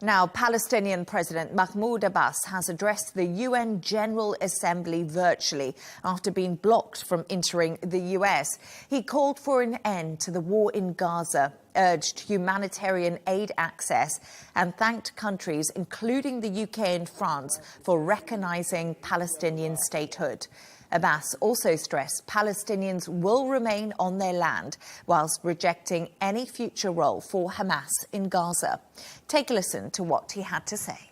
Now, Palestinian President Mahmoud Abbas has addressed the UN General Assembly virtually after being blocked from entering the US. He called for an end to the war in Gaza, urged humanitarian aid access, and thanked countries, including the UK and France, for recognizing Palestinian statehood. Abbas also stressed Palestinians will remain on their land, whilst rejecting any future role for Hamas in Gaza. Take a listen to what he had to say.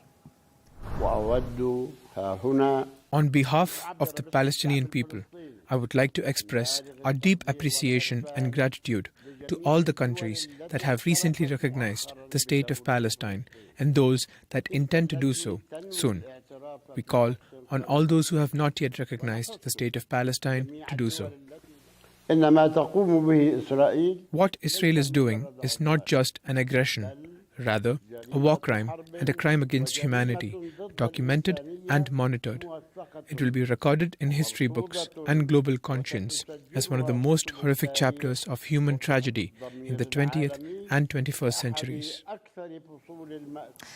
On behalf of the Palestinian people, I would like to express our deep appreciation and gratitude to all the countries that have recently recognized the state of Palestine and those that intend to do so soon. We call on all those who have not yet recognized the state of Palestine to do so. What Israel is doing is not just an aggression, rather a war crime and a crime against humanity, documented and monitored. It will be recorded in history books and global conscience as one of the most horrific chapters of human tragedy in the 20th and 21st centuries.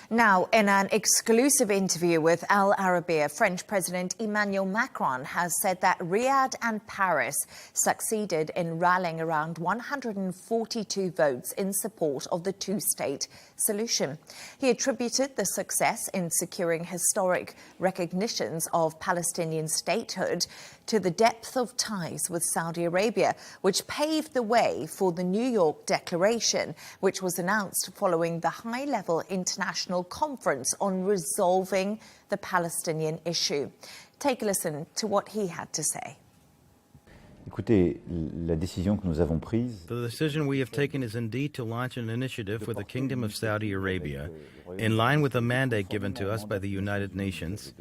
Now, in an exclusive interview with Al Arabiya, French President Emmanuel Macron has said that Riyadh and Paris succeeded in rallying around 142 votes in support of the two-state solution. He attributed the success in securing historic recognitions of Palestinian statehood to the depth of ties with Saudi Arabia, which paved the way for the New York Declaration, which was announced following the high-level international conference on resolving the Palestinian issue. Take a listen to what he had to say. The decision we have taken is indeed to launch an initiative with the Kingdom of Saudi Arabia, in line with the mandate given to us by the United Nations,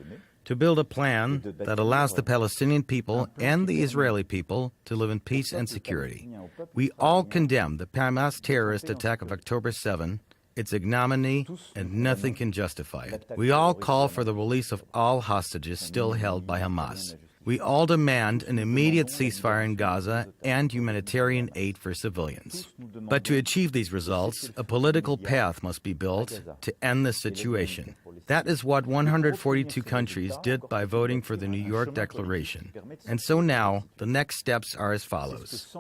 to build a plan that allows the Palestinian people and the Israeli people to live in peace and security. We all condemn the Hamas terrorist attack of October 7, its ignominy, and nothing can justify it. We all call for the release of all hostages still held by Hamas. We all demand an immediate ceasefire in Gaza and humanitarian aid for civilians. But to achieve these results, a political path must be built to end this situation. That is what 142 countries did by voting for the New York Declaration. And so now, the next steps are as follows.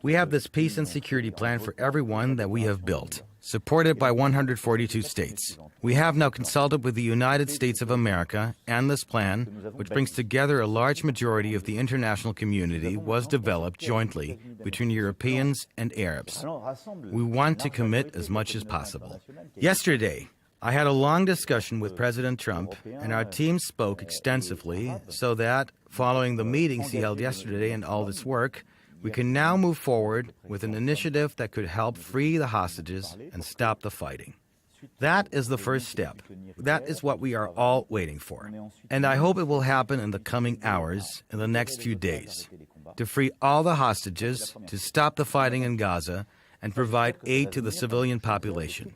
We have this peace and security plan for everyone that we have built, supported by 142 states. We have now consulted with the United States of America, and this plan, which brings together a large majority of the international community, was developed jointly between Europeans and Arabs. We want to commit as much as possible. Yesterday, I had a long discussion with President Trump, and our team spoke extensively so that, following the meetings he held yesterday and all this work, we can now move forward with an initiative that could help free the hostages and stop the fighting. That is the first step. That is what we are all waiting for. And I hope it will happen in the coming hours, in the next few days, to free all the hostages, to stop the fighting in Gaza, and provide aid to the civilian population.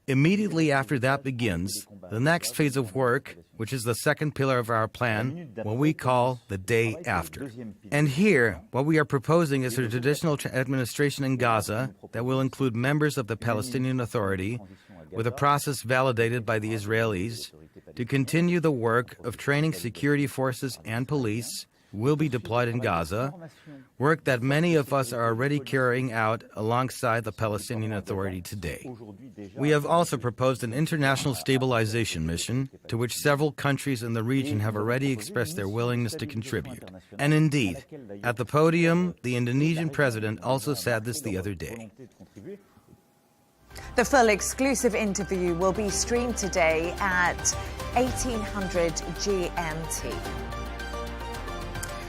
Immediately after that begins, the next phase of work, which is the second pillar of our plan, what we call the day after. And here, what we are proposing is a traditional administration in Gaza that will include members of the Palestinian Authority, with a process validated by the Israelis, to continue the work of training security forces and police who will be deployed in Gaza, work that many of us are already carrying out alongside the Palestinian Authority today. We have also proposed an international stabilization mission to which several countries in the region have already expressed their willingness to contribute. And indeed, at the podium, the Indonesian president also said this the other day. The full exclusive interview will be streamed today at 1800 GMT.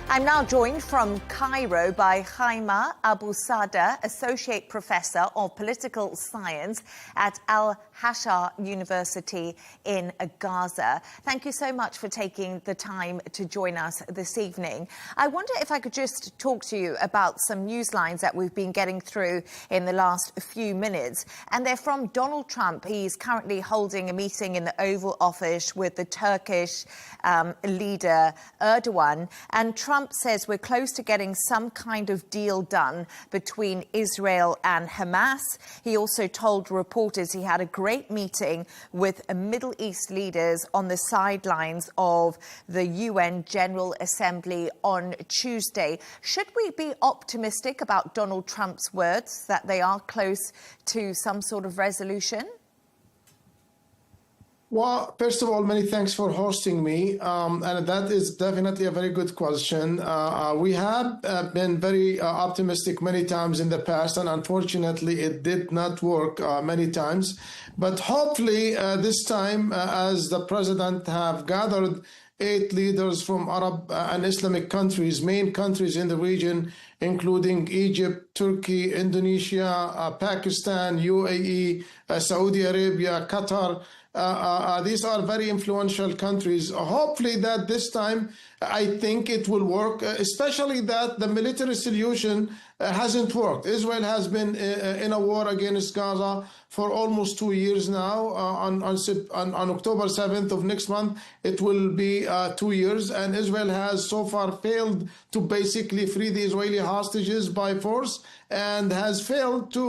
I'm now joined from Cairo by Haima Abu Sada, Associate Professor of Political Science at Al-Hashar University in Gaza. Thank you so much for taking the time to join us this evening. I wonder if I could just talk to you about some news lines that we've been getting through in the last few minutes. And they're from Donald Trump. He's currently holding a meeting in the Oval Office with the Turkish leader Erdogan. And Trump says we're close to getting some kind of deal done between Israel and Hamas. He also told reporters he had a great great meeting with Middle East leaders on the sidelines of the UN General Assembly on Tuesday. Should we be optimistic about Donald Trump's words that they are close to some sort of resolution? Well, first of all, many thanks for hosting me. And that is definitely a very good question. We have been very optimistic many times in the past, and unfortunately, it did not work many times. But hopefully, this time, as the president have gathered 8 leaders from Arab and Islamic countries, main countries in the region, including Egypt, Turkey, Indonesia, Pakistan, UAE, Saudi Arabia, Qatar. These are very influential countries. Hopefully that this time, I think it will work, especially that the military solution hasn't worked. Israel has been in a war against Gaza for almost 2 years now. On October 7th of next month, it will be 2 years. And Israel has so far failed to basically free the Israeli hostages by force and has failed to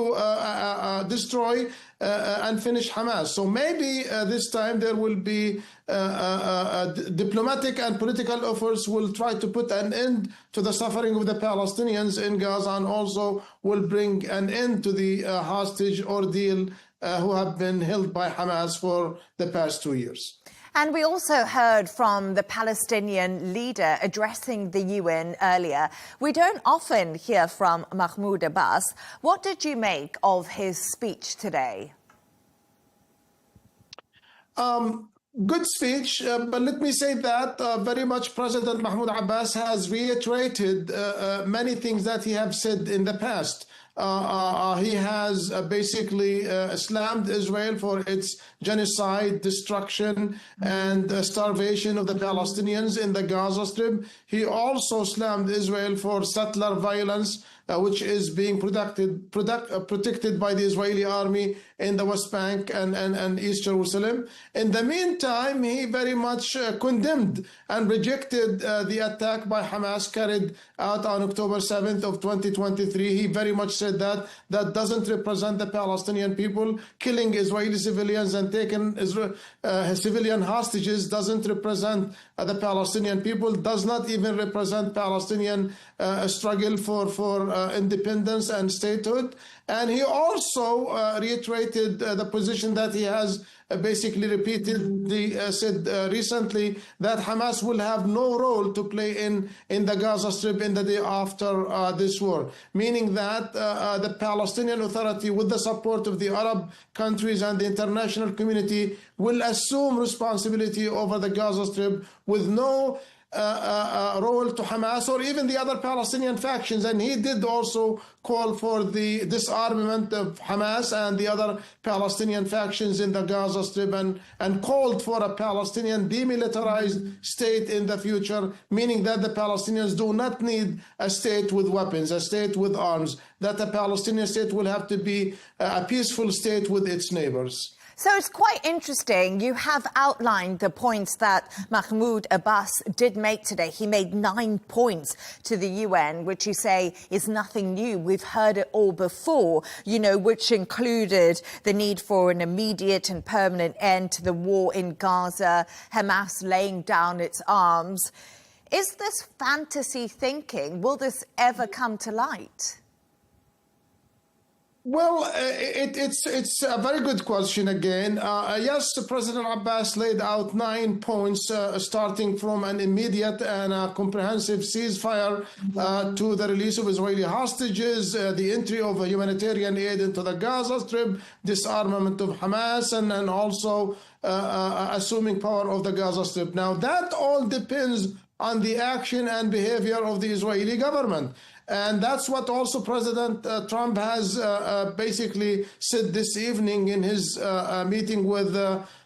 destroy and finish Hamas. So maybe this time there will be diplomatic and political efforts will try to put an end to the suffering of the Palestinians in Gaza, and also will bring an end to the hostage ordeal who have been held by Hamas for the past 2 years. And we also heard from the Palestinian leader addressing the UN earlier. We don't often hear from Mahmoud Abbas. What did you make of his speech today? Good speech, but let me say that very much President Mahmoud Abbas has reiterated many things that he have said in the past. He has basically slammed Israel for its genocide, destruction, and starvation of the Palestinians in the Gaza Strip. He also slammed Israel for settler violence, which is being protected by the Israeli army in the West Bank and East Jerusalem. In the meantime, he very much condemned and rejected the attack by Hamas carried out on October 7th of 2023. He very much said that doesn't represent the Palestinian people. Killing Israeli civilians and taking civilian hostages doesn't represent the Palestinian people, does not even represent Palestinian struggle for independence and statehood. And he also reiterated the position that he has basically said recently, that Hamas will have no role to play in the Gaza Strip in the day after this war, meaning that the Palestinian Authority, with the support of the Arab countries and the international community, will assume responsibility over the Gaza Strip with no role to Hamas or even the other Palestinian factions. And he did also call for the disarmament of Hamas and the other Palestinian factions in the Gaza Strip, and called for a Palestinian demilitarized state in the future, meaning that the Palestinians do not need a state with weapons, a state with arms, that the Palestinian state will have to be a peaceful state with its neighbors. So it's quite interesting. You have outlined the points that Mahmoud Abbas did make today. He made 9 points to the UN, which you say is nothing new. We've heard it all before, which included the need for an immediate and permanent end to the war in Gaza, Hamas laying down its arms. Is this fantasy thinking? Will this ever come to light? Well, it's a very good question again. Yes, President Abbas laid out 9 points, starting from an immediate and a comprehensive ceasefire to the release of Israeli hostages, the entry of humanitarian aid into the Gaza Strip, disarmament of Hamas, and also assuming power of the Gaza Strip. Now, that all depends on the action and behavior of the Israeli government. And that's what also President Trump has basically said this evening in his meeting with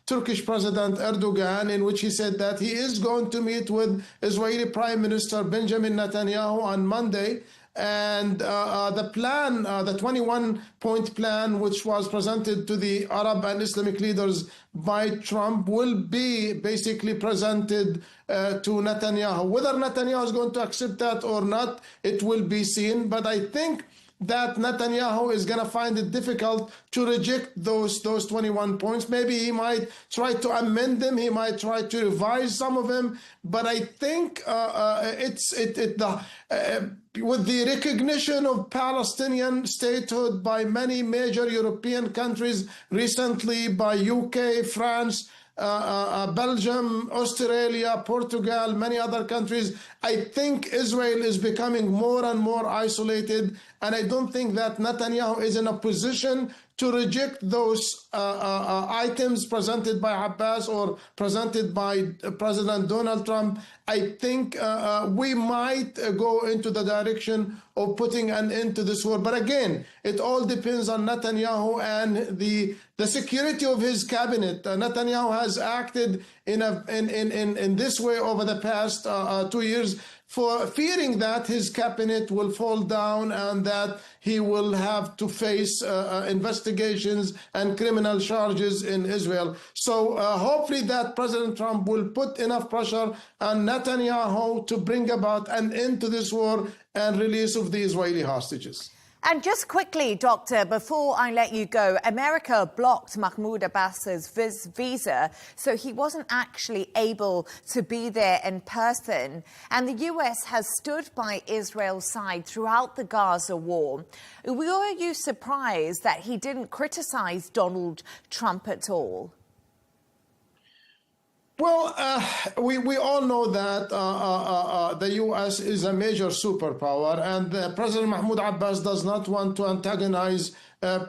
Turkish President Erdogan, in which he said that he is going to meet with Israeli Prime Minister Benjamin Netanyahu on Monday. And the plan, the 21-point plan, which was presented to the Arab and Islamic leaders by Trump, will be basically presented to Netanyahu. Whether Netanyahu is going to accept that or not, it will be seen. But I think that Netanyahu is going to find it difficult to reject those 21 points. Maybe he might try to amend them. He might try to revise some of them. But I think with the recognition of Palestinian statehood by many major European countries recently, by UK, France, Belgium, Australia, Portugal, many other countries, I think Israel is becoming more and more isolated, and I don't think that Netanyahu is in a position to reject those items presented by Abbas or presented by President Donald Trump. I think we might go into the direction of putting an end to this war. But again, it all depends on Netanyahu and the security of his cabinet. Netanyahu has acted in this way over the past 2 years, for fearing that his cabinet will fall down and that he will have to face investigations and criminal charges in Israel. So hopefully that President Trump will put enough pressure on Netanyahu to bring about an end to this war and release of the Israeli hostages. And just quickly, Doctor, before I let you go, America blocked Mahmoud Abbas's visa, so he wasn't actually able to be there in person. And the US has stood by Israel's side throughout the Gaza war. Were you surprised that he didn't criticize Donald Trump at all? Well, we all know that the U.S. is a major superpower, and President Mahmoud Abbas does not want to antagonize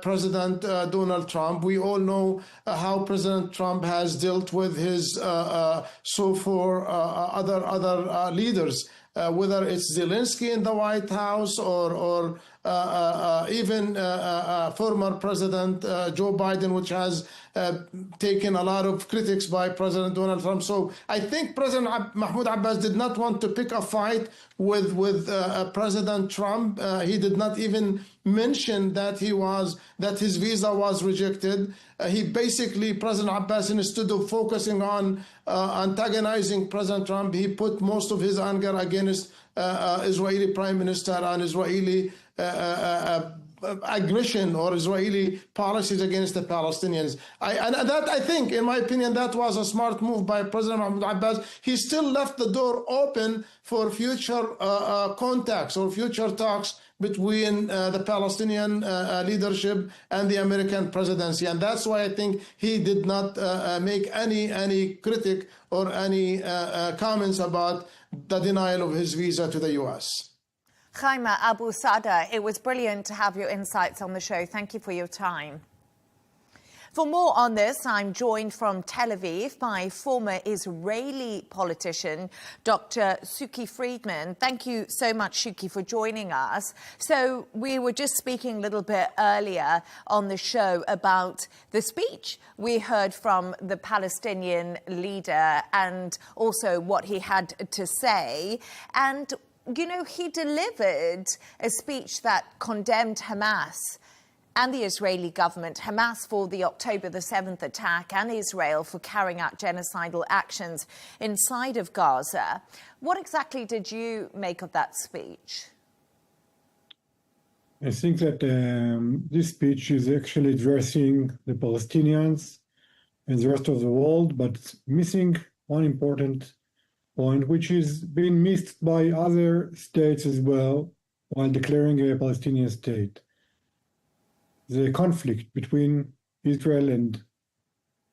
President Donald Trump. We all know how President Trump has dealt with his other leaders, whether it's Zelensky in the White House or even former President Joe Biden, which has taken a lot of critics by President Donald Trump. So I think President Mahmoud Abbas did not want to pick a fight with President Trump. He did not even mention that his visa was rejected. President Abbas, instead of focusing on antagonizing President Trump, he put most of his anger against Israeli Prime Minister and Israeli aggression or Israeli policies against the Palestinians. I think, in my opinion, that was a smart move by President Mahmoud Abbas. He still left the door open for future contacts or future talks between the Palestinian leadership and the American presidency. And that's why I think he did not make any critic or any comments about the denial of his visa to the U.S. Khaima Abu Sada, it was brilliant to have your insights on the show. Thank you for your time. For more on this, I'm joined from Tel Aviv by former Israeli politician, Dr. Shuki Friedman. Thank you so much, Shuki, for joining us. So we were just speaking a little bit earlier on the show about the speech we heard from the Palestinian leader and also what he had to say. And you know, he delivered a speech that condemned Hamas and the Israeli government, Hamas for the October the 7th attack and Israel for carrying out genocidal actions inside of Gaza. What exactly did you make of that speech? I think that this speech is actually addressing the Palestinians and the rest of the world, but missing one important point, which is being missed by other states as well while declaring a Palestinian state. The conflict between Israel and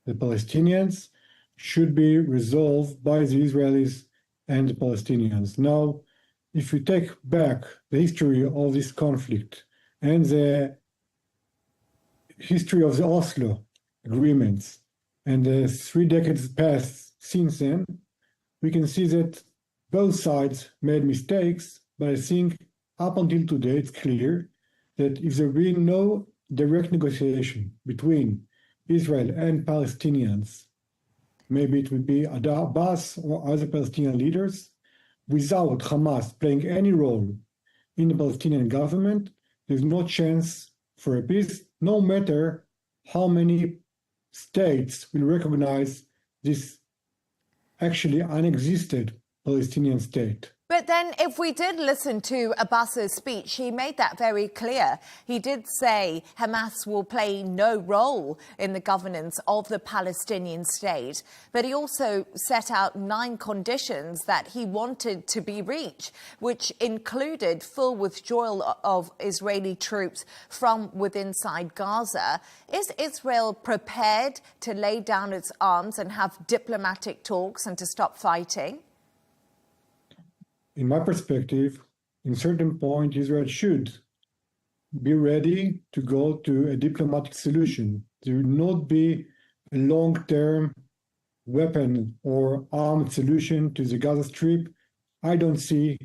the Palestinians should be resolved by the Israelis and the Palestinians. Now, if we take back the history of this conflict and the history of the Oslo agreements and the 3 decades passed since then, we can see that both sides made mistakes, but I think up until today it's clear that if there be no direct negotiation between Israel and Palestinians, maybe it would be Abbas or other Palestinian leaders, without Hamas playing any role in the Palestinian government, there's no chance for a peace, no matter how many states will recognize this actually unexisted Palestinian state. But then if we did listen to Abbas's speech, he made that very clear. He did say Hamas will play no role in the governance of the Palestinian state. But he also set out 9 conditions that he wanted to be reached, which included full withdrawal of Israeli troops from within inside Gaza. Is Israel prepared to lay down its arms and have diplomatic talks and to stop fighting? In my perspective, in certain point, Israel should be ready to go to a diplomatic solution. There will not be a long-term weapon or armed solution to the Gaza Strip. I don't see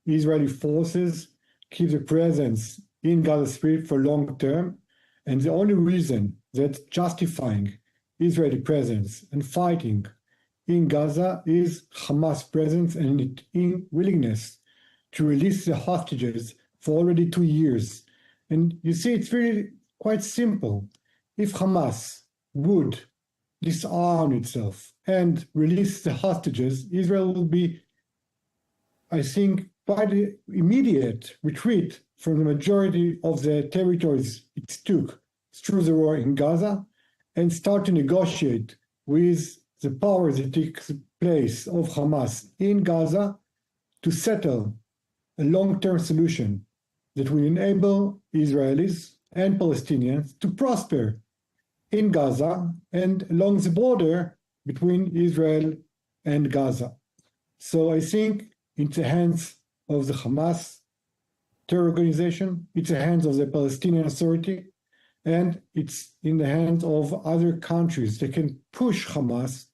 Israeli forces keep the presence in Gaza Strip for long term. And the only reason that justifying Israeli presence and fighting in Gaza is Hamas' presence and its willingness to release the hostages for already 2 years. And you see, it's really quite simple. If Hamas would disarm itself and release the hostages, Israel will be, I think, quite an immediate retreat from the majority of the territories it took through the war in Gaza and start to negotiate with the powers that take place of Hamas in Gaza to settle a long-term solution that will enable Israelis and Palestinians to prosper in Gaza and along the border between Israel and Gaza. So I think it's the hands of the Hamas terror organization, it's in the hands of the Palestinian Authority, and it's in the hands of other countries that can push Hamas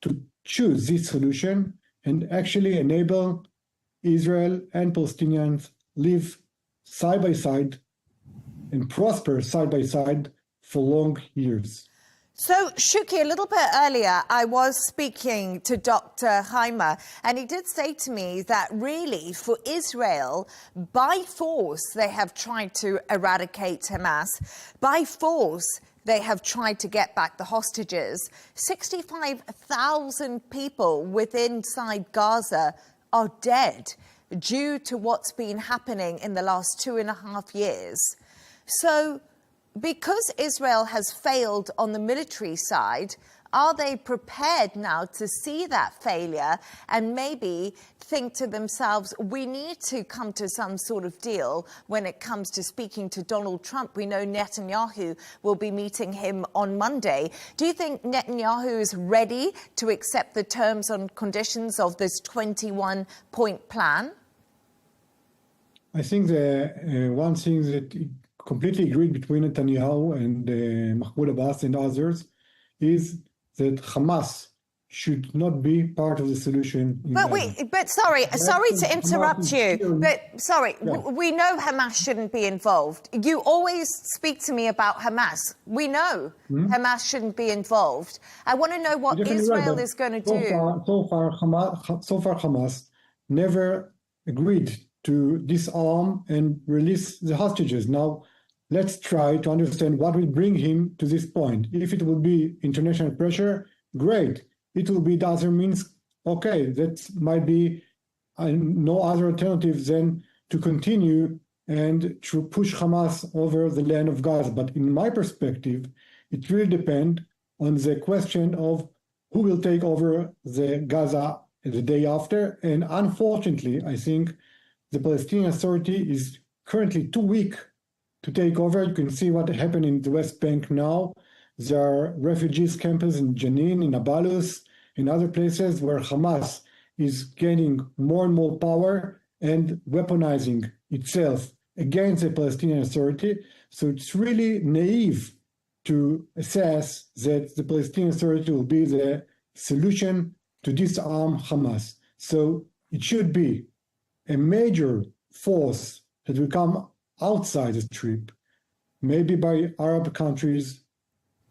to choose this solution and actually enable Israel and Palestinians live side by side and prosper side by side for long years. So, Shuki, a little bit earlier, I was speaking to Dr. Haima, and he did say to me that really, for Israel, by force, they have tried to eradicate Hamas. By force, they have tried to get back the hostages. 65,000 people inside Gaza are dead due to what's been happening in the last 2.5 years. So, because Israel has failed on the military side, are they prepared now to see that failure and maybe think to themselves, we need to come to some sort of deal when it comes to speaking to Donald Trump? We know Netanyahu will be meeting him on Monday. Do you think Netanyahu is ready to accept the terms and conditions of this 21-point plan? I think the one thing that completely agreed between Netanyahu and Mahmoud Abbas and others is that Hamas should not be part of the solution. Sorry to interrupt you. We know Hamas shouldn't be involved. You always speak to me about Hamas. We know Hamas shouldn't be involved. I want to know what Israel is going to do. So far, Hamas never agreed to disarm and release the hostages. Now, let's try to understand what will bring him to this point. If it will be international pressure, great. It will be the other means, okay, that might be no other alternative than to continue and to push Hamas over the land of Gaza. But in my perspective, it really depends on the question of who will take over the Gaza the day after. And unfortunately, I think the Palestinian Authority is currently too weak to take over. You can see what happened in the West Bank now. There are refugees camps in Jenin, in Abbas, in other places where Hamas is gaining more and more power and weaponizing itself against the Palestinian Authority. So it's really naive to assess that the Palestinian Authority will be the solution to disarm Hamas. So it should be a major force that will come outside the Strip, maybe by Arab countries,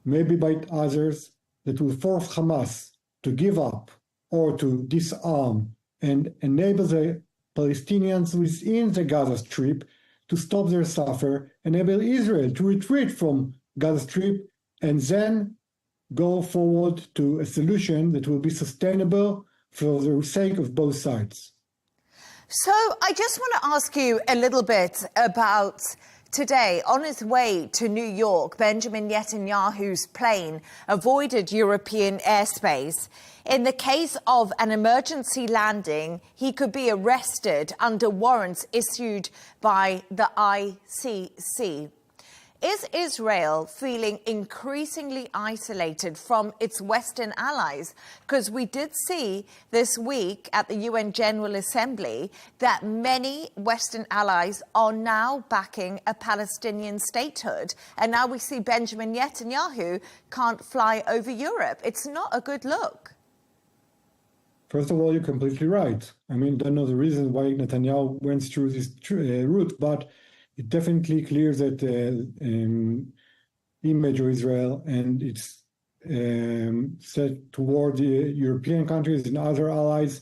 maybe by others, that will force Hamas to give up or to disarm and enable the Palestinians within the Gaza Strip to stop their suffer, enable Israel to retreat from Gaza Strip, and then go forward to a solution that will be sustainable for the sake of both sides. So I just want to ask you a little bit about today. On his way to New York, Benjamin Netanyahu's plane avoided European airspace. In the case of an emergency landing, he could be arrested under warrants issued by the ICC. Is Israel feeling increasingly isolated from its Western allies? Because we did see this week at the UN General Assembly that many Western allies are now backing a Palestinian statehood. And now we see Benjamin Netanyahu can't fly over Europe. It's not a good look. First of all, you're completely right. I mean, don't know the reason why Netanyahu went through this route, but it definitely clears that the image of Israel and its set toward the European countries and other allies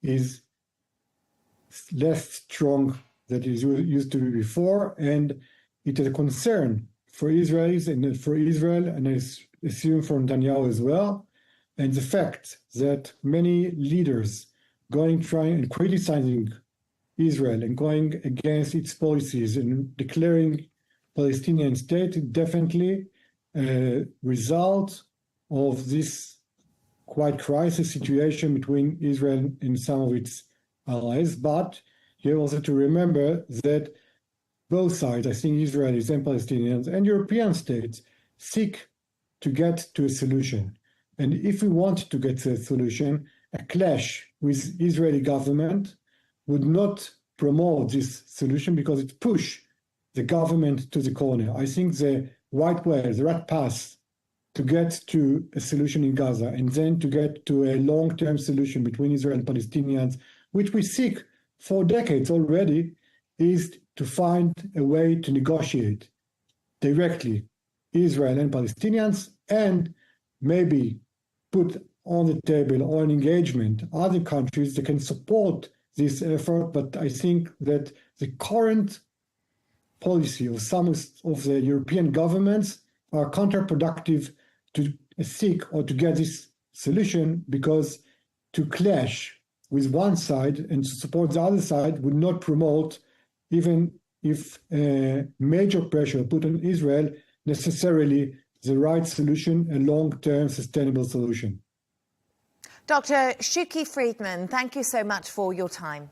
is less strong than it used to be before, and it is a concern for Israelis and for Israel, and I assume for Netanyahu as well. And the fact that many leaders trying and criticizing Israel and going against its policies and declaring Palestinian state definitely a result of this quite crisis situation between Israel and some of its allies. But you also to remember that both sides, I think Israelis and Palestinians and European states, seek to get to a solution. And if we want to get to a solution, a clash with Israeli government would not promote this solution because it pushes the government to the corner. I think the right way, the right path to get to a solution in Gaza and then to get to a long-term solution between Israel and Palestinians, which we seek for decades already, is to find a way to negotiate directly Israel and Palestinians and maybe put on the table or an engagement other countries that can support this effort. But I think that the current policy of some of the European governments are counterproductive to seek or to get this solution, because to clash with one side and to support the other side would not promote, even if major pressure put on Israel, necessarily the right solution, a long-term sustainable solution. Dr. Shuki Friedman, thank you so much for your time.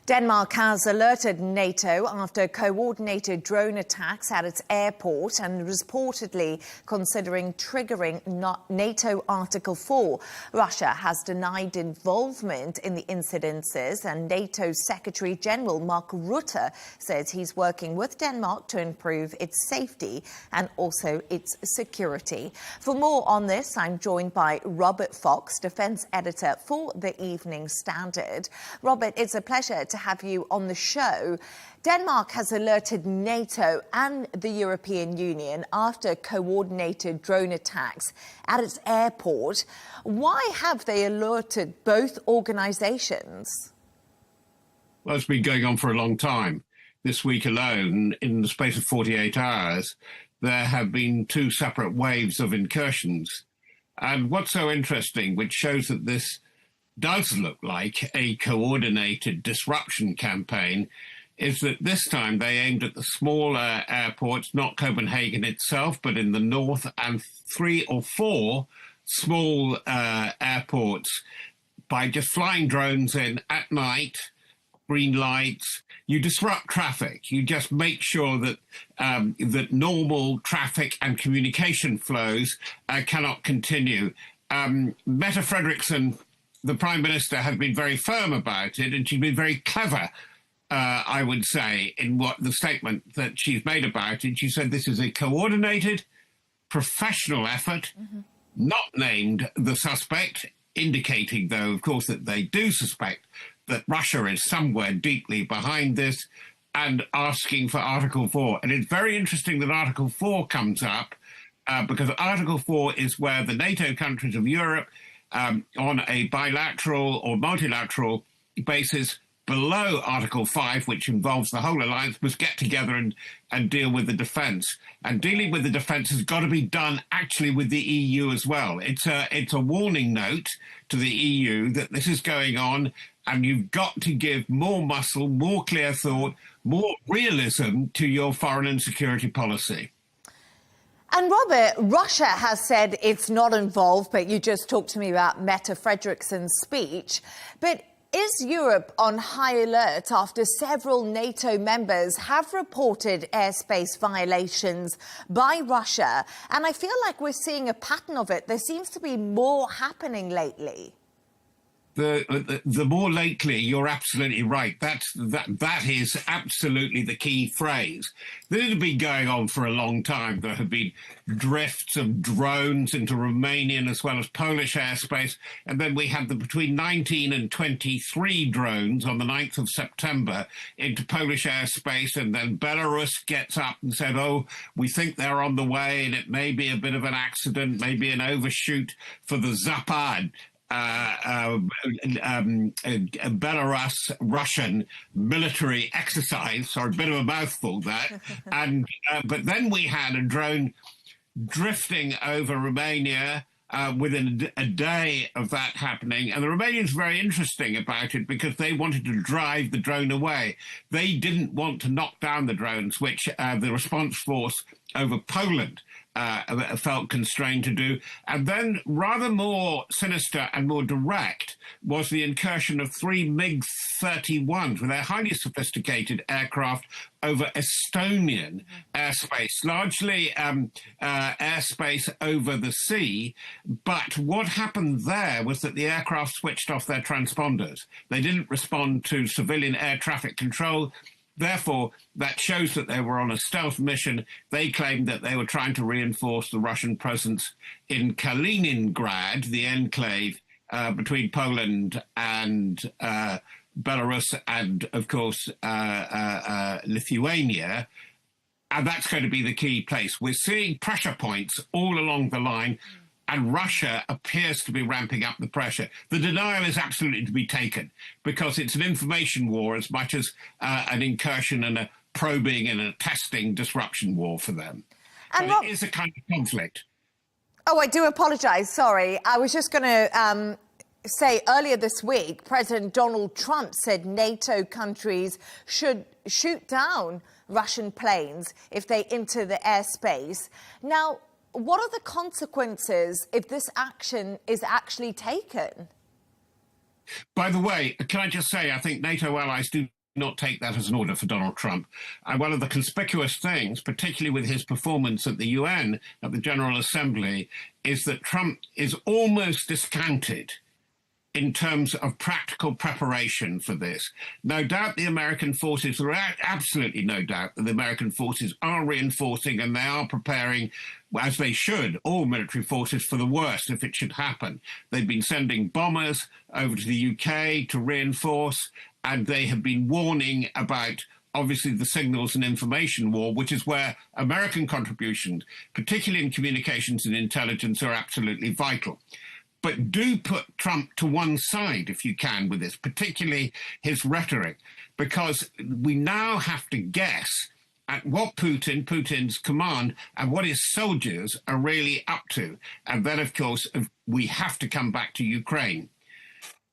Denmark has alerted NATO after coordinated drone attacks at its airport and reportedly considering triggering NATO Article 4. Russia has denied involvement in the incidences, and NATO Secretary General Mark Rutte says he's working with Denmark to improve its safety and also its security. For more on this, I'm joined by Robert Fox, defense editor for the Evening Standard. Robert, it's a pleasure to have you on the show. Denmark has alerted NATO and the European Union after coordinated drone attacks at its airport. Why have they alerted both organizations? Well, it's been going on for a long time. This week alone, in the space of 48 hours, there have been 2 separate waves of incursions. And what's so interesting, which shows that this does look like a coordinated disruption campaign, is that this time they aimed at the smaller airports, not Copenhagen itself, but in the north, and 3 or 4 small airports, by just flying drones in at night, green lights. You disrupt traffic. You just make sure that that normal traffic and communication flows cannot continue. Mette Frederiksen, the Prime Minister, has been very firm about it, and she's been very clever, I would say, in what the statement that she's made about it. She said this is a coordinated, professional effort, not named the suspect, indicating, though, of course, that they do suspect that Russia is somewhere deeply behind this, and asking for Article 4. And it's very interesting that Article 4 comes up, because Article 4 is where the NATO countries of Europe, on a bilateral or multilateral basis, below Article 5, which involves the whole alliance, must get together and deal with the defence. And dealing with the defence has got to be done actually with the EU as well. It's a warning note to the EU that this is going on, and you've got to give more muscle, more clear thought, more realism to your foreign and security policy. And Robert, Russia has said it's not involved, but you just talked to me about Mette Fredriksen's speech. But is Europe on high alert after several NATO members have reported airspace violations by Russia? And I feel like we're seeing a pattern of it. There seems to be more happening lately. The more lately, you're absolutely right. That is absolutely the key phrase. This has been going on for a long time. There have been drifts of drones into Romanian as well as Polish airspace. And then we had between 19 and 23 drones on the 9th of September into Polish airspace. And then Belarus gets up and said, oh, we think they're on the way and it may be a bit of an accident, maybe an overshoot for the Zapad. Belarus Russian military exercise, or a bit of a mouthful that, and but then we had a drone drifting over Romania within a day of that happening, and the Romanians were very interesting about it because they wanted to drive the drone away. They didn't want to knock down the drones, which the response force over Poland felt constrained to do. And then rather more sinister and more direct was the incursion of 3 MiG-31s with their highly sophisticated aircraft over Estonian airspace, largely airspace over the sea. But what happened there was that the aircraft switched off their transponders. They didn't respond to civilian air traffic control. Therefore, that shows that they were on a stealth mission. They claimed that they were trying to reinforce the Russian presence in Kaliningrad, the enclave between Poland and Belarus and, of course, Lithuania. And that's going to be the key place. We're seeing pressure points all along the line, and Russia appears to be ramping up the pressure. The denial is absolutely to be taken because it's an information war as much as an incursion and a probing and a testing disruption war for them. And it is a kind of conflict. Oh, I do apologise. Sorry. I was just going to say earlier this week, President Donald Trump said NATO countries should shoot down Russian planes if they enter the airspace. Now, what are the consequences if this action is actually taken? By the way, can I just say, I think NATO allies do not take that as an order for Donald Trump. And one of the conspicuous things, particularly with his performance at the UN, at the General Assembly, is that Trump is almost discounted in terms of practical preparation for this. No doubt the American forces, there are absolutely no doubt that the American forces are reinforcing and they are preparing, as they should, all military forces for the worst if it should happen. They've been sending bombers over to the UK to reinforce, and they have been warning about obviously the signals and information war, which is where American contributions, particularly in communications and intelligence, are absolutely vital. But do put Trump to one side, if you can, with this, particularly his rhetoric, because we now have to guess at what Putin's command and what his soldiers are really up to. And then, of course, we have to come back to Ukraine.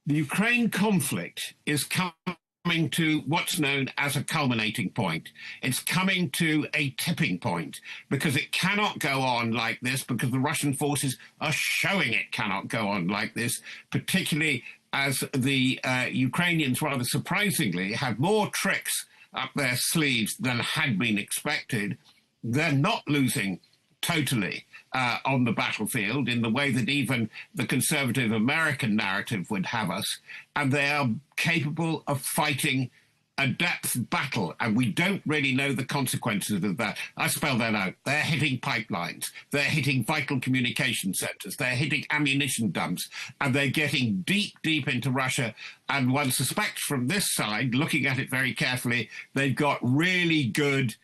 The Ukraine conflict is coming to what's known as a culminating point. It's coming to a tipping point because it cannot go on like this, because the Russian forces are showing it cannot go on like this, particularly as the Ukrainians, rather surprisingly, have more tricks up their sleeves than had been expected. They're not losing totally on the battlefield in the way that even the conservative American narrative would have us, and they are capable of fighting a depth battle, and we don't really know the consequences of that. I spell that out. They're hitting pipelines, they're hitting vital communication centres, they're hitting ammunition dumps, and they're getting deep, deep into Russia. And one suspects from this side, looking at it very carefully, they've got really good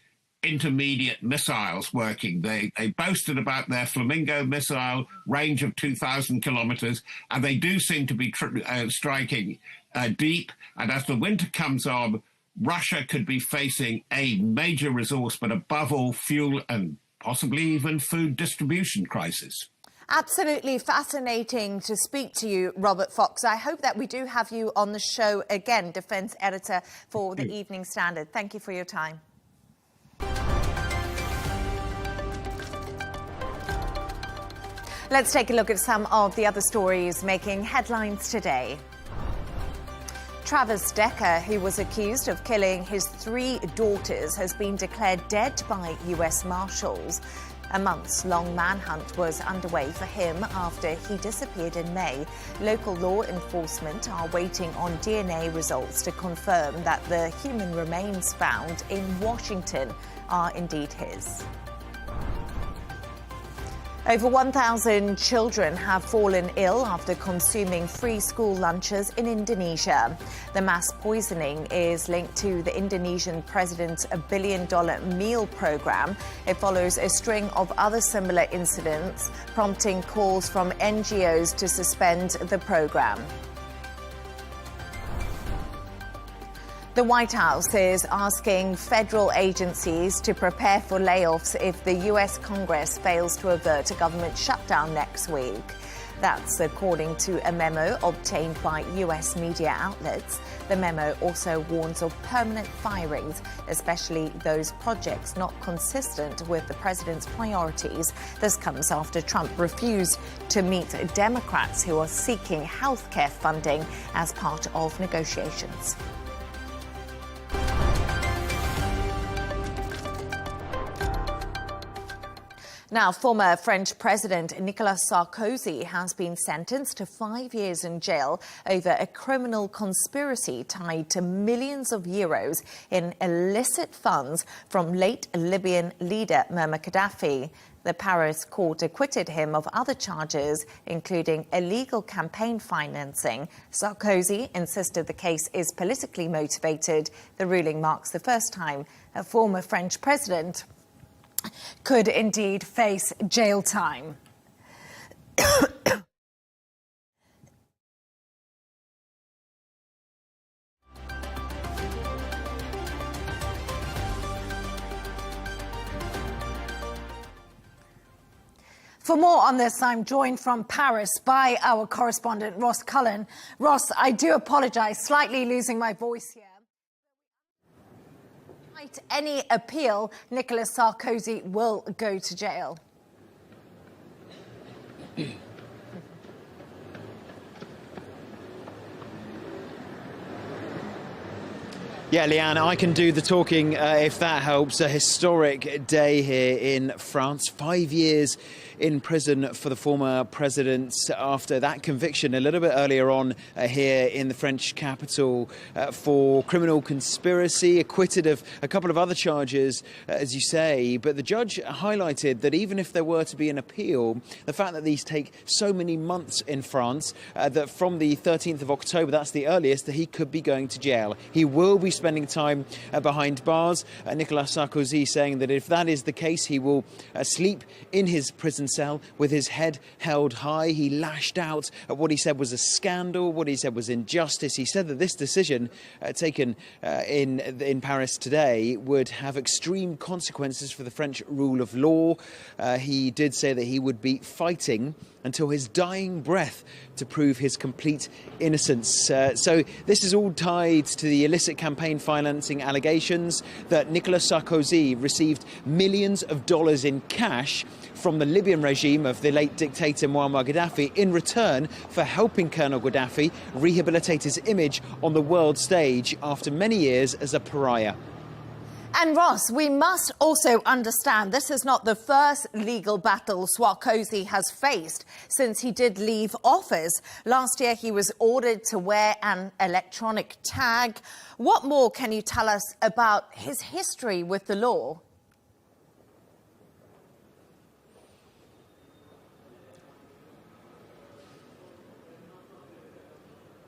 intermediate missiles working. They boasted about their Flamingo missile range of 2,000 kilometers, and they do seem to be striking deep. And as the winter comes on, Russia could be facing a major resource, but above all, fuel and possibly even food distribution crisis. Absolutely fascinating to speak to you, Robert Fox. I hope that we do have you on the show again, defence editor for the Evening Standard. Thank you for your time. Let's take a look at some of the other stories making headlines today. Travis Decker, who was accused of killing his 3 daughters, has been declared dead by US Marshals. A months-long manhunt was underway for him after he disappeared in May. Local law enforcement are waiting on DNA results to confirm that the human remains found in Washington are indeed his. Over 1,000 children have fallen ill after consuming free school lunches in Indonesia. The mass poisoning is linked to the Indonesian president's $1 billion meal program. It follows a string of other similar incidents, prompting calls from NGOs to suspend the program. The White House is asking federal agencies to prepare for layoffs if the US Congress fails to avert a government shutdown next week. That's according to a memo obtained by US media outlets. The memo also warns of permanent firings, especially those projects not consistent with the president's priorities. This comes after Trump refused to meet Democrats who are seeking health care funding as part of negotiations. Now, former French President Nicolas Sarkozy has been sentenced to 5 years in jail over a criminal conspiracy tied to millions of euros in illicit funds from late Libyan leader Muammar Gaddafi. The Paris court acquitted him of other charges, including illegal campaign financing. Sarkozy insisted the case is politically motivated. The ruling marks the first time a former French president could indeed face jail time. For more on this, I'm joined from Paris by our correspondent, Ross Cullen. Ross, I do apologise, slightly losing my voice here. Any appeal, Nicolas Sarkozy will go to jail. Yeah, Leigh Ann, I can do the talking if that helps. A historic day here in France. 5 years in prison for the former president after that conviction a little bit earlier on here in the French capital for criminal conspiracy, acquitted of a couple of other charges, as you say. But the judge highlighted that even if there were to be an appeal, the fact that these take so many months in France, that from the 13th of October, that's the earliest, that he could be going to jail. He will be spending time behind bars. Nicolas Sarkozy saying that if that is the case, he will sleep in his prison cell with his head held high. He lashed out at what he said was a scandal, what he said was injustice. He said that this decision taken in Paris today would have extreme consequences for the French rule of law. He did say that he would be fighting until his dying breath to prove his complete innocence. So this is all tied to the illicit campaign financing allegations that Nicolas Sarkozy received millions of dollars in cash from the Libyan regime of the late dictator Muammar Gaddafi in return for helping Colonel Gaddafi rehabilitate his image on the world stage after many years as a pariah. And Ross, we must also understand this is not the first legal battle Sarkozy has faced since he did leave office. Last year, he was ordered to wear an electronic tag. What more can you tell us about his history with the law?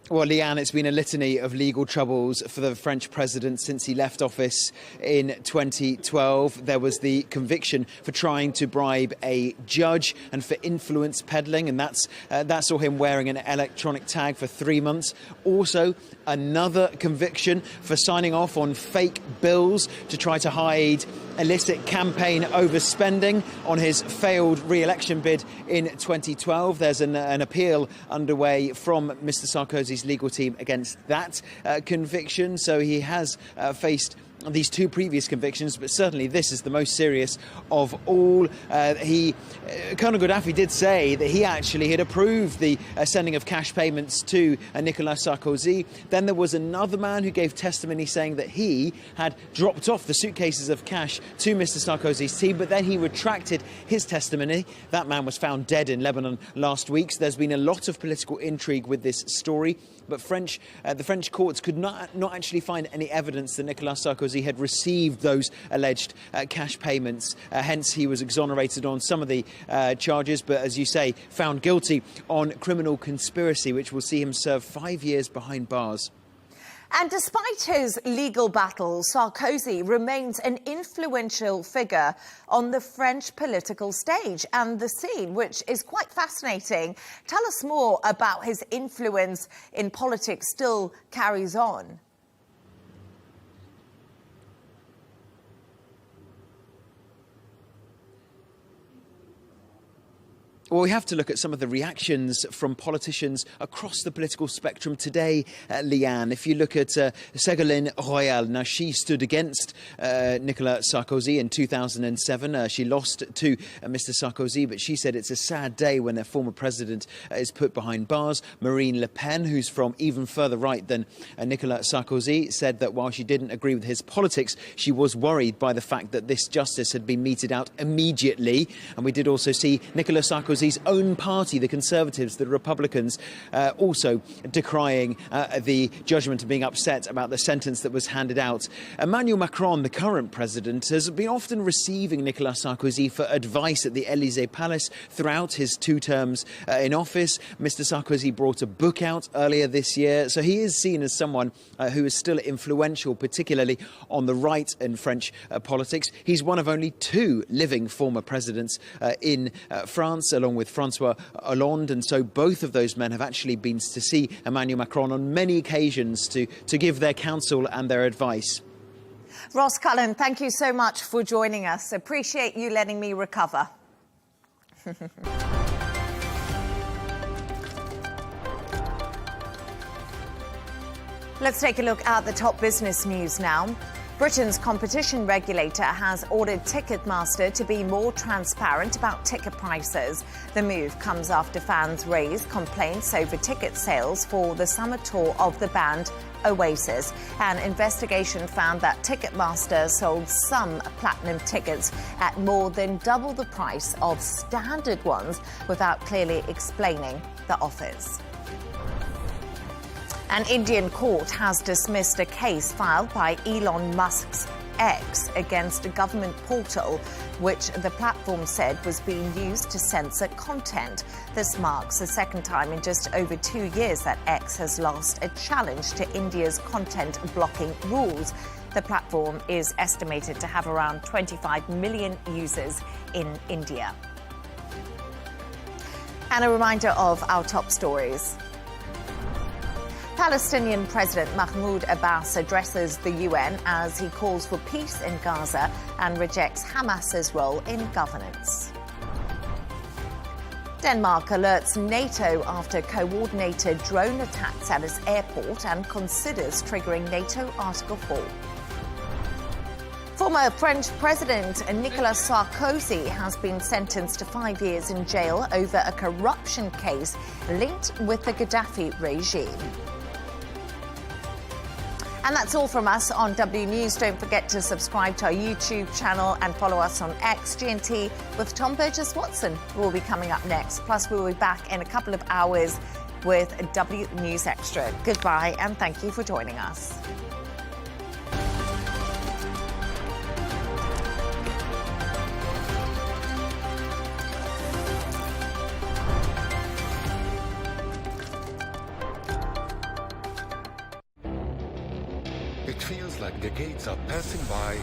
Well, Leigh Ann, it's been a litany of legal troubles for the French president since he left office in 2012. There was the conviction for trying to bribe a judge and for influence peddling, and that saw him wearing an electronic tag for 3 months. Also, another conviction for signing off on fake bills to try to hide illicit campaign overspending on his failed re-election bid in 2012. There's an appeal underway from Mr. Sarkozy's legal team against that conviction. So he has faced these two previous convictions, but certainly this is the most serious of all. Colonel Gaddafi did say that he actually had approved the sending of cash payments to Nicolas Sarkozy. Then there was another man who gave testimony saying that he had dropped off the suitcases of cash to Mr. Sarkozy's team, but then he retracted his testimony. That man was found dead in Lebanon last week. So there's been a lot of political intrigue with this story, but the French courts could not actually find any evidence that Nicolas Sarkozy had received those alleged cash payments. Hence, he was exonerated on some of the charges, but as you say, found guilty on criminal conspiracy, which will see him serve 5 years behind bars. And despite his legal battles, Sarkozy remains an influential figure on the French political stage and the scene, which is quite fascinating. Tell us more about his influence in politics still carries on. Well, we have to look at some of the reactions from politicians across the political spectrum today, Leigh Ann. If you look at Ségolène Royal, now she stood against Nicolas Sarkozy in 2007. She lost to Mr. Sarkozy, but she said it's a sad day when their former president is put behind bars. Marine Le Pen, who's from even further right than Nicolas Sarkozy, said that while she didn't agree with his politics, she was worried by the fact that this justice had been meted out immediately. And we did also see Nicolas Sarkozy's own party, the Conservatives, the Republicans, also decrying the judgment and being upset about the sentence that was handed out. Emmanuel Macron, the current president, has been often receiving Nicolas Sarkozy for advice at the Élysée Palace throughout his 2 terms in office. Mr. Sarkozy brought a book out earlier this year, so he is seen as someone who is still influential, particularly on the right in French politics. He's one of only 2 living former presidents in France, along with Francois Hollande, and so both of those men have actually been to see Emmanuel Macron on many occasions to give their counsel and their advice. Ross Cullen, thank you so much for joining us. Appreciate you letting me recover. Let's take a look at the top business news now. Britain's competition regulator has ordered Ticketmaster to be more transparent about ticket prices. The move comes after fans raised complaints over ticket sales for the summer tour of the band Oasis. An investigation found that Ticketmaster sold some platinum tickets at more than double the price of standard ones without clearly explaining the offers. An Indian court has dismissed a case filed by Elon Musk's X against a government portal, which the platform said was being used to censor content. This marks the second time in just over 2 years that X has lost a challenge to India's content blocking rules. The platform is estimated to have around 25 million users in India. And a reminder of our top stories. Palestinian President Mahmoud Abbas addresses the UN as he calls for peace in Gaza and rejects Hamas's role in governance. Denmark alerts NATO after coordinated drone attacks at its airport and considers triggering NATO Article 4. Former French President Nicolas Sarkozy has been sentenced to 5 years in jail over a corruption case linked with the Gaddafi regime. And that's all from us on W News. Don't forget to subscribe to our YouTube channel and follow us on X. G&T with Tom Burges Watson will be coming up next. Plus, we'll be back in a couple of hours with W News Extra. Goodbye and thank you for joining us. feels like decades are passing by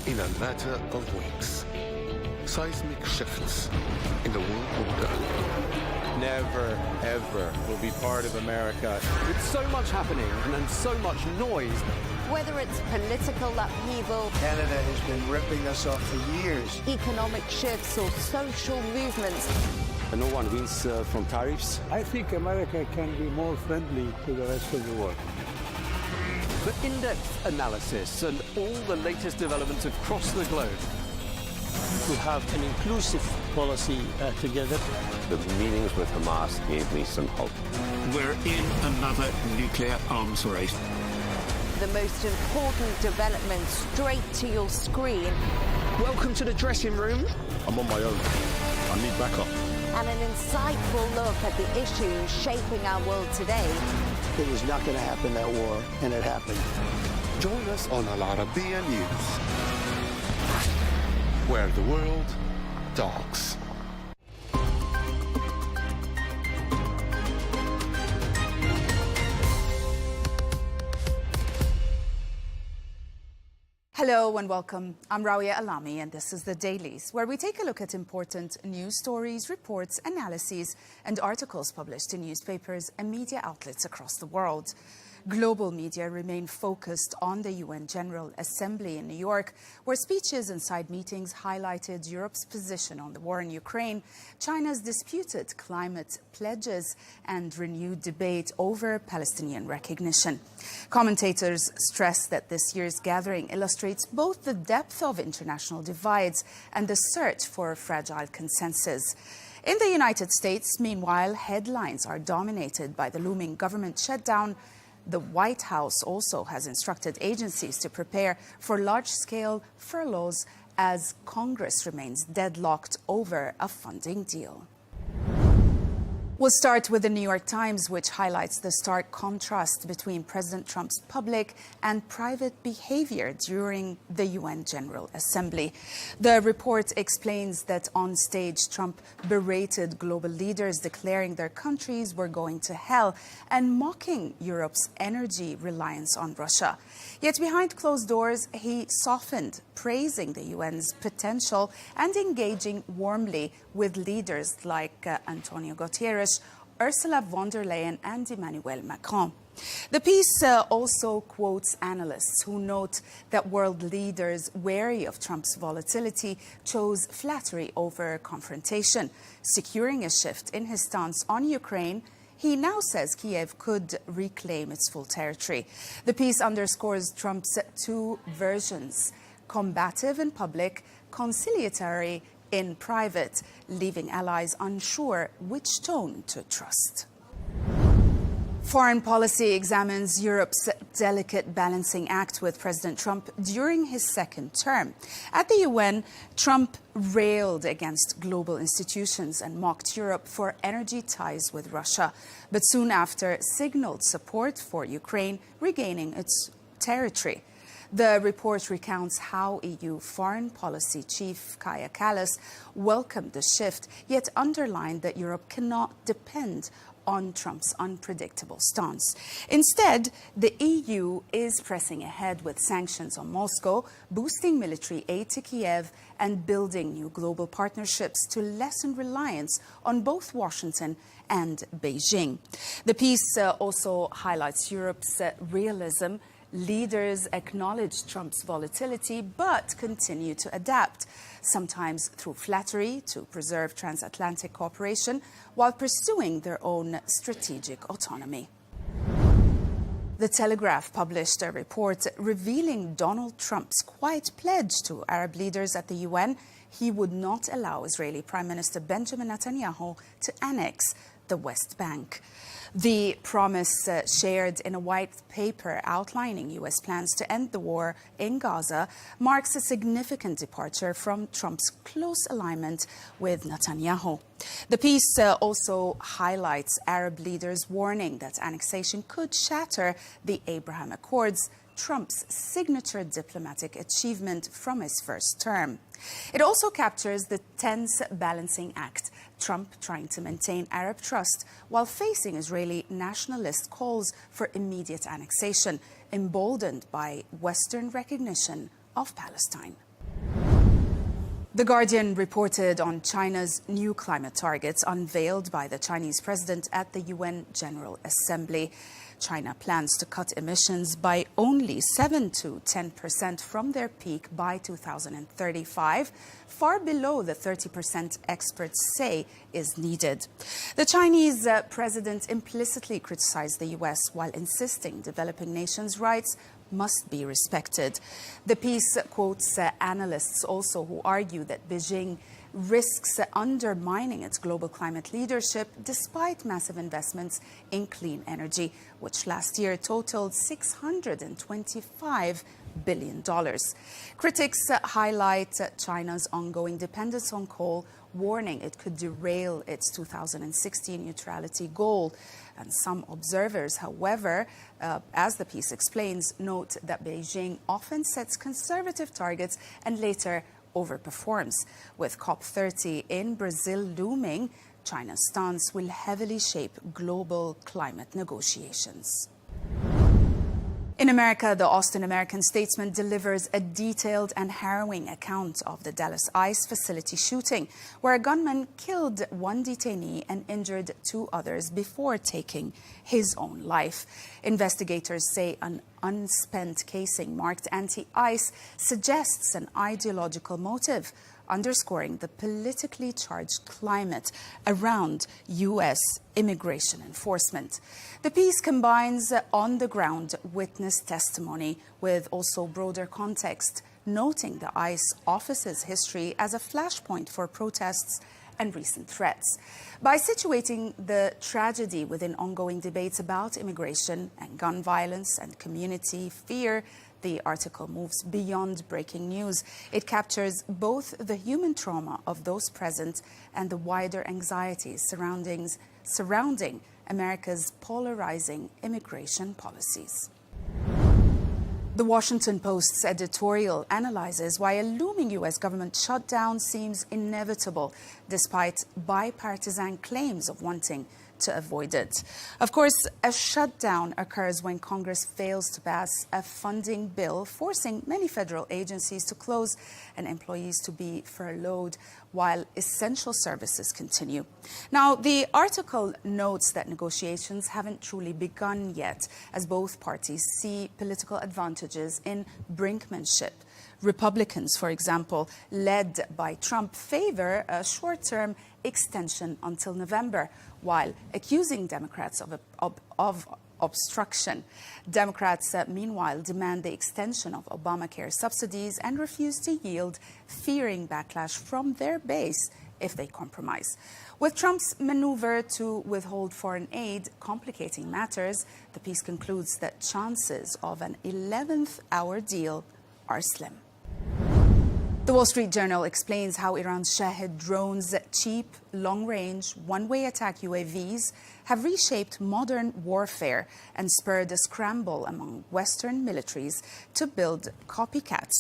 in a matter of weeks. Seismic shifts in the world order. Never, ever will be part of America. With so much happening and so much noise. Whether it's political upheaval, Canada has been ripping us off for years, economic shifts or social movements. No one wins from tariffs. I think America can be more friendly to the rest of the world. The in-depth analysis and all the latest developments across the globe. To have an inclusive policy together. The meetings with Hamas gave me some hope. We're in another nuclear arms race. The most important development straight to your screen. Welcome to the dressing room. I'm on my own. I need backup. And an insightful look at the issues shaping our world today. It was not going to happen, that war, and it happened. Join us on Arabiya News, where the world talks. Hello and welcome. I'm Rawiya Alami and this is The Dailies, where we take a look at important news stories, reports, analyses and articles published in newspapers and media outlets across the world. Global media remain focused on the UN General Assembly in New York, where speeches and side meetings highlighted Europe's position on the war in Ukraine, China's disputed climate pledges, and renewed debate over Palestinian recognition. Commentators stress that this year's gathering illustrates both the depth of international divides and the search for a fragile consensus. In the United States, meanwhile, headlines are dominated by the looming government shutdown. The White House also has instructed agencies to prepare for large-scale furloughs as Congress remains deadlocked over a funding deal. We'll start with the New York Times, which highlights the stark contrast between President Trump's public and private behavior during the UN General Assembly. The report explains that on stage, Trump berated global leaders, declaring their countries were going to hell and mocking Europe's energy reliance on Russia. Yet behind closed doors, he softened, praising the UN's potential and engaging warmly with leaders like Antonio Guterres, Ursula von der Leyen and Emmanuel Macron. The piece also quotes analysts who note that world leaders, wary of Trump's volatility, chose flattery over confrontation. Securing a shift in his stance on Ukraine, he now says Kiev could reclaim its full territory. The piece underscores Trump's two versions: combative in public, conciliatory in private, leaving allies unsure which tone to trust. Foreign Policy examines Europe's delicate balancing act with President Trump during his second term. At the UN, Trump railed against global institutions and mocked Europe for energy ties with Russia, but soon after signaled support for Ukraine regaining its territory. The report recounts how EU Foreign Policy Chief Kaja Kallas welcomed the shift, yet underlined that Europe cannot depend on Trump's unpredictable stance. Instead, the EU is pressing ahead with sanctions on Moscow, boosting military aid to Kiev, and building new global partnerships to lessen reliance on both Washington and Beijing. The piece also highlights Europe's realism. Leaders acknowledge Trump's volatility but continue to adapt, sometimes through flattery to preserve transatlantic cooperation while pursuing their own strategic autonomy. The Telegraph published a report revealing Donald Trump's quiet pledge to Arab leaders at the UN he would not allow Israeli Prime Minister Benjamin Netanyahu to annex the West Bank. The promise shared in a white paper outlining U.S. plans to end the war in Gaza marks a significant departure from Trump's close alignment with Netanyahu. The piece also highlights Arab leaders warning that annexation could shatter the Abraham Accords, Trump's signature diplomatic achievement from his first term. It also captures the tense balancing act, Trump trying to maintain Arab trust while facing Israeli nationalist calls for immediate annexation, emboldened by Western recognition of Palestine. The Guardian reported on China's new climate targets unveiled by the Chinese president at the UN General Assembly. China plans to cut emissions by only 7 to 10% from their peak by 2035, far below the 30% experts say is needed. The Chinese president implicitly criticized the US while insisting developing nations' rights must be respected. The piece quotes analysts also who argue that Beijing risks undermining its global climate leadership despite massive investments in clean energy, which last year totaled $625 billion. Critics highlight China's ongoing dependence on coal, warning it could derail its 2016 neutrality goal. And some observers, however, as the piece explains, note that Beijing often sets conservative targets and later overperforms. With COP30 in Brazil looming, China's stance will heavily shape global climate negotiations. In America, the Austin American-Statesman delivers a detailed and harrowing account of the Dallas ICE facility shooting, where a gunman killed one detainee and injured 2 others before taking his own life. Investigators say an unspent casing marked anti-ICE suggests an ideological motive, underscoring the politically charged climate around U.S. immigration enforcement. The piece combines on-the-ground witness testimony with also broader context, noting the ICE office's history as a flashpoint for protests and recent threats. By situating the tragedy within ongoing debates about immigration and gun violence and community fear, the article moves beyond breaking news. It captures both the human trauma of those present and the wider anxieties surrounding America's polarizing immigration policies. The Washington Post's editorial analyzes why a looming U.S. government shutdown seems inevitable, despite bipartisan claims of wanting to avoid it. Of course, a shutdown occurs when Congress fails to pass a funding bill, forcing many federal agencies to close and employees to be furloughed while essential services continue. Now, the article notes that negotiations haven't truly begun yet, as both parties see political advantages in brinkmanship. Republicans, for example, led by Trump, favor a short-term extension until November, while accusing Democrats of obstruction. Democrats, meanwhile, demand the extension of Obamacare subsidies and refuse to yield, fearing backlash from their base if they compromise. With Trump's maneuver to withhold foreign aid complicating matters, the piece concludes that chances of an 11th hour deal are slim. The Wall Street Journal explains how Iran's Shahed drones, cheap, long-range, one-way attack UAVs, have reshaped modern warfare and spurred a scramble among Western militaries to build copycats.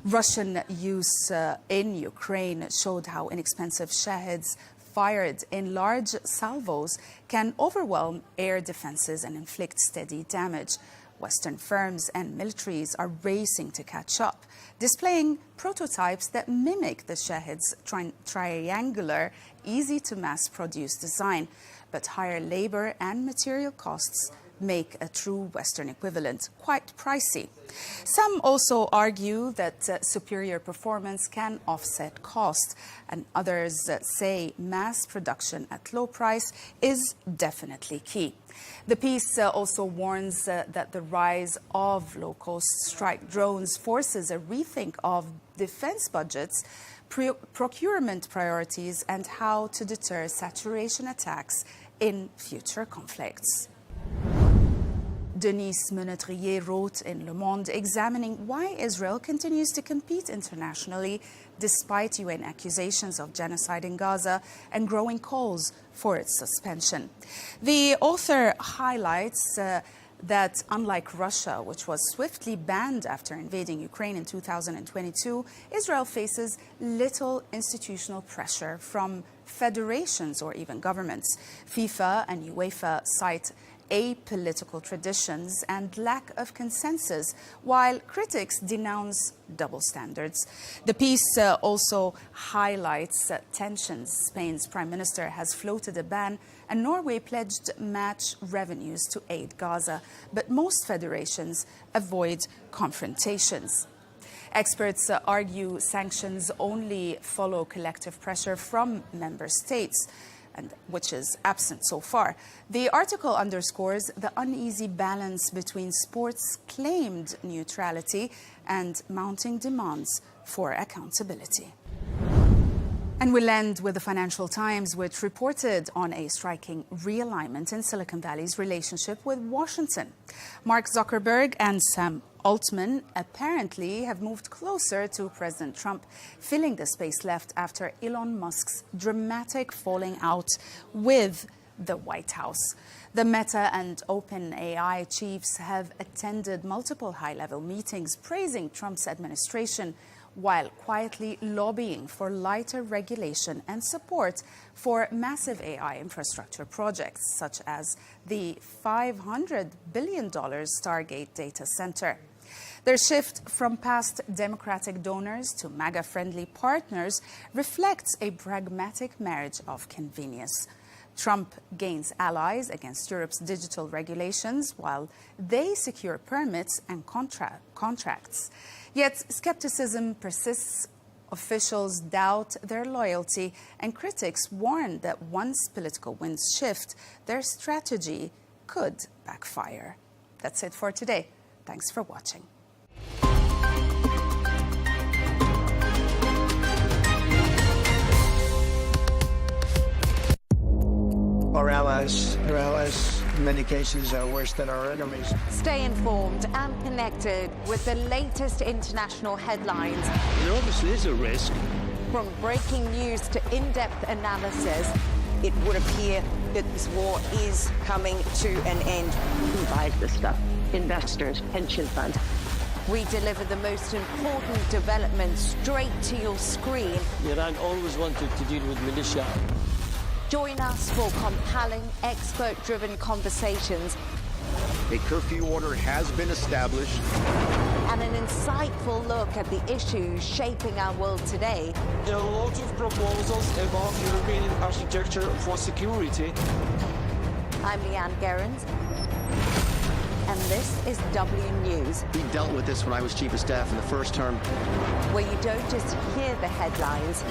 Russian use in Ukraine showed how inexpensive Shaheds fired in large salvos can overwhelm air defenses and inflict steady damage. Western firms and militaries are racing to catch up, displaying prototypes that mimic the Shahed's triangular, easy-to-mass-produce design. But higher labor and material costs make a true Western equivalent quite pricey. Some also argue that superior performance can offset cost, and others say mass production at low price is definitely key. The piece also warns that the rise of low-cost strike drones forces a rethink of defense budgets, procurement priorities, and how to deter saturation attacks in future conflicts. Denise Menetrier wrote in Le Monde examining why Israel continues to compete internationally despite UN accusations of genocide in Gaza and growing calls for its suspension. The author highlights that unlike Russia, which was swiftly banned after invading Ukraine in 2022, Israel faces little institutional pressure from federations or even governments. FIFA and UEFA cite apolitical traditions and lack of consensus, while critics denounce double standards. The piece also highlights tensions. Spain's prime minister has floated a ban, and Norway pledged match revenues to aid Gaza, but most federations avoid confrontations. Experts argue sanctions only follow collective pressure from member states, and which is absent so far. The article underscores the uneasy balance between sports' claimed neutrality and mounting demands for accountability. And we'll end with the Financial Times, which reported on a striking realignment in Silicon Valley's relationship with Washington. Mark Zuckerberg and Sam Altman apparently have moved closer to President Trump, filling the space left after Elon Musk's dramatic falling out with the White House. The Meta and OpenAI chiefs have attended multiple high-level meetings praising Trump's administration, while quietly lobbying for lighter regulation and support for massive AI infrastructure projects, such as the $500 billion Stargate data center. Their shift from past Democratic donors to MAGA-friendly partners reflects a pragmatic marriage of convenience. Trump gains allies against Europe's digital regulations, while they secure permits and contracts. Yet skepticism persists. Officials doubt their loyalty, and critics warn that once political winds shift, their strategy could backfire. That's it for today. Thanks for watching. Our allies, in many cases, are worse than our enemies. Stay informed and connected with the latest international headlines. There obviously is a risk. From breaking news to in-depth analysis, it would appear that this war is coming to an end. Who buys this stuff? Investors, pension funds. we deliver the most important developments straight to your screen. Iran always wanted to deal with militia. Join us for compelling, expert-driven conversations. A curfew order has been established. And an insightful look at the issues shaping our world today. There are a lot of proposals about European architecture for security. I'm Leigh Ann Gerrans, and this is W News. We dealt with this when I was Chief of Staff in the first term. Where you don't just hear the headlines,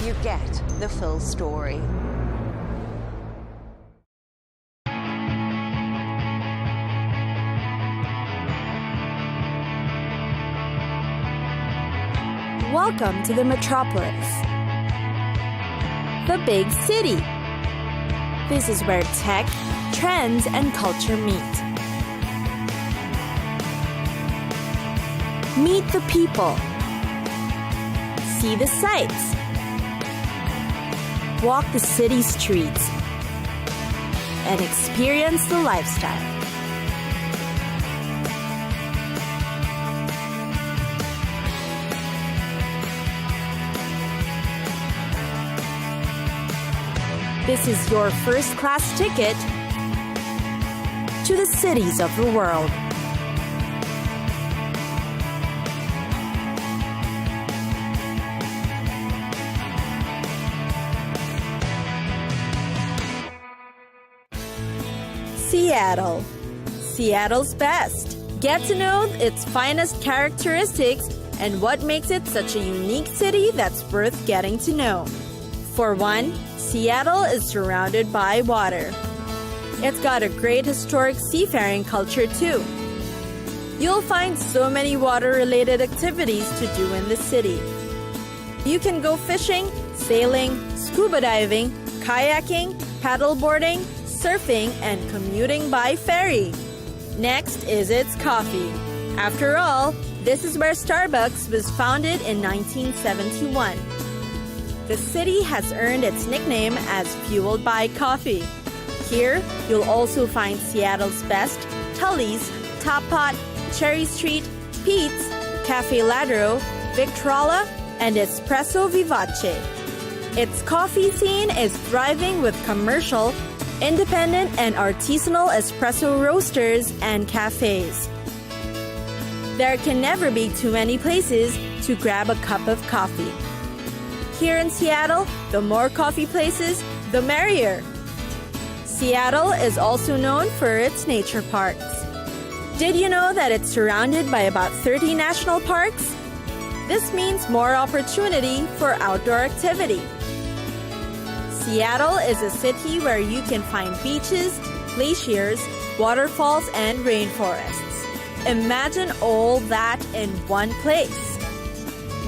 you get the full story. Welcome to the metropolis, the big city. This is where tech, trends, and culture meet. Meet the people. See the sights. Walk the city streets. And experience the lifestyle. This is your first-class ticket to the cities of the world. Seattle. Seattle's best. Get to know its finest characteristics and what makes it such a unique city that's worth getting to know. For one, Seattle is surrounded by water. It's got a great historic seafaring culture too. You'll find so many water-related activities to do in the city. You can go fishing, sailing, scuba diving, kayaking, paddleboarding, surfing, and commuting by ferry. Next is its coffee. After all, this is where Starbucks was founded in 1971. The city has earned its nickname as Fueled by Coffee. Here, you'll also find Seattle's best, Tully's, Top Pot, Cherry Street, Pete's, Cafe Ladro, Victrola, and Espresso Vivace. Its coffee scene is thriving with commercial independent and artisanal espresso roasters, and cafes. There can never be too many places to grab a cup of coffee. Here in Seattle, the more coffee places, the merrier. Seattle is also known for its nature parks. Did you know that it's surrounded by about 30 national parks? This means more opportunity for outdoor activity. Seattle is a city where you can find beaches, glaciers, waterfalls, and rainforests. Imagine all that in one place.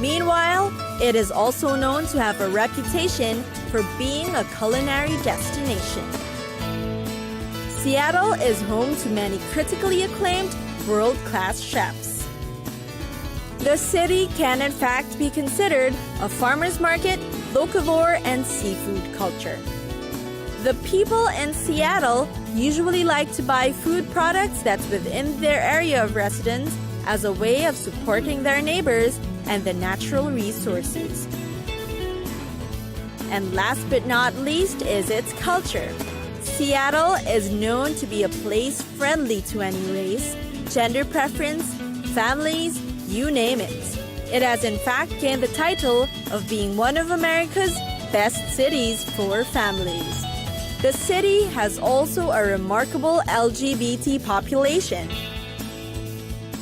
Meanwhile, it is also known to have a reputation for being a culinary destination. Seattle is home to many critically acclaimed world-class chefs. The city can in fact be considered a farmer's market, locavore, and seafood culture. The people in Seattle usually like to buy food products that's within their area of residence as a way of supporting their neighbors and the natural resources. And last but not least is its culture. Seattle is known to be a place friendly to any race, gender preference, families, you name it. It has in fact gained the title of being one of America's best cities for families. The city has also a remarkable LGBT population.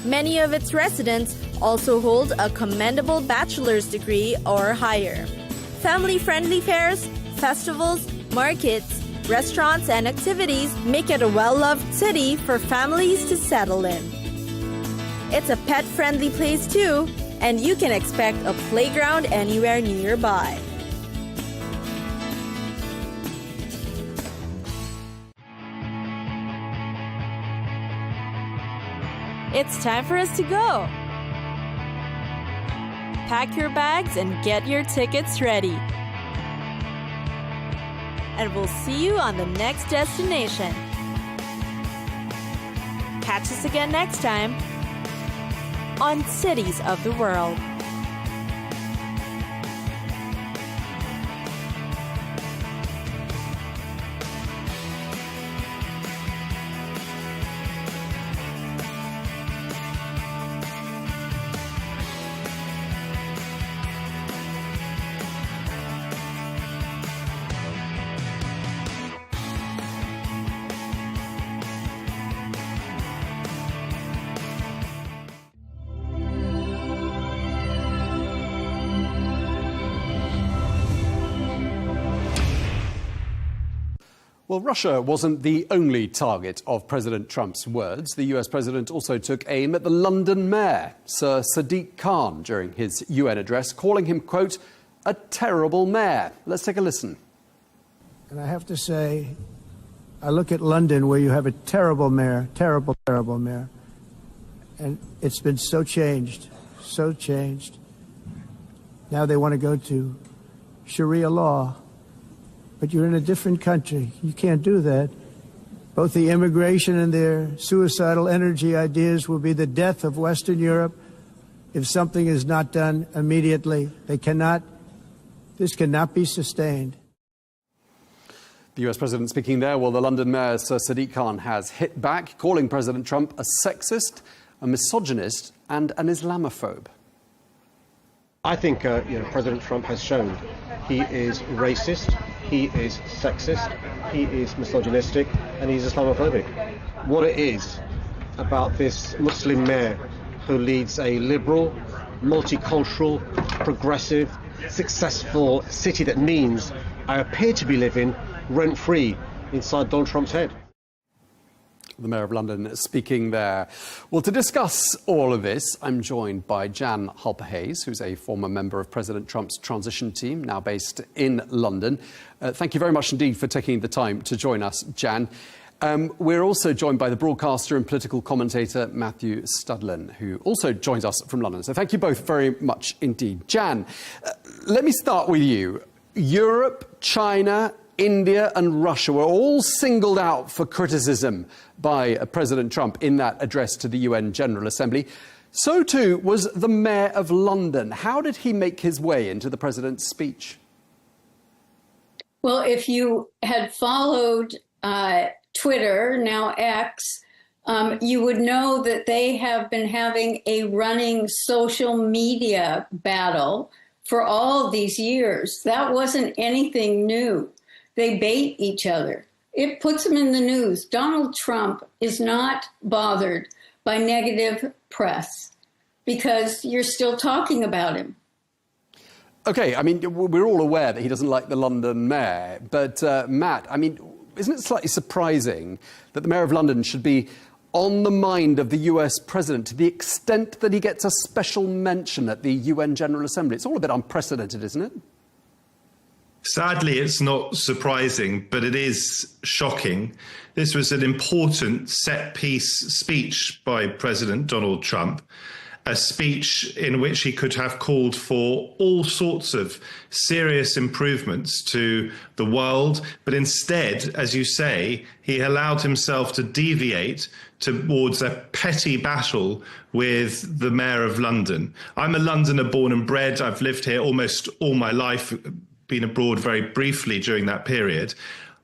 Many of its residents also hold a commendable bachelor's degree or higher. Family-friendly fairs, festivals, markets, restaurants, and activities make it a well-loved city for families to settle in. It's a pet-friendly place too, and you can expect a playground anywhere nearby. It's time for us to go. Pack your bags and get your tickets ready. And we'll see you on the next destination. Catch us again next time on Cities of the World. Well, Russia wasn't the only target of President Trump's words. The US president also took aim at the London mayor, Sir Sadiq Khan, during his UN address, calling him, quote, a terrible mayor. Let's take a listen. And I have to say, I look at London where you have a terrible mayor, terrible mayor. And it's been so changed, so changed. Now they want to go to Sharia law. But you're in a different country. You can't do that. Both the immigration and their suicidal energy ideas will be the death of Western Europe if something is not done immediately. This cannot be sustained. The US president speaking there, while the London mayor, Sir Sadiq Khan, has hit back, calling President Trump a sexist, a misogynist, and an Islamophobe. I think President Trump has shown he is racist, he is sexist, he is misogynistic, and he's Islamophobic. What it is about this Muslim mayor who leads a liberal, multicultural, progressive, successful city that means I appear to be living rent-free inside Donald Trump's head. The Mayor of London speaking there. Well, to discuss all of this, I'm joined by Jan Halper-Hayes, who's a former member of President Trump's transition team, now based in London. Thank you very much indeed for taking the time to join us, Jan. We're also joined by the broadcaster and political commentator Matthew Studlin, who also joins us from London. So thank you both very much indeed. Jan, let me start with you. Europe, China, India and Russia were all singled out for criticism by President Trump in that address to the UN General Assembly. So too was the Mayor of London. How did he make his way into the president's speech? Well, if you had followed Twitter, now X, you would know that they have been having a running social media battle for all of these years. That wasn't anything new. They bait each other. It puts them in the news. Donald Trump is not bothered by negative press because you're still talking about him. Okay, I mean, we're all aware that he doesn't like the London mayor, but Matt, I mean, isn't it slightly surprising that the mayor of London should be on the mind of the US president to the extent that he gets a special mention at the UN General Assembly? It's all a bit unprecedented, isn't it? Sadly, it's not surprising, but it is shocking. This was an important set-piece speech by President Donald Trump, a speech in which he could have called for all sorts of serious improvements to the world. But instead, as you say, he allowed himself to deviate towards a petty battle with the mayor of London. I'm a Londoner born and bred. I've lived here almost all my life, been abroad very briefly during that period.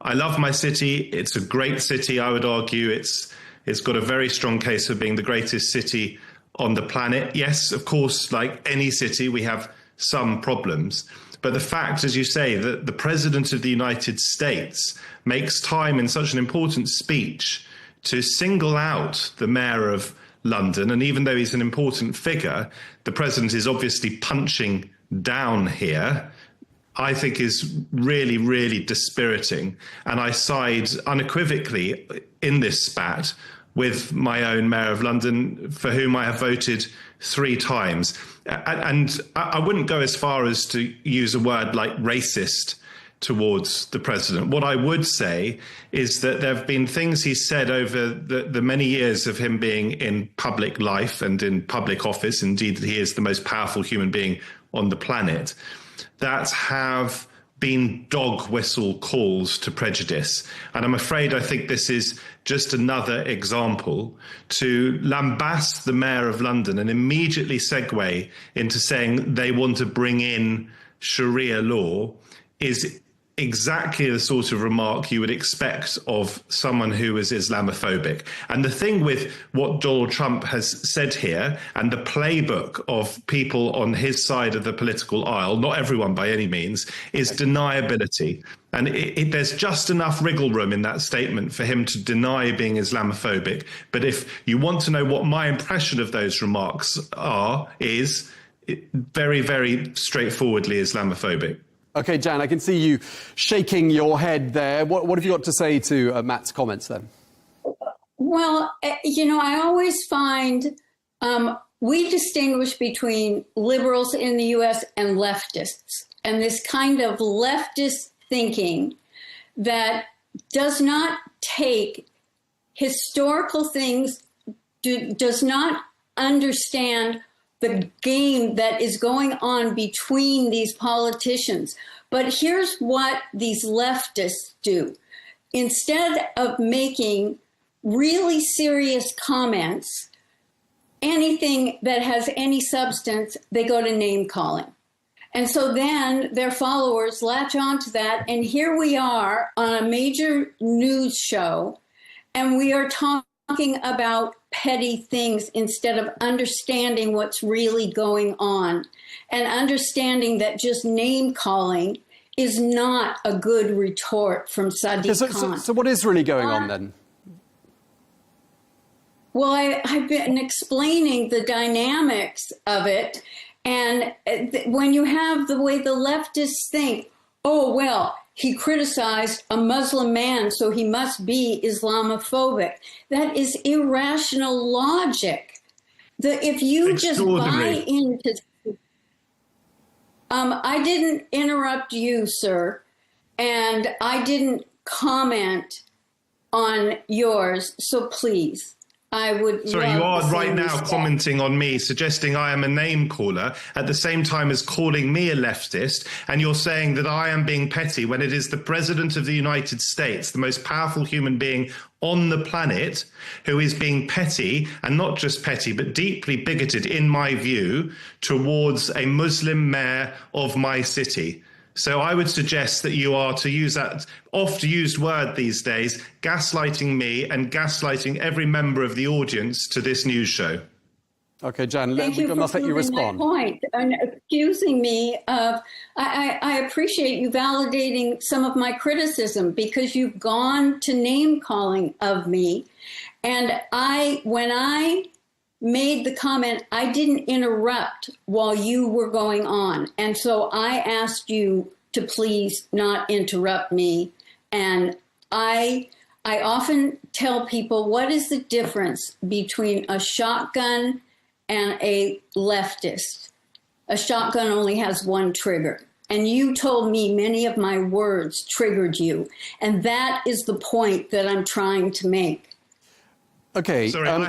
I love my city. It's a great city. I would argue it's got a very strong case for being the greatest city on the planet. Yes, of course, like any city, we have some problems. But the fact, as you say, that the President of the United States makes time in such an important speech to single out the mayor of London, and even though he's an important figure, the President is obviously punching down here, I think is really, really dispiriting. And I side unequivocally in this spat with my own mayor of London, for whom I have voted 3 times. And I wouldn't go as far as to use a word like racist towards the president. What I would say is that there have been things he's said over the many years of him being in public life and in public office, indeed he is the most powerful human being on the planet, that have been dog whistle calls to prejudice. And I'm afraid I think this is just another example to lambast the mayor of London and immediately segue into saying they want to bring in Sharia law is exactly the sort of remark you would expect of someone who is Islamophobic. And the thing with what Donald Trump has said here and the playbook of people on his side of the political aisle, not everyone by any means, is deniability. And there's just enough wriggle room in that statement for him to deny being Islamophobic. But if you want to know what my impression of those remarks is very, very straightforwardly Islamophobic. Okay, Jan, I can see you shaking your head there. What have you got to say to Matt's comments then? Well, you know, I always find we distinguish between liberals in the U.S. and leftists, and this kind of leftist thinking that does not take historical things, does not understand the game that is going on between these politicians. But here's what these leftists do. Instead of making really serious comments, anything that has any substance, they go to name calling. And so then their followers latch onto that. And here we are on a major news show, and we are talking about petty things instead of understanding what's really going on and understanding that just name calling is not a good retort from Sadiq Khan. So what is really going on then? Well, I've been explaining the dynamics of it. And when you have the way the leftists think, oh, well, he criticized a Muslim man, so he must be Islamophobic. That is irrational logic. If you just buy into... I didn't interrupt you, sir, and I didn't comment on yours, so please. I would. Sorry, you are right now commenting on me, suggesting I am a name caller at the same time as calling me a leftist. And you're saying that I am being petty when it is the President of the United States, the most powerful human being on the planet, who is being petty, and not just petty, but deeply bigoted, in my view, towards a Muslim mayor of my city. So I would suggest that you are, to use that oft-used word these days, gaslighting me and gaslighting every member of the audience to this news show. Okay, Jan, Thank you must for let you respond. My point and accusing me of. I appreciate you validating some of my criticism, because you've gone to name calling of me, and when I made the comment, I didn't interrupt while you were going on, and so I asked you to please not interrupt me. And I often tell people, what is the difference between a shotgun and a leftist? A shotgun only has one trigger. And you told me many of my words triggered you. And that is the point that I'm trying to make. Okay. Sorry, I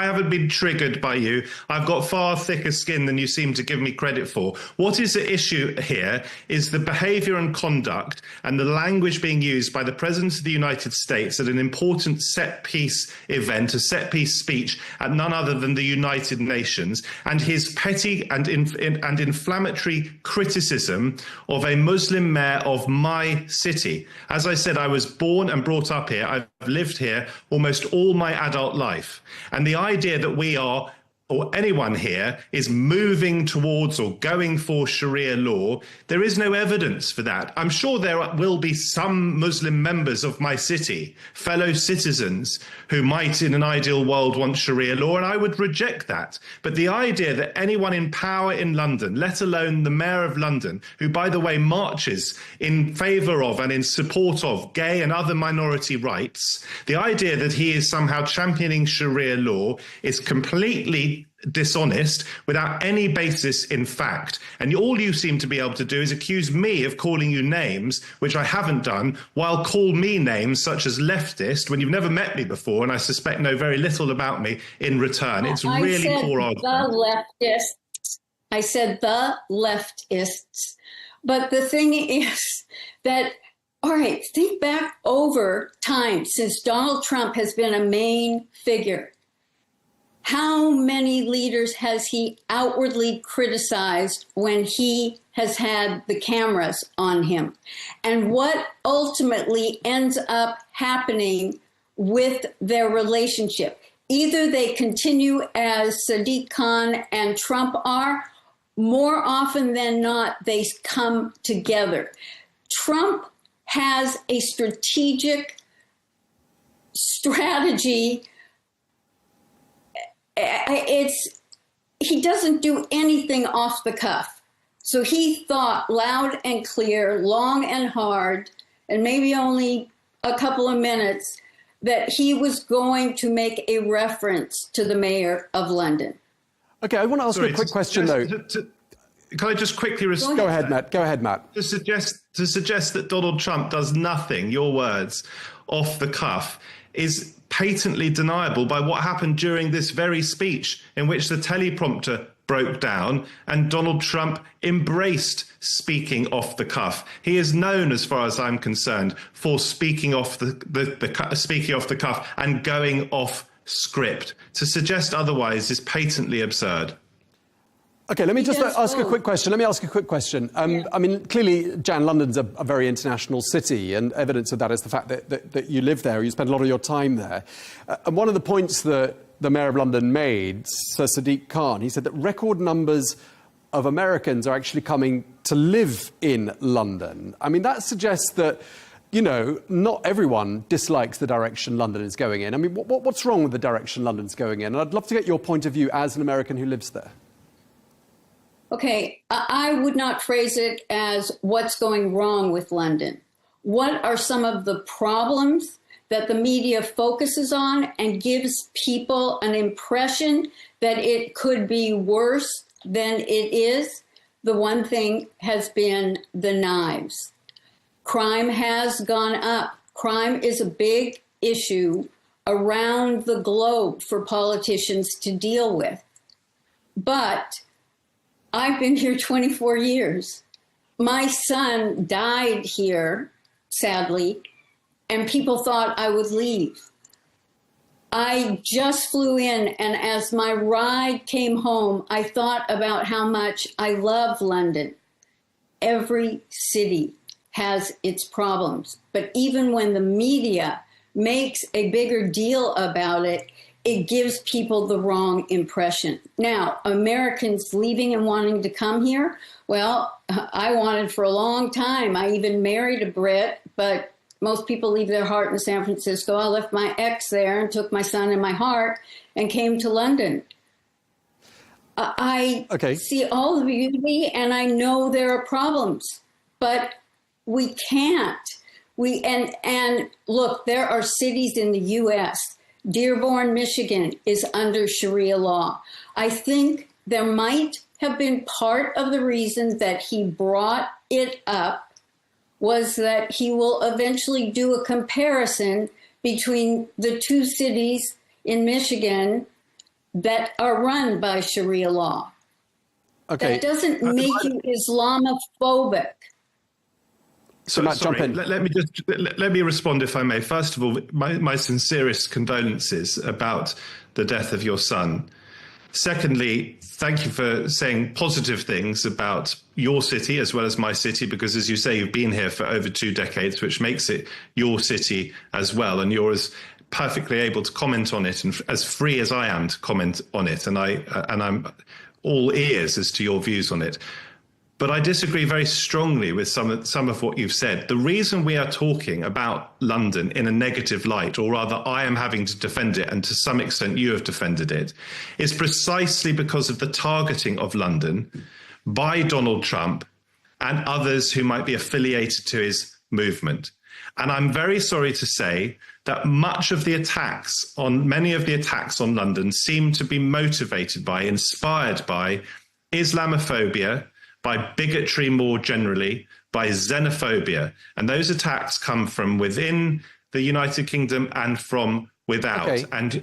haven't been triggered by you. I've got far thicker skin than you seem to give me credit for. What is the issue here is the behaviour and conduct and the language being used by the President of the United States at an important set-piece event, a set-piece speech at none other than the United Nations, and his petty and inflammatory criticism of a Muslim mayor of my city. As I said, I was born and brought up here. I've lived here almost all my adult life. And the idea that we are, or anyone here, is moving towards or going for Sharia law, there is no evidence for that. I'm sure there will be some Muslim members of my city, fellow citizens, who might in an ideal world want Sharia law, and I would reject that. But the idea that anyone in power in London, let alone the Mayor of London, who, by the way, marches in favour of and in support of gay and other minority rights, the idea that he is somehow championing Sharia law is completely dishonest, without any basis in fact. And all you seem to be able to do is accuse me of calling you names, which I haven't done, while call me names such as leftist, when you've never met me before and I suspect know very little about me in return. It's really poor argument. The leftists. I said the leftists. But the thing is that, all right, think back over time since Donald Trump has been a main figure. How many leaders has he outwardly criticized when he has had the cameras on him? And what ultimately ends up happening with their relationship? Either they continue as Sadiq Khan and Trump are, more often than not, they come together. Trump has a strategic strategy. He doesn't do anything off the cuff. So he thought loud and clear, long and hard, and maybe only a couple of minutes, that he was going to make a reference to the Mayor of London. Okay, I want to ask you a quick question, though. Can I just quickly respond? Go ahead, Matt. Go ahead, Matt. To suggest that Donald Trump does nothing, your words, off the cuff, is patently deniable by what happened during this very speech, in which the teleprompter broke down and Donald Trump embraced speaking off the cuff. He is known, as far as I'm concerned, for speaking off the cuff and going off script. To suggest otherwise is patently absurd. Okay, let me just ask a quick question. Let me ask a quick question. I mean, clearly, Jan, London's a very international city, and evidence of that is the fact that you live there, you spend a lot of your time there. And one of the points that the Mayor of London made, Sir Sadiq Khan, he said that record numbers of Americans are actually coming to live in London. I mean, that suggests that, you know, not everyone dislikes the direction London is going in. I mean, what's wrong with the direction London's going in? And I'd love to get your point of view as an American who lives there. Okay, I would not phrase it as what's going wrong with London. What are some of the problems that the media focuses on and gives people an impression that it could be worse than it is? The one thing has been the knives. Crime has gone up. Crime is a big issue around the globe for politicians to deal with. But I've been here 24 years. My son died here, sadly, and people thought I would leave. I just flew in, and as my ride came home, I thought about how much I love London. every city has its problems. But even when the media makes a bigger deal about it, it gives people the wrong impression. Now, Americans leaving and wanting to come here, well, I wanted for a long time. I even married a Brit, but most people leave their heart in San Francisco. I left my ex there and took my son and my heart and came to London. I see all the beauty, and I know there are problems, but we can't. And look, there are cities in the U.S. Dearborn, Michigan is under Sharia law. I think there might have been part of the reason that he brought it up was that he will eventually do a comparison between the two cities in Michigan that are run by Sharia law. That doesn't make you Islamophobic. So, jump in. Let me respond, if I may. First of all, my sincerest condolences about the death of your son. Secondly, thank you for saying positive things about your city as well as my city, because, as you say, you've been here for over 2 decades, which makes it your city as well, and you're as perfectly able to comment on it and as free as I am to comment on it, and I'm all ears as to your views on it. But I disagree very strongly with some of what you've said. The reason we are talking about London in a negative light, or rather I am having to defend it, and to some extent you have defended it, is precisely because of the targeting of London by Donald Trump and others who might be affiliated to his movement. And I'm very sorry to say that many of the attacks on London seem to be motivated by, inspired by Islamophobia, by bigotry more generally, by xenophobia. And those attacks come from within the United Kingdom and from without. And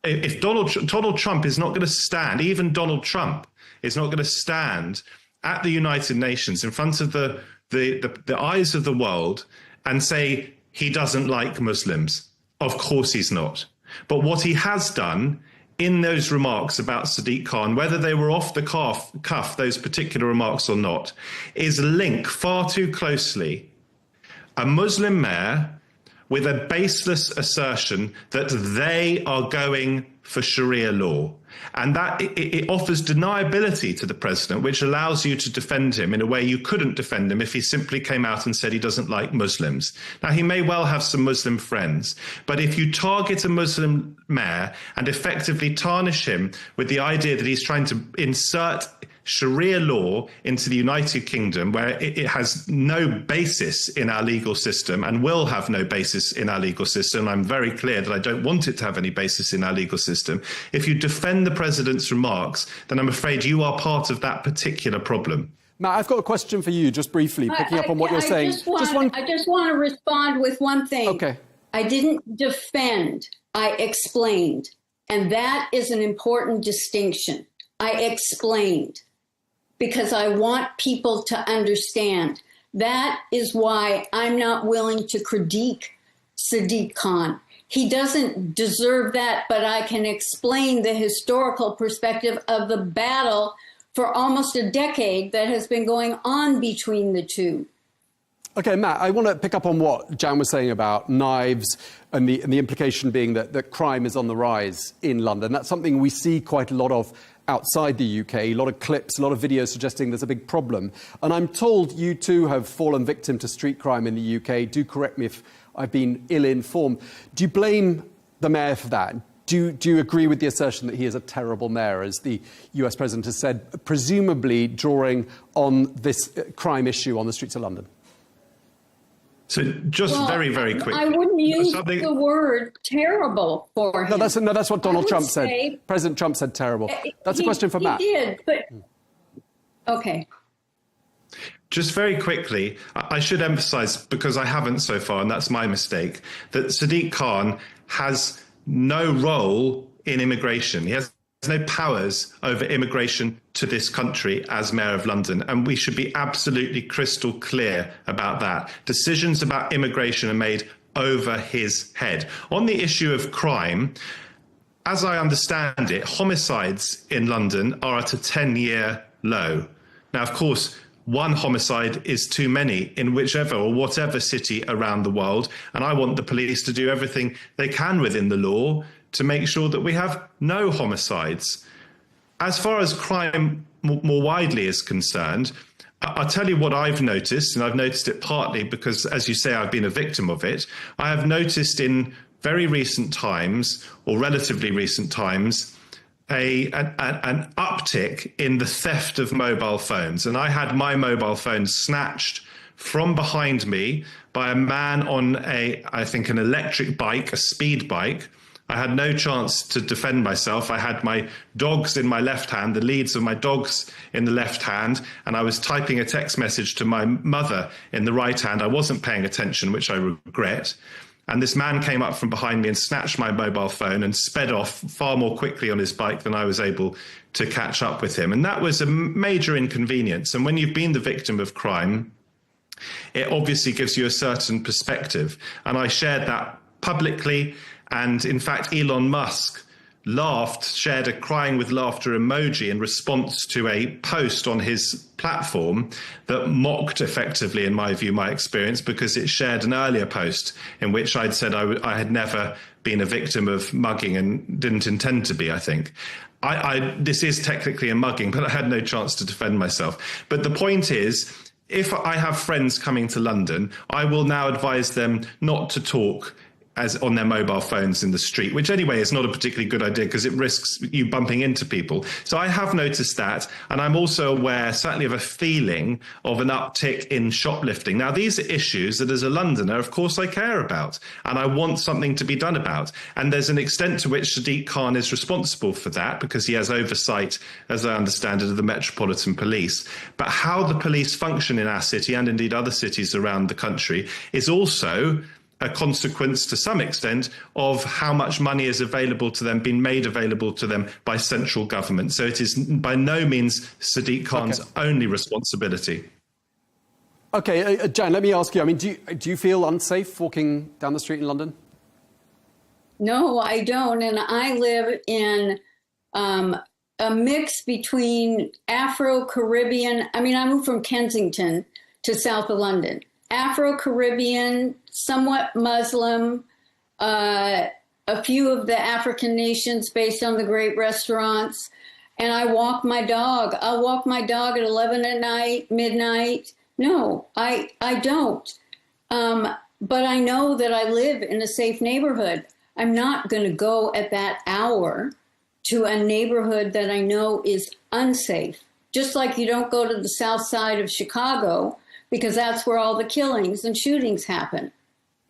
if Donald Trump is not going to stand, even Donald Trump is not going to stand at the United Nations in front of the eyes of the world and say he doesn't like Muslims. Of course he's not. But what he has done in those remarks about Sadiq Khan, whether they were off the cuff, those particular remarks or not, is link far too closely a Muslim mayor with a baseless assertion that they are going for Sharia law. And that it offers deniability to the president, which allows you to defend him in a way you couldn't defend him if he simply came out and said he doesn't like Muslims. Now, he may well have some Muslim friends, but if you target a Muslim mayor and effectively tarnish him with the idea that he's trying to insert Sharia law into the United Kingdom, where it has no basis in our legal system and will have no basis in our legal system. I'm very clear that I don't want it to have any basis in our legal system. If you defend the president's remarks, then I'm afraid you are part of that particular problem. Matt, I've got a question for you, just briefly, picking up on what you're saying. I just want to respond with one thing. Okay. I didn't defend, I explained. And that is an important distinction. I explained, because I want people to understand. That is why I'm not willing to critique Sadiq Khan. He doesn't deserve that, but I can explain the historical perspective of the battle for almost a decade that has been going on between the two. Okay, Matt, I want to pick up on what Jan was saying about knives and the implication being that crime is on the rise in London. That's something we see quite a lot of outside the UK, a lot of clips, a lot of videos suggesting there's a big problem. And I'm told you too have fallen victim to street crime in the UK. Do correct me if I've been ill-informed. Do you blame the mayor for that? Do you agree with the assertion that he is a terrible mayor, as the US president has said, presumably drawing on this crime issue on the streets of London? So just very, very quickly. I wouldn't use the word terrible for him. No, that's what Donald Trump said. President Trump said terrible. That's a question for Matt. He did, but okay. Just very quickly, I should emphasize, because I haven't so far, and that's my mistake, that Sadiq Khan has no role in immigration. He has no powers over immigration to this country as Mayor of London, and we should be absolutely crystal clear about that. Decisions about immigration are made over his head. On the issue of crime, as I understand it, homicides in London are at a 10-year low. Now, of course, one homicide is too many in whichever or whatever city around the world. And I want the police to do everything they can within the law to make sure that we have no homicides. As far as crime more widely is concerned, I'll tell you what I've noticed, and I've noticed it partly because, as you say, I've been a victim of it. I have noticed in very recent times, or relatively recent times, an uptick in the theft of mobile phones. And I had my mobile phone snatched from behind me by a man on I think an electric bike, a speed bike. I had no chance to defend myself. I had my dogs in my left hand, the leads of my dogs in the left hand, and I was typing a text message to my mother in the right hand. I wasn't paying attention, which I regret. And this man came up from behind me and snatched my mobile phone and sped off far more quickly on his bike than I was able to catch up with him. And that was a major inconvenience. And when you've been the victim of crime, it obviously gives you a certain perspective. And I shared that publicly. And in fact, Elon Musk shared a crying with laughter emoji in response to a post on his platform that mocked effectively, in my view, my experience, because it shared an earlier post in which I'd said I had never been a victim of mugging and didn't intend to be, I think. This is technically a mugging, but I had no chance to defend myself. But the point is, if I have friends coming to London, I will now advise them not to talk as on their mobile phones in the street, which anyway is not a particularly good idea because it risks you bumping into people. So I have noticed that. And I'm also aware, certainly, of a feeling of an uptick in shoplifting. Now, these are issues that as a Londoner, of course, I care about and I want something to be done about. And there's an extent to which Sadiq Khan is responsible for that because he has oversight, as I understand it, of the Metropolitan Police. But how the police function in our city and indeed other cities around the country is also a consequence to some extent of how much money is available to them, being made available to them by central government. So it is by no means Sadiq Khan's only responsibility. Okay, Jan, let me ask you, I mean, do you feel unsafe walking down the street in London? No, I don't. And I live in a mix between Afro-Caribbean. I mean, I moved from Kensington to south of London. Afro-Caribbean, somewhat Muslim, a few of the African nations based on the great restaurants. And I walk my dog. I'll walk my dog at 11 at night, midnight. No, I don't. But I know that I live in a safe neighborhood. I'm not going to go at that hour to a neighborhood that I know is unsafe. Just like you don't go to the south side of Chicago because that's where all the killings and shootings happen.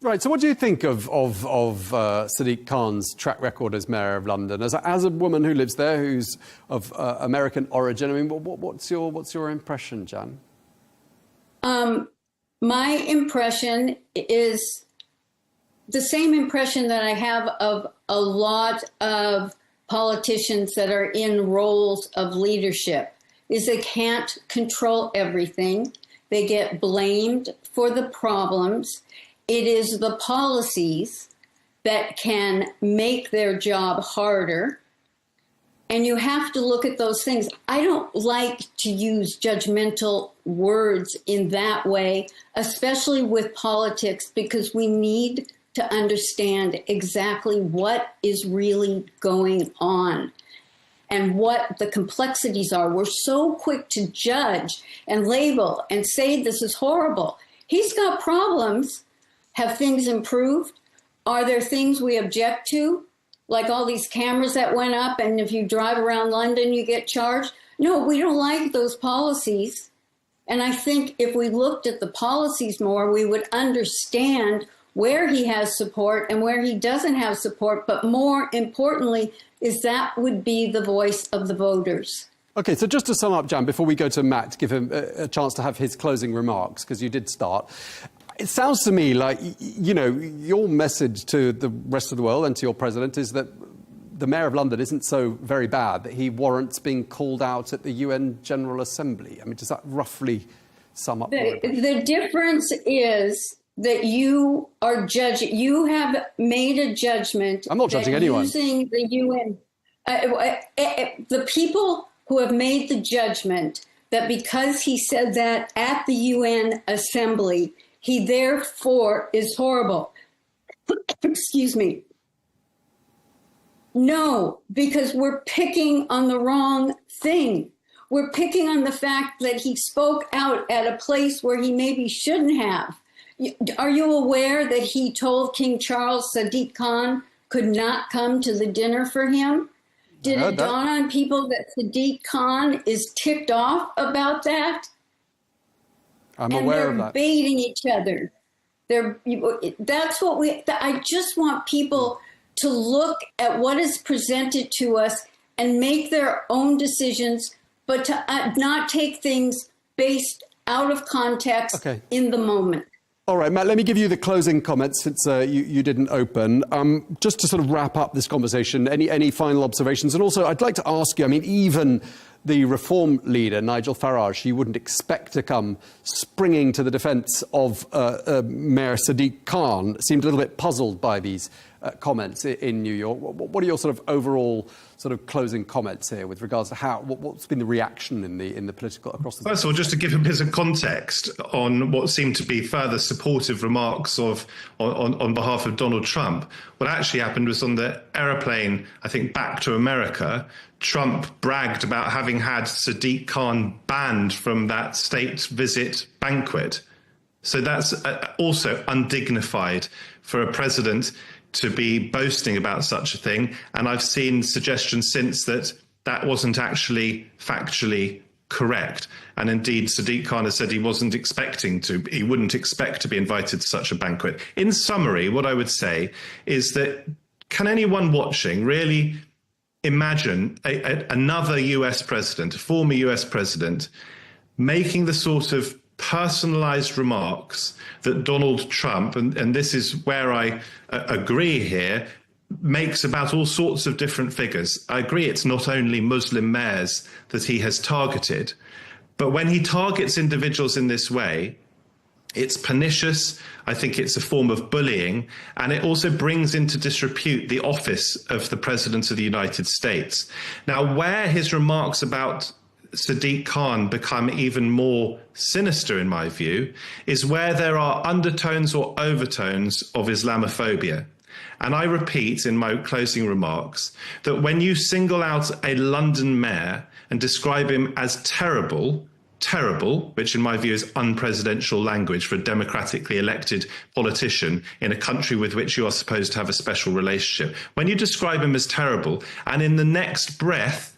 Right. So what do you think of Sadiq Khan's track record as mayor of London? As a woman who lives there, who's of American origin, I mean, what's your impression, Jan? My impression is the same impression that I have of a lot of politicians that are in roles of leadership, is they can't control everything. They get blamed for the problems. It is the policies that can make their job harder. And you have to look at those things. I don't like to use judgmental words in that way, especially with politics, because we need to understand exactly what is really going on and what the complexities are. We're so quick to judge and label and say this is horrible. He's got problems. Have things improved? Are there things we object to? Like all these cameras that went up and if you drive around London, you get charged? No, we don't like those policies. And I think if we looked at the policies more, we would understand where he has support and where he doesn't have support. But more importantly, is that would be the voice of the voters. OK, so just to sum up, Jan, before we go to Matt, to give him a chance to have his closing remarks, because you did start. It sounds to me like, you know, your message to the rest of the world and to your president is that the mayor of London isn't so very bad, that he warrants being called out at the UN General Assembly. I mean, does that roughly sum up? The difference is that you are judging. You have made a judgment. I'm not judging anyone. Using the UN, the people who have made the judgment that because he said that at the UN assembly, he therefore is horrible. Excuse me. No, because we're picking on the wrong thing. We're picking on the fact that he spoke out at a place where he maybe shouldn't have. Are you aware that he told King Charles Sadiq Khan could not come to the dinner for him? Did it dawn on people that Sadiq Khan is ticked off about that? I'm aware of that. They're baiting each other. That's what I just want people to look at what is presented to us and make their own decisions, but to not take things based out of context in the moment. All right, Matt, let me give you the closing comments since you didn't open. Just to sort of wrap up this conversation, any final observations? And also, I'd like to ask you, I mean, even the Reform leader, Nigel Farage, you wouldn't expect to come springing to the defence of Mayor Sadiq Khan, seemed a little bit puzzled by these comments in New York. What are your sort of overall sort of closing comments here with regards to what's been the reaction in the political across the... First of all, just to give a bit of context on what seemed to be further supportive remarks on behalf of Donald Trump, what actually happened was on the aeroplane, I think, back to America, Trump bragged about having had Sadiq Khan banned from that state visit banquet. So that's also undignified for a president to be boasting about such a thing. And I've seen suggestions since that wasn't actually factually correct. And indeed, Sadiq Khan has said he wouldn't expect to be invited to such a banquet. In summary, what I would say is that can anyone watching really imagine another US president, a former US president, making the sort of personalized remarks that Donald Trump, and this is where I agree here, makes about all sorts of different figures. I agree it's not only Muslim mayors that he has targeted, but when he targets individuals in this way, it's pernicious. I think it's a form of bullying, and it also brings into disrepute the office of the President of the United States. Now, where his remarks about Sadiq Khan become even more sinister, in my view, is where there are undertones or overtones of Islamophobia. And I repeat in my closing remarks that when you single out a London mayor and describe him as terrible, which in my view is unpresidential language for a democratically elected politician in a country with which you are supposed to have a special relationship, when you describe him as terrible and in the next breath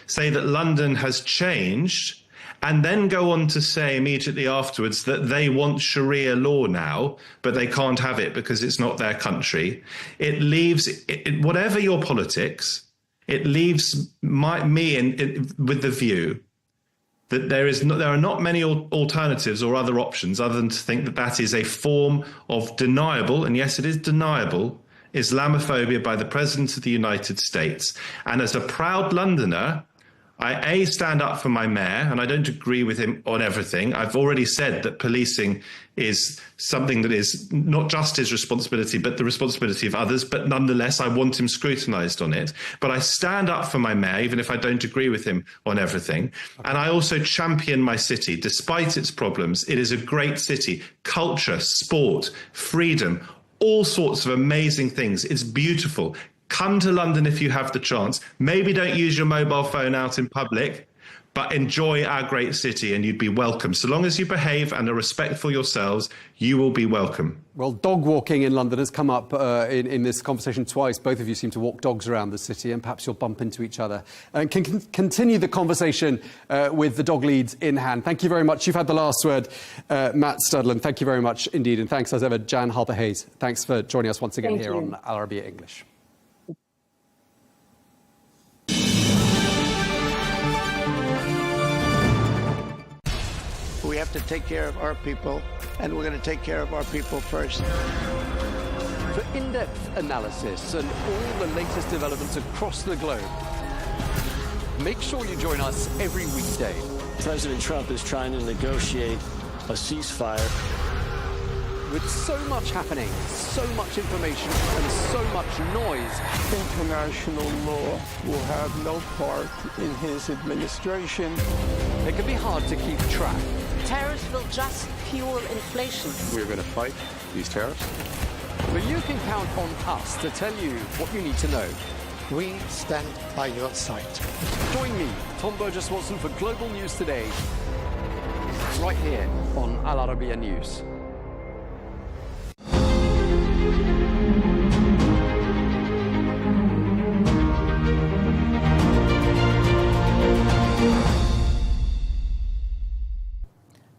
say that London has changed, and then go on to say immediately afterwards that they want Sharia law now, but they can't have it because it's not their country. It leaves, whatever your politics, it leaves me with the view that there are not many alternatives or other options other than to think that that is a form of deniable, and yes, it is deniable, Islamophobia by the President of the United States. And as a proud Londoner, I stand up for my mayor, and I don't agree with him on everything. I've already said that policing is something that is not just his responsibility, but the responsibility of others. But nonetheless, I want him scrutinised on it. But I stand up for my mayor, even if I don't agree with him on everything. And I also champion my city. Despite its problems, it is a great city. Culture, sport, freedom, all sorts of amazing things. It's beautiful. Come to London if you have the chance. Maybe don't use your mobile phone out in public, but enjoy our great city and you'd be welcome. So long as you behave and are respectful yourselves, you will be welcome. Well, dog walking in London has come up in this conversation twice. Both of you seem to walk dogs around the city, and perhaps you'll bump into each other and can continue the conversation with the dog leads in hand. Thank you very much. You've had the last word, Matt Studland. Thank you very much indeed. And thanks as ever, Jan Halper-Hayes. Thanks for joining us once again here on Arabiya English. We have to take care of our people, and we're going to take care of our people first. For in-depth analysis and all the latest developments across the globe, make sure you join us every weekday. President Trump is trying to negotiate a ceasefire. with so much happening, so much information and so much noise. International law will have no part in his administration. It can be hard to keep track. Tariffs will just fuel inflation. We're going to fight these tariffs. But you can count on us to tell you what you need to know. We stand by your side. Join me, Tom Burges Watson, for Global News Today, right here on Al Arabiya News.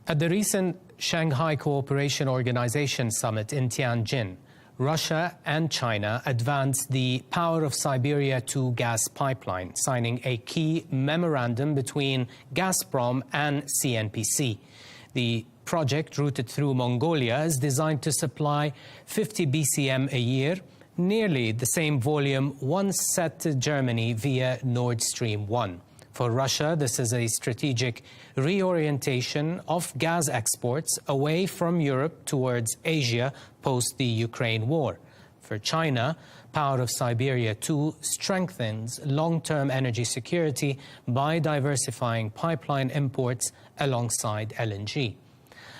At the recent Shanghai Cooperation Organization summit in Tianjin, Russia and China advanced the Power of Siberia 2 gas pipeline, signing a key memorandum between Gazprom and CNPC. The project, routed through Mongolia, is designed to supply 50 BCM a year, nearly the same volume once set to Germany via Nord Stream 1. For Russia, this is a strategic reorientation of gas exports away from Europe towards Asia post the Ukraine war. For China, Power of Siberia 2 strengthens long-term energy security by diversifying pipeline imports alongside LNG.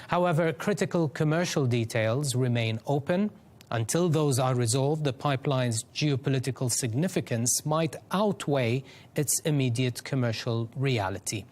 However, critical commercial details remain open. Until those are resolved, the pipeline's geopolitical significance might outweigh its immediate commercial reality.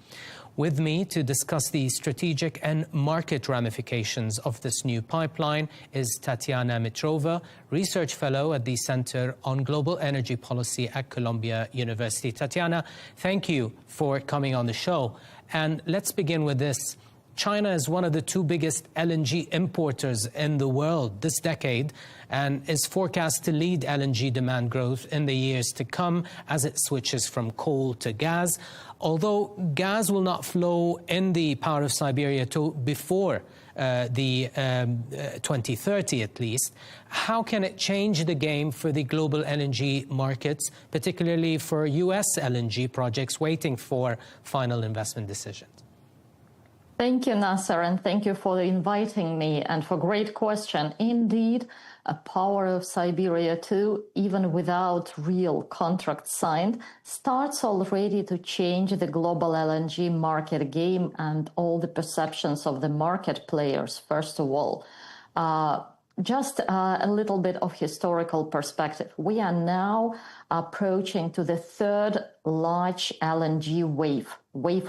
With me to discuss the strategic and market ramifications of this new pipeline is Tatiana Mitrova, Research Fellow at the Center on Global Energy Policy at Columbia University. Tatiana, thank you for coming on the show. And let's begin with this. China is one of the two biggest LNG importers in the world this decade and is forecast to lead LNG demand growth in the years to come as it switches from coal to gas. Although gas will not flow in the Power of Siberia before the 2030 at least, how can it change the game for the global LNG markets, particularly for US LNG projects waiting for final investment decisions? Thank you, Nasser, and thank you for inviting me and for great question. Indeed, a Power of Siberia 2, even without real contract signed, starts already to change the global LNG market game and all the perceptions of the market players, first of all. Just a little bit of historical perspective. We are now approaching to the third large LNG wave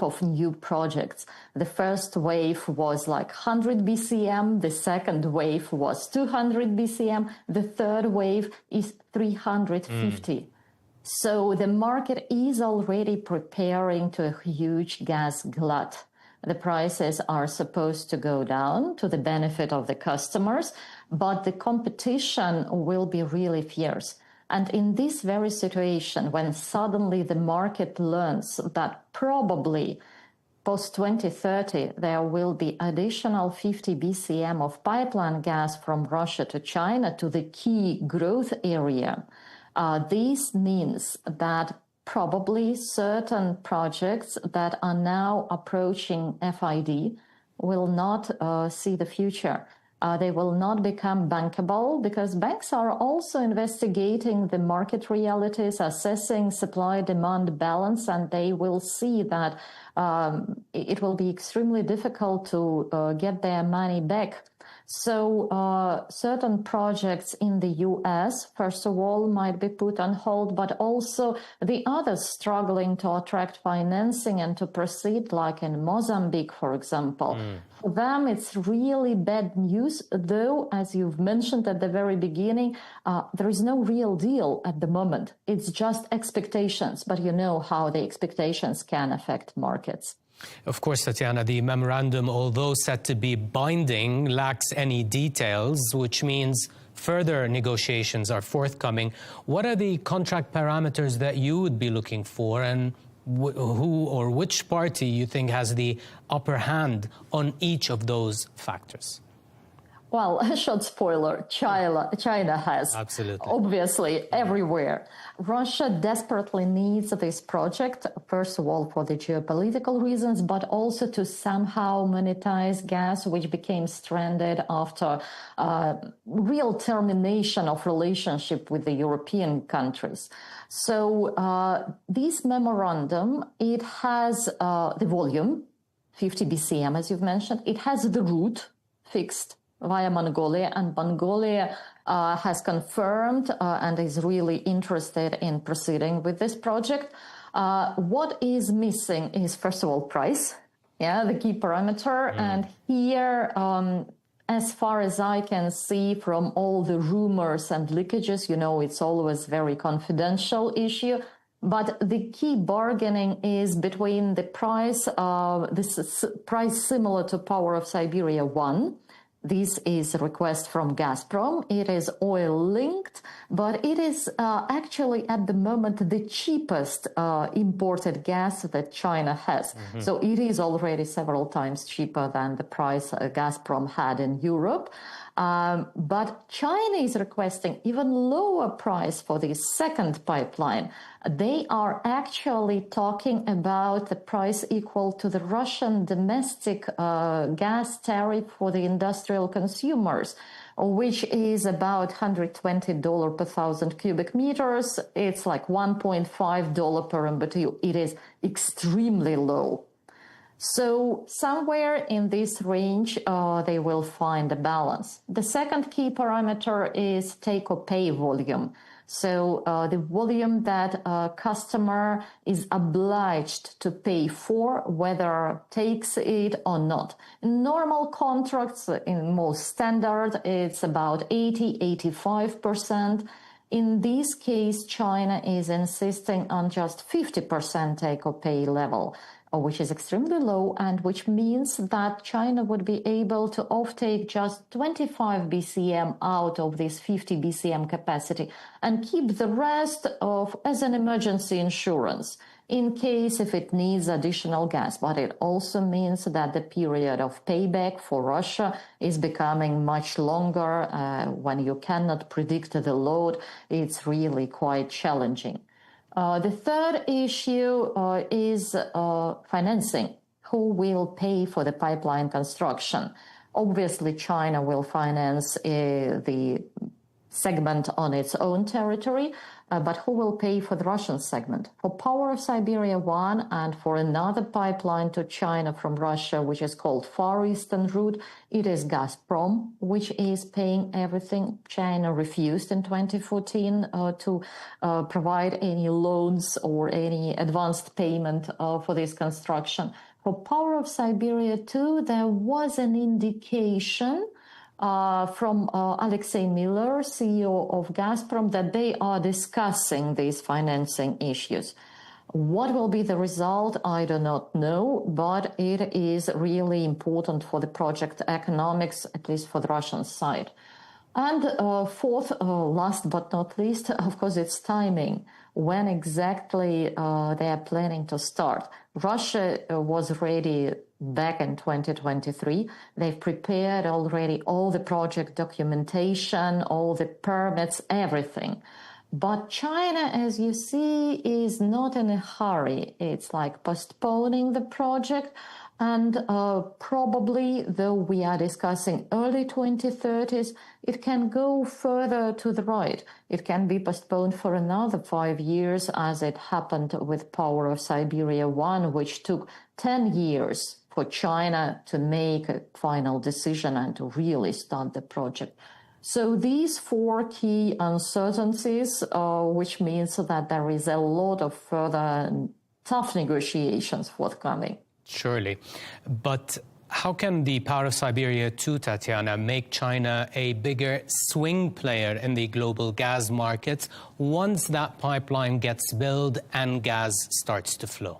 of new projects. The first wave was like 100 BCM. The second wave was 200 BCM. The third wave is 350. So the market is already preparing to a huge gas glut. The prices are supposed to go down to the benefit of the customers, but the competition will be really fierce. And in this very situation, when suddenly the market learns that probably post-2030 there will be additional 50 BCM of pipeline gas from Russia to China to the key growth area, this means that probably certain projects that are now approaching FID will not see the future. They will not become bankable because banks are also investigating the market realities, assessing supply-demand balance, and they will see that it will be extremely difficult to get their money back. So certain projects in the US, first of all, might be put on hold, but also the others struggling to attract financing and to proceed, like in Mozambique, for example. For them, it's really bad news, though, as you've mentioned at the very beginning, there is no real deal at the moment. It's just expectations, but you know how the expectations can affect markets. Of course, Tatiana, the memorandum, although said to be binding, lacks any details, which means further negotiations are forthcoming. What are the contract parameters that you would be looking for, and who or which party you think has the upper hand on each of those factors? Well, a short spoiler, China has. Absolutely. Obviously, everywhere. Russia desperately needs this project, first of all, for the geopolitical reasons, but also to somehow monetize gas, which became stranded after real termination of relationship with the European countries. So this memorandum, it has the volume, 50 BCM, as you've mentioned. It has the route fixed via Mongolia, and Mongolia has confirmed and is really interested in proceeding with this project. What is missing is, first of all, price, the key parameter. And here, as far as I can see from all the rumors and leakages, it's always very confidential issue. But the key bargaining is between the price, this is price similar to Power of Siberia 1. This is a request from Gazprom. It is oil-linked, but it is actually at the moment the cheapest imported gas that China has. So it is already several times cheaper than the price Gazprom had in Europe. But China is requesting even lower price for the second pipeline. They are actually talking about the price equal to the Russian domestic gas tariff for the industrial consumers, which is about $120 per 1,000 cubic meters. It's like $1.5 per MMBtu. It is extremely low. So somewhere in this range, they will find a balance. The second key parameter is take-or-pay volume. So the volume that a customer is obliged to pay for, whether takes it or not. In normal contracts, in most standard, it's about 80-85%. In this case, China is insisting on just 50% take-or-pay level, which is extremely low, and which means that China would be able to offtake just 25 BCM out of this 50 BCM capacity and keep the rest as an emergency insurance in case if it needs additional gas. But it also means that the period of payback for Russia is becoming much longer. When you cannot predict the load, it's really quite challenging. The third issue is financing. Who will pay for the pipeline construction? Obviously, China will finance the segment on its own territory, but who will pay for the Russian segment? For Power of Siberia 1 and for another pipeline to China from Russia, which is called Far Eastern Route, it is Gazprom, which is paying everything. China refused in 2014 to provide any loans or any advanced payment for this construction. For Power of Siberia 2, there was an indication from Alexei Miller, CEO of Gazprom, that they are discussing these financing issues. What will be the result? I do not know, but it is really important for the project economics, at least for the Russian side. And fourth, last but not least, of course, it's timing. When exactly they are planning to start? Russia was ready back in 2023. They've prepared already all the project documentation, all the permits, everything. But China, as you see, is not in a hurry. It's like postponing the project. And probably, though we are discussing early 2030s, it can go further to the right. It can be postponed for another 5 years, as it happened with Power of Siberia 1, which took 10 years for China to make a final decision and to really start the project. So these four key uncertainties, which means that there is a lot of further tough negotiations forthcoming. Surely. But how can the Power of Siberia 2, Tatiana, make China a bigger swing player in the global gas markets once that pipeline gets built and gas starts to flow?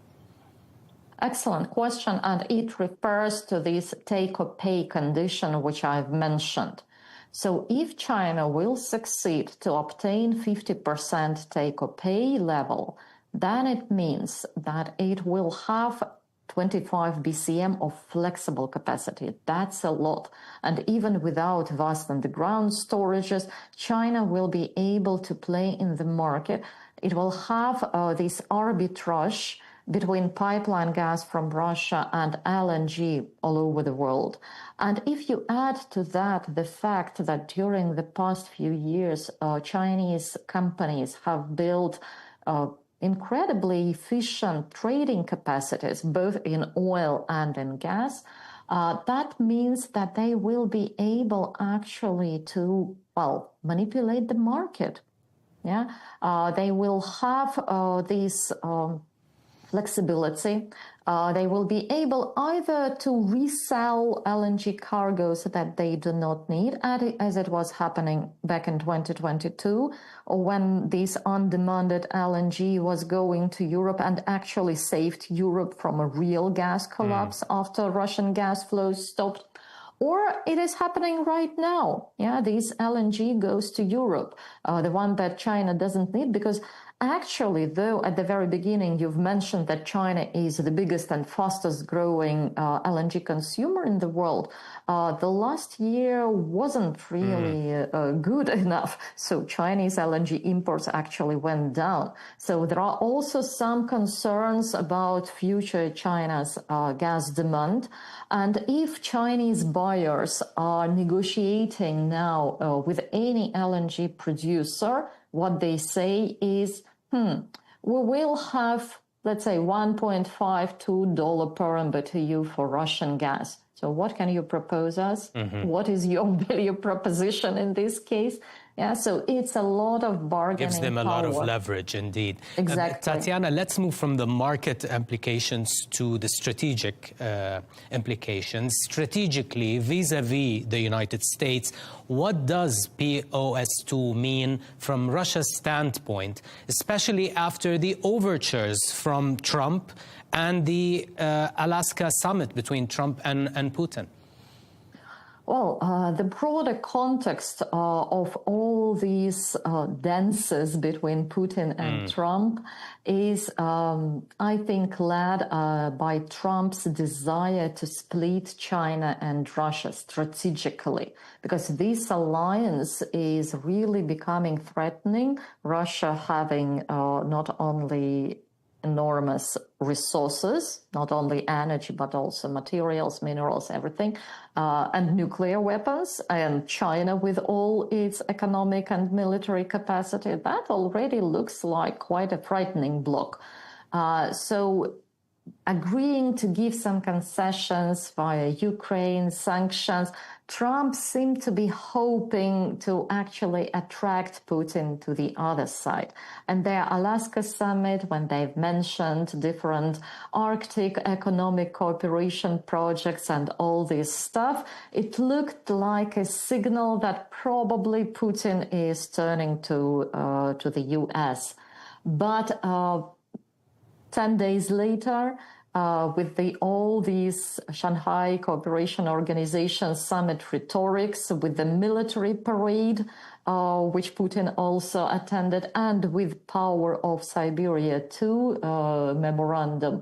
Excellent question, and it refers to this take-or-pay condition which I've mentioned. So if China will succeed to obtain 50% take-or-pay level, then it means that it will have 25 BCM of flexible capacity. That's a lot. And even without vast underground storages, China will be able to play in the market. It will have this arbitrage between pipeline gas from Russia and LNG all over the world. And if you add to that the fact that during the past few years, Chinese companies have built incredibly efficient trading capacities, both in oil and in gas, that means that they will be able actually to, well, manipulate the market. Yeah, they will have this flexibility. They will be able either to resell LNG cargoes that they do not need, as it was happening back in 2022, or when this undemanded LNG was going to Europe and actually saved Europe from a real gas collapse after Russian gas flows stopped. Or it is happening right now. Yeah, this LNG goes to Europe, the one that China doesn't need, because actually, though, at the very beginning, you've mentioned that China is the biggest and fastest growing LNG consumer in the world. The last year wasn't really good enough. So Chinese LNG imports actually went down. So there are also some concerns about future China's gas demand. And if Chinese buyers are negotiating now with any LNG producer, what they say is, we will have, let's say, $1.5, $2 per MMBtu for Russian gas. So what can you propose us? What is your value proposition in this case? Yeah, so it's a lot of bargaining Gives them a lot of power. leverage, indeed. Exactly. Tatiana, let's move from the market implications to the strategic implications. Strategically, vis-a-vis the United States, what does POS2 mean from Russia's standpoint, especially after the overtures from Trump and the Alaska summit between Trump and Putin? Well, the broader context of all these dances between Putin and Trump is, I think, led by Trump's desire to split China and Russia strategically, because this alliance is really becoming threatening. Russia having not only enormous resources, not only energy, but also materials, minerals, everything, and nuclear weapons, and China with all its economic and military capacity, that already looks like quite a frightening bloc. So agreeing to give some concessions via Ukraine, sanctions, Trump seemed to be hoping to actually attract Putin to the other side. And their Alaska summit, when they've mentioned different Arctic economic cooperation projects and all this stuff, it looked like a signal that probably Putin is turning to the US. But 10 days later, with all these Shanghai Cooperation Organization summit rhetorics, with the military parade, which Putin also attended, and with Power of Siberia 2 memorandum,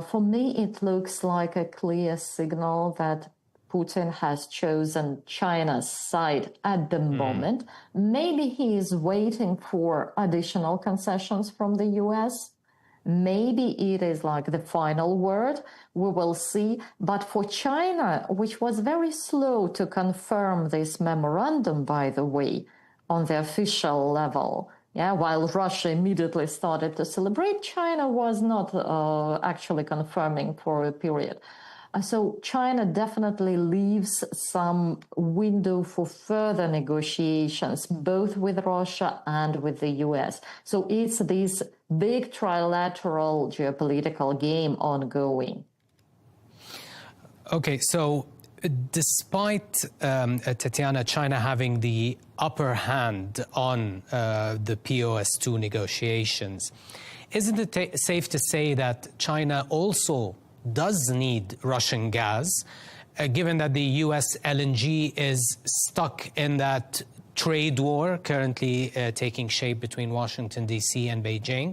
for me it looks like a clear signal that Putin has chosen China's side at the moment. Maybe he is waiting for additional concessions from the US. Maybe it is like the final word. We will see. But for China, which was very slow to confirm this memorandum, by the way, on the official level, while Russia immediately started to celebrate, China was not actually confirming for a period. So China definitely leaves some window for further negotiations, both with Russia and with the US. So it's this big trilateral geopolitical game ongoing. Okay, so despite, Tatiana, China having the upper hand on the POS2 negotiations, isn't it safe to say that China also does need Russian gas, given that the US LNG is stuck in that trade war currently taking shape between Washington, D.C. and Beijing.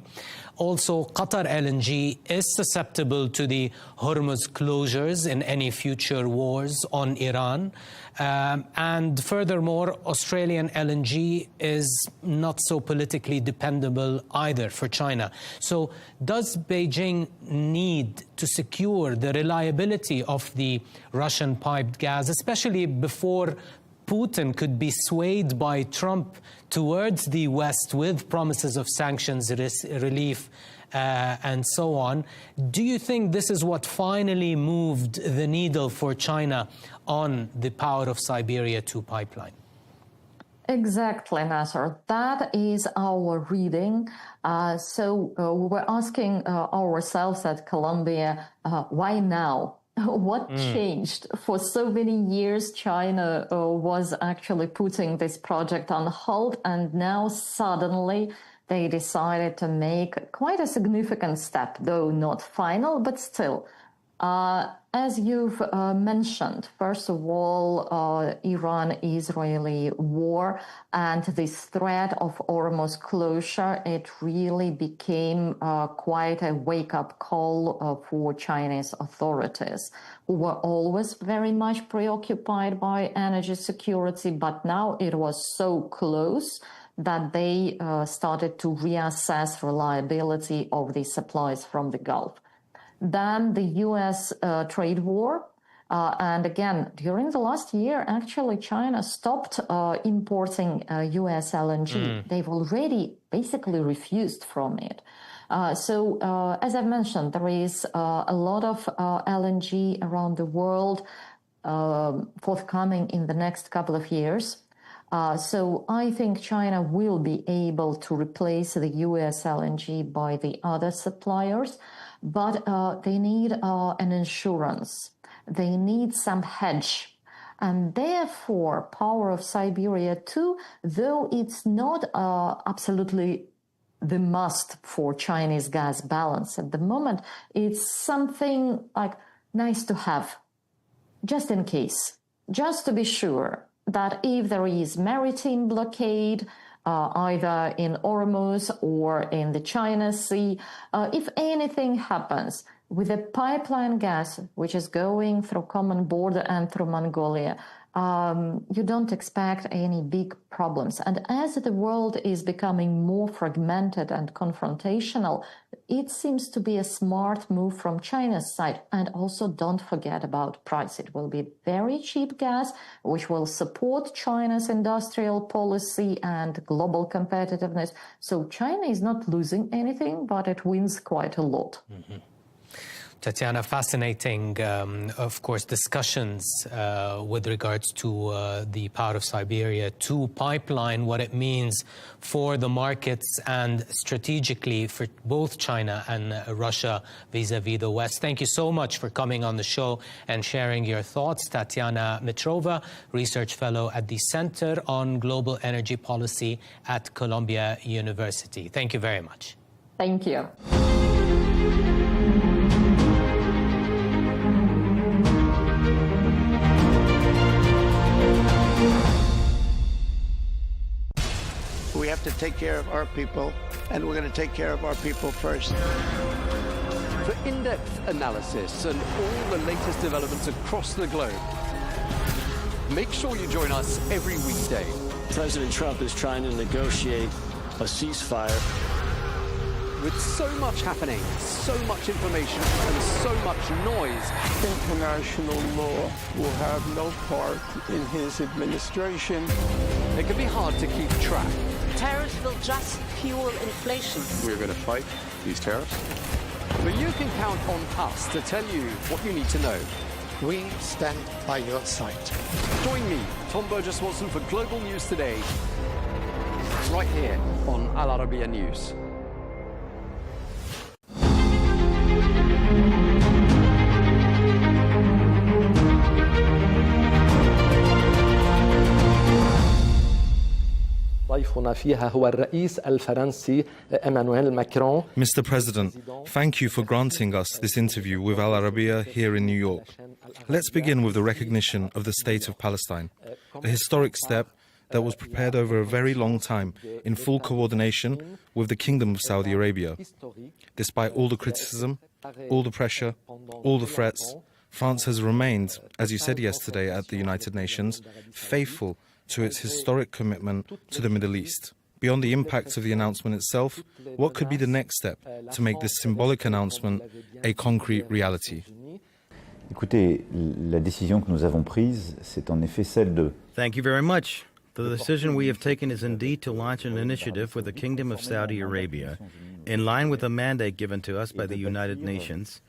Also, Qatar LNG is susceptible to the Hormuz closures in any future wars on Iran. And furthermore, Australian LNG is not so politically dependable either for China. So does Beijing need to secure the reliability of the Russian piped gas, especially before Putin could be swayed by Trump towards the West with promises of sanctions, relief, and so on? Do you think this is what finally moved the needle for China on the Power of Siberia 2 pipeline? Exactly, Nasser. That is our reading. So we were asking ourselves at Columbia, why now? What changed? For so many years, China was actually putting this project on hold, and now suddenly they decided to make quite a significant step, though not final, but still. As you've mentioned, first of all, Iran-Israeli war and this threat of Hormuz closure, it really became quite a wake-up call for Chinese authorities, who were always very much preoccupied by energy security, but now it was so close that they started to reassess reliability of the supplies from the Gulf. Then the U.S. trade war. And again, during the last year, actually, China stopped importing U.S. LNG. They've already basically refused from it. So, as I've mentioned, there is a lot of LNG around the world forthcoming in the next couple of years. So I think China will be able to replace the U.S. LNG by the other suppliers. But they need an insurance. They need some hedge. And therefore, Power of Siberia 2, though it's not absolutely the must for Chinese gas balance at the moment, it's something like nice to have, just in case, just to be sure that if there is maritime blockade, either in Hormuz or in the China Sea, if anything happens with the pipeline gas, which is going through common border and through Mongolia, you don't expect any big problems. And as the world is becoming more fragmented and confrontational, it seems to be a smart move from China's side. And also don't forget about price. It will be very cheap gas, which will support China's industrial policy and global competitiveness. So China is not losing anything, but it wins quite a lot. Tatiana, fascinating, of course, discussions with regards to the Power of Siberia 2 pipeline, what it means for the markets and strategically for both China and Russia vis-a-vis the West. Thank you so much for coming on the show and sharing your thoughts. Tatiana Mitrova, Research Fellow at the Center on Global Energy Policy at Columbia University. Thank you very much. Thank you. We have to take care of our people, and we're going to take care of our people first. For in-depth analysis and all the latest developments across the globe, make sure you join us every weekday. President Trump is trying to negotiate a ceasefire. With so much happening, so much information, and so much noise, international law will have no part in his administration. It can be hard to keep track. Tariffs will just fuel inflation. We're going to fight these tariffs. But you can count on us to tell you what you need to know. We stand by your side. Join me, Tom Burges Watson, for Global News Today, right here on Al Arabiya News. Mr. President, thank you for granting us this interview with Al Arabiya here in New York. Let's begin with the recognition of the State of Palestine, a historic step that was prepared over a very long time in full coordination with the Kingdom of Saudi Arabia. Despite all the criticism, all the pressure, all the threats, France has remained, as you said yesterday at the United Nations, faithful to its historic commitment to the Middle East. Beyond the impact of the announcement itself, what could be the next step to make this symbolic announcement a concrete reality? Écoutez, la décision que nous avons prise, c'est en effet celle de... Thank you very much. The decision we have taken is indeed to launch an initiative with the Kingdom of Saudi Arabia, in line with the mandate given to us by the United Nations,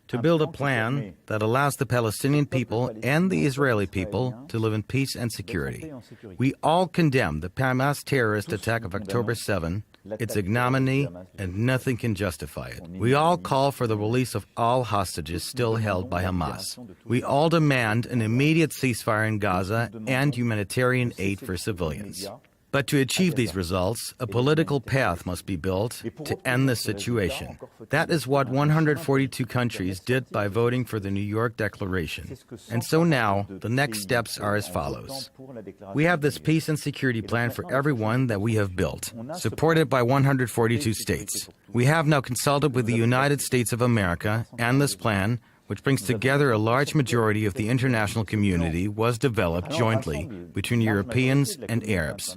to build a plan that allows the Palestinian people and the Israeli people to live in peace and security. We all condemn the Hamas terrorist attack of October 7, its ignominy, and nothing can justify it. We all call for the release of all hostages still held by Hamas. We all demand an immediate ceasefire in Gaza and humanitarian aid for civilians. But to achieve these results, a political path must be built to end the situation. That is what 142 countries did by voting for the New York Declaration. And so now, the next steps are as follows. We have this peace and security plan for everyone that we have built, supported by 142 states. We have now consulted with the United States of America, and this plan, which brings together a large majority of the international community, was developed jointly between Europeans and Arabs.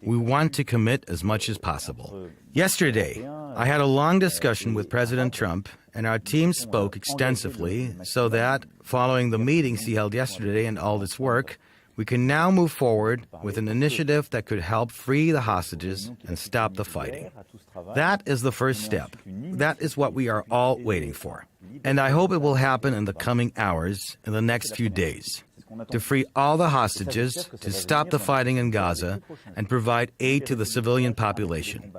We want to commit as much as possible. Yesterday, I had a long discussion with President Trump, and our team spoke extensively so that, following the meetings he held yesterday and all this work, we can now move forward with an initiative that could help free the hostages and stop the fighting. That is the first step. That is what we are all waiting for. And I hope it will happen in the coming hours, in the next few days, to free all the hostages, to stop the fighting in Gaza, and provide aid to the civilian population.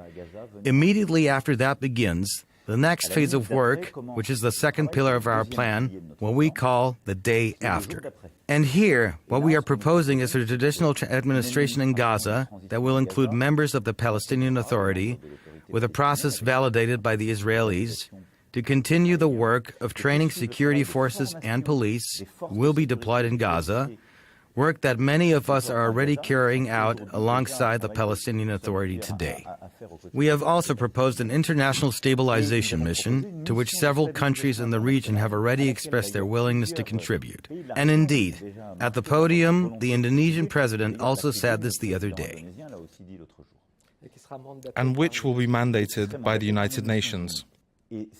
Immediately after that begins, the next phase of work, which is the second pillar of our plan, what we call the day after. And here, what we are proposing is a traditional administration in Gaza that will include members of the Palestinian Authority, with a process validated by the Israelis, to continue the work of training security forces and police who will be deployed in Gaza, work that many of us are already carrying out alongside the Palestinian Authority today. We have also proposed an international stabilization mission to which several countries in the region have already expressed their willingness to contribute. And indeed, at the podium, the Indonesian president also said this the other day. And which will be mandated by the United Nations.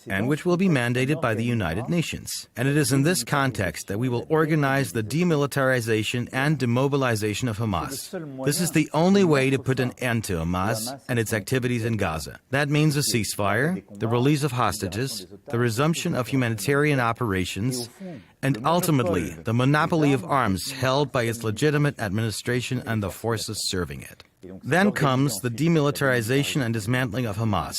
And which will be mandated by the United Nations. And it is in this context that we will organize the demilitarization and demobilization of Hamas. This is the only way to put an end to Hamas and its activities in Gaza. That means a ceasefire, the release of hostages, the resumption of humanitarian operations, and ultimately the monopoly of arms held by its legitimate administration and the forces serving it. Then comes the demilitarization and dismantling of Hamas.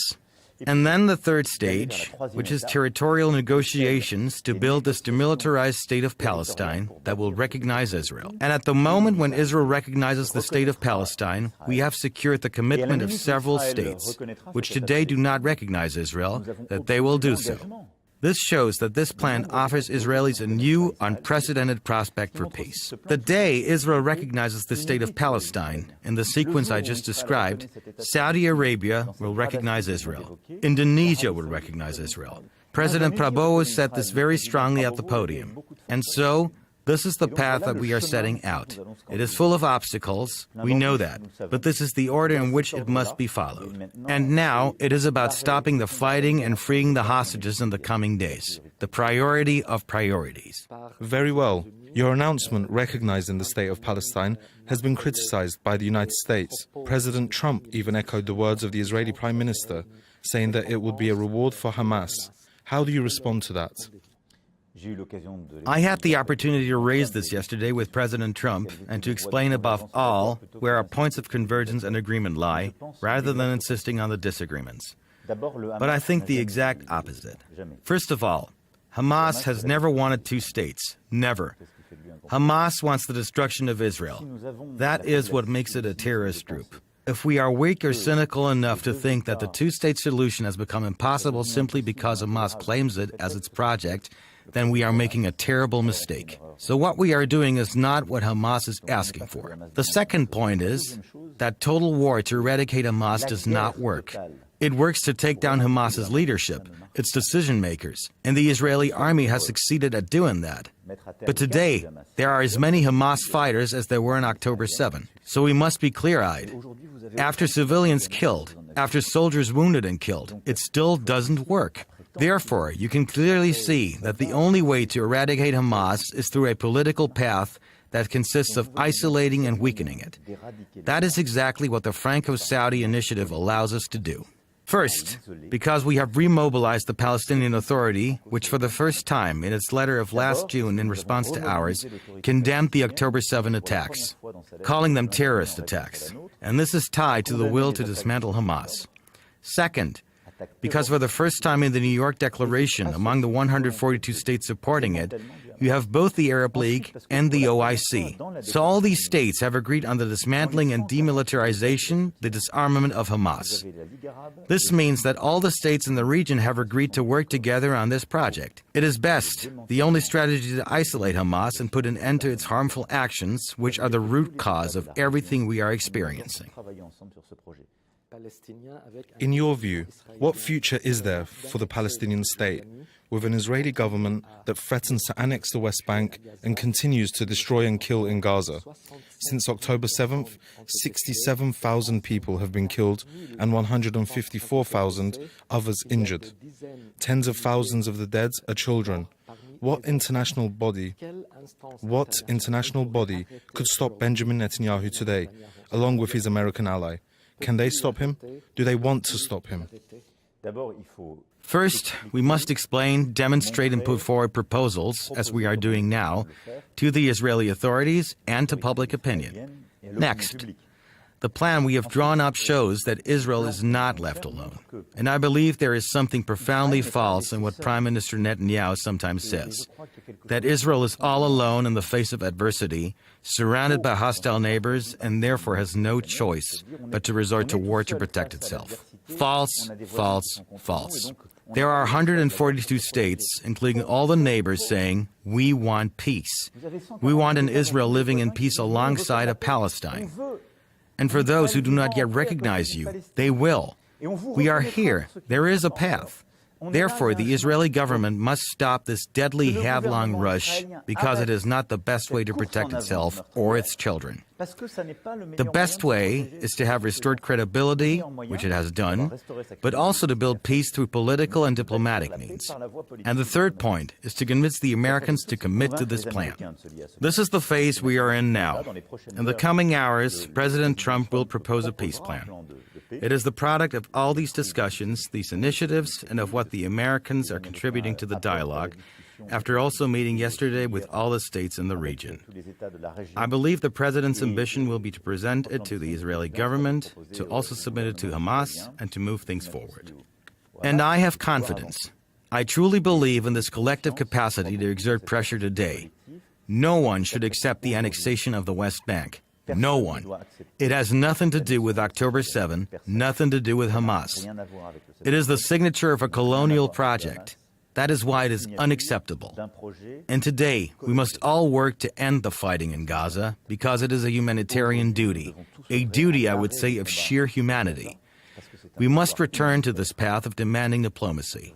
And then the third stage, which is territorial negotiations to build this demilitarized state of Palestine that will recognize Israel. And at the moment when Israel recognizes the state of Palestine, we have secured the commitment of several states, which today do not recognize Israel, that they will do so. This shows that this plan offers Israelis a new, unprecedented prospect for peace. The day Israel recognizes the state of Palestine, in the sequence I just described, Saudi Arabia will recognize Israel. Indonesia will recognize Israel. President Prabowo said this very strongly at the podium. And so, this is the path that we are setting out. It is full of obstacles, we know that, but this is the order in which it must be followed. And now, it is about stopping the fighting and freeing the hostages in the coming days. The priority of priorities. Very well. Your announcement recognizing the state of Palestine has been criticized by the United States. President Trump even echoed the words of the Israeli Prime Minister, saying that it would be a reward for Hamas. How do you respond to that? I had the opportunity to raise this yesterday with President Trump and to explain above all where our points of convergence and agreement lie, rather than insisting on the disagreements. But I think the exact opposite. First of all, Hamas has never wanted two states. Never. Hamas wants the destruction of Israel. That is what makes it a terrorist group. If we are weak or cynical enough to think that the two-state solution has become impossible simply because Hamas claims it as its project, then we are making a terrible mistake. So what we are doing is not what Hamas is asking for. The second point is that total war to eradicate Hamas does not work. It works to take down Hamas's leadership, its decision makers, and the Israeli army has succeeded at doing that. But today, there are as many Hamas fighters as there were on October 7. So we must be clear-eyed. After civilians killed, after soldiers wounded and killed, it still doesn't work. Therefore, you can clearly see that the only way to eradicate Hamas is through a political path that consists of isolating and weakening it. That is exactly what the Franco-Saudi initiative allows us to do. First, because we have remobilized the Palestinian Authority, which for the first time in its letter of last June in response to ours, condemned the October 7 attacks, calling them terrorist attacks. And this is tied to the will to dismantle Hamas. Second, because for the first time in the New York Declaration, among the 142 states supporting it, you have both the Arab League and the OIC. So all these states have agreed on the dismantling and demilitarization, the disarmament of Hamas. This means that all the states in the region have agreed to work together on this project. It is best, the only strategy to isolate Hamas and put an end to its harmful actions, which are the root cause of everything we are experiencing. In your view, what future is there for the Palestinian state, with an Israeli government that threatens to annex the West Bank and continues to destroy and kill in Gaza? Since October 7th, 67,000 people have been killed and 154,000 others injured. Tens of thousands of the dead are children. What international body could stop Benjamin Netanyahu today, along with his American ally? Can they stop him? Do they want to stop him? First, we must explain, demonstrate, and put forward proposals, as we are doing now, to the Israeli authorities and to public opinion. Next, the plan we have drawn up shows that Israel is not left alone. And I believe there is something profoundly false in what Prime Minister Netanyahu sometimes says, that Israel is all alone in the face of adversity, surrounded by hostile neighbors, and therefore has no choice but to resort to war to protect itself. False, false, false. There are 142 states, including all the neighbors, saying, we want peace. We want an Israel living in peace alongside a Palestine. And for those who do not yet recognize you, they will. We are here. There is a path. Therefore, the Israeli government must stop this deadly headlong rush because it is not the best way to protect itself or its children. The best way is to have restored credibility, which it has done, but also to build peace through political and diplomatic means. And the third point is to convince the Americans to commit to this plan. This is the phase we are in now. In the coming hours, President Trump will propose a peace plan. It is the product of all these discussions, these initiatives, and of what the Americans are contributing to the dialogue, after also meeting yesterday with all the states in the region. I believe the President's ambition will be to present it to the Israeli government, to also submit it to Hamas, and to move things forward. And I have confidence. I truly believe in this collective capacity to exert pressure today. No one should accept the annexation of the West Bank. No one. It has nothing to do with October 7, nothing to do with Hamas. It is the signature of a colonial project. That is why it is unacceptable. And today, we must all work to end the fighting in Gaza because it is a humanitarian duty. A duty, I would say, of sheer humanity. We must return to this path of demanding diplomacy.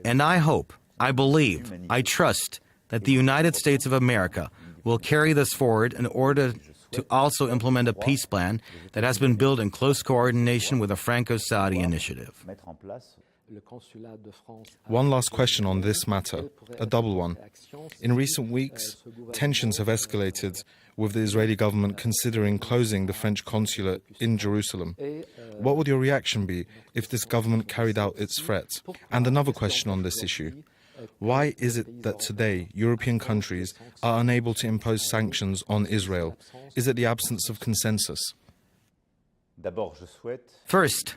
And I hope, I believe, I trust that the United States of America will carry this forward in order to also implement a peace plan that has been built in close coordination with the Franco-Saudi initiative. One last question on this matter, a double one. In recent weeks, tensions have escalated with the Israeli government considering closing the French consulate in Jerusalem. What would your reaction be if this government carried out its threat? And another question on this issue. Why is it that today European countries are unable to impose sanctions on Israel? Is it the absence of consensus? First,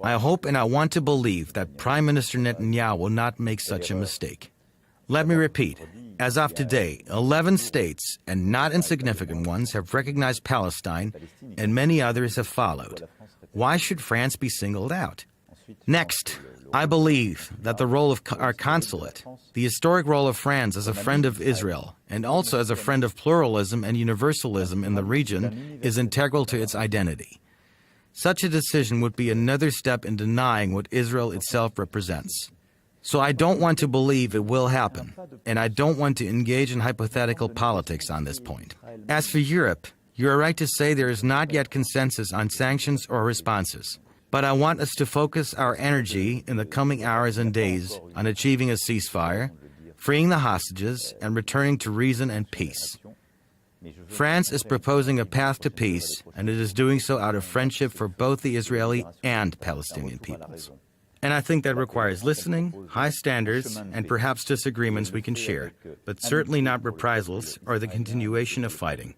I hope and I want to believe that Prime Minister Netanyahu will not make such a mistake. Let me repeat, as of today, 11 states, and not insignificant ones, have recognized Palestine, and many others have followed. Why should France be singled out? Next, I believe that the role of our consulate, the historic role of France as a friend of Israel, and also as a friend of pluralism and universalism in the region, is integral to its identity. Such a decision would be another step in denying what Israel itself represents. So I don't want to believe it will happen, and I don't want to engage in hypothetical politics on this point. As for Europe, you are right to say there is not yet consensus on sanctions or responses. But I want us to focus our energy in the coming hours and days on achieving a ceasefire, freeing the hostages, and returning to reason and peace. France is proposing a path to peace, and it is doing so out of friendship for both the Israeli and Palestinian peoples. And I think that requires listening, high standards, and perhaps disagreements we can share, but certainly not reprisals or the continuation of fighting.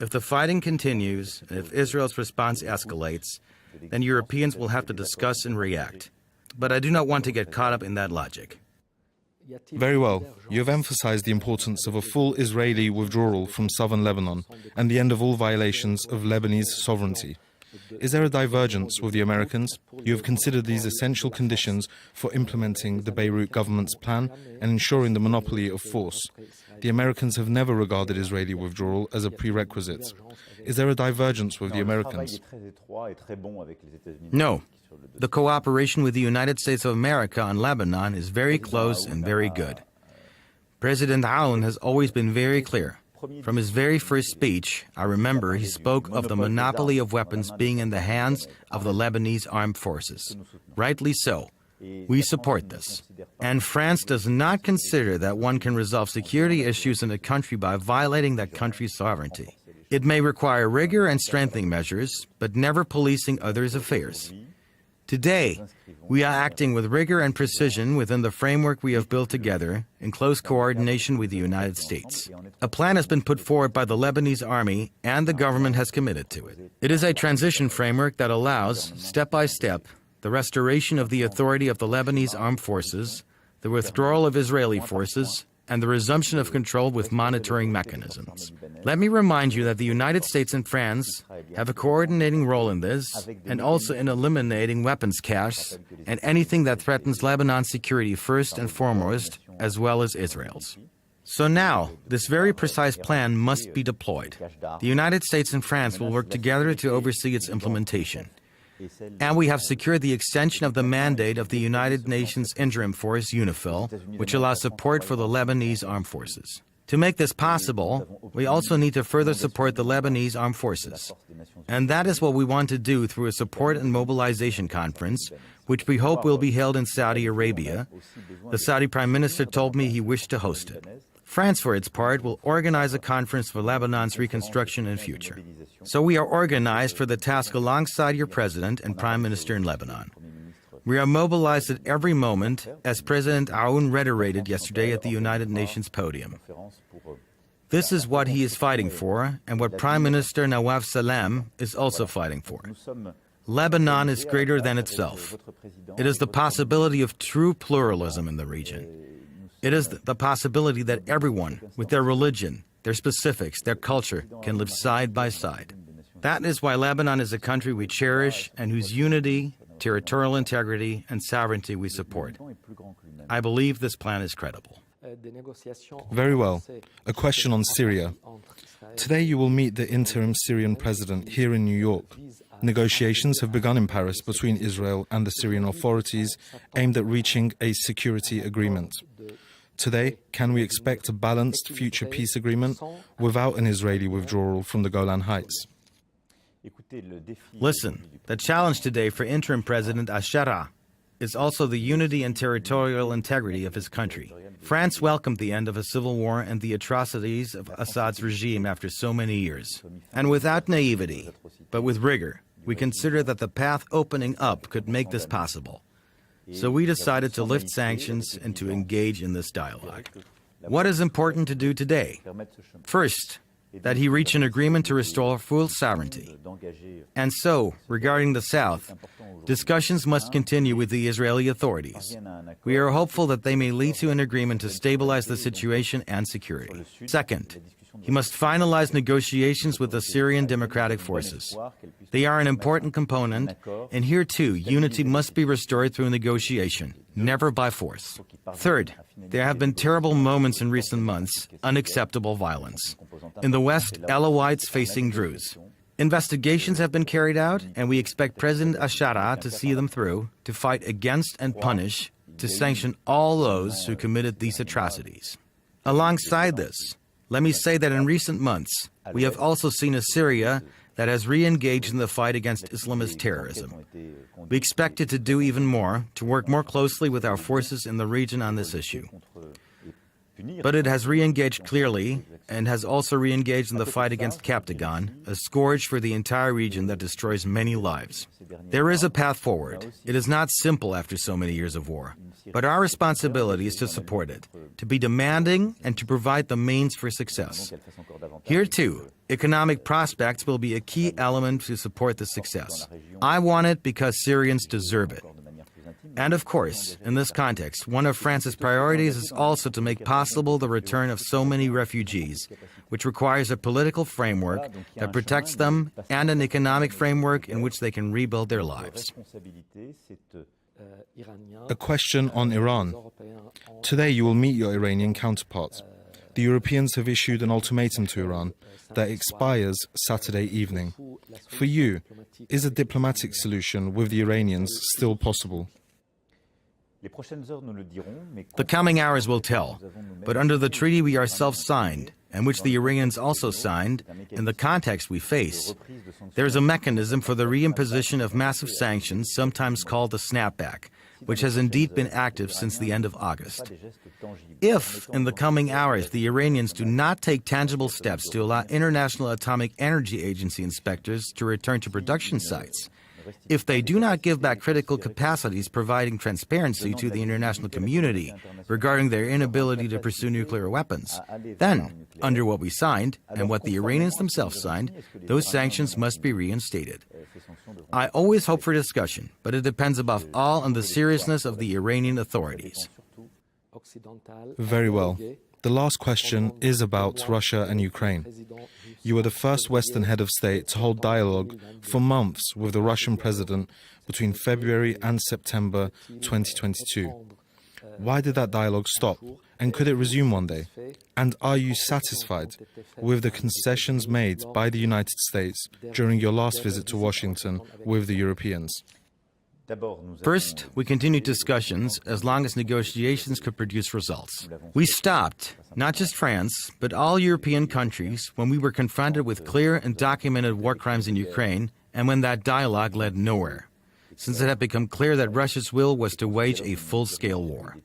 If the fighting continues, and if Israel's response escalates, then Europeans will have to discuss and react. But I do not want to get caught up in that logic. Very well. You have emphasized the importance of a full Israeli withdrawal from southern Lebanon and the end of all violations of Lebanese sovereignty. Is there a divergence with the Americans? You have considered these essential conditions for implementing the Beirut government's plan and ensuring the monopoly of force. The Americans have never regarded Israeli withdrawal as a prerequisite. Is there a divergence with the Americans? No. The cooperation with the United States of America on Lebanon is very close and very good. President Aoun has always been very clear. From his very first speech, I remember he spoke of the monopoly of weapons being in the hands of the Lebanese armed forces. Rightly so. We support this. And France does not consider that one can resolve security issues in a country by violating that country's sovereignty. It may require rigor and strengthening measures, but never policing others' affairs. Today, we are acting with rigor and precision within the framework we have built together in close coordination with the United States. A plan has been put forward by the Lebanese army, and the government has committed to it. It is a transition framework that allows, step by step, the restoration of the authority of the Lebanese armed forces, the withdrawal of Israeli forces, and the resumption of control with monitoring mechanisms. Let me remind you that the United States and France have a coordinating role in this, and also in eliminating weapons caches and anything that threatens Lebanon's security first and foremost, as well as Israel's. So now, this very precise plan must be deployed. The United States and France will work together to oversee its implementation. And we have secured the extension of the mandate of the United Nations Interim Force, UNIFIL, which allows support for the Lebanese armed forces. To make this possible, we also need to further support the Lebanese armed forces. And that is what we want to do through a support and mobilization conference, which we hope will be held in Saudi Arabia. The Saudi Prime Minister told me he wished to host it. France, for its part, will organize a conference for Lebanon's reconstruction and future. So we are organized for the task alongside your president and prime minister in Lebanon. We are mobilized at every moment, as President Aoun reiterated yesterday at the United Nations podium. This is what he is fighting for, and what Prime Minister Nawaf Salam is also fighting for. Lebanon is greater than itself. It is the possibility of true pluralism in the region. It is the possibility that everyone, with their religion, their specifics, their culture, can live side by side. That is why Lebanon is a country we cherish and whose unity, territorial integrity, and sovereignty we support. I believe this plan is credible. Very well. A question on Syria. Today you will meet the interim Syrian president here in New York. Negotiations have begun in Paris between Israel and the Syrian authorities aimed at reaching a security agreement. Today, can we expect a balanced future peace agreement without an Israeli withdrawal from the Golan Heights? Listen, the challenge today for interim President al-Shara is also the unity and territorial integrity of his country. France welcomed the end of a civil war and the atrocities of Assad's regime after so many years. And without naivety, but with rigor, we consider that the path opening up could make this possible. So we decided to lift sanctions and to engage in this dialogue. What is important to do today? First, that he reach an agreement to restore full sovereignty. And so, regarding the south, discussions must continue with the Israeli authorities. We are hopeful that they may lead to an agreement to stabilize the situation and security. Second, He must finalize negotiations with the Syrian Democratic Forces. They are an important component, and here too, unity must be restored through negotiation, never by force. Third, there have been terrible moments in recent months, unacceptable violence. In the West, Alawites facing Druze. Investigations have been carried out, and we expect President Ashara to see them through, to fight against and punish, to sanction all those who committed these atrocities. Alongside this, let me say that in recent months, we have also seen a Syria that has re-engaged in the fight against Islamist terrorism. We expect it to do even more, to work more closely with our forces in the region on this issue. But it has re-engaged clearly and has also re-engaged in the fight against Captagon, a scourge for the entire region that destroys many lives. There is a path forward. It is not simple after so many years of war. But our responsibility is to support it, to be demanding and to provide the means for success. Here too, economic prospects will be a key element to support the success. I want it because Syrians deserve it. And of course, in this context, one of France's priorities is also to make possible the return of so many refugees, which requires a political framework that protects them and an economic framework in which they can rebuild their lives. A question on Iran. Today you will meet your Iranian counterparts. The Europeans have issued an ultimatum to Iran that expires Saturday evening. For you, is a diplomatic solution with the Iranians still possible? The coming hours will tell, but under the treaty we ourselves signed, and which the Iranians also signed, in the context we face, there is a mechanism for the reimposition of massive sanctions, sometimes called the snapback, which has indeed been active since the end of August. If, in the coming hours, the Iranians do not take tangible steps to allow International Atomic Energy Agency inspectors to return to production sites, if they do not give back critical capacities providing transparency to the international community regarding their inability to pursue nuclear weapons, then, under what we signed and what the Iranians themselves signed, those sanctions must be reinstated. I always hope for discussion, but it depends above all on the seriousness of the Iranian authorities. Very well. The last question is about Russia and Ukraine. You were the first Western head of state to hold dialogue for months with the Russian president between February and September 2022. Why did that dialogue stop? And could it resume one day? And are you satisfied with the concessions made by the United States during your last visit to Washington with the Europeans? First, we continued discussions as long as negotiations could produce results. We stopped, not just France, but all European countries, when we were confronted with clear and documented war crimes in Ukraine, and when that dialogue led nowhere, since it had become clear that Russia's will was to wage a full-scale war.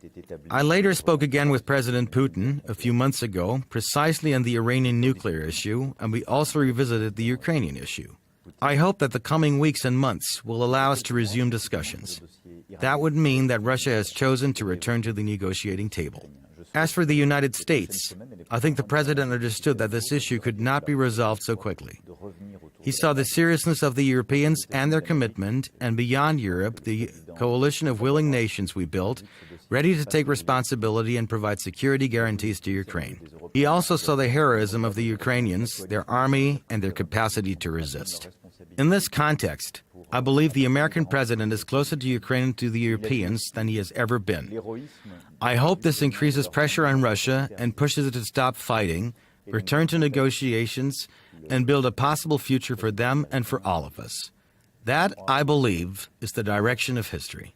I later spoke again with President Putin a few months ago, precisely on the Iranian nuclear issue, and we also revisited the Ukrainian issue. I hope that the coming weeks and months will allow us to resume discussions. That would mean that Russia has chosen to return to the negotiating table. As for the United States, I think the President understood that this issue could not be resolved so quickly. He saw the seriousness of the Europeans and their commitment, and beyond Europe, the coalition of willing nations we built, ready to take responsibility and provide security guarantees to Ukraine. He also saw the heroism of the Ukrainians, their army, and their capacity to resist. In this context, I believe the American president is closer to Ukraine and to the Europeans than he has ever been. I hope this increases pressure on Russia and pushes it to stop fighting, return to negotiations, and build a possible future for them and for all of us. That, I believe, is the direction of history.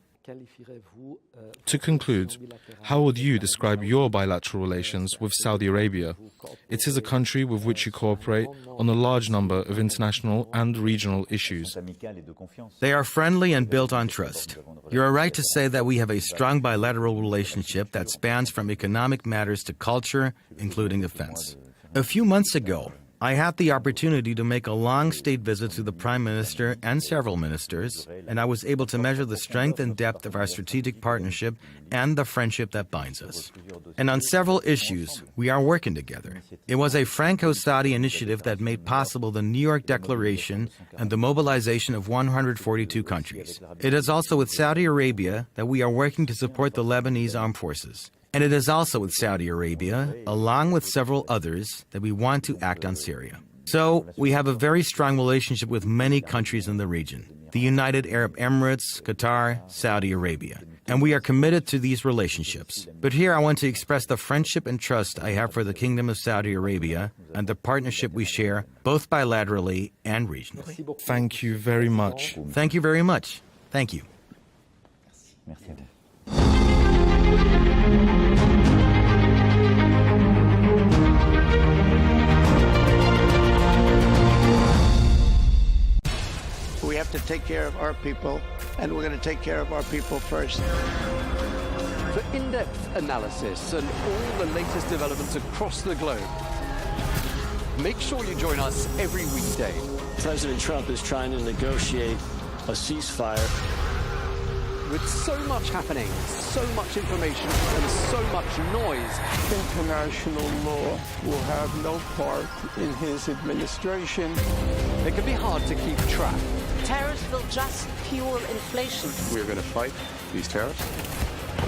To conclude, how would you describe your bilateral relations with Saudi Arabia? It is a country with which you cooperate on a large number of international and regional issues. They are friendly and built on trust. You are right to say that we have a strong bilateral relationship that spans from economic matters to culture, including defense. A few months ago, I had the opportunity to make a long state visit to the Prime Minister and several ministers, and I was able to measure the strength and depth of our strategic partnership and the friendship that binds us. And on several issues, we are working together. It was a Franco-Saudi initiative that made possible the New York Declaration and the mobilization of 142 countries. It is also with Saudi Arabia that we are working to support the Lebanese armed forces. And it is also with Saudi Arabia, along with several others, that we want to act on Syria. So we have a very strong relationship with many countries in the region: the United Arab Emirates, Qatar, Saudi Arabia. And we are committed to these relationships. But here I want to express the friendship and trust I have for the Kingdom of Saudi Arabia and the partnership we share both bilaterally and regionally. Thank you very much. Thank you very much. Thank you. Merci. We have to take care of our people, and we're going to take care of our people first. For in-depth analysis and all the latest developments across the globe, make sure you join us every weekday. President Trump is trying to negotiate a ceasefire. With so much happening, so much information, and so much noise, International law will have no part in his administration. it can be hard to keep track. Tariffs will just fuel inflation. We're going to fight these tariffs.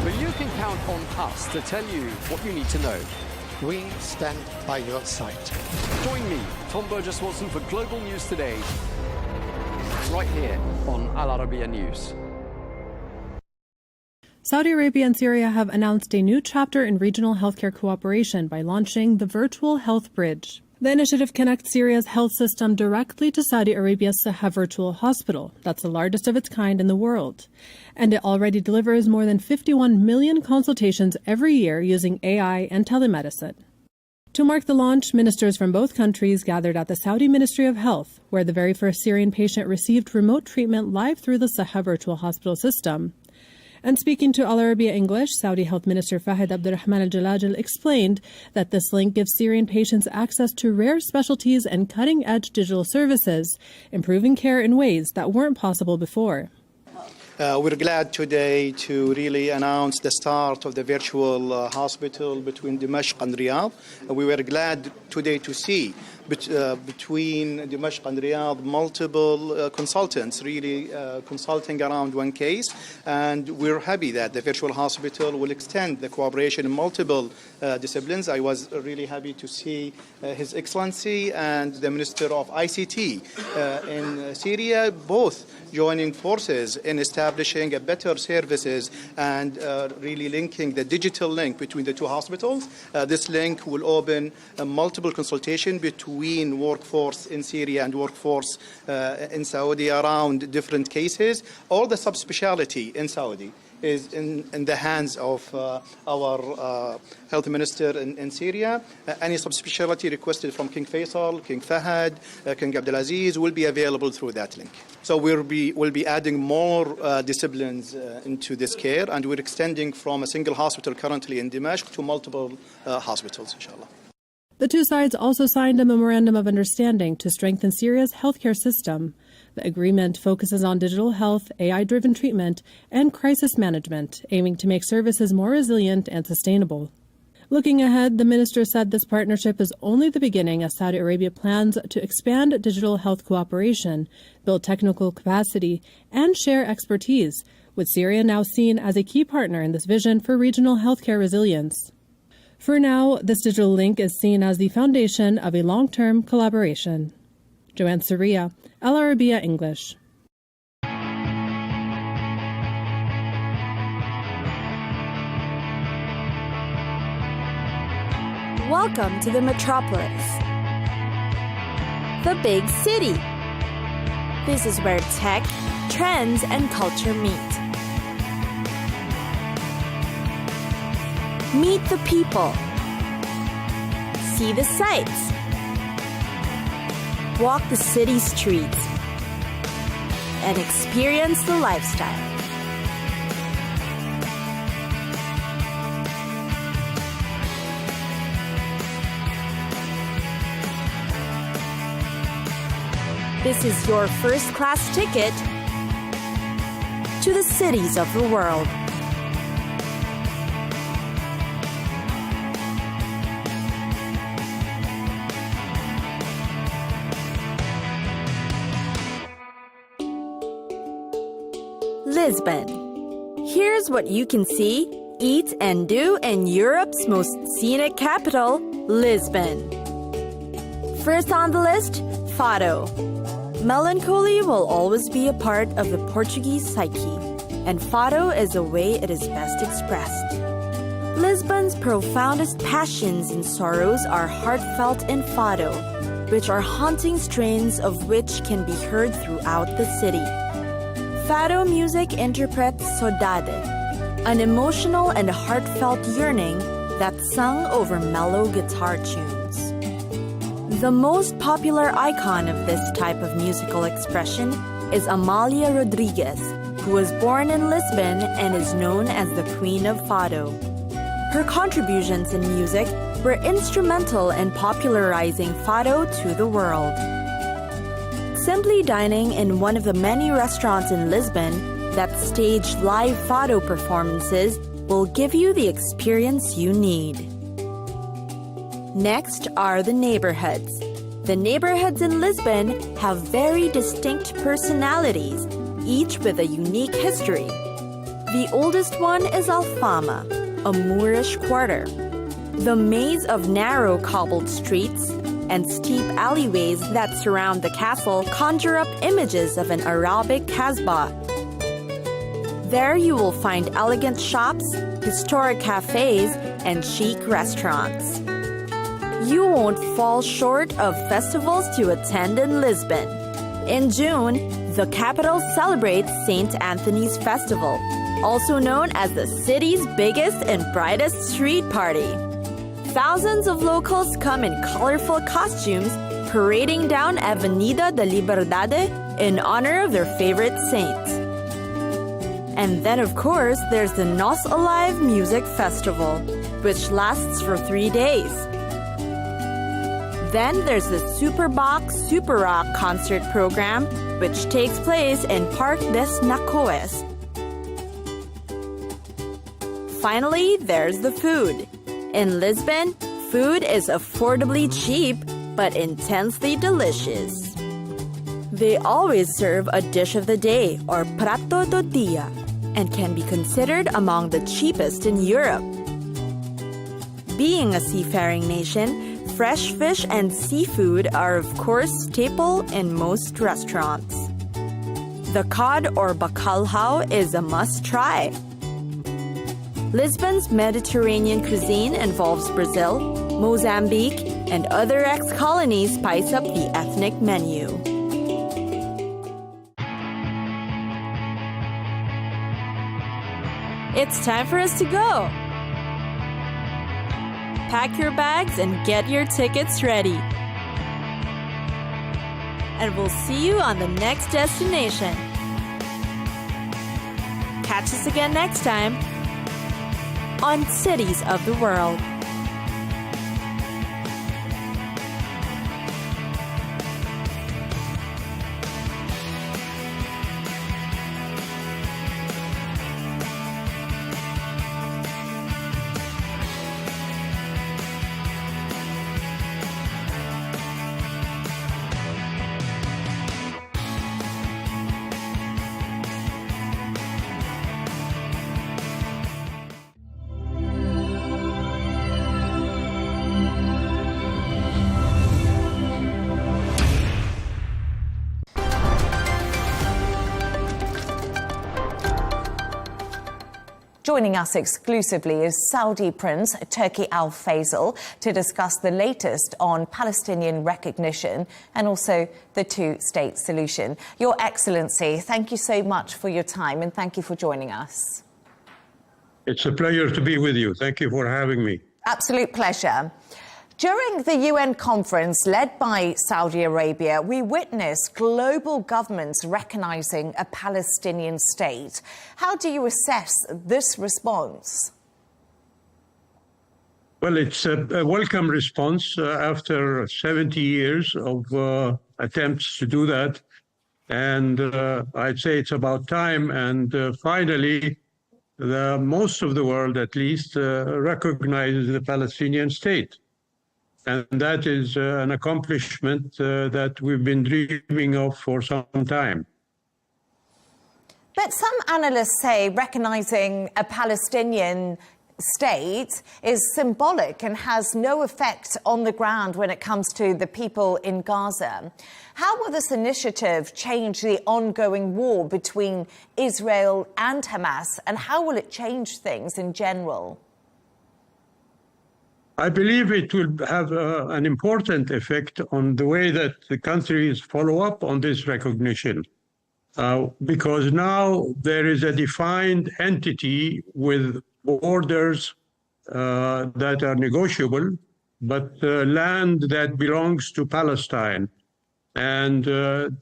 But you can count on us to tell you what you need to know. We stand by your side. Join me, Tom Burges Watson, for Global News Today, right here on Al Arabiya News. Saudi Arabia and Syria have announced a new chapter in regional healthcare cooperation by launching the Virtual Health Bridge. The initiative connects Syria's health system directly to Saudi Arabia's Sahab Virtual Hospital. That's the largest of its kind in the world. And it already delivers more than 51 million consultations every year using AI and telemedicine. To mark the launch, ministers from both countries gathered at the Saudi Ministry of Health, where the very first Syrian patient received remote treatment live through the Sahab Virtual Hospital system. And speaking to Al Arabiya English, Saudi Health Minister Fahad Abdurrahman Al-Jalajal explained that this link gives Syrian patients access to rare specialties and cutting-edge digital services, improving care in ways that weren't possible before. We're glad today to really announce the start of the virtual hospital between Dimashq and Riyadh. We were glad today to see between Dimashq and Riyadh multiple consultants really consulting around one case, and we're happy that the virtual hospital will extend the cooperation in multiple disciplines. I was really happy to see His Excellency and the Minister of ICT in Syria both joining forces in establishing a better services and really linking the digital link between the two hospitals. This link will open multiple consultation between workforce in Syria and workforce in Saudi around different cases. All the subspecialty in Saudi is in the hands of our health minister in Syria. Any subspecialty requested from King Faisal, King Fahad, King Abdulaziz will be available through that link. So we'll be adding more disciplines into this care, and we're extending from a single hospital currently in Dimashq to multiple hospitals, inshallah. The two sides also signed a memorandum of understanding to strengthen Syria's healthcare system. The agreement focuses on digital health, AI-driven treatment, and crisis management, aiming to make services more resilient and sustainable. Looking ahead, the minister said this partnership is only the beginning as Saudi Arabia plans to expand digital health cooperation, build technical capacity, and share expertise, with Syria now seen as a key partner in this vision for regional healthcare resilience. For now, this digital link is seen as the foundation of a long-term collaboration. Joanne Soria, Al Arabiya English. Welcome to the metropolis, the big city. This is where tech, trends, and culture meet. Meet the people. See the sights. Walk the city streets. And experience the lifestyle. This is your first-class ticket to the cities of the world. Lisbon. Here's what you can see eat and do in Europe's most scenic capital, Lisbon. First on the list, Fado. Melancholy will always be a part of the Portuguese psyche, and Fado is the way it is best expressed. Lisbon's profoundest passions and sorrows are heartfelt in Fado, which are haunting strains of which can be heard throughout the city. Fado music interprets saudade, an emotional and heartfelt yearning that's sung over mellow guitar tunes. The most popular icon of this type of musical expression is Amália Rodrigues, who was born in Lisbon and is known as the Queen of Fado. Her contributions in music were instrumental in popularizing Fado to the world. Simply dining in one of the many restaurants in Lisbon that stage live Fado performances will give you the experience you need. Next are the neighborhoods. The neighborhoods in Lisbon have very distinct personalities, each with a unique history. The oldest one is Alfama, a Moorish quarter. The maze of narrow cobbled streets and steep alleyways that surround the castle conjure up images of an Arabic Kasbah. There you will find elegant shops, historic cafes, and chic restaurants. You won't fall short of festivals to attend in Lisbon. In June, the capital celebrates St. Anthony's Festival, also known as the city's biggest and brightest street party. Thousands of locals come in colorful costumes, parading down Avenida da Liberdade in honor of their favorite saint. And then, of course, there's the Nós Alive Music Festival, which lasts for 3 days. Then there's the Superbox Super Rock concert program, which takes place in Parque das Nações. Finally, there's the food. In Lisbon, food is affordably cheap, but intensely delicious. They always serve a dish of the day, or prato do dia, and can be considered among the cheapest in Europe. Being a seafaring nation, fresh fish and seafood are of course staple in most restaurants. The cod or bacalhau is a must-try. Lisbon's Mediterranean cuisine involves Brazil, Mozambique, and other ex-colonies spice up the ethnic menu. It's time for us to go. Pack your bags and get your tickets ready. And we'll see you on the next destination. Catch us again next time on Cities of the World. Joining us exclusively is Saudi Prince Turki Al Faisal to discuss the latest on Palestinian recognition and also the two-state solution. Your Excellency, thank you so much for your time and thank you for joining us. It's a pleasure to be with you. Thank you for having me. Absolute pleasure. During the UN conference led by Saudi Arabia, we witnessed global governments recognizing a Palestinian state. How do you assess this response? Well, it's a welcome response after 70 years of attempts to do that. And I'd say it's about time. And finally, most of the world, at least, recognizes the Palestinian state. And that is an accomplishment that we've been dreaming of for some time. But some analysts say recognizing a Palestinian state is symbolic and has no effect on the ground when it comes to the people in Gaza. How will this initiative change the ongoing war between Israel and Hamas, and how will it change things in general? I believe it will have an important effect on the way that the countries follow up on this recognition. Because now there is a defined entity with borders that are negotiable, but land that belongs to Palestine. And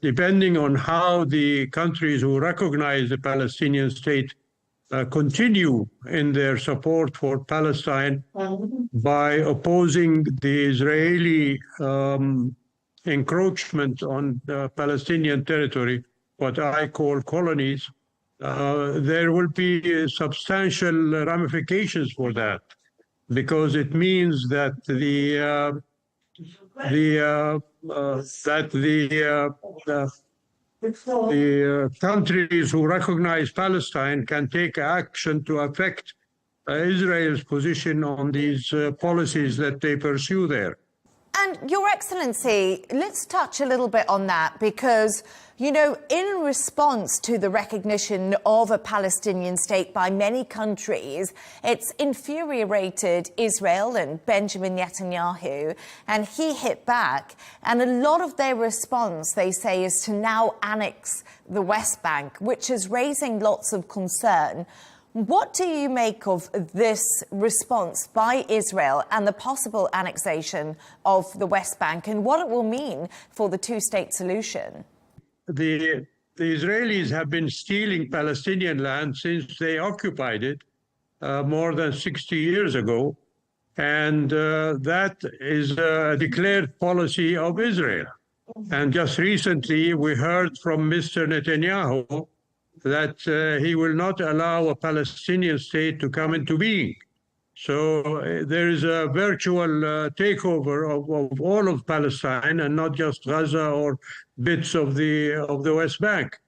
depending on how the countries who recognize the Palestinian state continue in their support for Palestine by opposing the Israeli encroachment on Palestinian territory, what I call colonies, there will be substantial ramifications for that, because it means that the countries who recognize Palestine can take action to affect Israel's position on these policies that they pursue there. And Your Excellency, let's touch a little bit on that, because, you know, in response to the recognition of a Palestinian state by many countries, it's infuriated Israel and Benjamin Netanyahu, and he hit back. And a lot of their response, they say, is to now annex the West Bank, which is raising lots of concern. What do you make of this response by Israel and the possible annexation of the West Bank, and what it will mean for the two-state solution? The Israelis have been stealing Palestinian land since they occupied it more than 60 years ago, and that is a declared policy of Israel. And just recently we heard from Mr. Netanyahu that he will not allow a Palestinian state to come into being. So there is a virtual takeover of all of Palestine, and not just Gaza or bits of the West Bank.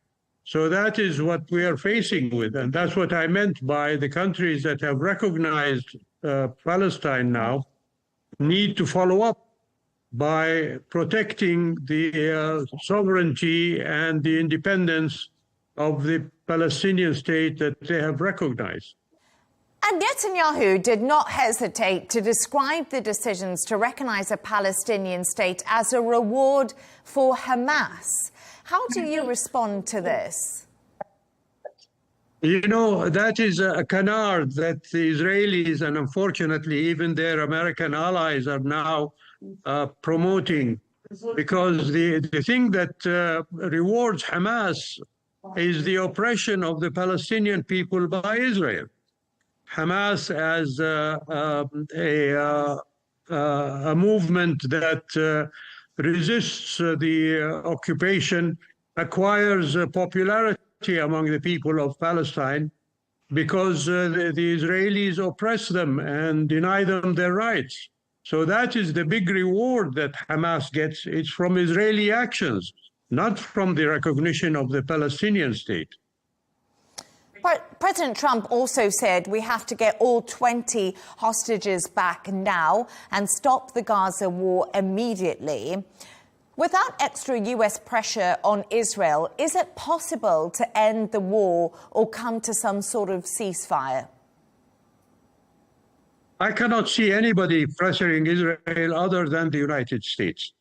So that is what we are facing with, and that's what I meant by the countries that have recognized Palestine now need to follow up by protecting the sovereignty and the independence of the Palestinian state that they have recognized. And Netanyahu did not hesitate to describe the decisions to recognize a Palestinian state as a reward for Hamas. How do you respond to this? You know, that is a canard that the Israelis and unfortunately even their American allies are now promoting, because the thing that rewards Hamas is the oppression of the Palestinian people by Israel. Hamas as a movement that resists the occupation acquires popularity among the people of Palestine because the Israelis oppress them and deny them their rights. So that is the big reward that Hamas gets. It's from Israeli actions, not from the recognition of the Palestinian state. But President Trump also said we have to get all 20 hostages back now and stop the Gaza war immediately. Without extra US pressure on Israel, is it possible to end the war or come to some sort of ceasefire? I cannot see anybody pressuring Israel other than the United States.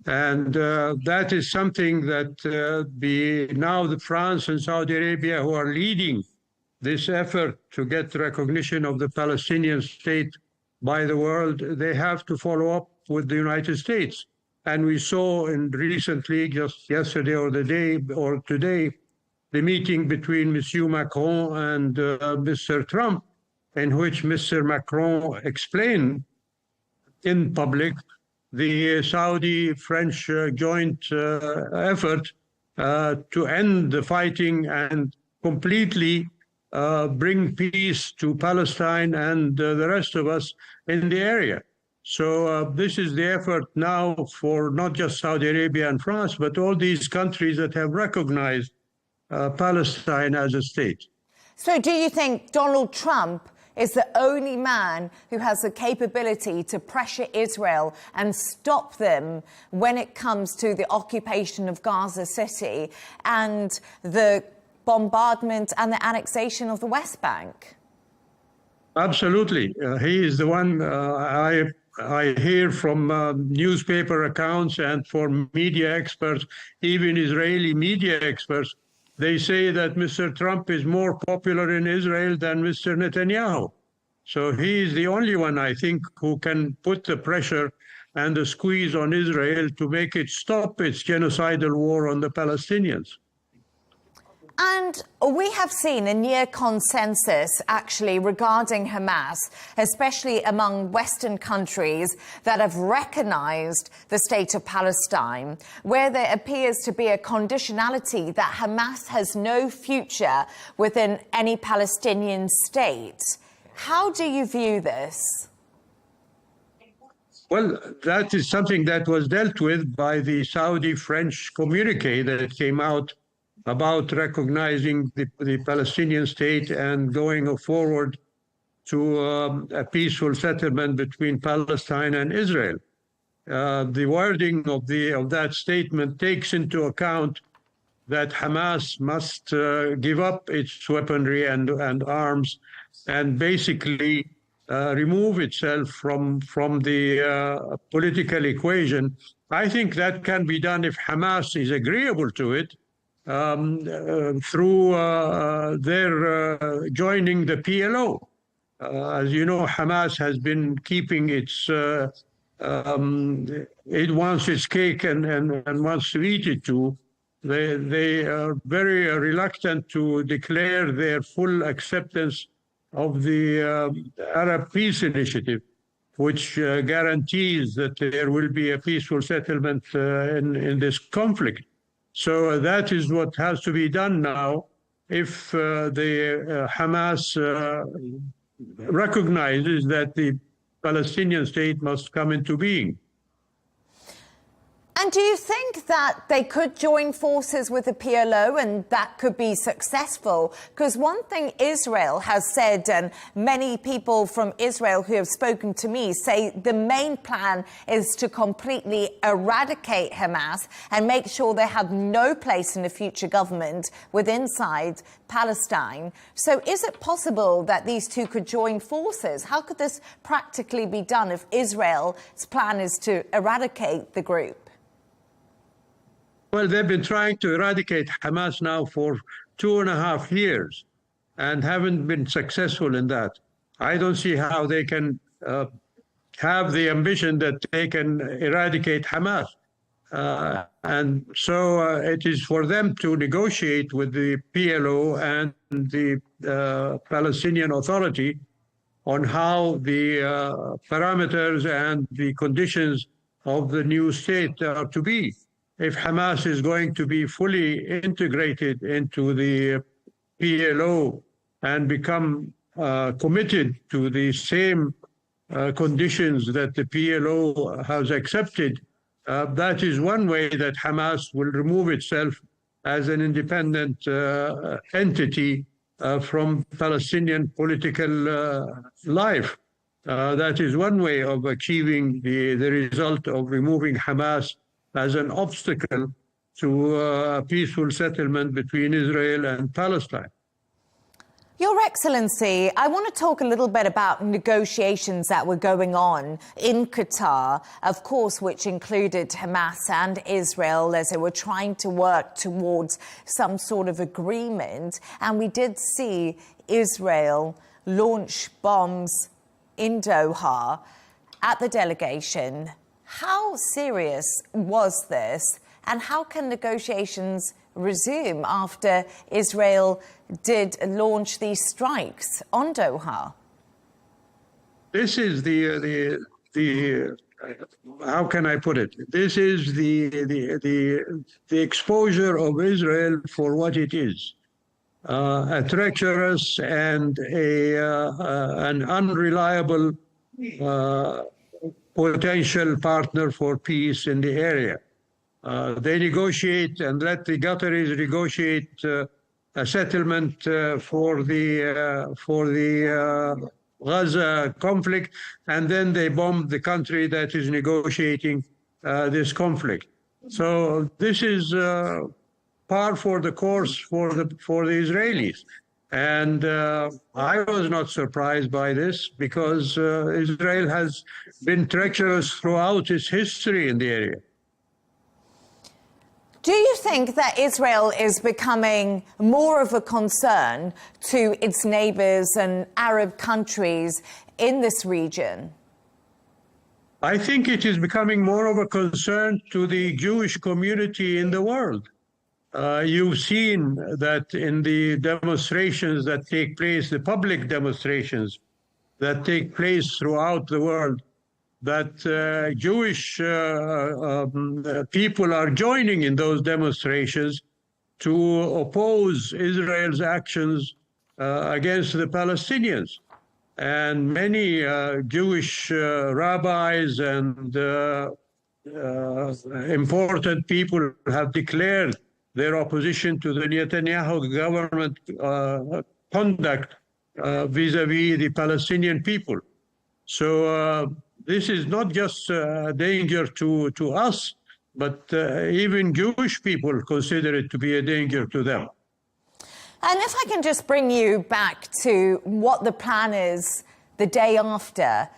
And that is something that now the France and Saudi Arabia, who are leading this effort to get recognition of the Palestinian state by the world, they have to follow up with the United States. And we saw recently, just yesterday or the day or today, the meeting between Monsieur Macron and Mr. Trump, in which Mr. Macron explained in public the Saudi-French joint effort to end the fighting and completely bring peace to Palestine and the rest of us in the area. So this is the effort now for not just Saudi Arabia and France, but all these countries that have recognized Palestine as a state. So do you think Donald Trump is the only man who has the capability to pressure Israel and stop them when it comes to the occupation of Gaza City and the bombardment and the annexation of the West Bank? Absolutely. He is the one I hear from newspaper accounts and from media experts, even Israeli media experts. They say that Mr. Trump is more popular in Israel than Mr. Netanyahu. So he is the only one, I think, who can put the pressure and the squeeze on Israel to make it stop its genocidal war on the Palestinians. And we have seen a near consensus, actually, regarding Hamas, especially among Western countries that have recognized the state of Palestine, where there appears to be a conditionality that Hamas has no future within any Palestinian state. How do you view this? Well, that is something that was dealt with by the Saudi-French communique that came out about recognizing the Palestinian state and going forward to a peaceful settlement between Palestine and Israel. The wording of that statement takes into account that Hamas must give up its weaponry and arms and basically remove itself from the political equation. I think that can be done if Hamas is agreeable to it, through their joining the PLO. As you know, Hamas has been keeping its, it wants its cake and wants to eat it too. They are very reluctant to declare their full acceptance of the Arab Peace Initiative, which guarantees that there will be a peaceful settlement in this conflict. So that is what has to be done now if the Hamas recognizes that the Palestinian state must come into being. And do you think that they could join forces with the PLO and that could be successful? Because one thing Israel has said, and many people from Israel who have spoken to me say the main plan is to completely eradicate Hamas and make sure they have no place in the future government inside Palestine. So is it possible that these two could join forces? How could this practically be done if Israel's plan is to eradicate the group? Well, they've been trying to eradicate Hamas now for 2.5 years and haven't been successful in that. I don't see how they can have the ambition that they can eradicate Hamas. And so it is for them to negotiate with the PLO and the Palestinian Authority on how the parameters and the conditions of the new state are to be. If Hamas is going to be fully integrated into the PLO and become committed to the same conditions that the PLO has accepted, that is one way that Hamas will remove itself as an independent entity from Palestinian political life. That is one way of achieving the result of removing Hamas as an obstacle to a peaceful settlement between Israel and Palestine. Your Excellency, I want to talk a little bit about negotiations that were going on in Qatar, of course, which included Hamas and Israel as they were trying to work towards some sort of agreement. And we did see Israel launch bombs in Doha at the delegation. How serious was this, and how can negotiations resume after Israel did launch these strikes on Doha? This is the how can I put it? This is the exposure of Israel for what it is, a treacherous and an unreliable potential partner for peace in the area. They negotiate and let the Qataris negotiate a settlement for the Gaza conflict, and then they bombed the country that is negotiating this conflict. So this is par for the course for the Israelis. And I was not surprised by this, because Israel has been treacherous throughout its history in the area. Do you think that Israel is becoming more of a concern to its neighbors and Arab countries in this region? I think it is becoming more of a concern to the Jewish community in the world. You've seen that in the demonstrations that take place, the public demonstrations that take place throughout the world, that Jewish people are joining in those demonstrations to oppose Israel's actions against the Palestinians. And many Jewish rabbis and important people have declared their opposition to the Netanyahu government conduct vis-à-vis the Palestinian people. So this is not just a danger to us, but even Jewish people consider it to be a danger to them. And if I can just bring you back to what the plan is the day after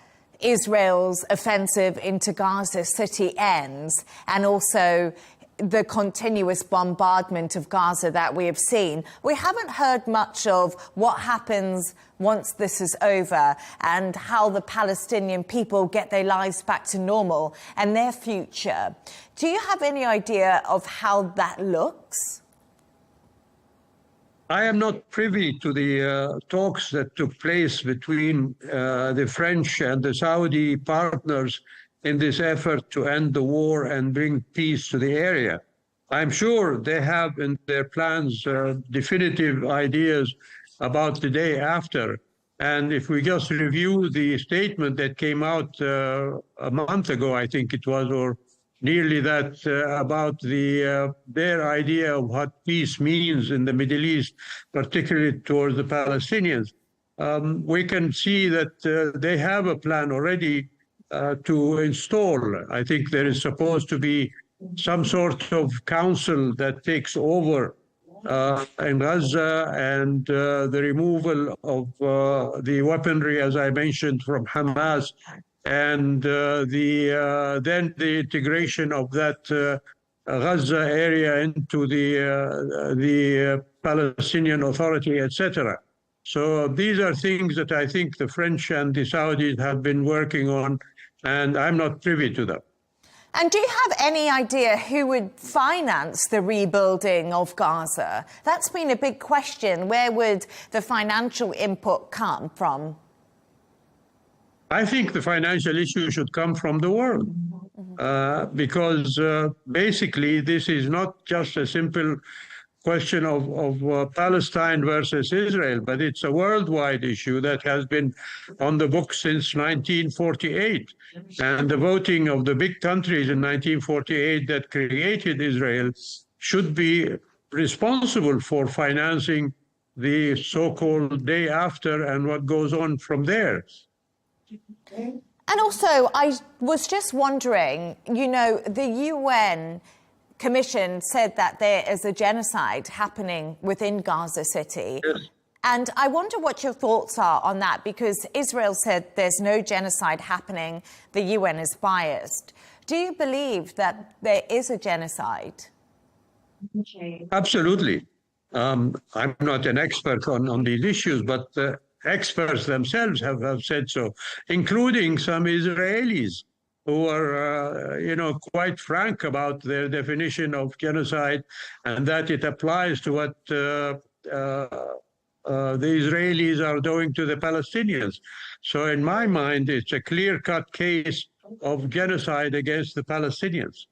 Israel's offensive into Gaza City ends, and also the continuous bombardment of Gaza that we have seen. We haven't heard much of what happens once this is over and how the Palestinian people get their lives back to normal and their future. Do you have any idea of how that looks? I am not privy to the talks that took place between the French and the Saudi partners in this effort to end the war and bring peace to the area. I'm sure they have in their plans definitive ideas about the day after. And if we just review the statement that came out a month ago, I think it was, or nearly that, about their idea of what peace means in the Middle East, particularly towards the Palestinians, we can see that they have a plan already to install. I think there is supposed to be some sort of council that takes over in Gaza, and the removal of the weaponry, as I mentioned, from Hamas, and then the integration of that Gaza area into the Palestinian Authority, etc. So these are things that I think the French and the Saudis have been working on, and I'm not privy to them. And do you have any idea who would finance the rebuilding of Gaza? That's been a big question. Where would the financial input come from? I think the financial issue should come from the world, because basically this is not just a simple question of Palestine versus Israel, but it's a worldwide issue that has been on the books since 1948. And the voting of the big countries in 1948 that created Israel should be responsible for financing the so-called day after and what goes on from there. And also, I was just wondering, you know, the UN Commission said that there is a genocide happening within Gaza City. Yes. And I wonder what your thoughts are on that, because Israel said there's no genocide happening, the UN is biased. Do you believe that there is a genocide? Absolutely. I'm not an expert on these issues, but experts themselves have said so, including some Israelis who are, quite frank about their definition of genocide, and that it applies to what the Israelis are doing to the Palestinians. So in my mind, it's a clear-cut case of genocide against the Palestinians.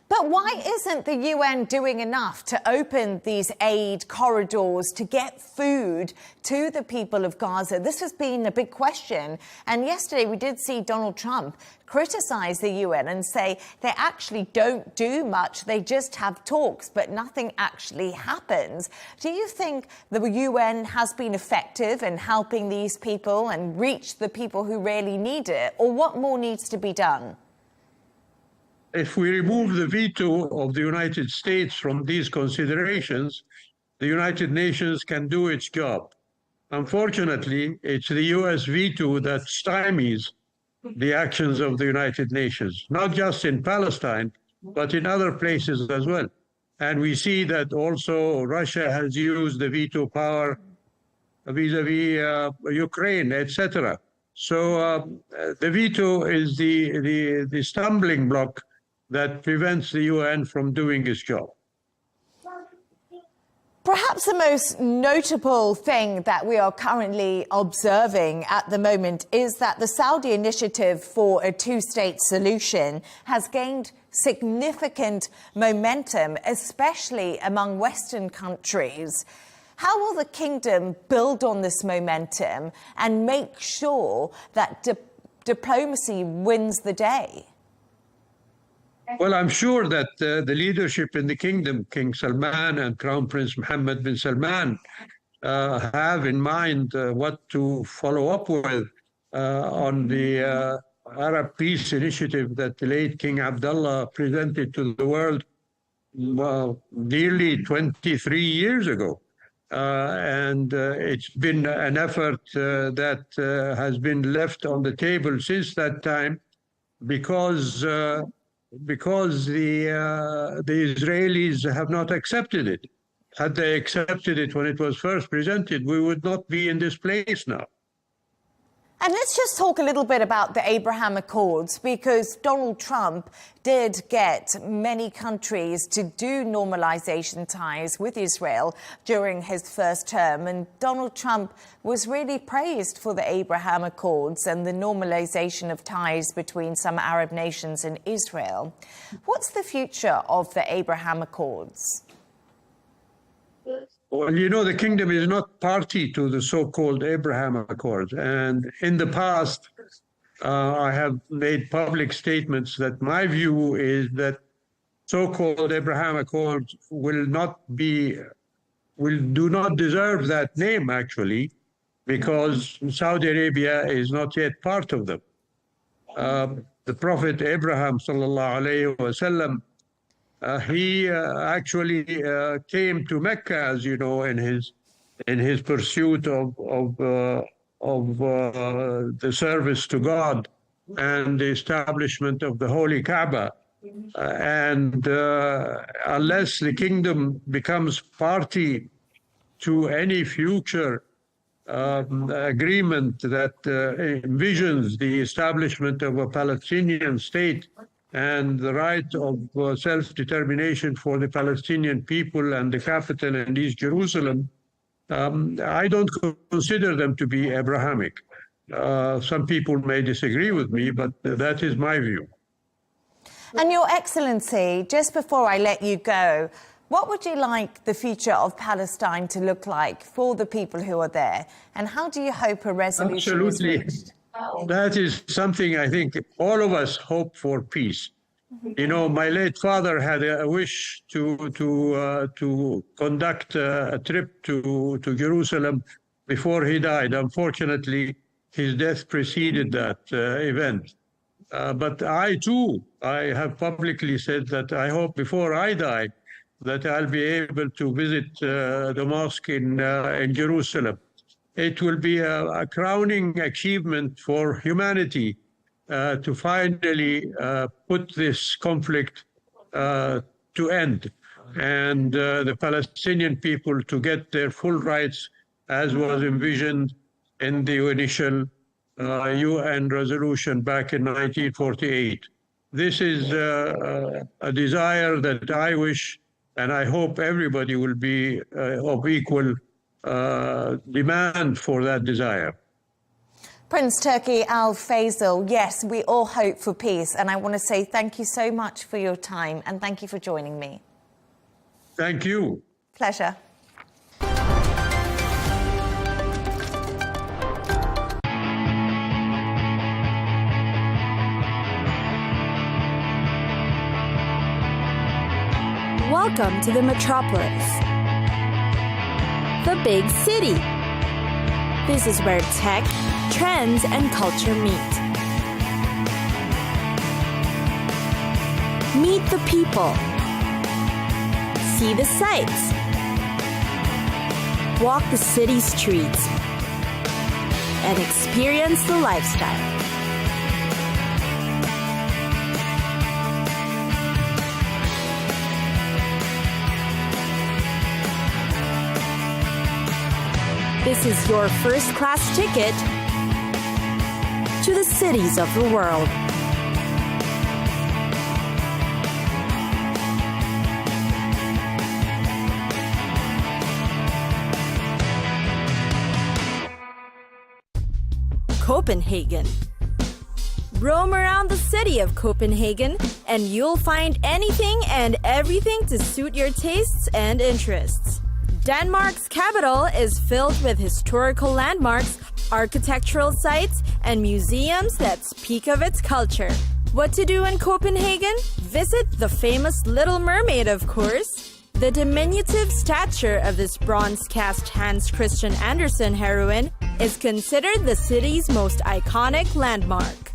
But why isn't the UN doing enough to open these aid corridors to get food to the people of Gaza? This has been a big question. And yesterday we did see Donald Trump criticize the UN and say they actually don't do much. They just have talks, but nothing actually happens. Do you think the UN has been effective in helping these people and reach the people who really need it? Or what more needs to be done? If we remove the veto of the United States from these considerations, the United Nations can do its job. Unfortunately, it's the US veto that stymies the actions of the United Nations, not just in Palestine, but in other places as well. And we see that also Russia has used the veto power vis-a-vis Ukraine, etc. So the veto is the stumbling block that prevents the UN from doing its job. Perhaps the most notable thing that we are currently observing at the moment is that the Saudi initiative for a two-state solution has gained significant momentum, especially among Western countries. How will the kingdom build on this momentum and make sure that diplomacy wins the day? Well, I'm sure that the leadership in the kingdom, King Salman and Crown Prince Mohammed bin Salman, have in mind what to follow up with on the Arab peace initiative that the late King Abdullah presented to the world nearly 23 years ago. And it's been an effort that has been left on the table since that time because the Israelis have not accepted it. Had they accepted it when it was first presented, we would not be in this place now. And let's just talk a little bit about the Abraham Accords, because Donald Trump did get many countries to do normalization ties with Israel during his first term. And Donald Trump was really praised for the Abraham Accords and the normalization of ties between some Arab nations and Israel. What's the future of the Abraham Accords? Well, you know, the kingdom is not party to the so-called Abraham Accords. And in the past, I have made public statements that my view is that so-called Abraham Accords do not deserve that name, actually, because Saudi Arabia is not yet part of them. The Prophet Abraham, sallallahu alayhi wa sallam, he actually came to Mecca, as you know, in his pursuit of the service to God and the establishment of the Holy Kaaba. And unless the kingdom becomes party to any future agreement that envisions the establishment of a Palestinian state and the right of self-determination for the Palestinian people and the capital in East Jerusalem, I don't consider them to be Abrahamic. Some people may disagree with me, but that is my view. And Your Excellency, just before I let you go, what would you like the future of Palestine to look like for the people who are there? And how do you hope a resolution is reached? That is something I think all of us hope for, peace. You know, my late father had a wish to conduct a trip to Jerusalem before he died. Unfortunately, his death preceded that event. But I have publicly said that I hope before I die that I'll be able to visit the mosque in Jerusalem. It will be a crowning achievement for humanity to finally put this conflict to end, and the Palestinian people to get their full rights as was envisioned in the initial UN resolution back in 1948. This is a desire that I wish, and I hope everybody will be of equal demand for that desire. Prince Turki Al Faisal, yes, we all hope for peace. And I want to say thank you so much for your time and thank you for joining me. Thank you. Pleasure. Welcome to the metropolis, the big city. This is where tech, trends, and culture meet. Meet the people. See the sights. Walk the city streets. And experience the lifestyle. This is your first-class ticket to the cities of the world. Copenhagen. Roam around the city of Copenhagen and you'll find anything and everything to suit your tastes and interests. Denmark's capital is filled with historical landmarks, architectural sites, and museums that speak of its culture. What to do in Copenhagen? Visit the famous Little Mermaid, of course. The diminutive stature of this bronze-cast Hans Christian Andersen heroine is considered the city's most iconic landmark.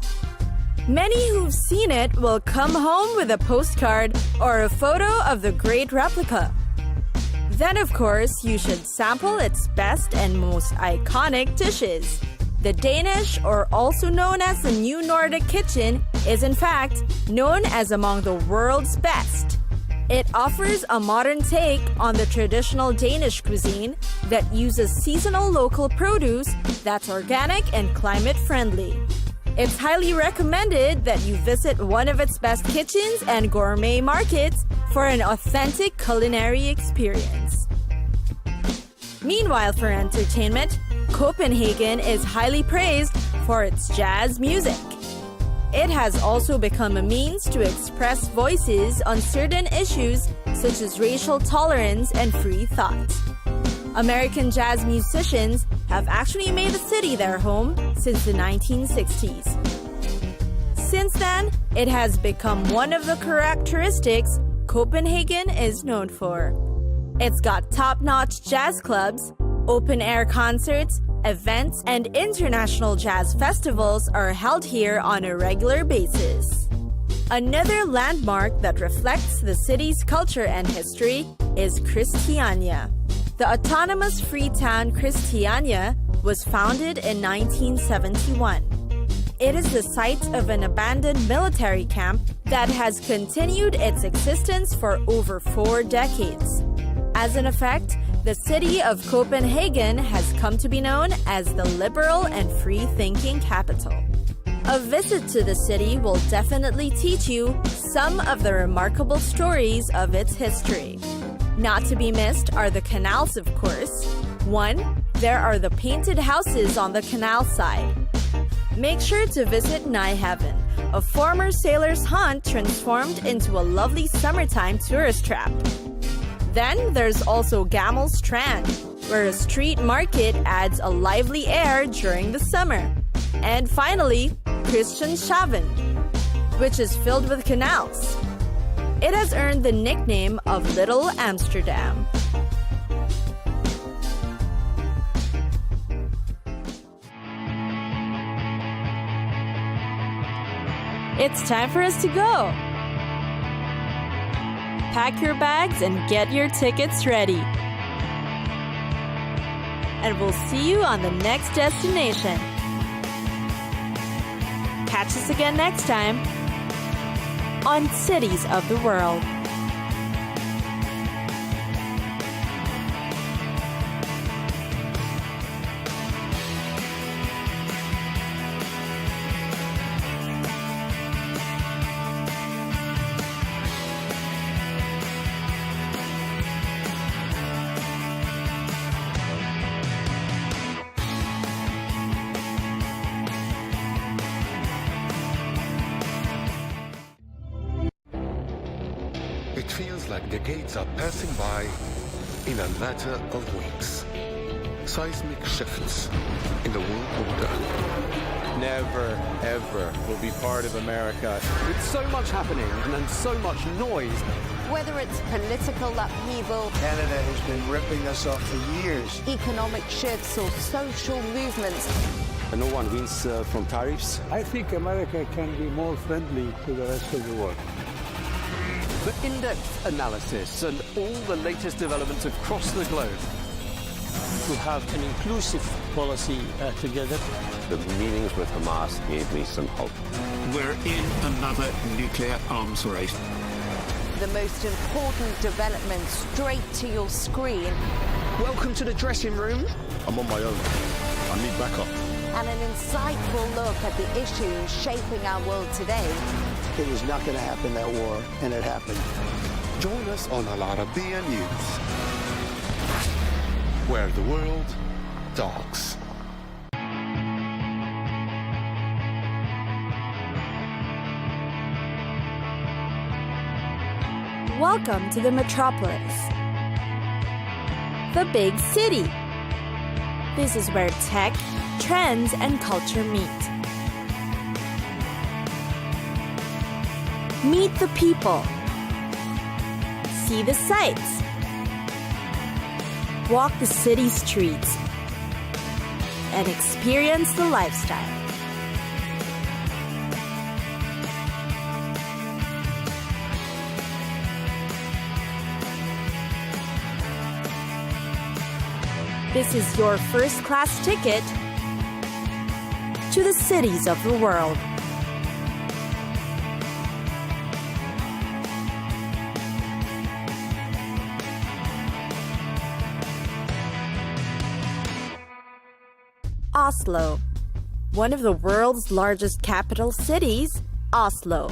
Many who've seen it will come home with a postcard or a photo of the great replica. Then, of course, you should sample its best and most iconic dishes. The Danish, or also known as the New Nordic Kitchen, is in fact known as among the world's best. It offers a modern take on the traditional Danish cuisine that uses seasonal local produce that's organic and climate-friendly. It's highly recommended that you visit one of its best kitchens and gourmet markets for an authentic culinary experience. Meanwhile, for entertainment, Copenhagen is highly praised for its jazz music. It has also become a means to express voices on certain issues such as racial tolerance and free thought. American jazz musicians have actually made the city their home since the 1960s. Since then, it has become one of the characteristics Copenhagen is known for. It's got top-notch jazz clubs, open-air concerts, events, and international jazz festivals are held here on a regular basis. Another landmark that reflects the city's culture and history is Christiania. The autonomous free town Christiania was founded in 1971. It is the site of an abandoned military camp that has continued its existence for over 4 decades. As an effect, the city of Copenhagen has come to be known as the liberal and free-thinking capital. A visit to the city will definitely teach you some of the remarkable stories of its history. Not to be missed are the canals, of course. 1. There are the painted houses on the canal side. Make sure to visit Nyhavn, a former sailor's haunt transformed into a lovely summertime tourist trap. Then there's also Gamel Strand, where a street market adds a lively air during the summer. And finally, Christianshavn, which is filled with canals. It has earned the nickname of Little Amsterdam. It's time for us to go. Pack your bags and get your tickets ready. And we'll see you on the next destination. Catch us again next time on Cities of the World. It feels like decades are passing by in a matter of weeks. Seismic shifts in the world order. Never, ever will be part of America. With so much happening and so much noise. Whether it's political upheaval, Canada has been ripping us off for years. economic shifts, or social movements, And no one wins from tariffs. I think America can be more friendly to the rest of the world. For in-depth analysis and all the latest developments across the globe. To have an inclusive policy together. The meetings with Hamas gave me some hope. We're in another nuclear arms race. the most important developments straight to your screen. Welcome to the dressing room. I'm on my own. I need backup. And an insightful look at the issues shaping our world today. It was not going to happen, that war, and it happened. Join us on Arabiya News, where the world talks. Welcome to the metropolis, the big city. This is where tech, trends, and culture meet. Meet the people. See the sights. Walk the city streets. And experience the lifestyle. This is your first-class ticket to the cities of the world. Oslo, one of the world's largest capital cities, Oslo.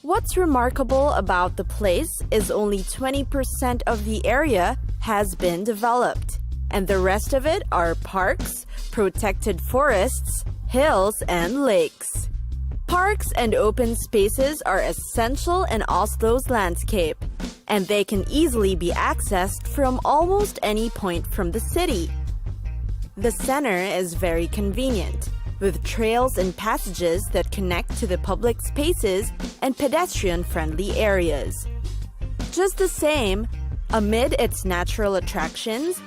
What's remarkable about the place is only 20% of the area has been developed, and the rest of it are parks, protected forests, hills, and lakes. Parks and open spaces are essential in Oslo's landscape, and they can easily be accessed from almost any point from the city. The center is very convenient, with trails and passages that connect to the public spaces and pedestrian-friendly areas. Just the same, amid its natural attractions,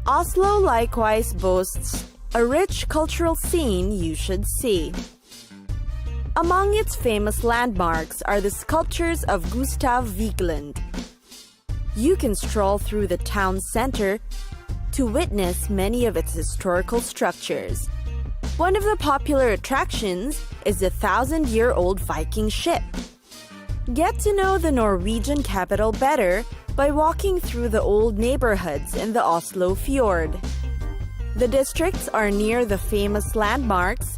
Oslo likewise boasts a rich cultural scene you should see. Among its famous landmarks are the sculptures of Gustav Vigeland. You can stroll through the town center to witness many of its historical structures. One of the popular attractions is the 1,000-year-old Viking ship. Get to know the Norwegian capital better by walking through the old neighborhoods in the Oslo Fjord. The districts are near the famous landmarks,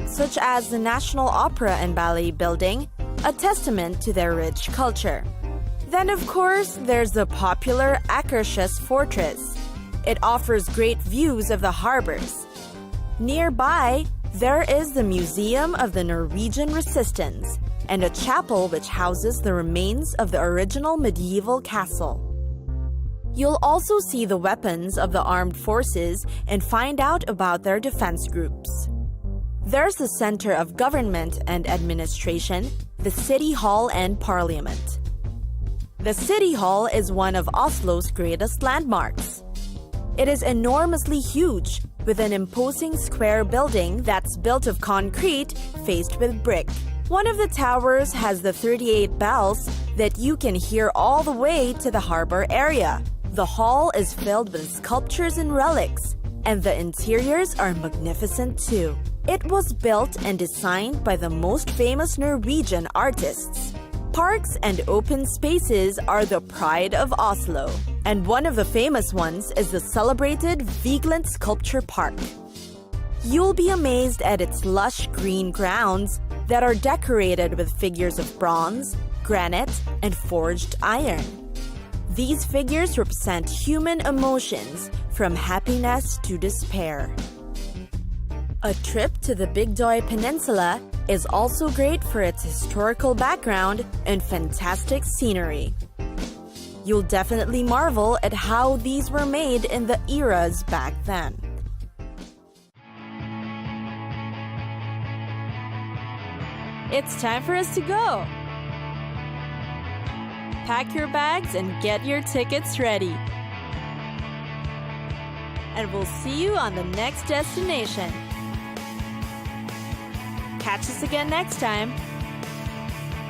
such as the National Opera and Ballet Building, a testament to their rich culture. Then, of course, there's the popular Akershus Fortress. It offers great views of the harbors. Nearby, there is the Museum of the Norwegian Resistance, and a chapel which houses the remains of the original medieval castle. You'll also see the weapons of the armed forces and find out about their defense groups. There's the center of government and administration, the City Hall and Parliament. The City Hall is one of Oslo's greatest landmarks. It is enormously huge, with an imposing square building that's built of concrete faced with brick. One of the towers has the 38 bells that you can hear all the way to the harbor area. The hall is filled with sculptures and relics, and the interiors are magnificent too. It was built and designed by the most famous Norwegian artists. Parks and open spaces are the pride of Oslo, and one of the famous ones is the celebrated Vigeland Sculpture Park. You'll be amazed at its lush green grounds that are decorated with figures of bronze, granite, and forged iron. These figures represent human emotions, from happiness to despair. A trip to the Big Døy Peninsula is also great for its historical background and fantastic scenery. You'll definitely marvel at how these were made in the eras back then. It's time for us to go. Pack your bags and get your tickets ready. And we'll see you on the next destination. Catch us again next time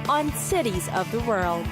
on Cities of the World.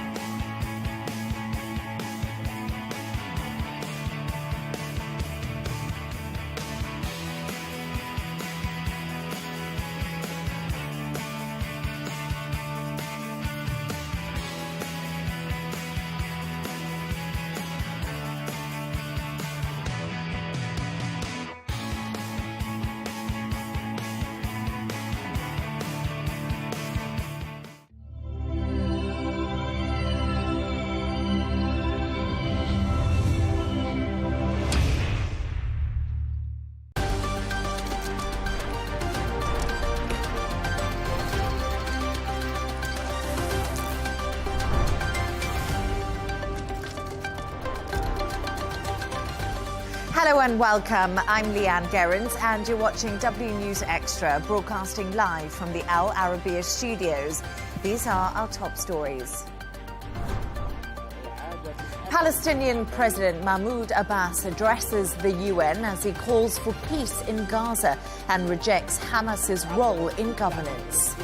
Hello and welcome. I'm Leigh Ann Gerrans and you're watching W News Extra, broadcasting live from the Al Arabiya studios. These are our top stories. Palestinian President Mahmoud Abbas addresses the UN as he calls for peace in Gaza and rejects Hamas's role in governance.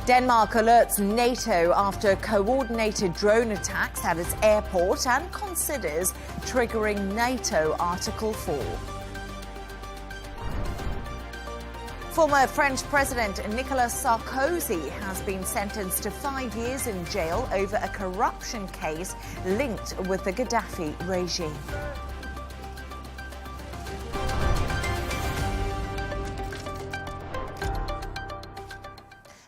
Denmark alerts NATO after coordinated drone attacks at its airport and considers triggering NATO Article 4. Former French President Nicolas Sarkozy has been sentenced to 5 years in jail over a corruption case linked with the Gaddafi regime.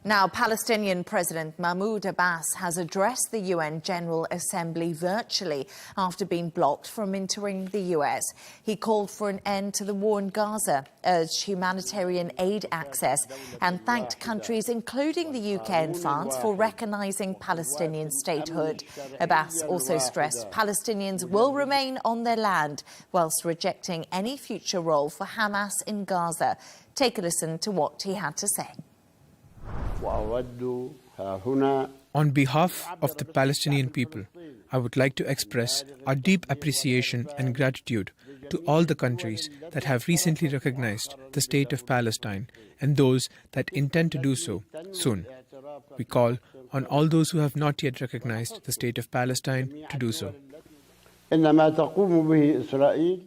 Now, Palestinian President Mahmoud Abbas has addressed the UN General Assembly virtually after being blocked from entering the US. He called for an end to the war in Gaza, urged humanitarian aid access, and thanked countries, including the UK and France, for recognizing Palestinian statehood. Abbas also stressed Palestinians will remain on their land, whilst rejecting any future role for Hamas in Gaza. Take a listen to what he had to say. On behalf of the Palestinian people, I would like to express our deep appreciation and gratitude to all the countries that have recently recognized the state of Palestine and those that intend to do so soon. We call on all those who have not yet recognized the state of Palestine to do so.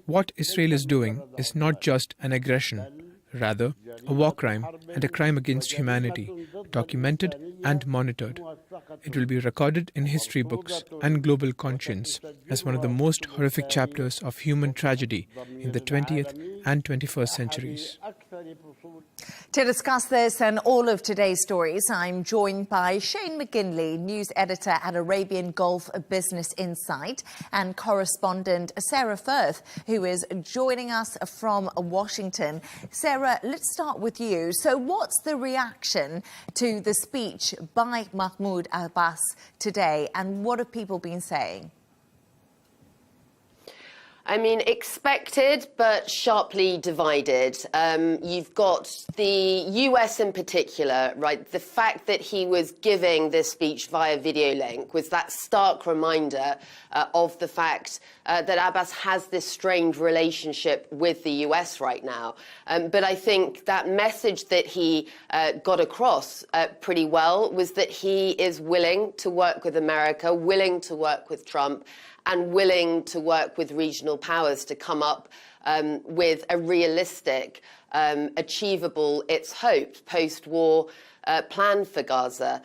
What Israel is doing is not just an aggression, rather a war crime and a crime against humanity, documented and monitored. It will be recorded in history books and global conscience as one of the most horrific chapters of human tragedy in the 20th and 21st centuries. To discuss this and all of today's stories, I'm joined by Shane McGinley, news editor at Arabian Gulf Business Insight, and correspondent Sarah Firth, who is joining us from Washington. Sarah, let's start with you. So what's the reaction to the speech by Mahmoud Abbas today, and what have people been saying? I mean, expected but sharply divided. You've got the US in particular, right? The fact that he was giving this speech via video link was that stark reminder of the fact that Abbas has this strained relationship with the US right now. But I think that message that he got across pretty well was that he is willing to work with America, willing to work with Trump, and willing to work with regional powers to come up with a realistic, achievable, it's hoped, post-war plan for Gaza.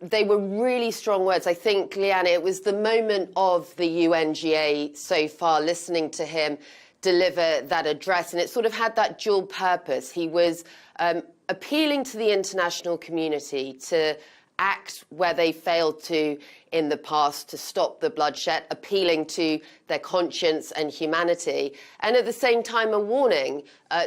They were really strong words. I think, Leanne, it was the moment of the UNGA so far, listening to him deliver that address, and it sort of had that dual purpose. He was appealing to the international community to act where they failed to in the past to stop the bloodshed, appealing to their conscience and humanity, and at the same time a warning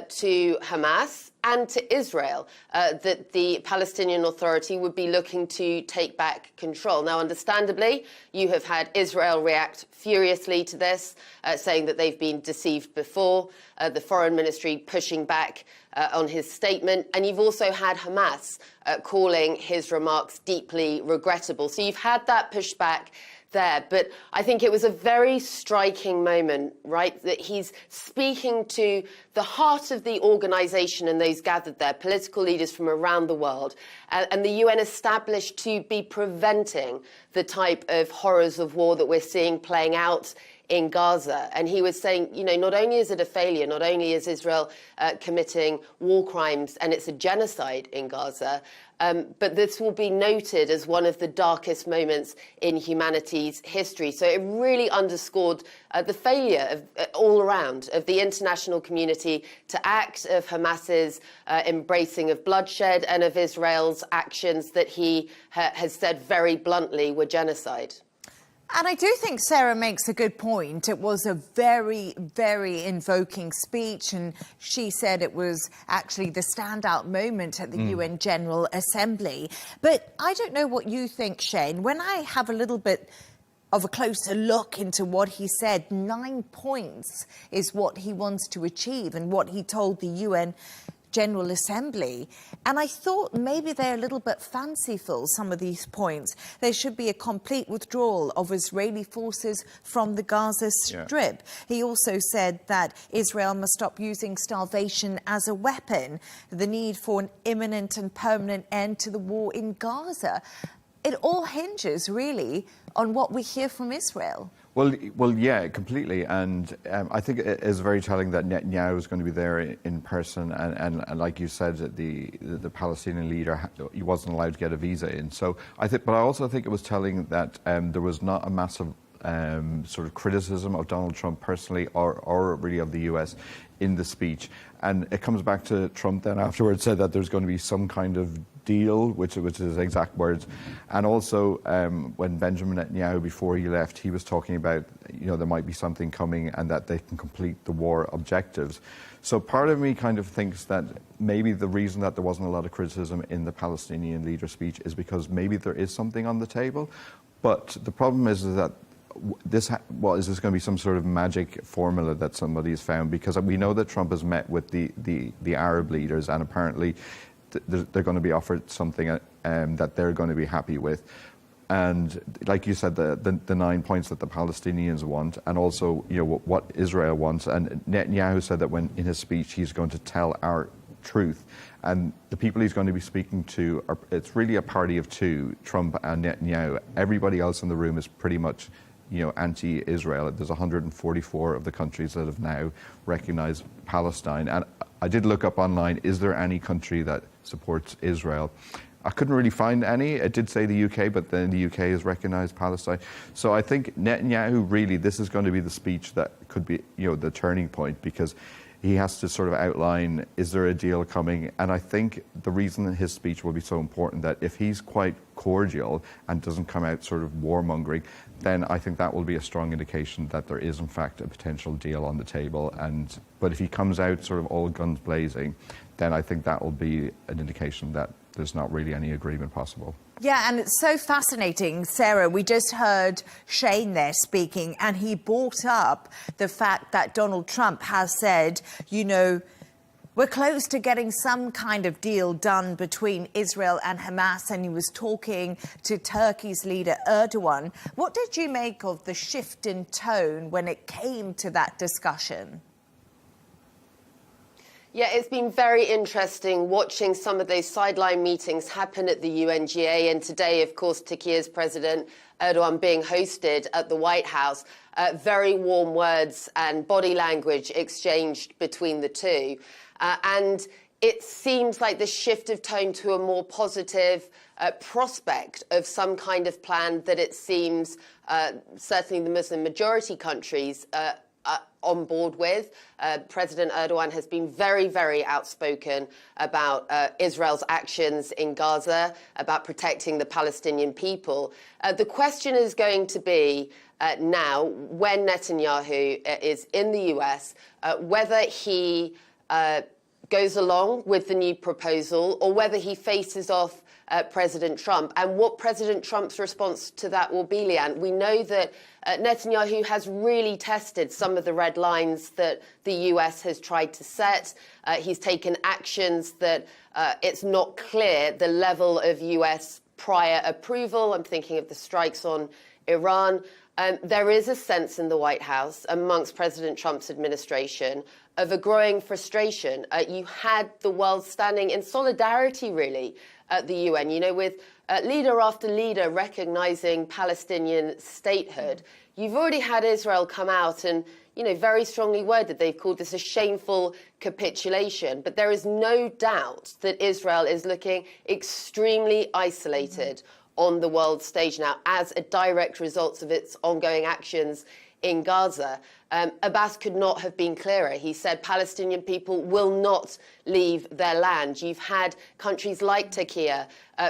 to Hamas and to Israel that the Palestinian Authority would be looking to take back control. Now, understandably, you have had Israel react furiously to this, saying that they've been deceived before, the Foreign Ministry pushing back on his statement, and you've also had Hamas calling his remarks deeply regrettable. So you've had that pushback there, but I think it was a very striking moment, right, that he's speaking to the heart of the organisation and those gathered there, political leaders from around the world, and the UN established to be preventing the type of horrors of war that we're seeing playing out in Gaza. And he was saying, you know, not only is it a failure, not only is Israel committing war crimes and it's a genocide in Gaza, but this will be noted as one of the darkest moments in humanity's history. So it really underscored the failure of, all around of the international community to act, of Hamas's embracing of bloodshed, and of Israel's actions that he has said very bluntly were genocide. And I do think Sarah makes a good point. It was a very, very invoking speech, and she said it was actually the standout moment at the UN General Assembly. But I don't know what you think, Shane. When I have a little bit of a closer look into what he said, 9 points is what he wants to achieve and what he told the UN General Assembly. And I thought maybe they're a little bit fanciful, some of these points. There should be a complete withdrawal of Israeli forces from the Gaza Strip. He also said that Israel must stop using starvation as a weapon, the need for an imminent and permanent end to the war in Gaza. It all hinges, really, on what we hear from Israel. Well, yeah, completely. And I think it is very telling that Netanyahu is going to be there in person. And like you said, the Palestinian leader, he wasn't allowed to get a visa in. So but I also think it was telling that there was not a massive sort of criticism of Donald Trump personally or really of the US in the speech. And it comes back to Trump then afterwards said that there's going to be some kind of deal, which is his exact words. And also when Benjamin Netanyahu, before he left, he was talking about, you know, there might be something coming and that they can complete the war objectives. So part of me kind of thinks that maybe the reason that there wasn't a lot of criticism in the Palestinian leader speech is because maybe there is something on the table. But the problem is that is this going to be some sort of magic formula that somebody has found? Because we know that Trump has met with the Arab leaders, and apparently they're going to be offered something that they're going to be happy with. And like you said, the 9 points that the Palestinians want, and also, you know, what Israel wants. And Netanyahu said that when in his speech he's going to tell our truth. And the people he's going to be speaking to, it's really a party of two, Trump and Netanyahu. Everybody else in the room is pretty much, you know, anti-Israel. There's 144 of the countries that have now recognized Palestine. And I did look up online, is there any country that supports Israel? I couldn't really find any. It did say the UK, but then the UK has recognized Palestine. So I think Netanyahu, really, this is going to be the speech that could be, you know, the turning point, because he has to sort of outline, is there a deal coming? And I think the reason that his speech will be so important, that if he's quite cordial and doesn't come out sort of warmongering, then I think that will be a strong indication that there is in fact a potential deal on the table. But if he comes out sort of all guns blazing, then I think that will be an indication that there's not really any agreement possible. Yeah, and it's so fascinating, Sarah. We just heard Shane there speaking, and he brought up the fact that Donald Trump has said, you know, we're close to getting some kind of deal done between Israel and Hamas, and he was talking to Turkey's leader Erdogan. What did you make of the shift in tone when it came to that discussion? Yeah, it's been very interesting watching some of those sideline meetings happen at the UNGA, and today, of course, Turkey's President Erdogan being hosted at the White House. Very warm words and body language exchanged between the two. And it seems like the shift of tone to a more positive prospect of some kind of plan that it seems certainly the Muslim majority countries on board with. President Erdogan has been very, very outspoken about Israel's actions in Gaza, about protecting the Palestinian people. The question is going to be now, when Netanyahu is in the US, whether he goes along with the new proposal or whether he faces off President Trump, and what President Trump's response to that will be, Leigh Ann. We know that Netanyahu has really tested some of the red lines that the US has tried to set. He's taken actions that it's not clear the level of US prior approval. I'm thinking of the strikes on Iran. There is a sense in the White House amongst President Trump's administration of a growing frustration. You had the world standing in solidarity, really, at the UN, you know, with leader after leader recognizing Palestinian statehood. You've already had Israel come out and, you know, very strongly worded. They've called this a shameful capitulation. But there is no doubt that Israel is looking extremely isolated on the world stage now as a direct result of its ongoing actions in Gaza. Abbas could not have been clearer. He said Palestinian people will not leave their land. You've had countries like Turkey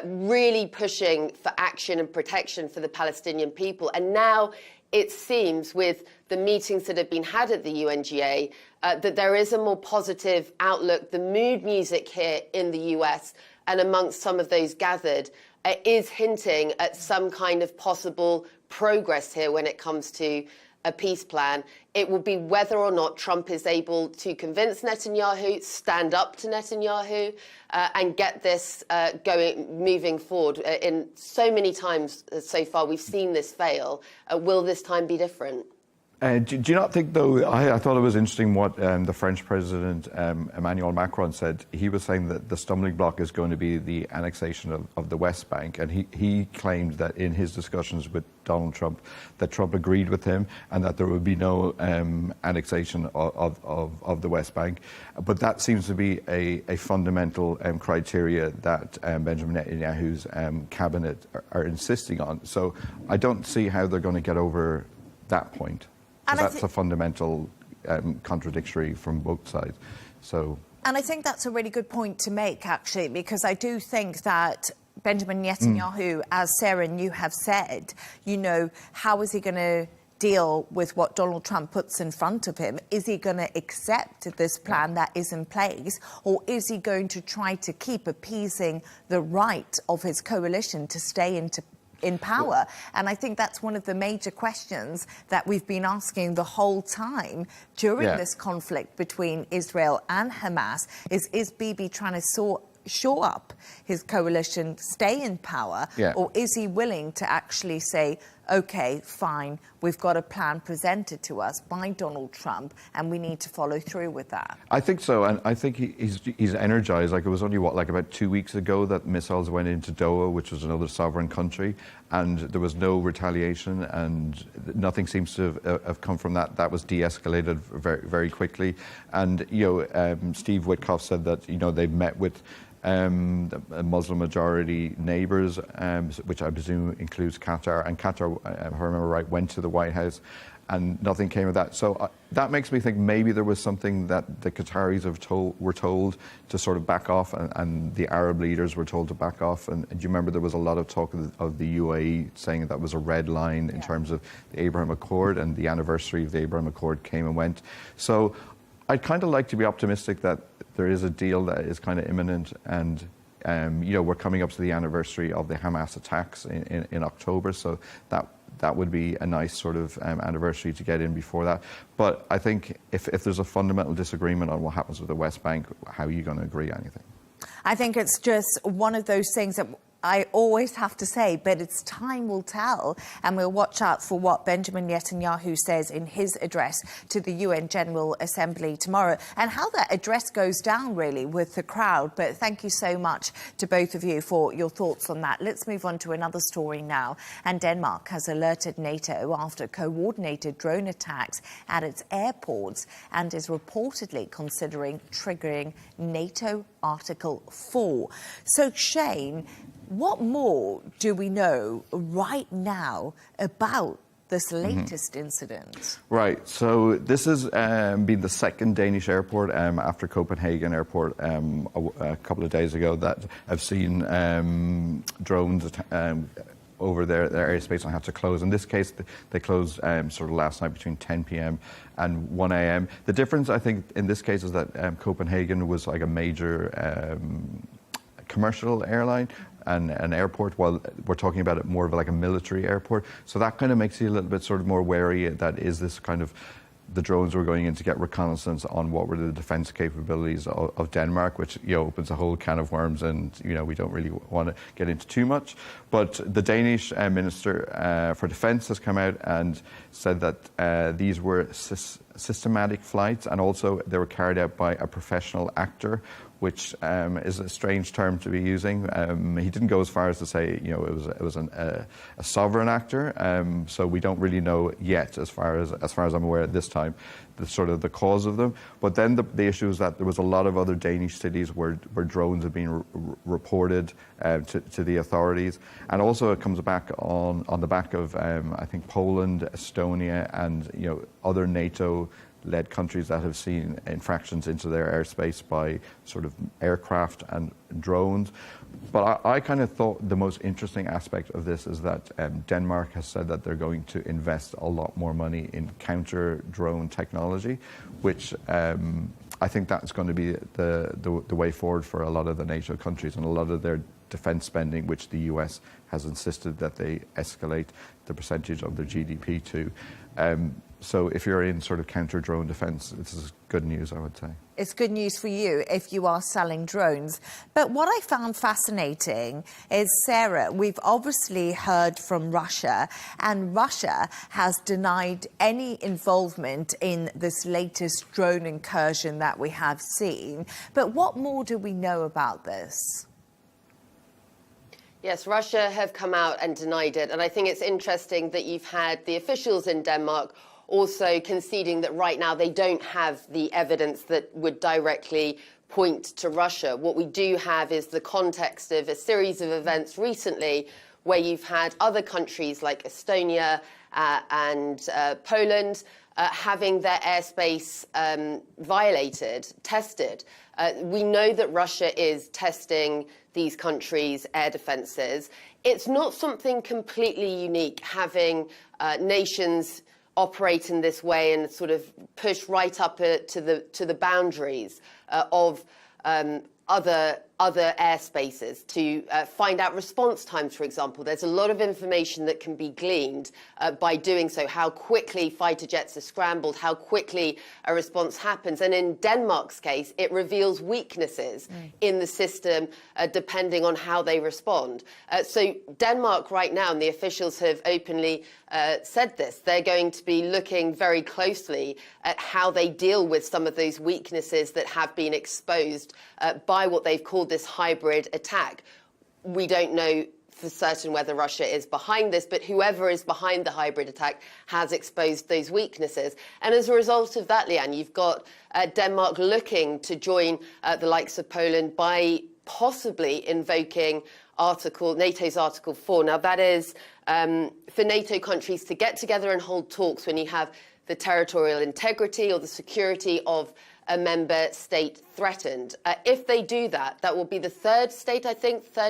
really pushing for action and protection for the Palestinian people. And now it seems, with the meetings that have been had at the UNGA, that there is a more positive outlook. The mood music here in the US and amongst some of those gathered is hinting at some kind of possible progress here when it comes to a peace plan. It will be whether or not Trump is able to convince Netanyahu, stand up to Netanyahu, and get this moving forward. In so many times so far, we've seen this fail. Will this time be different? Do you not think, though, I thought it was interesting what the French President Emmanuel Macron said. He was saying that the stumbling block is going to be the annexation of the West Bank. And he claimed that in his discussions with Donald Trump, that Trump agreed with him and that there would be no annexation of the West Bank. But that seems to be a fundamental criteria that Benjamin Netanyahu's cabinet are insisting on. So I don't see how they're going to get over that point. That's a fundamental contradictory from both sides. And I think that's a really good point to make, actually, because I do think that Benjamin Netanyahu, as Sarah and you have said, you know, how is he going to deal with what Donald Trump puts in front of him? Is he going to accept this plan that is in place, or is he going to try to keep appeasing the right of his coalition to stay in power? And I think that's one of the major questions that we've been asking the whole time during this conflict between Israel and Hamas is Bibi trying to shore up his coalition, stay in power, or is he willing to actually say, OK, fine, we've got a plan presented to us by Donald Trump and we need to follow through with that? I think so, and I think he's energized. Like, it was only, about 2 weeks ago that missiles went into Doha, which was another sovereign country, and there was no retaliation, and nothing seems to have come from that. That was de-escalated very, very quickly. And, Steve Witkoff said that, they've met with Muslim-majority neighbours, which I presume includes Qatar. And Qatar, if I remember right, went to the White House, and nothing came of that. So that makes me think maybe there was something that the Qataris were told to sort of back off, and the Arab leaders were told to back off. And do you remember there was a lot of talk of the UAE saying that was a red line in terms of the Abraham Accord, and the anniversary of the Abraham Accord came and went. So I'd kind of like to be optimistic that there is a deal that is kind of imminent, and we're coming up to the anniversary of the Hamas attacks in October, so that would be a nice sort of anniversary to get in before that. But I think if there's a fundamental disagreement on what happens with the West Bank, how are you going to agree on anything? I think it's just one of those things that I always have to say, but it's time will tell, and we'll watch out for what Benjamin Netanyahu says in his address to the UN General Assembly tomorrow, and how that address goes down, really, with the crowd. But thank you so much to both of you for your thoughts on that. Let's move on to another story now. And Denmark has alerted NATO after coordinated drone attacks at its airports and is reportedly considering triggering NATO Article 4. So, Shane, what more do we know right now about this latest incident? Right. So this has been the second Danish airport after Copenhagen airport a couple of days ago that I've seen drones over their airspace and have to close. In this case, they closed sort of last night between 10 p.m. and 1 a.m. The difference, I think, in this case is that Copenhagen was like a major commercial airline and an airport, while we're talking about it more of like a military airport. So that kind of makes you a little bit sort of more wary that is this kind of the drones were going in to get reconnaissance on what were the defense capabilities of Denmark, which opens a whole can of worms, and we don't really want to get into too much. But the Danish Minister for Defense has come out and said that these were systematic flights, and also they were carried out by a professional actor, which is a strange term to be using. He didn't go as far as to say, it was a sovereign actor. So we don't really know yet, as far as I'm aware at this time, the cause of them. But then the issue is that there was a lot of other Danish cities where drones have been reported to the authorities, and also it comes back on the back of I think Poland, Estonia, and other NATO-led countries that have seen infractions into their airspace by sort of aircraft and drones. But I kind of thought the most interesting aspect of this is that Denmark has said that they're going to invest a lot more money in counter-drone technology, which I think that's going to be the way forward for a lot of the NATO countries and a lot of their defense spending, which the US has insisted that they escalate the percentage of their GDP to. So if you're in sort of counter-drone defense, this is good news, I would say. It's good news for you if you are selling drones. But what I found fascinating is, Sarah, we've obviously heard from Russia, and Russia has denied any involvement in this latest drone incursion that we have seen. But what more do we know about this? Yes, Russia have come out and denied it. And I think it's interesting that you've had the officials in Denmark also conceding that right now they don't have the evidence that would directly point to Russia. What we do have is the context of a series of events recently where you've had other countries like Estonia and Poland having their airspace violated, tested. We know that Russia is testing these countries' air defences. It's not something completely unique having nations operate in this way and sort of push right up to the boundaries of other airspaces to find out response times, for example. There's a lot of information that can be gleaned by doing so, how quickly fighter jets are scrambled, how quickly a response happens. And in Denmark's case, it reveals weaknesses in the system depending on how they respond. So Denmark right now, and the officials have openly said this, they're going to be looking very closely at how they deal with some of those weaknesses that have been exposed by what they've called this hybrid attack. We don't know for certain whether Russia is behind this, but whoever is behind the hybrid attack has exposed those weaknesses. And as a result of that, Leigh Ann, you've got Denmark looking to join the likes of Poland by possibly invoking NATO's Article 4. Now, that is for NATO countries to get together and hold talks when you have the territorial integrity or the security of a member state threatened. If they do that, that will be the third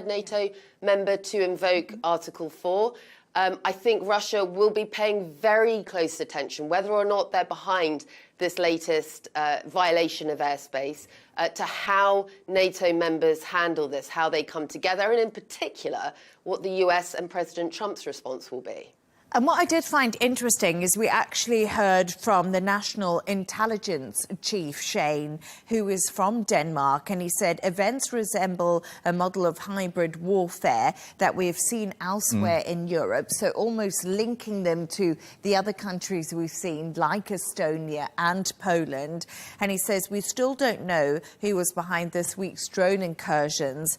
NATO member to invoke Article 4. I think Russia will be paying very close attention, whether or not they're behind this latest violation of airspace, to how NATO members handle this, how they come together, and in particular, what the US and President Trump's response will be. And what I did find interesting is we actually heard from the National Intelligence Chief, Shane, who is from Denmark, and he said events resemble a model of hybrid warfare that we have seen elsewhere in Europe, so almost linking them to the other countries we've seen, like Estonia and Poland. And he says, we still don't know who was behind this week's drone incursions.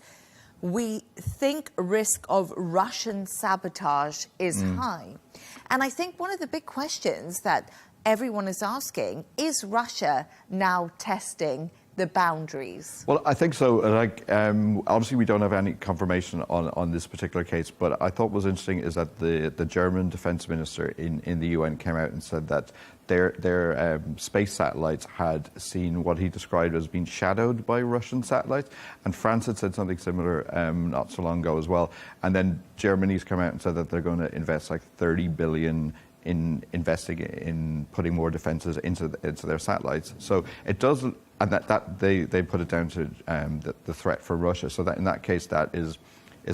We think risk of Russian sabotage is high. And I think one of the big questions that everyone is asking, is Russia now testing the boundaries? Well, I think so. Like, obviously, we don't have any confirmation on this particular case, but I thought what was interesting is that the German defense minister in the UN came out and said that their space satellites had seen what he described as being shadowed by Russian satellites, and France had said something similar not so long ago as well. And then Germany's come out and said that they're going to invest like 30 billion in investing in putting more defences into their satellites. So it does, and that they put it down to the threat from Russia. So that in that case, that is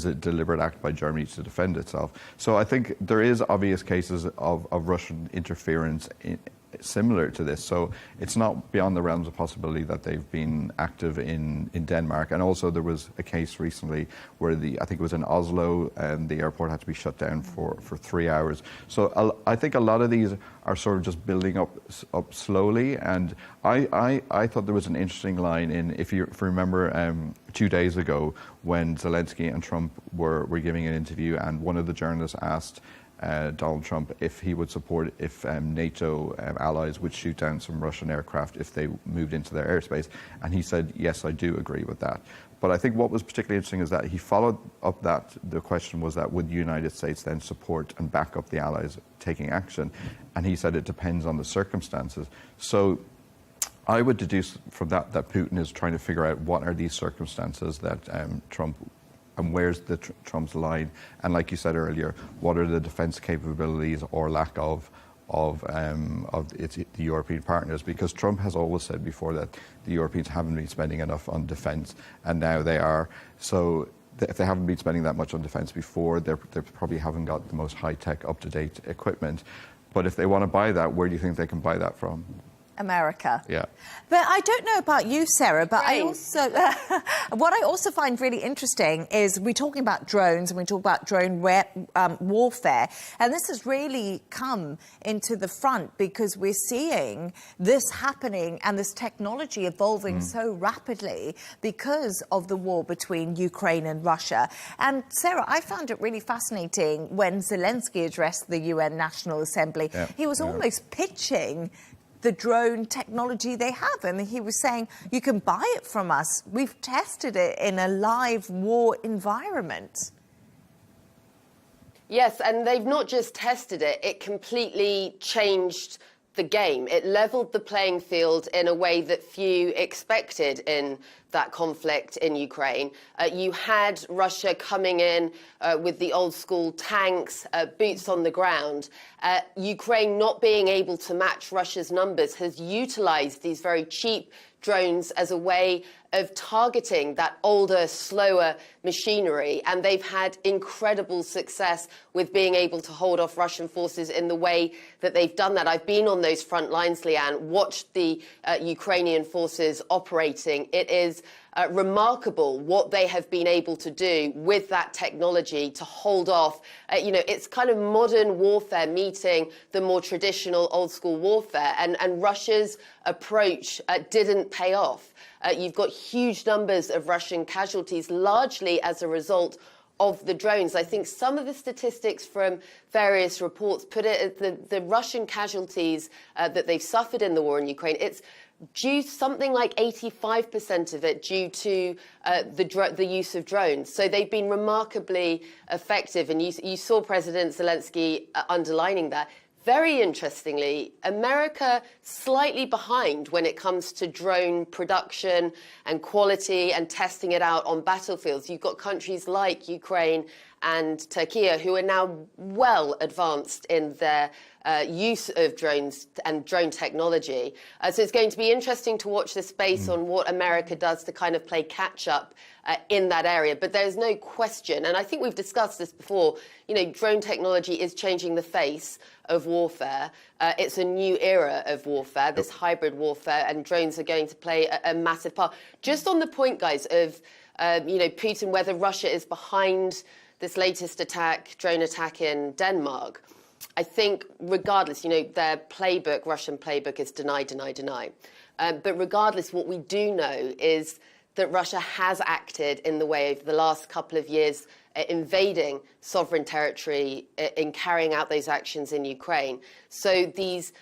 a deliberate act by Germany to defend itself. So I think there is obvious cases of Russian interference similar to this. So it's not beyond the realms of possibility that they've been active in Denmark. And also there was a case recently where I think it was in Oslo, and the airport had to be shut down for 3 hours. So I think a lot of these are sort of just building up slowly. And I thought there was an interesting line in, if you remember 2 days ago when Zelensky and Trump were giving an interview, and one of the journalists asked Donald Trump if he would support if NATO allies would shoot down some Russian aircraft if they moved into their airspace. And he said, yes, I do agree with that. But I think what was particularly interesting is that he followed up that the question was that would the United States then support and back up the allies taking action? And he said it depends on the circumstances. So I would deduce from that Putin is trying to figure out what are these circumstances that Trump, and where's Trump's line, and like you said earlier, what are the defence capabilities or lack of the European partners? Because Trump has always said before that the Europeans haven't been spending enough on defence, and now they are. So if they haven't been spending that much on defence before, they probably haven't got the most high-tech, up-to-date equipment. But if they want to buy that, where do you think they can buy that from? America. Yeah. But I don't know about you, Sarah, but I also, what I also find really interesting is we're talking about drones and we talk about drone warfare, and this has really come into the front because we're seeing this happening and this technology evolving so rapidly because of the war between Ukraine and Russia. And Sarah, I found it really fascinating when Zelensky addressed the UN National Assembly. Yeah. He was almost pitching the drone technology they have. I mean, he was saying, you can buy it from us. We've tested it in a live war environment. Yes, and they've not just tested it, it completely changed the game. It leveled the playing field in a way that few expected in that conflict in Ukraine. You had Russia coming in with the old school tanks, boots on the ground. Ukraine not being able to match Russia's numbers has utilized these very cheap drones as a way of targeting that older, slower machinery. And they've had incredible success with being able to hold off Russian forces in the way that they've done that. I've been on those front lines, Leigh Ann, watched the Ukrainian forces operating. It is remarkable what they have been able to do with that technology to hold off. It's kind of modern warfare meeting the more traditional old school warfare. And Russia's approach didn't pay off. You've got huge numbers of Russian casualties, largely as a result of the drones. I think some of the statistics from various reports put it at the Russian casualties that they've suffered in the war in Ukraine. It's due something like 85% of it due to the use of drones. So they've been remarkably effective. And you saw President Zelensky underlining that. Very interestingly, America slightly behind when it comes to drone production and quality and testing it out on battlefields. You've got countries like Ukraine and Turkey who are now well advanced in their use of drones and drone technology. So it's going to be interesting to watch the space on what America does to kind of play catch up in that area. But there's no question, and I think we've discussed this before, drone technology is changing the face of warfare. It's a new era of warfare, this hybrid warfare, and drones are going to play a massive part. Just on the point, guys, of Putin, whether Russia is behind this latest drone attack in Denmark, I think regardless, their playbook, Russian playbook, is deny, deny, deny. But regardless, what we do know is that Russia has acted in the way over the last couple of years, invading sovereign territory, in carrying out those actions in Ukraine. So these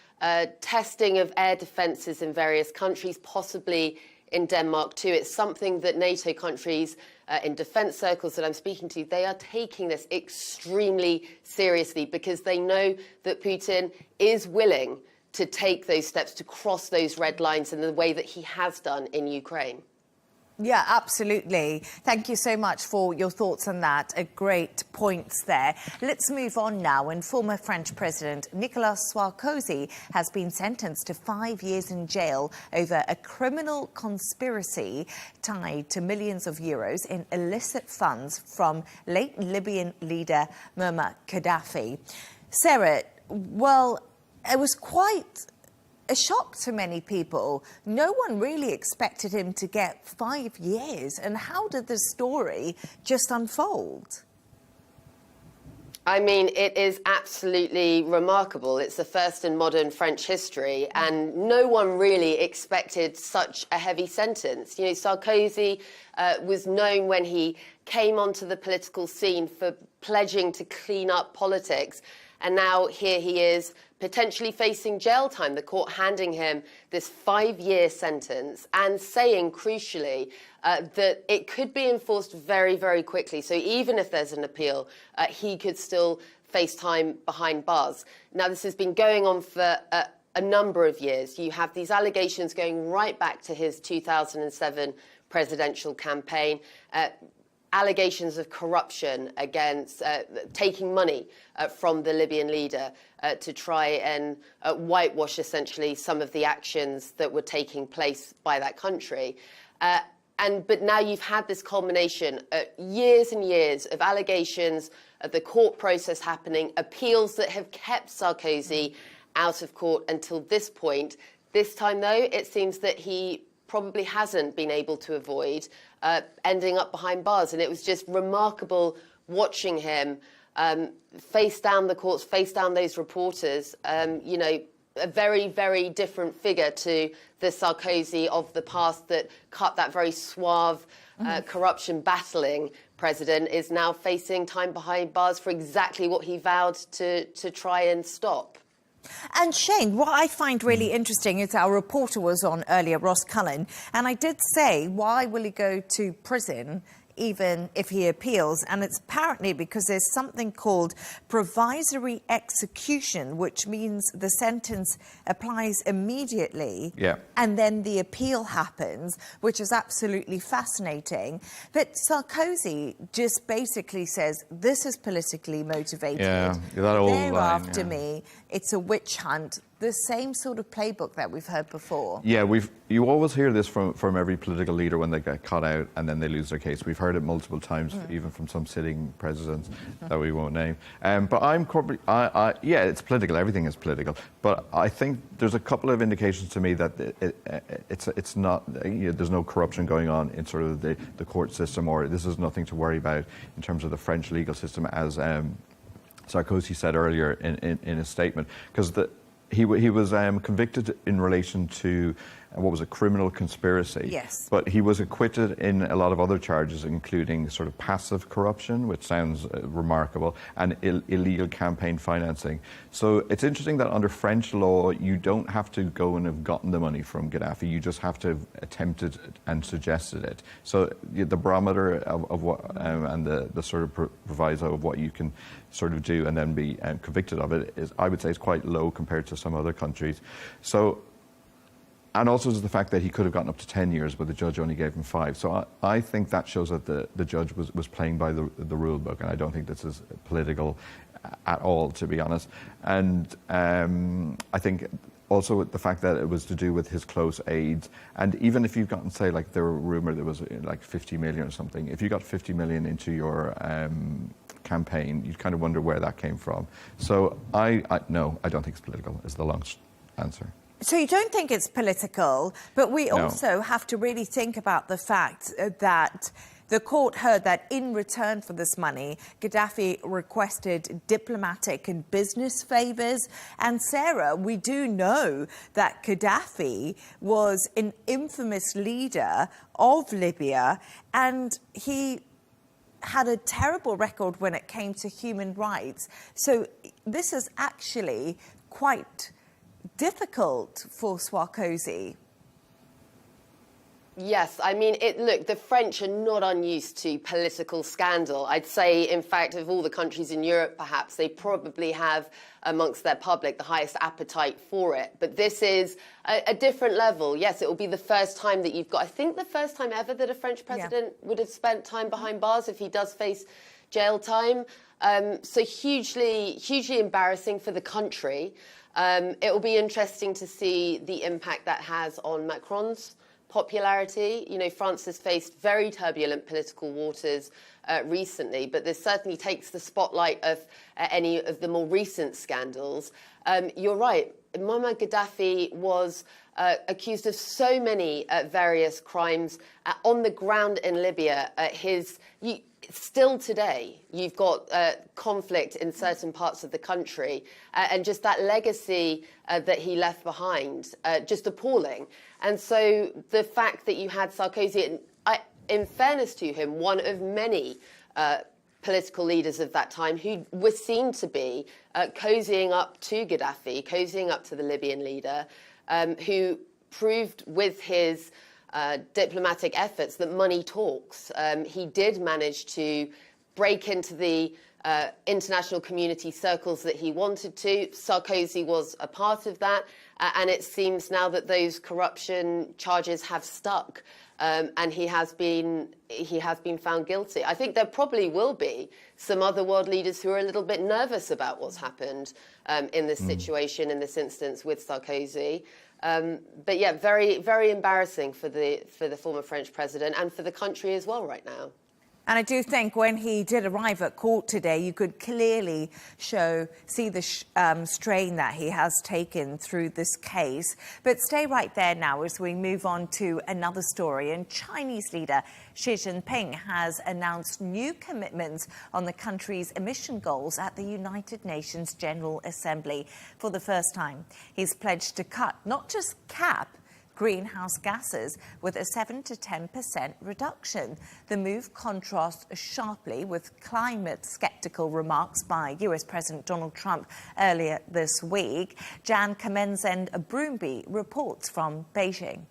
testing of air defences in various countries, possibly in Denmark too. It's something that NATO countries in defence circles that I'm speaking to, they are taking this extremely seriously because they know that Putin is willing to take those steps, to cross those red lines in the way that he has done in Ukraine. Yeah, absolutely. Thank you so much for your thoughts on that. Great points there. Let's move on now. And former French President Nicolas Sarkozy has been sentenced to 5 years in jail over a criminal conspiracy tied to millions of euros in illicit funds from late Libyan leader Muammar Gaddafi. Sarah, well, it was quite a shock to many people. No one really expected him to get 5 years. And how did the story just unfold? I mean, it is absolutely remarkable. It's the first in modern French history, and no one really expected such a heavy sentence. You know, Sarkozy was known when he came onto the political scene for pledging to clean up politics, and now here he is potentially facing jail time, the court handing him this 5-year sentence and saying, crucially, that it could be enforced very, very quickly. So even if there's an appeal, he could still face time behind bars. Now, this has been going on for a number of years. You have these allegations going right back to his 2007 presidential campaign. Allegations of corruption against taking money from the Libyan leader to try and whitewash essentially some of the actions that were taking place by that country. But now you've had this culmination, years and years of allegations, the court process happening, appeals that have kept Sarkozy out of court until this point. This time, though, it seems that he probably hasn't been able to avoid ending up behind bars. And it was just remarkable watching him face down the courts, face down those reporters, you know, a very, very different figure to the Sarkozy of the past that cut that very suave, corruption-battling president is now facing time behind bars for exactly what he vowed to try and stop. And Shane, what I find really interesting is our reporter was on earlier, Ross Cullen, and I did say, why will he go to prison even if he appeals? And it's apparently because there's something called provisory execution, which means the sentence applies immediately. Yeah. And then the appeal happens, which is absolutely fascinating. But Sarkozy just basically says, this is politically motivated. Yeah, that old They're line, after me. It's a witch hunt. The same sort of playbook that we've heard before. Yeah, you always hear this from every political leader when they get caught out and then they lose their case. We've heard it multiple times, even from some sitting presidents that we won't name. But I'm probably, yeah, it's political. Everything is political. But I think there's a couple of indications to me that it's not, you know, there's no corruption going on in sort of the court system, or this is nothing to worry about in terms of the French legal system, as Sarkozy said earlier in his statement, because he was convicted in relation to what was a criminal conspiracy. Yes. But he was acquitted in a lot of other charges, including sort of passive corruption, which sounds remarkable, and illegal campaign financing. So it's interesting that under French law, you don't have to go and have gotten the money from Gaddafi. You just have to have attempted and suggested it. So the barometer of what, and the sort of proviso of what you can sort of do and then be convicted of it is, I would say, is quite low compared to some other countries. So, and also the fact that he could have gotten up to 10 years, but the judge only gave him 5. So I think that shows that the judge was playing by the rule book, and I don't think this is political at all, to be honest. And I think also the fact that it was to do with his close aides, and even if you've gotten, say, like there were rumour there was like 50 million or something, if you got 50 million into your campaign, you'd kind of wonder where that came from. So no, I don't think it's political, is the long answer. So you don't think it's political, but we also have to really think about the fact that the court heard that in return for this money, Gaddafi requested diplomatic and business favours. And Sarah, we do know that Gaddafi was an infamous leader of Libya, and he had a terrible record when it came to human rights. So this is actually quite difficult for Sarkozy. Yes, I mean, look, the French are not unused to political scandal. I'd say, in fact, of all the countries in Europe, perhaps, they probably have, amongst their public, the highest appetite for it. But this is a different level. Yes, it will be the first time that you've got, I think the first time ever that a French president would have spent time behind bars if he does face jail time. So hugely embarrassing for the country. It will be interesting to see the impact that has on Macron's popularity. You know, France has faced very turbulent political waters recently, but this certainly takes the spotlight of any of the more recent scandals. You're right, Muammar Gaddafi was accused of so many various crimes on the ground in Libya. Still today, you've got conflict in certain parts of the country, and just that legacy that he left behind, just appalling. And so the fact that you had Sarkozy, in fairness to him, one of many political leaders of that time who was seen to be cozying up to Gaddafi, cozying up to the Libyan leader, who proved with his diplomatic efforts that money talks. He did manage to break into the international community circles that he wanted to. Sarkozy was a part of that, and it seems now that those corruption charges have stuck, and he has been found guilty. I think there probably will be some other world leaders who are a little bit nervous about what's happened in this situation, in this instance with Sarkozy. But yeah, very, very embarrassing for the former French president and for the country as well right now. And I do think when he did arrive at court today, you could clearly see the strain that he has taken through this case. But stay right there now as we move on to another story. And Chinese leader Xi Jinping has announced new commitments on the country's emission goals at the United Nations General Assembly for the first time. He's pledged to cut, not just cap, greenhouse gases with a 7 to 10% reduction. The move contrasts sharply with climate-skeptical remarks by US President Donald Trump earlier this week. Jan Kamenzend-Broomby reports from Beijing.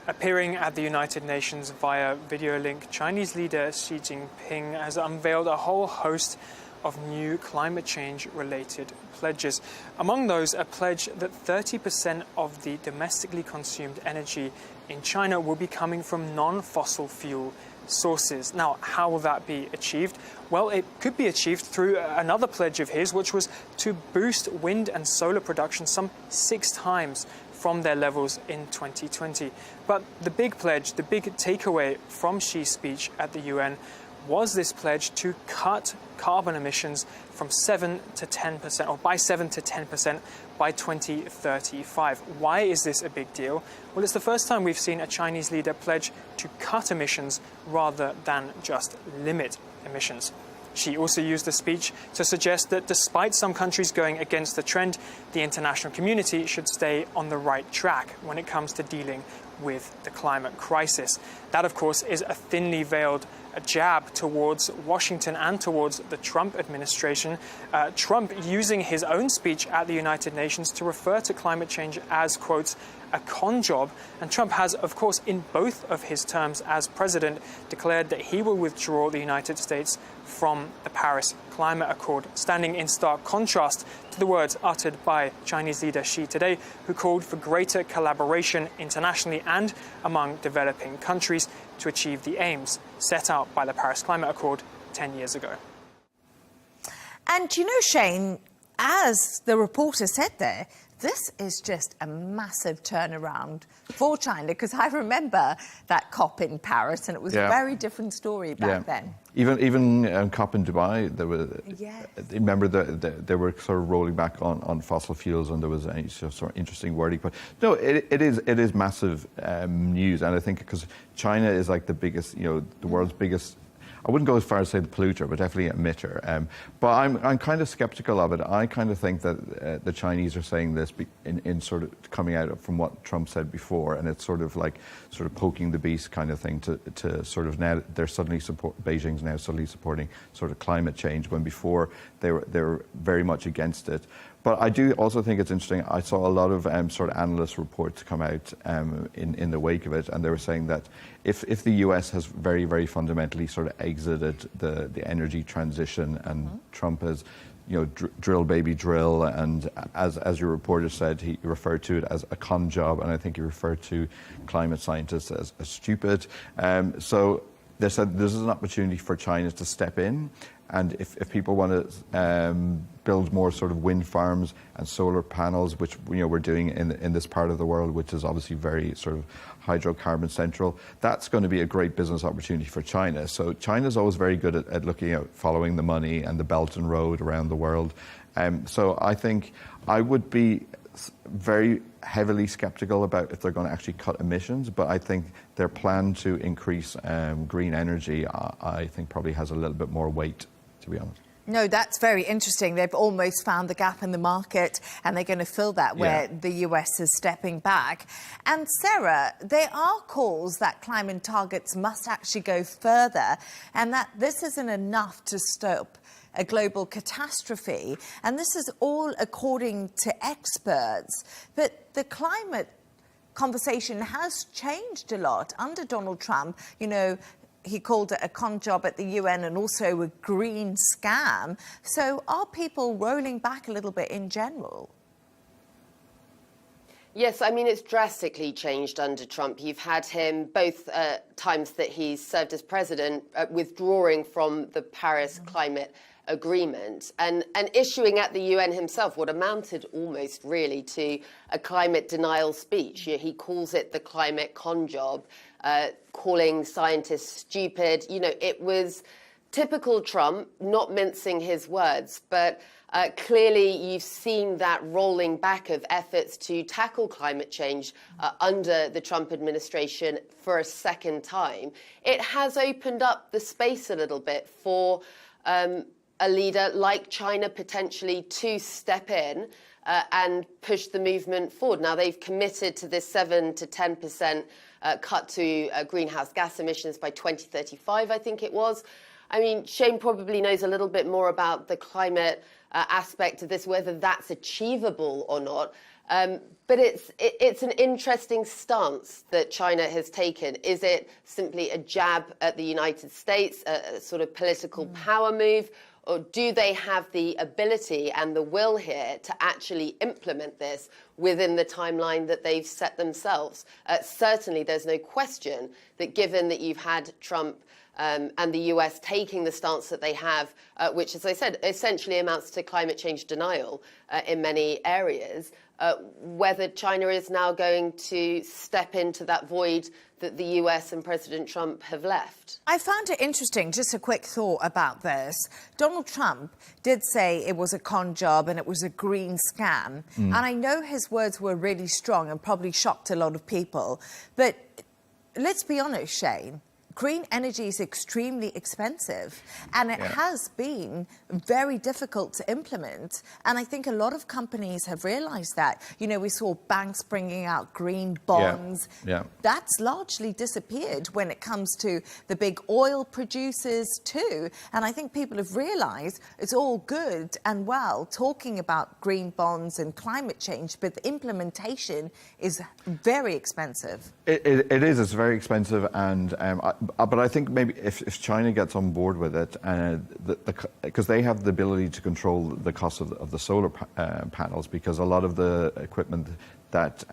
Appearing at the United Nations via video link, Chinese leader Xi Jinping has unveiled a whole host of new climate change-related pledges. Among those, a pledge that 30% of the domestically consumed energy in China will be coming from non-fossil fuel sources. Now, how will that be achieved? Well, it could be achieved through another pledge of his, which was to boost wind and solar production some 6 times from their levels in 2020. But the big pledge, the big takeaway from Xi's speech at the UN was this pledge to cut carbon emissions from 7 to 10%, or by 7 to 10% by 2035. Why is this a big deal? Well, it's the first time we've seen a Chinese leader pledge to cut emissions rather than just limit emissions. She also used the speech to suggest that despite some countries going against the trend, the international community should stay on the right track when it comes to dealing with the climate crisis. That, of course, is a thinly veiled jab towards Washington and towards the Trump administration. Trump using his own speech at the United Nations to refer to climate change as, quote, a con job. And Trump has, of course, in both of his terms as president, declared that he will withdraw the United States from the Paris Climate Accord, standing in stark contrast to the words uttered by Chinese leader Xi today, who called for greater collaboration internationally and among developing countries to achieve the aims set out by the Paris Climate Accord 10 years ago. And you know, Shane, as the reporter said there, this is just a massive turnaround for China, because I remember that COP in Paris, and it was a very different story back then. Even COP in Dubai, there was. Remember they were sort of rolling back on fossil fuels, and there was a sort of interesting wording. But no, it is massive news, and I think because China is like the biggest, the world's biggest. I wouldn't go as far as say the polluter, but definitely emitter. But I'm kind of skeptical of it. I kind of think that the Chinese are saying this in sort of coming out from what Trump said before, and it's sort of poking the beast kind of thing to sort of now they're suddenly Beijing's now suddenly supporting sort of climate change when before they were very much against it. But I do also think it's interesting. I saw a lot of sort of analyst reports come out in the wake of it, and they were saying that if the US has very, very fundamentally sort of exited the energy transition, and Trump has, drill baby drill, and as your reporter said, he referred to it as a con job, and I think he referred to climate scientists as stupid. So they said this is an opportunity for China to step in. And if people want to build more sort of wind farms and solar panels, which we're doing in this part of the world, which is obviously very sort of hydrocarbon central, that's going to be a great business opportunity for China. So China's always very good at looking at following the money and the Belt and Road around the world. So I think I would be very heavily skeptical about if they're going to actually cut emissions, but I think their plan to increase green energy, I think probably has a little bit more weight, to be honest. No, that's very interesting. They've almost found the gap in the market, and they're going to fill that where the US is stepping back. And Sarah, there are calls that climate targets must actually go further, and that this isn't enough to stop a global catastrophe. And this is all according to experts. But the climate conversation has changed a lot under Donald Trump. He called it a con job at the UN and also a green scam. So are people rolling back a little bit in general? Yes, I mean, it's drastically changed under Trump. You've had him both times that he's served as president withdrawing from the Paris climate agreement and issuing at the UN himself what amounted almost really to a climate denial speech. He calls it the climate con job, calling scientists stupid. It was typical Trump, not mincing his words, but clearly you've seen that rolling back of efforts to tackle climate change under the Trump administration for a second time. It has opened up the space a little bit for a leader like China potentially to step in and push the movement forward. Now, they've committed to this 7 to 10% cut to greenhouse gas emissions by 2035, I think it was. I mean, Shane probably knows a little bit more about the climate aspect of this, whether that's achievable or not. But it's an interesting stance that China has taken. Is it simply a jab at the United States, a sort of political power move? Or do they have the ability and the will here to actually implement this within the timeline that they've set themselves? Certainly, there's no question that given that you've had Trump and the US taking the stance that they have, which, as I said, essentially amounts to climate change denial in many areas, whether China is now going to step into that void that the US and President Trump have left. I found it interesting, just a quick thought about this. Donald Trump did say it was a con job and it was a green scam. And I know his words were really strong and probably shocked a lot of people. But let's be honest, Shane. Green energy is extremely expensive, and it has been very difficult to implement. And I think a lot of companies have realized that. We saw banks bringing out green bonds. That's largely disappeared when it comes to the big oil producers too. And I think people have realized it's all good and well talking about green bonds and climate change, but the implementation is very expensive. It is. It's very expensive, and but I think maybe if China gets on board with it, because they have the ability to control the cost of the solar panels, because a lot of the equipment that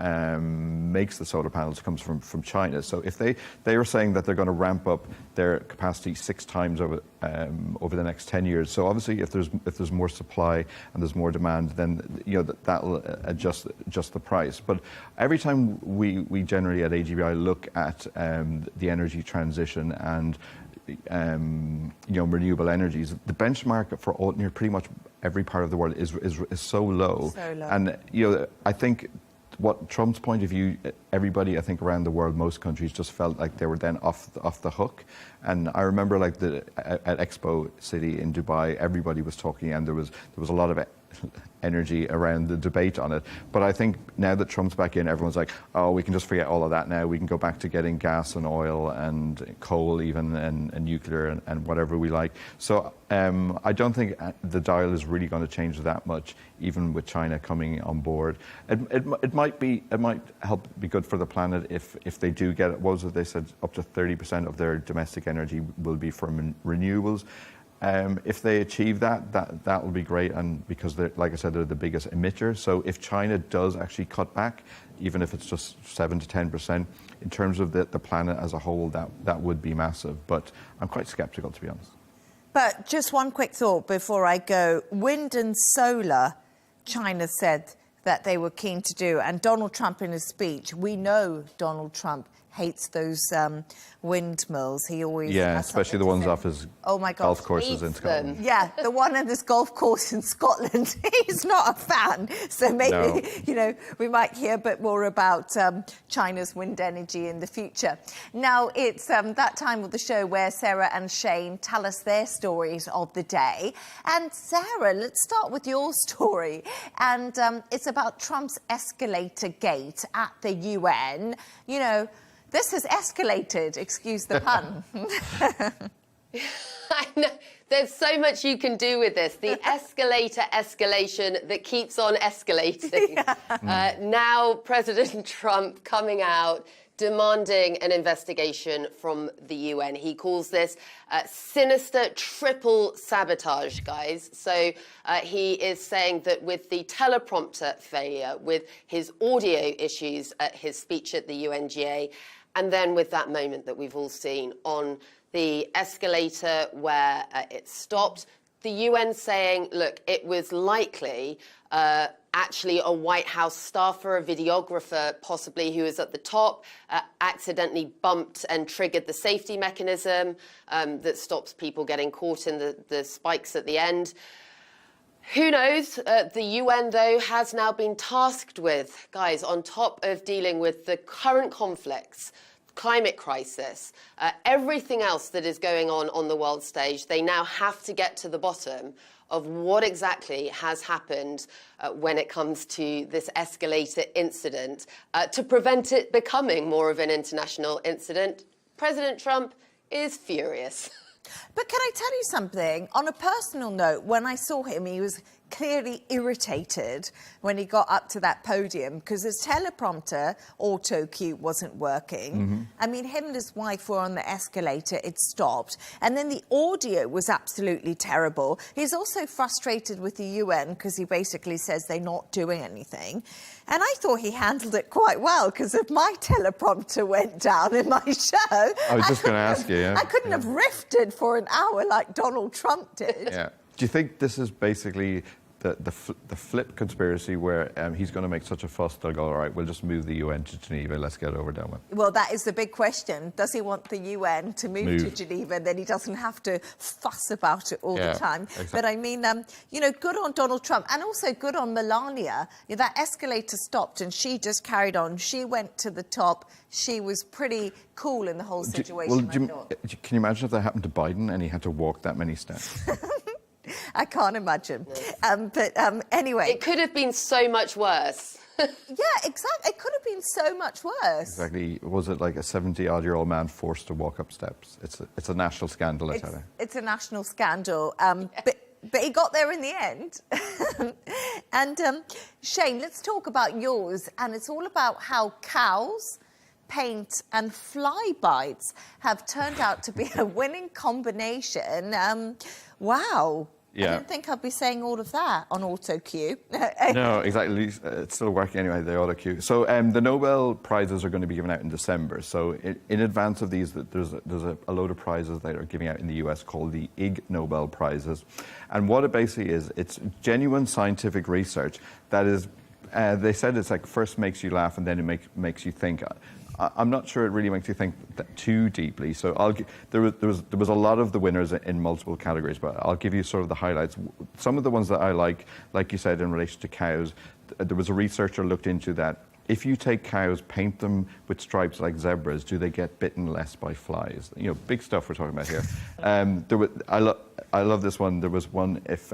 makes the solar panels comes from China. So if they were saying that they're going to ramp up their capacity 6 times over the next 10 years. So obviously, if there's more supply and there's more demand, then that'll adjust the price. But every time we generally at AGBI look at the energy transition and renewable energies, the benchmark for pretty much every part of the world is so low. So low. And I think what Trump's point of view, everybody I think around the world, most countries just felt like they were then off the hook. And I remember at Expo City in Dubai, everybody was talking, and there was a lot of energy around the debate on it. But I think now that Trump's back in, everyone's like, oh, we can just forget all of that now. We can go back to getting gas and oil and coal even and nuclear and whatever we like. So I don't think the dial is really going to change that much, even with China coming on board. It might help be good for the planet if they do get it. What was it they said? Up to 30% of their domestic energy will be from renewables. If they achieve that will be great, and because like I said, they're the biggest emitter. So if China does actually cut back, even if it's just 7 to 10%, in terms of the planet as a whole, that would be massive. But I'm quite sceptical, to be honest. But just one quick thought before I go. Wind and solar, China said that they were keen to do. And Donald Trump in his speech, we know Donald Trump hates those windmills. He always especially the ones off his golf courses in Scotland. Yeah, the one on this golf course in Scotland. He's not a fan. So maybe, we might hear a bit more about China's wind energy in the future. Now, it's that time of the show where Sarah and Shane tell us their stories of the day. And Sarah, let's start with your story. And it's about Trump's escalator gate at the UN. This has escalated, excuse the pun. I know. There's so much you can do with this. The escalation that keeps on escalating. Now President Trump coming out demanding an investigation from the UN. He calls this sinister triple sabotage, guys. So he is saying that with the teleprompter failure, with his audio issues at his speech at the UNGA, and then with that moment that we've all seen on the escalator where it stopped, the UN saying, look, it was likely actually a White House staffer, a videographer possibly, who was at the top, accidentally bumped and triggered the safety mechanism that stops people getting caught in the spikes at the end. Who knows? The UN, though, has now been tasked with, guys, on top of dealing with the current conflicts, climate crisis, everything else that is going on the world stage, they now have to get to the bottom of what exactly has happened when it comes to this escalator incident to prevent it becoming more of an international incident. President Trump is furious. But can I tell you something? On a personal note, when I saw him, he was clearly irritated when he got up to that podium because his teleprompter auto cue wasn't working. I mean, him and his wife were on the escalator, it stopped, and then the audio was absolutely terrible. He's also frustrated with the UN because he basically says they're not doing anything. And I thought he handled it quite well, because if my teleprompter went down in my show... I was just going to ask you, I couldn't have riffed for an hour like Donald Trump did. Yeah. Do you think this is basically the flip conspiracy where he's going to make such a fuss, they'll go, all right, we'll just move the UN to Geneva, let's get it over done with? Well, that is the big question. Does he want the UN to move to Geneva, and then he doesn't have to fuss about it all the time? Exactly. But I mean, good on Donald Trump, and also good on Melania. That escalator stopped and she just carried on. She went to the top. She was pretty cool in the whole situation, I thought. Can you imagine if that happened to Biden and he had to walk that many steps? I can't imagine. But anyway. It could have been so much worse. Yeah, exactly. It could have been so much worse. Exactly. Was it like a 70-odd-year-old man forced to walk up steps? It's a national scandal, I tell you. It's a national scandal. But he got there in the end. And Shane, let's talk about yours. And it's all about how cows, paint and fly bites have turned out to be a winning combination. Wow. Yeah. I didn't think I'd be saying all of that on auto cue. No, exactly. It's still working anyway, the auto cue. So the Nobel Prizes are going to be given out in December. So in advance of these, there's a load of prizes that are giving out in the US called the Ig Nobel Prizes. And what it basically is, it's genuine scientific research that is, they said it's like first makes you laugh and then it makes you think. I'm not sure it really makes you think too deeply. So there was a lot of the winners in multiple categories, but I'll give you sort of the highlights. Some of the ones that I like you said, in relation to cows, there was a researcher looked into that. If you take cows, paint them with stripes like zebras, do they get bitten less by flies? You know, big stuff we're talking about here. I love this one. There was one, if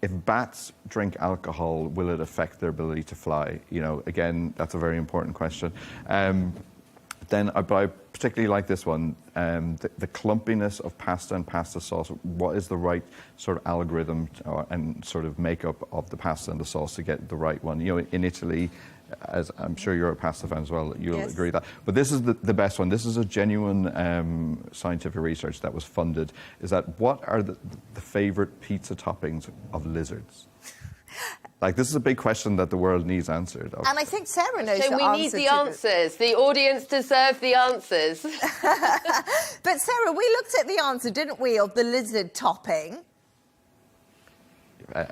if bats drink alcohol, will it affect their ability to fly? You know, again, that's a very important question. Then I particularly like this one, the clumpiness of pasta and pasta sauce. What is the right sort of algorithm and sort of makeup of the pasta and the sauce to get the right one? You know, in Italy, as I'm sure you're a pasta fan as well, you'll agree with that. But this is the best one. This is a genuine scientific research that was funded. Is that what are the favorite pizza toppings of lizards? Like, this is a big question that the world needs answered. And I think Sarah knows the answer. So we need the answers. The audience deserve the answers. But Sarah, we looked at the answer, didn't we, of the lizard topping?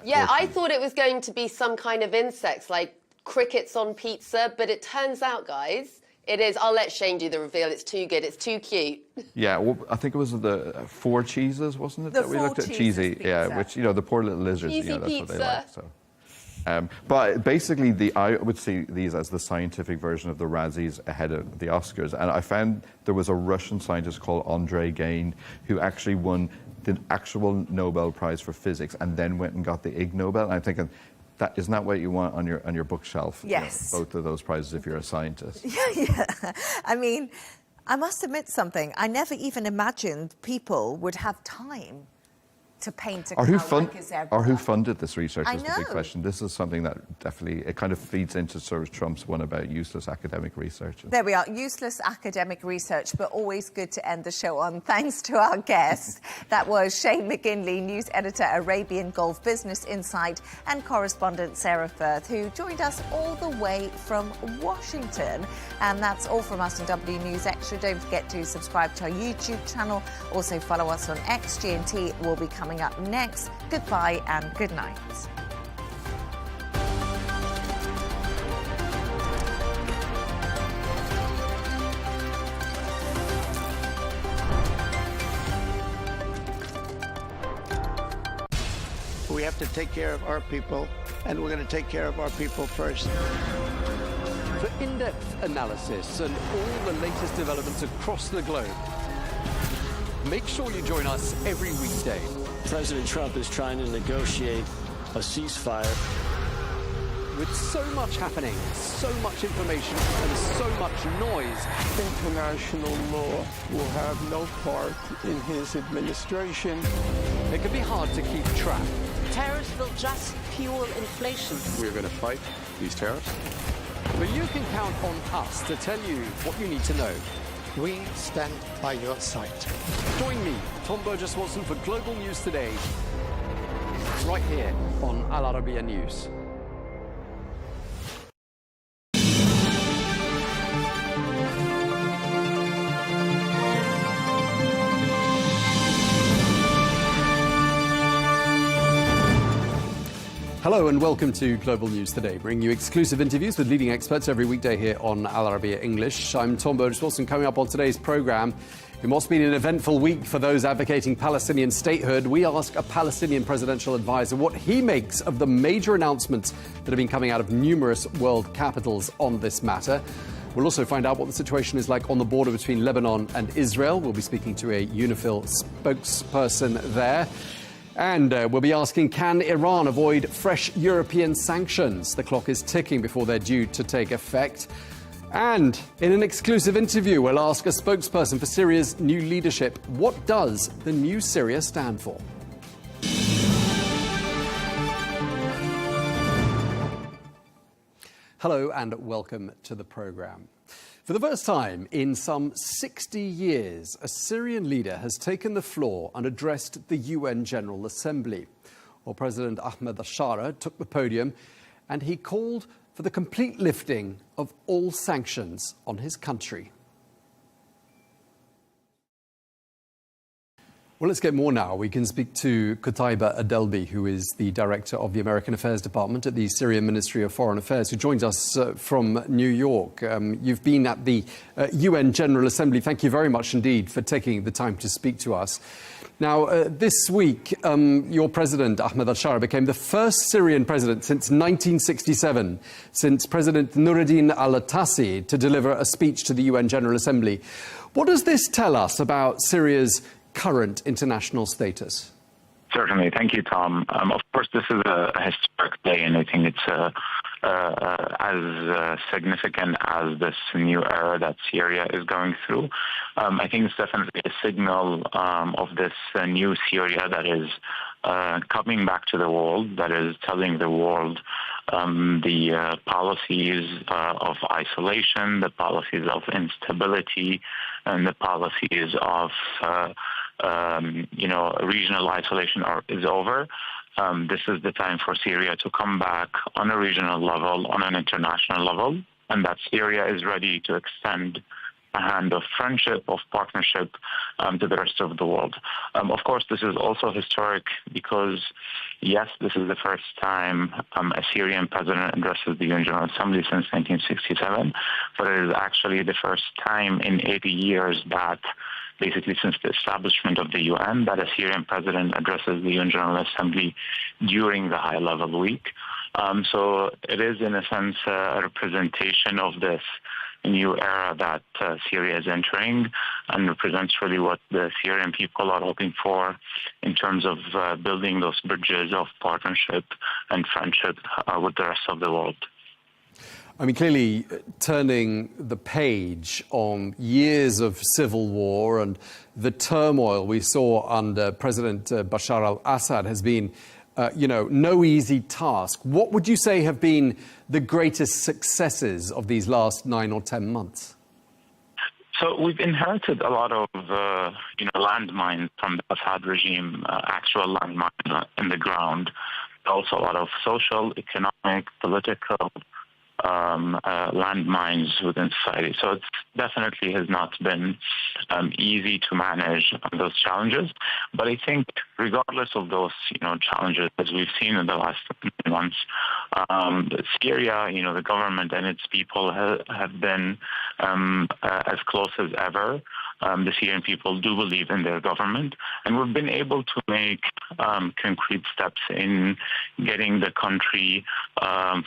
Yeah, I thought it was going to be some kind of insects, like crickets on pizza, but it turns out, guys, it is. I'll let Shane do the reveal. It's too good. It's too cute. Yeah, well, I think it was the 4 cheeses, wasn't it? That we looked at. Cheesy, yeah, which, you know, the poor little lizards, Cheesy that's pizza. what they like. So. But basically, I would see these as the scientific version of the Razzies ahead of the Oscars. And I found there was a Russian scientist called Andrei Gain who actually won the actual Nobel Prize for physics and then went and got the Ig Nobel. And I'm thinking, isn't that what you want on your bookshelf? Yes. You know, both of those prizes if you're a scientist. Yeah. I mean, I must admit something. I never even imagined people would have time to paint a cow like a zebra. Or who funded this research I is the big know. question. This is something that definitely, it kind of feeds into sort of Trump's one about useless academic research. There we are, useless academic research, but always good to end the show on. Thanks to our guests. That was Shane McGinley, news editor, Arabian Gulf Business Insight, and correspondent Sarah Firth, who joined us all the way from Washington. And that's all from us on W News Extra. Don't forget to subscribe to our YouTube channel. Also follow us on X. G&T will be coming up next. Goodbye and good night. We have to take care of our people, and we're going to take care of our people first. For in-depth analysis and all the latest developments across the globe, make sure you join us every weekday. President Trump is trying to negotiate a ceasefire. With so much happening, so much information, and so much noise, International law will have no part in his administration. it can be hard to keep track. Tariffs will just fuel inflation. We're going to fight these tariffs. But you can count on us to tell you what you need to know. We stand by your side. Join me, Tom Burges Watson, for Global News Today, right here on Al Arabiya News. Hello and welcome to Global News Today, bringing you exclusive interviews with leading experts every weekday here on Al Arabiya English. I'm Tom Burges Watson. Coming up on today's programme, in what's been an eventful week for those advocating Palestinian statehood, we ask a Palestinian presidential advisor what he makes of the major announcements that have been coming out of numerous world capitals on this matter. We'll also find out what the situation is like on the border between Lebanon and Israel. We'll be speaking to a UNIFIL spokesperson there. And we'll be asking, can Iran avoid fresh European sanctions? The clock is ticking before they're due to take effect. And in an exclusive interview, we'll ask a spokesperson for Syria's new leadership, what does the new Syria stand for? Hello and welcome to the programme. For the first time in some 60 years, a Syrian leader has taken the floor and addressed the UN General Assembly. Well, President Ahmed al-Shara took the podium and he called for the complete lifting of all sanctions on his country. Well, let's get more now. We can speak to Qutaiba Adelbi, who is the director of the American Affairs Department at the Syrian Ministry of Foreign Affairs, who joins us from New York. You've been at the UN General Assembly. Thank you very much indeed for taking the time to speak to us. Now, this week, your president, Ahmed al-Shara, became the first Syrian president since 1967, since President Nuruddin al-Atassi, to deliver a speech to the UN General Assembly. What does this tell us about Syria's current international status? Certainly. Thank you, Tom. Of course, this is a historic day, and I think it's as significant as this new era that Syria is going through. I think it's definitely a signal of this new Syria that is coming back to the world, that is telling the world the policies of isolation, the policies of instability, and the policies of regional isolation is over. This is the time for Syria to come back on a regional level, on an international level, and that Syria is ready to extend a hand of friendship, of partnership to the rest of the world. Of course, this is also historic because, yes, this is the first time a Syrian president addresses the UN General Assembly since 1967, but it is actually the first time in 80 years that, basically since the establishment of the UN, that a Syrian president addresses the UN General Assembly during the high-level week. So it is, in a sense, a representation of this new era that Syria is entering, and represents really what the Syrian people are hoping for in terms of building those bridges of partnership and friendship with the rest of the world. I mean, clearly turning the page on years of civil war and the turmoil we saw under President Bashar al-Assad has been, no easy task. What would you say have been the greatest successes of these last 9 or 10 months? So we've inherited a lot of, landmines from the Assad regime, actual landmines in the ground. Also a lot of social, economic, political landmines within society. So it definitely has not been easy to manage those challenges. But I think regardless of those, challenges, as we've seen in the last months, Syria, the government and its people have been as close as ever. The Syrian people do believe in their government, and we've been able to make concrete steps in getting the country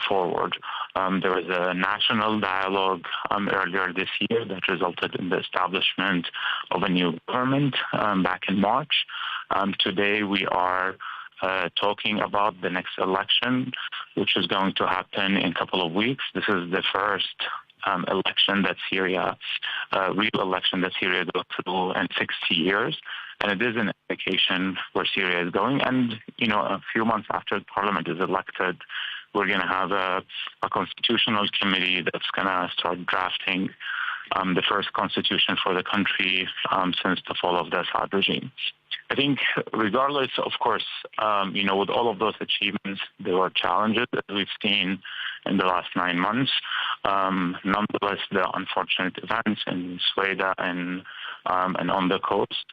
forward. There was a national dialogue earlier this year that resulted in the establishment of a new government back in March. Today we are talking about the next election, which is going to happen in a couple of weeks. This is the first election that Syria, real election that Syria goes through in 60 years. And it is an indication where Syria is going. And, a few months after the parliament is elected, we're going to have a constitutional committee that's going to start drafting the first constitution for the country since the fall of the Assad regime. I think regardless, of course, with all of those achievements, there were challenges that we've seen in the last 9 months. Nonetheless, the unfortunate events in Sweden and on the coast.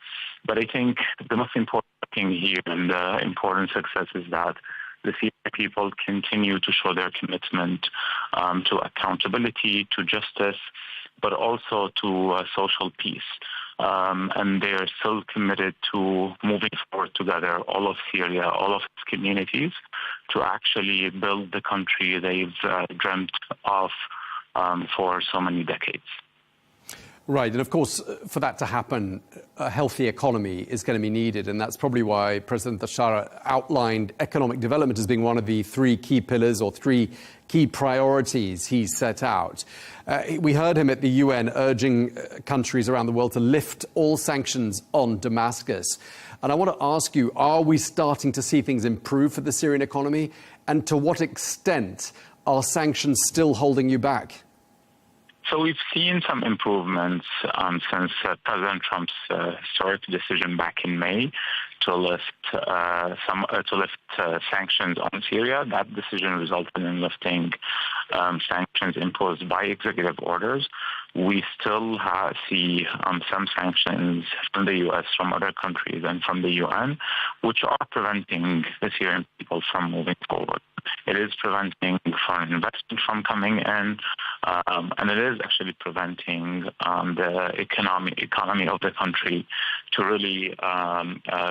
But I think the most important thing here and the important success is that the Syrian people continue to show their commitment to accountability, to justice, but also to social peace. And they are still committed to moving forward together, all of Syria, all of its communities, to actually build the country they've dreamt of for so many decades. Right, and of course, for that to happen, a healthy economy is going to be needed, and that's probably why President Bashar outlined economic development as being one of the 3 key pillars or 3 key priorities he set out. We heard him at the UN urging countries around the world to lift all sanctions on Damascus. And I want to ask you, are we starting to see things improve for the Syrian economy? And to what extent are sanctions still holding you back? So we've seen some improvements since President Trump's historic decision back in May to lift sanctions on Syria. That decision resulted in lifting sanctions imposed by executive orders. We still see some sanctions from the U.S., from other countries, and from the UN, which are preventing the Syrian people from moving forward. It is preventing foreign investment from coming in, and it is actually preventing the economy of the country to really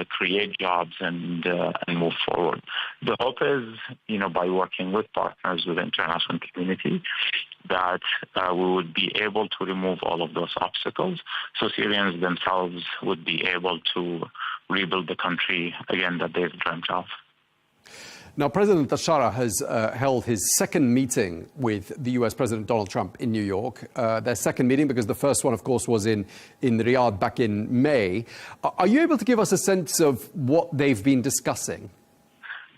create jobs and move forward. The hope is, by working with partners with the international community, that we would be able to remove all of those obstacles, so Syrians themselves would be able to rebuild the country again that they've dreamt of. Now, President Bashar has held his second meeting with the US President Donald Trump in New York. Their second meeting, because the first one, of course, was in Riyadh back in May. Are you able to give us a sense of what they've been discussing?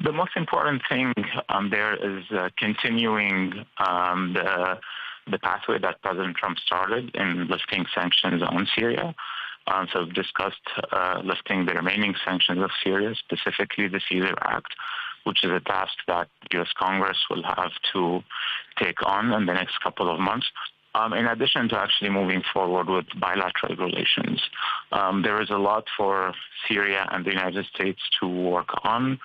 The most important thing there is continuing the pathway that President Trump started in lifting sanctions on Syria. So we've discussed lifting the remaining sanctions of Syria, specifically the Caesar Act, which is a task that the U.S. Congress will have to take on in the next couple of months. In addition to actually moving forward with bilateral relations, there is a lot for Syria and the United States to work on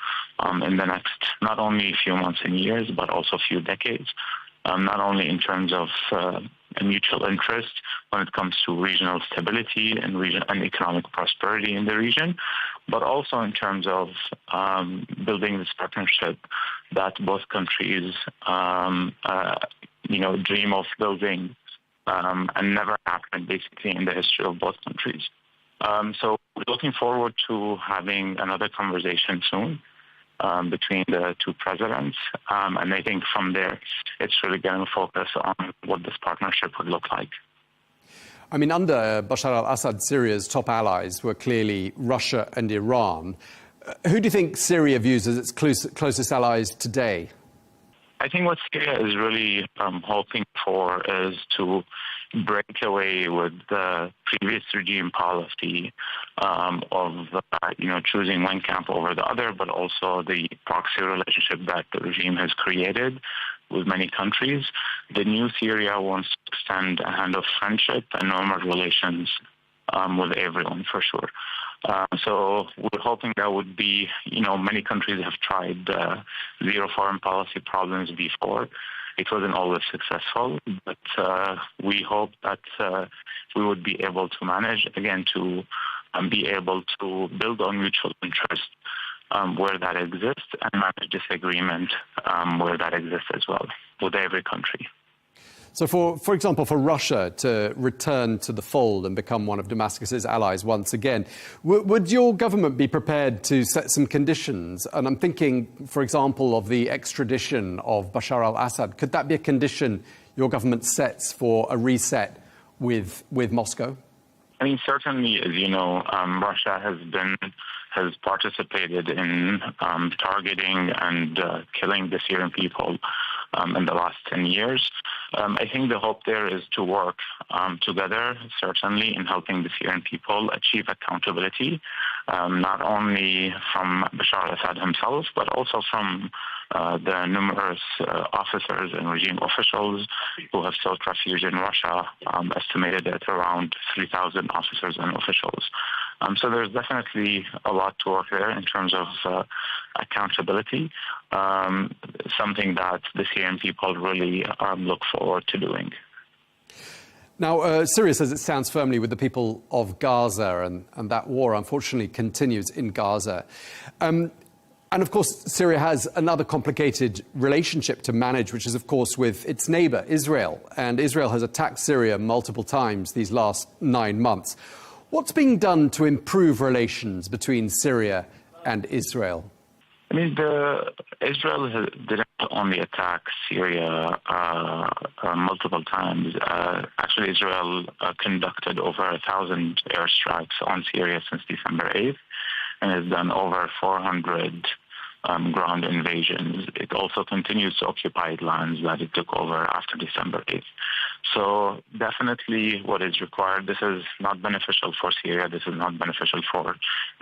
in the next not only few months and years, but also few decades, not only in terms of a mutual interest when it comes to regional stability and economic prosperity in the region, but also in terms of building this partnership that both countries dream of building and never happened basically in the history of both countries. So we're looking forward to having another conversation soon between the two presidents. And I think from there, it's really going to focus on what this partnership would look like. I mean, under Bashar al-Assad, Syria's top allies were clearly Russia and Iran. Who do you think Syria views as its closest allies today? I think what Syria is really hoping for is to break away with the previous regime policy of choosing one camp over the other, but also the proxy relationship that the regime has created with many countries. The new Syria wants to extend a hand of friendship and normal relations with everyone, for sure. So we're hoping that would be, many countries have tried zero foreign policy problems before. It wasn't always successful, but we hope that we would be able to manage, again, to be able to build on mutual interest where that exists and manage disagreement where that exists as well with every country. So, for example, for Russia to return to the fold and become one of Damascus's allies once again, would your government be prepared to set some conditions? And I'm thinking, for example, of the extradition of Bashar al-Assad. Could that be a condition your government sets for a reset with Moscow? I mean, certainly, as you know, Russia has participated in targeting and killing the Syrian people in the last 10 years. I think the hope there is to work together, certainly, in helping the Syrian people achieve accountability, not only from Bashar al-Assad himself, but also from the numerous officers and regime officials who have sought refuge in Russia, estimated at around 3,000 officers and officials. So there's definitely a lot to work there in terms of accountability, something that the Syrian people really look forward to doing. Now, Syria says it stands firmly with the people of Gaza, and that war, unfortunately, continues in Gaza. And, of course, Syria has another complicated relationship to manage, which is, of course, with its neighbour, Israel. And Israel has attacked Syria multiple times these last 9 months. What's being done to improve relations between Syria and Israel? I mean, Israel didn't only attack Syria multiple times. Actually, Israel conducted over 1,000 airstrikes on Syria since December 8th and has done over 400 ground invasions. It also continues to occupy lands that it took over after December 8th. So definitely what is required, this is not beneficial for Syria, this is not beneficial for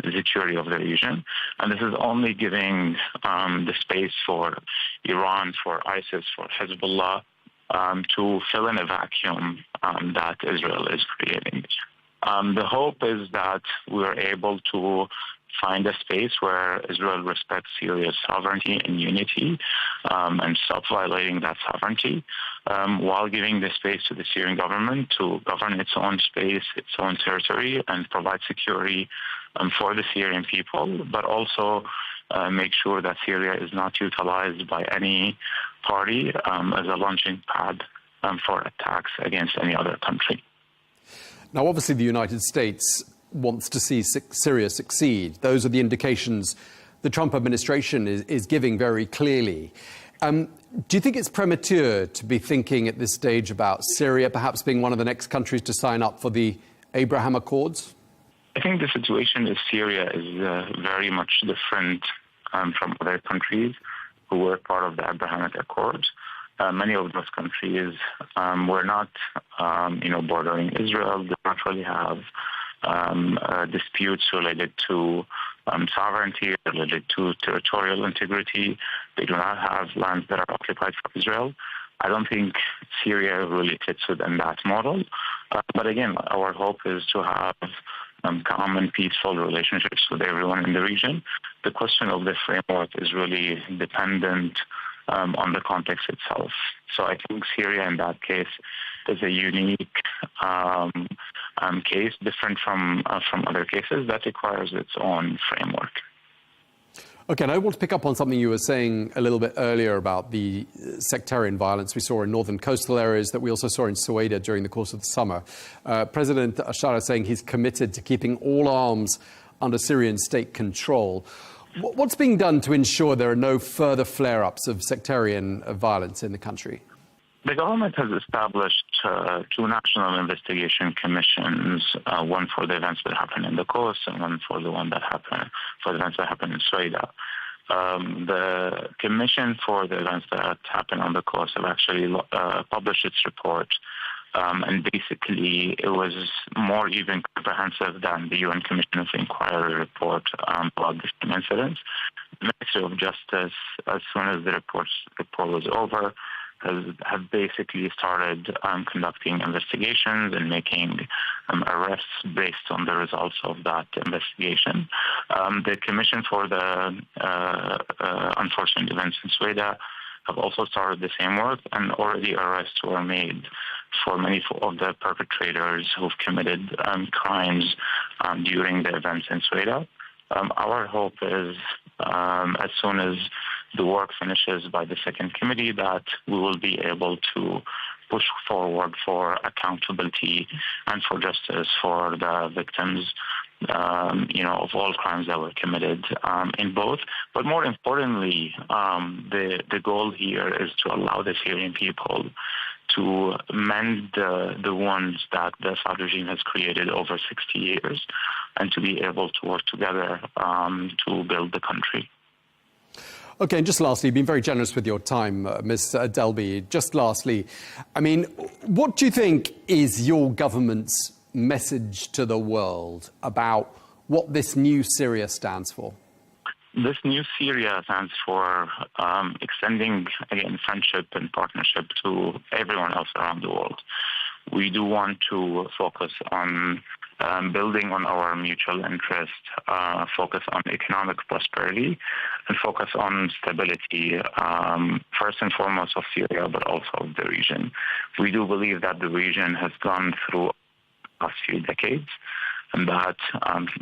the security of the region, and this is only giving the space for Iran, for ISIS, for Hezbollah to fill in a vacuum that Israel is creating. The hope is that we're able to find a space where Israel respects Syria's sovereignty and unity and stop violating that sovereignty while giving the space to the Syrian government to govern its own space, its own territory, and provide security for the Syrian people, but also make sure that Syria is not utilized by any party as a launching pad for attacks against any other country. Now, obviously, the United States wants to see Syria succeed. Those are the indications the Trump administration is giving very clearly. Do you think it's premature to be thinking at this stage about Syria perhaps being one of the next countries to sign up for the Abraham Accords? I think the situation in Syria is very much different from other countries who were part of the Abrahamic Accords. Many of those countries were not, bordering Israel. They don't really have disputes related to sovereignty, related to territorial integrity. They do not have lands that are occupied from Israel. I don't think Syria really fits within that model. But again, our hope is to have calm and peaceful relationships with everyone in the region. The question of the framework is really dependent on the context itself. So I think Syria in that case is a unique case, different from other cases that requires its own framework. Okay, and I want to pick up on something you were saying a little bit earlier about the sectarian violence we saw in northern coastal areas that we also saw in Sueda during the course of the summer. President Bashar is saying he's committed to keeping all arms under Syrian state control. What's being done to ensure there are no further flare-ups of sectarian violence in the country? The government has established two national investigation commissions, one for the events that happened in the coast and one for the events that happened in Sueda. The commission for the events that happened on the coast have actually published its report, and basically it was more even comprehensive than the UN Commission of Inquiry report about the same incidents. The Ministry of Justice, as soon as the report was over, have basically started conducting investigations and making arrests based on the results of that investigation. The Commission for the Unfortunate Events in Sueda have also started the same work, and already arrests were made for many of the perpetrators who've committed crimes during the events in Sueda. Our hope is, as soon as the work finishes by the second committee, that we will be able to push forward for accountability and for justice for the victims, of all crimes that were committed in both. But more importantly, the goal here is to allow the Syrian people to mend the wounds that the Assad regime has created over 60 years and to be able to work together to build the country. Okay, and just lastly, you've been very generous with your time, Ms. Delby. Just lastly, I mean, what do you think is your government's message to the world about what this new Syria stands for? This new Syria stands for extending, again, friendship and partnership to everyone else around the world. We do want to focus on building on our mutual interest, focus on economic prosperity, and focus on stability, first and foremost of Syria, but also of the region. We do believe that the region has gone through a few decades, and that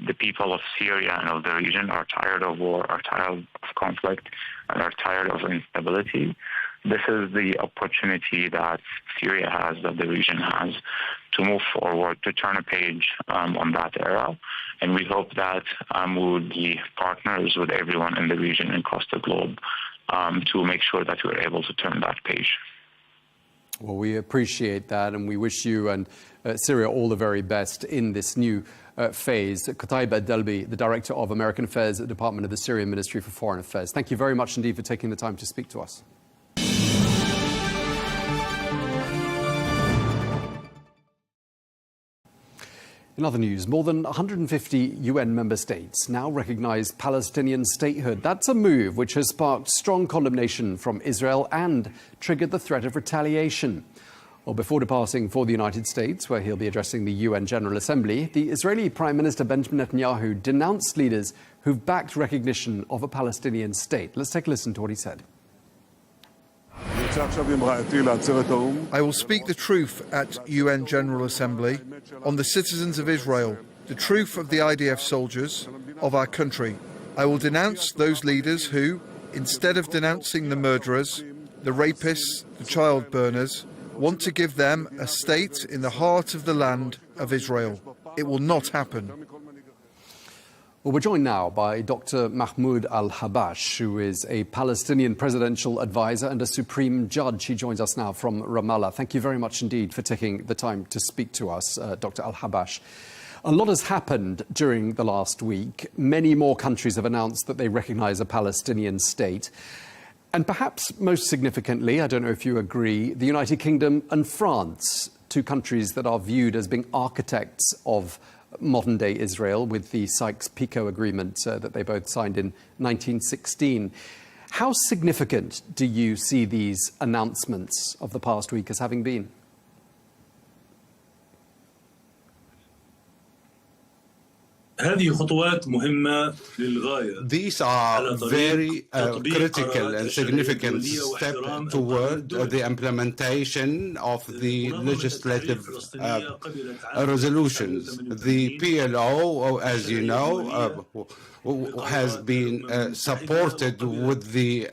the people of Syria and of the region are tired of war, are tired of conflict, and are tired of instability. This is the opportunity that Syria has, that the region has, to move forward, to turn a page on that era. And we hope that we would be partners with everyone in the region and across the globe to make sure that we're able to turn that page. Well, we appreciate that, and we wish you and Syria all the very best in this new phase. Qutaiba Delbi, the Director of American Affairs at the Department of the Syrian Ministry for Foreign Affairs. Thank you very much indeed for taking the time to speak to us. In other news, more than 150 UN member states now recognise Palestinian statehood. That's a move which has sparked strong condemnation from Israel and triggered the threat of retaliation. Well, before departing for the United States, where he'll be addressing the UN General Assembly, the Israeli Prime Minister Benjamin Netanyahu denounced leaders who've backed recognition of a Palestinian state. Let's take a listen to what he said. I will speak the truth at UN General Assembly on the citizens of Israel, the truth of the IDF soldiers, of our country. I will denounce those leaders who, instead of denouncing the murderers, the rapists, the child burners, want to give them a state in the heart of the land of Israel. It will not happen. Well, we're joined now by Dr. Mahmoud al-Habash, who is a Palestinian presidential advisor and a supreme judge. He joins us now from Ramallah. Thank you very much indeed for taking the time to speak to us, Dr. al-Habash. A lot has happened during the last week. Many more countries have announced that they recognise a Palestinian state. And perhaps most significantly, I don't know if you agree, the United Kingdom and France, two countries that are viewed as being architects of modern-day Israel with the Sykes-Picot Agreement that they both signed in 1916. How significant do you see these announcements of the past week as having been? These are very critical and significant steps toward the implementation of the legislative resolutions. The PLO, as you know, has been supported with the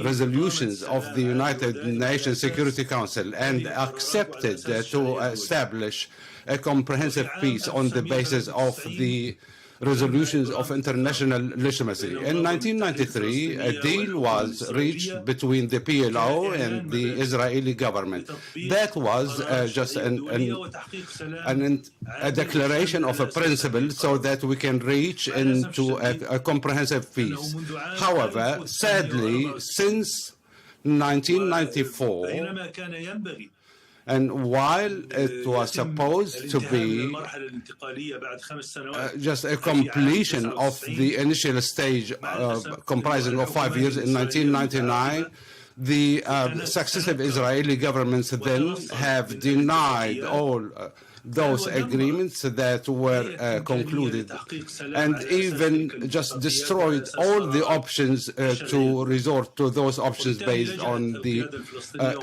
resolutions of the United Nations Security Council and accepted to establish a comprehensive peace on the basis of the resolutions of international legitimacy. In 1993, a deal was reached between the PLO and the Israeli government. That was just a declaration of a principle so that we can reach into a comprehensive peace. However, sadly, since 1994, and while it was supposed to be just a completion of the initial stage comprising of 5 years in 1999, the successive Israeli governments then have denied all those agreements that were concluded and even just destroyed all the options to resort to those options based on the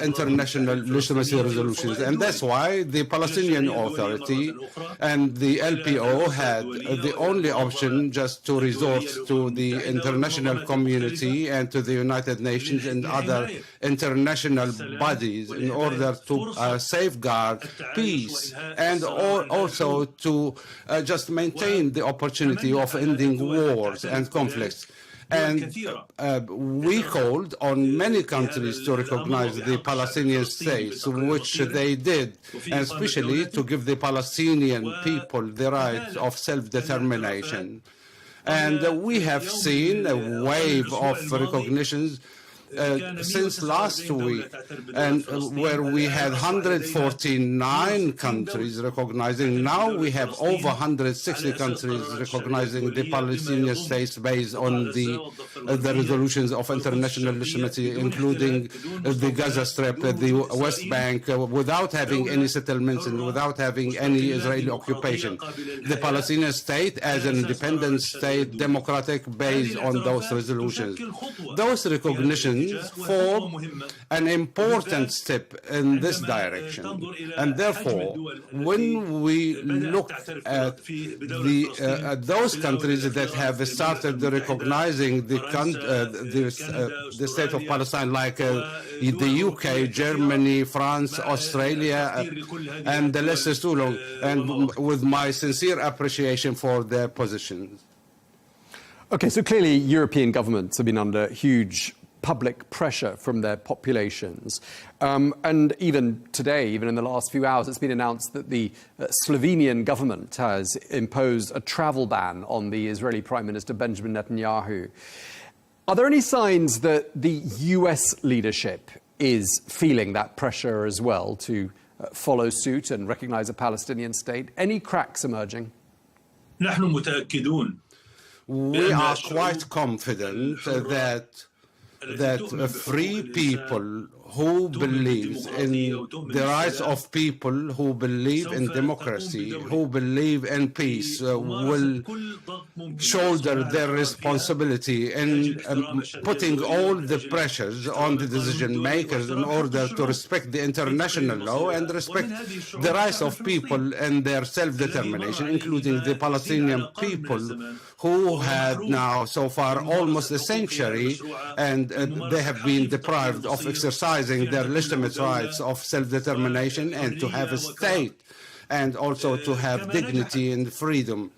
international legitimacy resolutions. And that's why the Palestinian Authority and the LPO had the only option just to resort to the international community and to the United Nations and other international bodies in order to safeguard peace and also to just maintain the opportunity of ending wars and conflicts. And we called on many countries to recognize the Palestinian states, which they did, and especially to give the Palestinian people the right of self-determination. And we have seen a wave of recognitions since last week, and where we had 149 countries recognizing. Now we have over 160 countries recognizing the Palestinian states based on the resolutions of international legitimacy, including the Gaza Strip, the West Bank, without having any settlements and without having any Israeli occupation. The Palestinian state as an independent state, democratic, based on those resolutions. Those recognitions form an important step in this direction. And therefore, when we look at those countries that have started recognizing the state of Palestine, like the UK, Germany, France, Australia, and the list is too long, and with my sincere appreciation for their positions. Okay, so clearly European governments have been under huge public pressure from their populations. And even today, even in the last few hours, it's been announced that the Slovenian government has imposed a travel ban on the Israeli Prime Minister Benjamin Netanyahu. Are there any signs that the US leadership is feeling that pressure as well to follow suit and recognize a Palestinian state? Any cracks emerging? We are quite confident that free people who believe in the rights of people, who believe in democracy, who believe in peace, will shoulder their responsibility in putting all the pressures on the decision makers in order to respect the international law and respect the rights of people and their self-determination, including the Palestinian people who had now so far almost a century, and they have been deprived of exercising their legitimate rights of self-determination and to have a state and also to have dignity and freedom.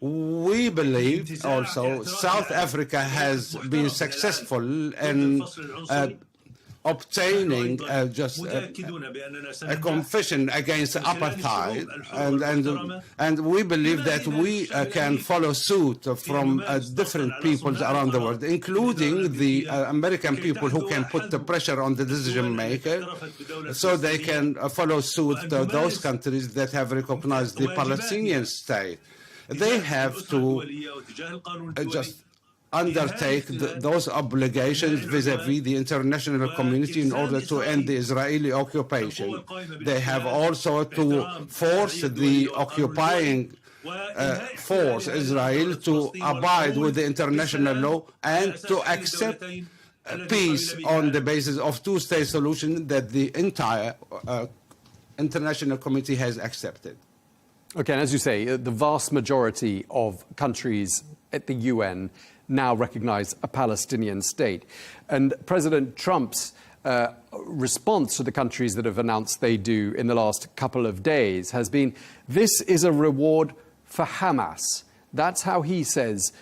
We believe also South Africa has been successful in obtaining just a confession against apartheid, and we believe that we can follow suit from different peoples around the world, including the American people who can put the pressure on the decision maker so they can follow suit those countries that have recognized the Palestinian state. They have to just undertake those obligations vis-à-vis the international community in order to end the Israeli occupation. They have also to force the occupying force, Israel, to abide with the international law and to accept peace on the basis of two-state solution that the entire international community has accepted. Okay, and as you say, the vast majority of countries at the UN now recognize a Palestinian state. And President Trump's response to the countries that have announced they do in the last couple of days has been, this is a reward for Hamas. That's how he says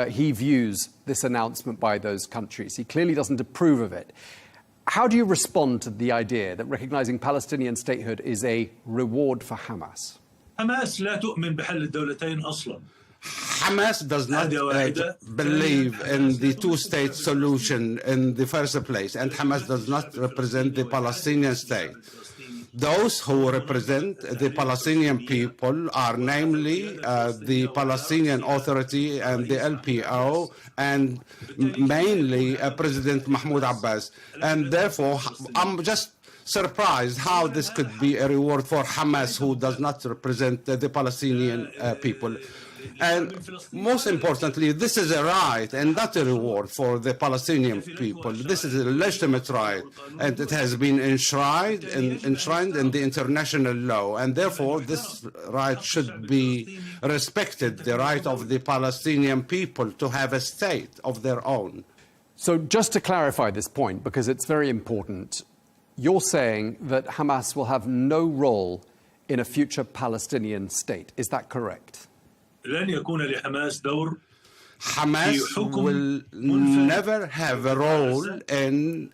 he views this announcement by those countries. He clearly doesn't approve of it. How do you respond to the idea that recognizing Palestinian statehood is a reward for Hamas? حماس لا تؤمن بحل الدولتين أصلاً. Hamas does not believe in the two-state solution in the first place, and Hamas does not represent the Palestinian state. Those who represent the Palestinian people are namely the Palestinian Authority and the LPO, and mainly President Mahmoud Abbas. And therefore, I'm just surprised how this could be a reward for Hamas, who does not represent the Palestinian people. And most importantly, this is a right and not a reward for the Palestinian people. This is a legitimate right, and it has been enshrined in the international law, and therefore this right should be respected, the right of the Palestinian people to have a state of their own. So just to clarify this point, because it's very important, you're saying that Hamas will have no role in a future Palestinian state. Is that correct? Hamas will never have a role in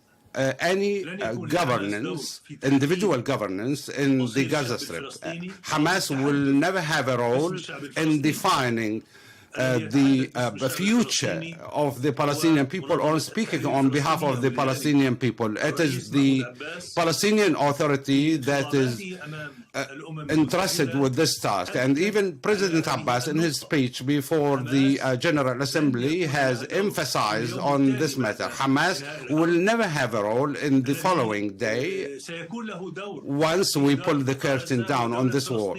any governance, individual governance in the Gaza Strip. Hamas will never have a role in defining the future of the Palestinian people or speaking on behalf of the Palestinian people. It is the Palestinian Authority that is entrusted with this task. And even President Abbas, in his speech before the General Assembly, has emphasized on this matter. Hamas will never have a role in the following day once we pull the curtain down on this war.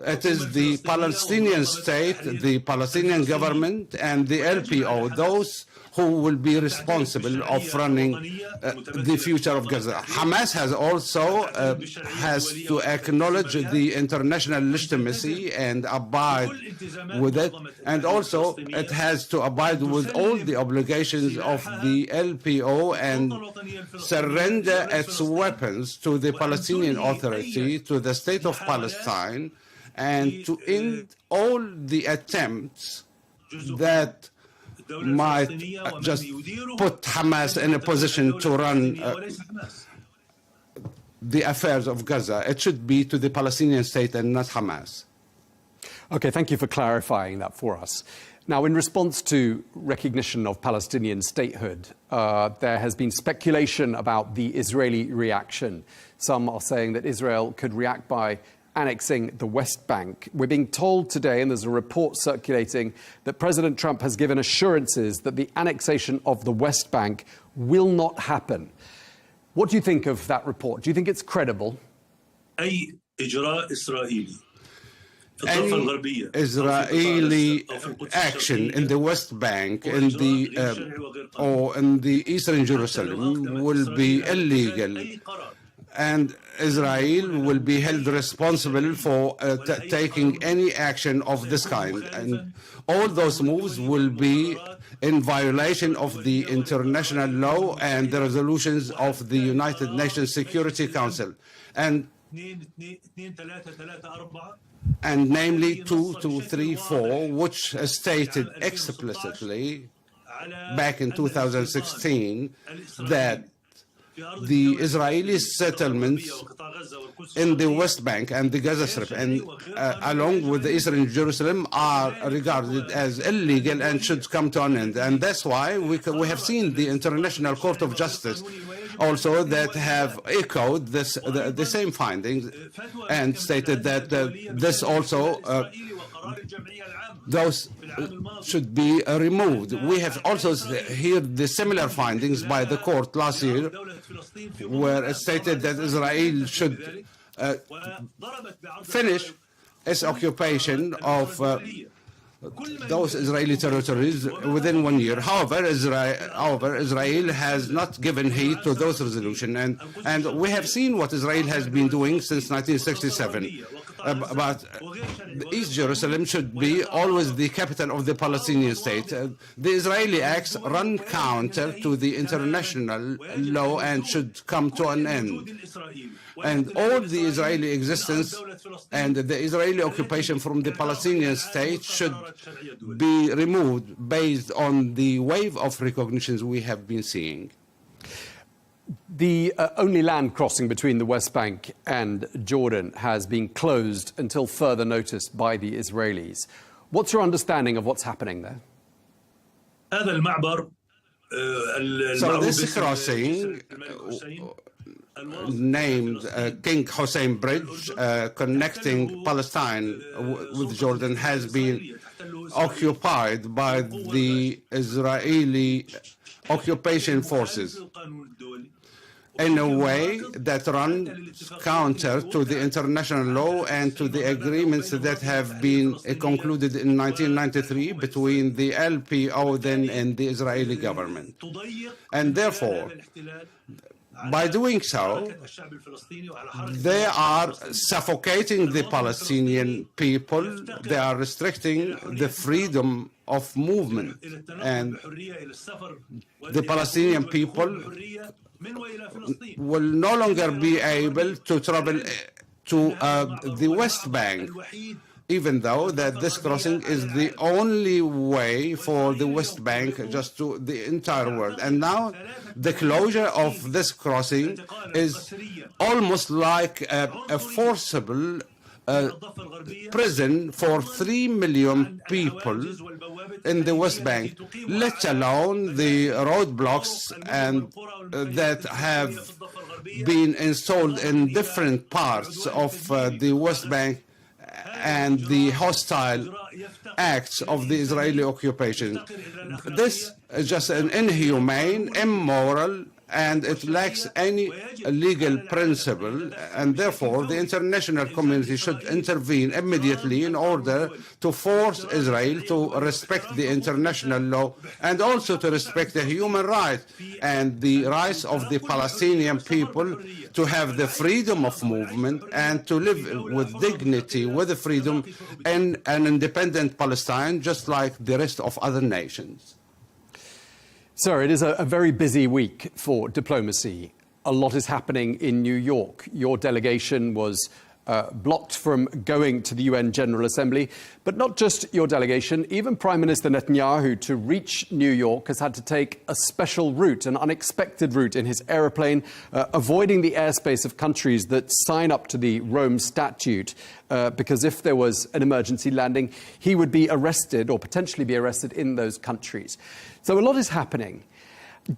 It is the Palestinian state, the Palestinian government, and the LPO, those who will be responsible of running the future of Gaza. Hamas has also has to acknowledge the international legitimacy and abide with it, and also it has to abide with all the obligations of the LPO and surrender its weapons to the Palestinian Authority, to the state of Palestine, and to end all the attempts that might just put Hamas in a position to run the affairs of Gaza. It should be to the Palestinian state and not Hamas. Okay, thank you for clarifying that for us. Now, in response to recognition of Palestinian statehood, there has been speculation about the Israeli reaction. Some are saying that Israel could react by annexing the West Bank. We're being told today, and there's a report circulating, that President Trump has given assurances that the annexation of the West Bank will not happen. What do you think of that report? Do you think it's credible? أي إجراء إسرائيلي any Israeli action in the West Bank or in the Eastern Jerusalem will be illegal, and Israel will be held responsible for taking any action of this kind. And all those moves will be in violation of the international law and the resolutions of the United Nations Security Council. And namely 2234, which stated explicitly back in 2016 that the Israeli settlements in the West Bank and the Gaza Strip, and along with the Eastern Jerusalem, are regarded as illegal and should come to an end. And that's why we have seen the International Court of Justice also that have echoed the same findings and stated that this also those should be removed. We have also heard the similar findings by the court last year, where it stated that Israel should finish its occupation of those Israeli territories within 1 year. However, Israel has not given heed to those resolutions, and we have seen what Israel has been doing since 1967. But East Jerusalem should be always the capital of the Palestinian state. The Israeli acts run counter to the international law and should come to an end. And all the Israeli existence and the Israeli occupation from the Palestinian state should be removed based on the wave of recognitions we have been seeing. The only land crossing between the West Bank and Jordan has been closed until further notice by the Israelis. What's your understanding of what's happening there? So this crossing, named King Hussein Bridge, connecting Palestine with Jordan, has been occupied by the Israeli occupation forces in a way that runs counter to the international law and to the agreements that have been concluded in 1993 between the LPO then and the Israeli government. And therefore, by doing so, they are suffocating the Palestinian people, they are restricting the freedom of movement, and the Palestinian people will no longer be able to travel to the West Bank, even though that this crossing is the only way for the West Bank just to the entire world. And now the closure of this crossing is almost like a forcible prison for 3 million people in the West Bank, let alone the roadblocks and that have been installed in different parts of the West Bank and the hostile acts of the Israeli occupation. This is just an inhumane, immoral, and it lacks any legal principle, and therefore the international community should intervene immediately in order to force Israel to respect the international law and also to respect the human rights and the rights of the Palestinian people to have the freedom of movement and to live with dignity, with freedom in an independent Palestine, just like the rest of other nations. Sir, it is a very busy week for diplomacy. A lot is happening in New York. Your delegation was blocked from going to the UN General Assembly. But not just your delegation, even Prime Minister Netanyahu, to reach New York, has had to take a special route, an unexpected route in his aeroplane, avoiding the airspace of countries that sign up to the Rome Statute, because if there was an emergency landing, he would be arrested or potentially be arrested in those countries. So a lot is happening.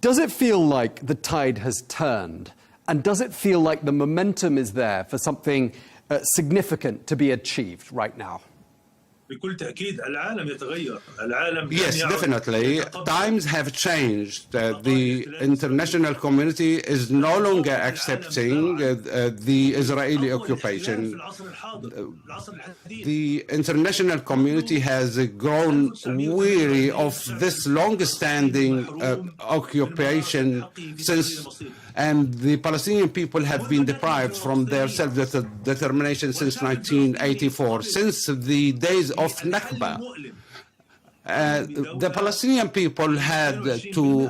Does it feel like the tide has turned? And does it feel like the momentum is there for something significant to be achieved right now? Yes, definitely. Times have changed. The international community is no longer accepting the Israeli occupation. The international community has grown weary of this long-standing occupation and the Palestinian people have been deprived from their self-determination since 1984, since the days of Nakba. The Palestinian people had to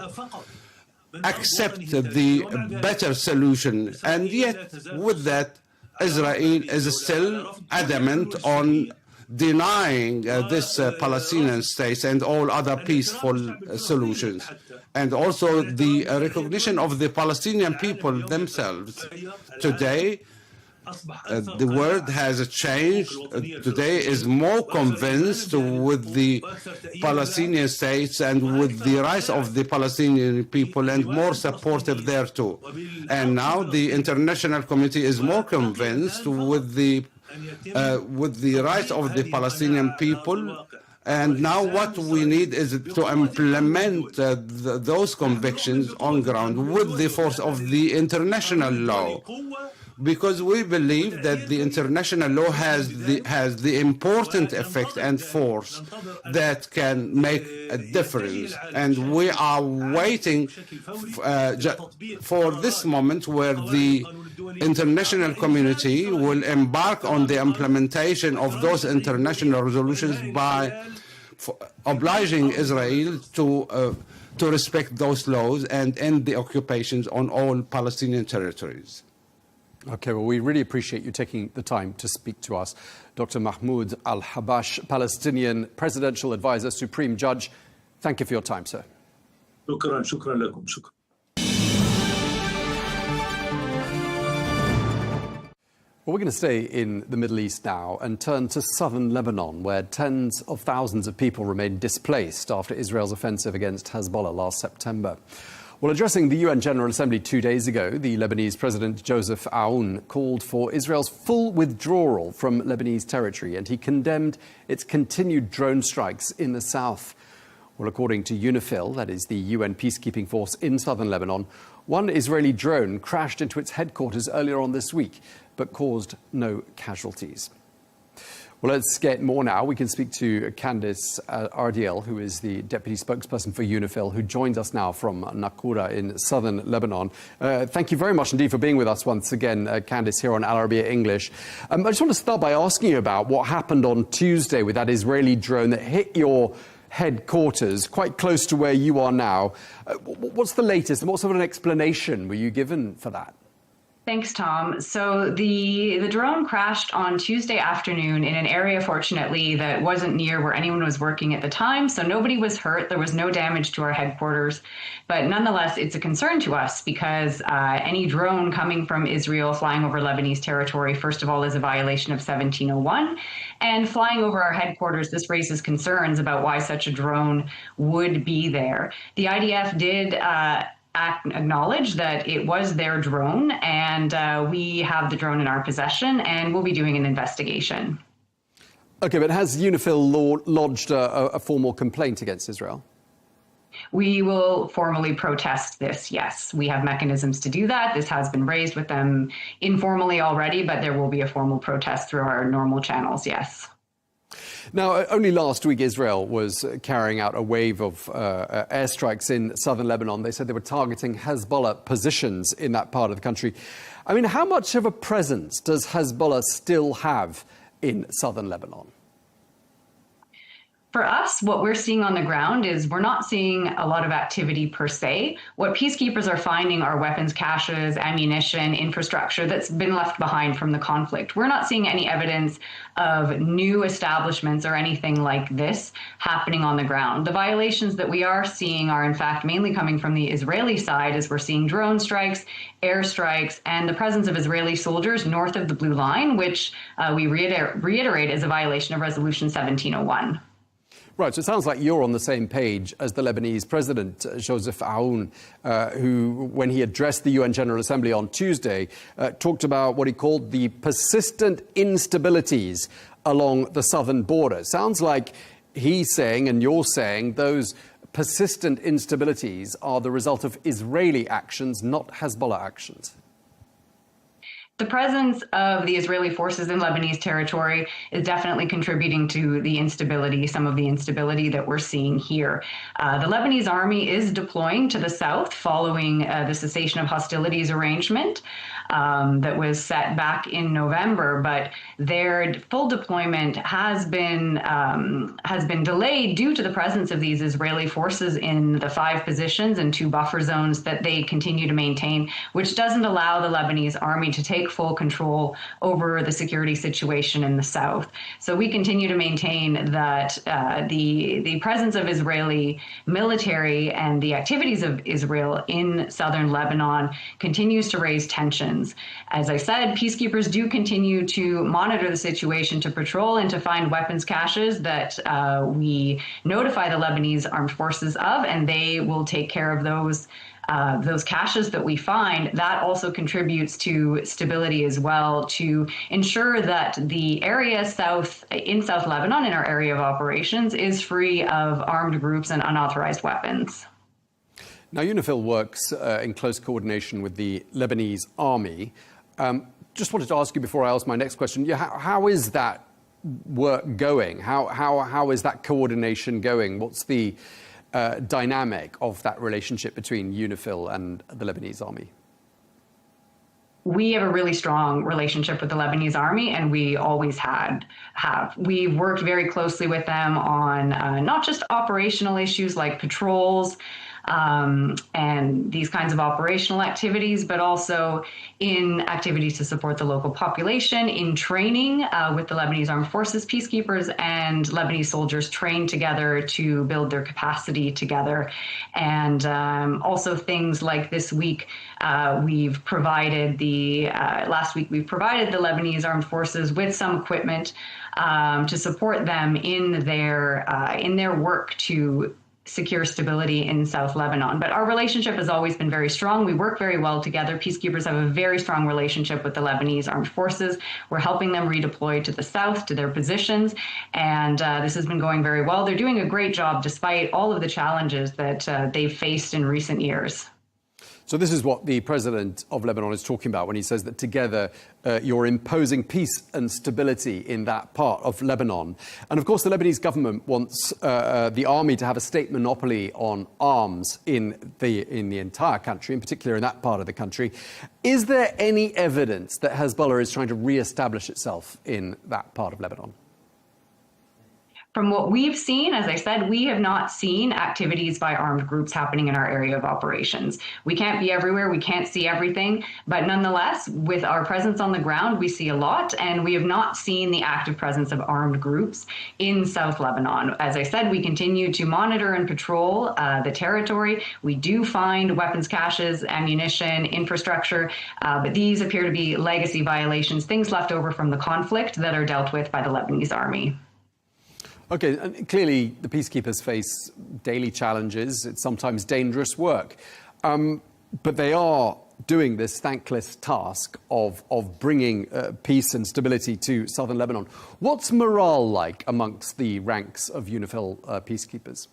accept the better solution, and yet with that, Israel is still adamant on denying this Palestinian state and all other peaceful solutions. And also the recognition of the Palestinian people themselves. Today, the world has changed. Today is more convinced with the Palestinian states and with the rights of the Palestinian people and more supportive thereto. And now the international community is more convinced with the rights of the Palestinian people. And now what we need is to implement those convictions on ground with the force of the international law. Because we believe that the international law has the important effect and force that can make a difference. And we are waiting for this moment where the international community will embark on the implementation of those international resolutions by obliging Israel to respect those laws and end the occupations on all Palestinian territories. Okay, well, we really appreciate you taking the time to speak to us. Dr. Mahmoud Al-Habash, Palestinian Presidential Advisor, Supreme Judge, thank you for your time, sir. شكرا لكم. شكرا. Well, we're going to stay in the Middle East now and turn to southern Lebanon, where tens of thousands of people remain displaced after Israel's offensive against Hezbollah last September. Well, addressing the UN General Assembly 2 days ago, the Lebanese President Joseph Aoun called for Israel's full withdrawal from Lebanese territory, and he condemned its continued drone strikes in the south. Well, according to UNIFIL, that is the UN peacekeeping force in southern Lebanon, one Israeli drone crashed into its headquarters earlier on this week, but caused no casualties. Well, let's get more now. We can speak to Candice Ardiel, who is the deputy spokesperson for UNIFIL, who joins us now from Naqoura in southern Lebanon. Thank you very much indeed for being with us once again, Candice, here on Arabiya English. I just want to start by asking you about what happened on Tuesday with that Israeli drone that hit your headquarters quite close to where you are now. What's the latest and what sort of an explanation were you given for that? Thanks, Tom. So the drone crashed on Tuesday afternoon in an area, fortunately, that wasn't near where anyone was working at the time. So nobody was hurt. There was no damage to our headquarters. But nonetheless, it's a concern to us because any drone coming from Israel flying over Lebanese territory, first of all, is a violation of 1701. And flying over our headquarters, this raises concerns about why such a drone would be there. The IDF did acknowledge that it was their drone, and we have the drone in our possession, and we'll be doing an investigation. Okay, but has UNIFIL lodged a formal complaint against Israel? We will formally protest this, yes. We have mechanisms to do that. This has been raised with them informally already, but there will be a formal protest through our normal channels, yes. Now, only last week, Israel was carrying out a wave of airstrikes in southern Lebanon. They said they were targeting Hezbollah positions in that part of the country. I mean, how much of a presence does Hezbollah still have in southern Lebanon? For us, what we're seeing on the ground is we're not seeing a lot of activity per se. What peacekeepers are finding are weapons caches, ammunition, infrastructure that's been left behind from the conflict. We're not seeing any evidence of new establishments or anything like this happening on the ground. The violations that we are seeing are, in fact, mainly coming from the Israeli side, as we're seeing drone strikes, airstrikes, and the presence of Israeli soldiers north of the Blue Line, which we reiterate is a violation of Resolution 1701. Right, so it sounds like you're on the same page as the Lebanese President, Joseph Aoun, who, when he addressed the UN General Assembly on Tuesday, talked about what he called the persistent instabilities along the southern border. Sounds like he's saying, and you're saying, those persistent instabilities are the result of Israeli actions, not Hezbollah actions. The presence of the Israeli forces in Lebanese territory is definitely contributing to the instability, some of the instability that we're seeing here. The Lebanese army is deploying to the south following the cessation of hostilities arrangement that was set back in November, but their full deployment has been delayed due to the presence of these Israeli forces in the 5 positions and 2 buffer zones that they continue to maintain, which doesn't allow the Lebanese army to take full control over the security situation in the south. So we continue to maintain that the presence of Israeli military and the activities of Israel in southern Lebanon continues to raise tensions. As I said, peacekeepers do continue to monitor the situation, to patrol and to find weapons caches that we notify the Lebanese armed forces of, and they will take care of those caches that we find. That also contributes to stability as well, to ensure that the area in South Lebanon, in our area of operations, is free of armed groups and unauthorized weapons. Now, UNIFIL works in close coordination with the Lebanese army. Just wanted to ask you before I ask my next question, how is that work going? How is that coordination going? What's the dynamic of that relationship between UNIFIL and the Lebanese army? We have a really strong relationship with the Lebanese army, and we always have. We've worked very closely with them on not just operational issues like patrols, and these kinds of operational activities, but also in activities to support the local population, in training with the Lebanese Armed Forces peacekeepers and Lebanese soldiers trained together to build their capacity together. And also things like this week, last week we've provided the Lebanese Armed Forces with some equipment to support them in their work to secure stability in South Lebanon. But our relationship has always been very strong. We work very well together. Peacekeepers have a very strong relationship with the Lebanese Armed Forces. We're helping them redeploy to the south, to their positions, and this has been going very well. They're doing a great job despite all of the challenges that they've faced in recent years. So this is what the president of Lebanon is talking about when he says that together you're imposing peace and stability in that part of Lebanon. And of course, the Lebanese government wants the army to have a state monopoly on arms in the entire country, in particular in that part of the country. Is there any evidence that Hezbollah is trying to re-establish itself in that part of Lebanon? From what we've seen, as I said, we have not seen activities by armed groups happening in our area of operations. We can't be everywhere, we can't see everything, but nonetheless, with our presence on the ground, we see a lot, and we have not seen the active presence of armed groups in South Lebanon. As I said, we continue to monitor and patrol the territory. We do find weapons caches, ammunition, infrastructure, but these appear to be legacy violations, things left over from the conflict that are dealt with by the Lebanese army. OK, and clearly the peacekeepers face daily challenges. It's sometimes dangerous work. But they are doing this thankless task of bringing peace and stability to southern Lebanon. What's morale like amongst the ranks of UNIFIL peacekeepers?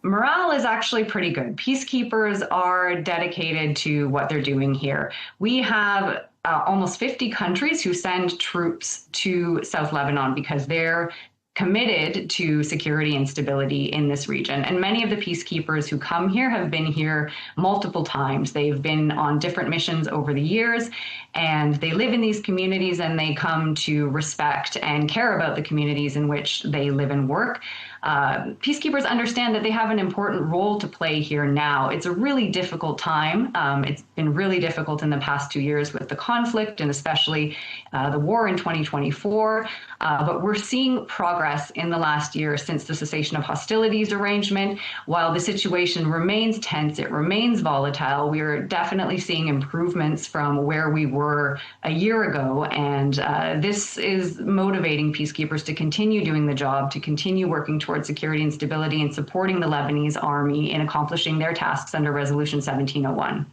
Morale is actually pretty good. Peacekeepers are dedicated to what they're doing here. We have almost 50 countries who send troops to South Lebanon because they're committed to security and stability in this region. And many of the peacekeepers who come here have been here multiple times. They've been on different missions over the years, and they live in these communities, and they come to respect and care about the communities in which they live and work. Peacekeepers understand that they have an important role to play here now. It's a really difficult time. It's been really difficult in the past 2 years with the conflict and especially the war in 2024. But we're seeing progress in the last year since the cessation of hostilities arrangement. While the situation remains tense, it remains volatile, we're definitely seeing improvements from where we were a year ago. And this is motivating peacekeepers to continue doing the job, to continue working towards security and stability and supporting the Lebanese army in accomplishing their tasks under Resolution 1701.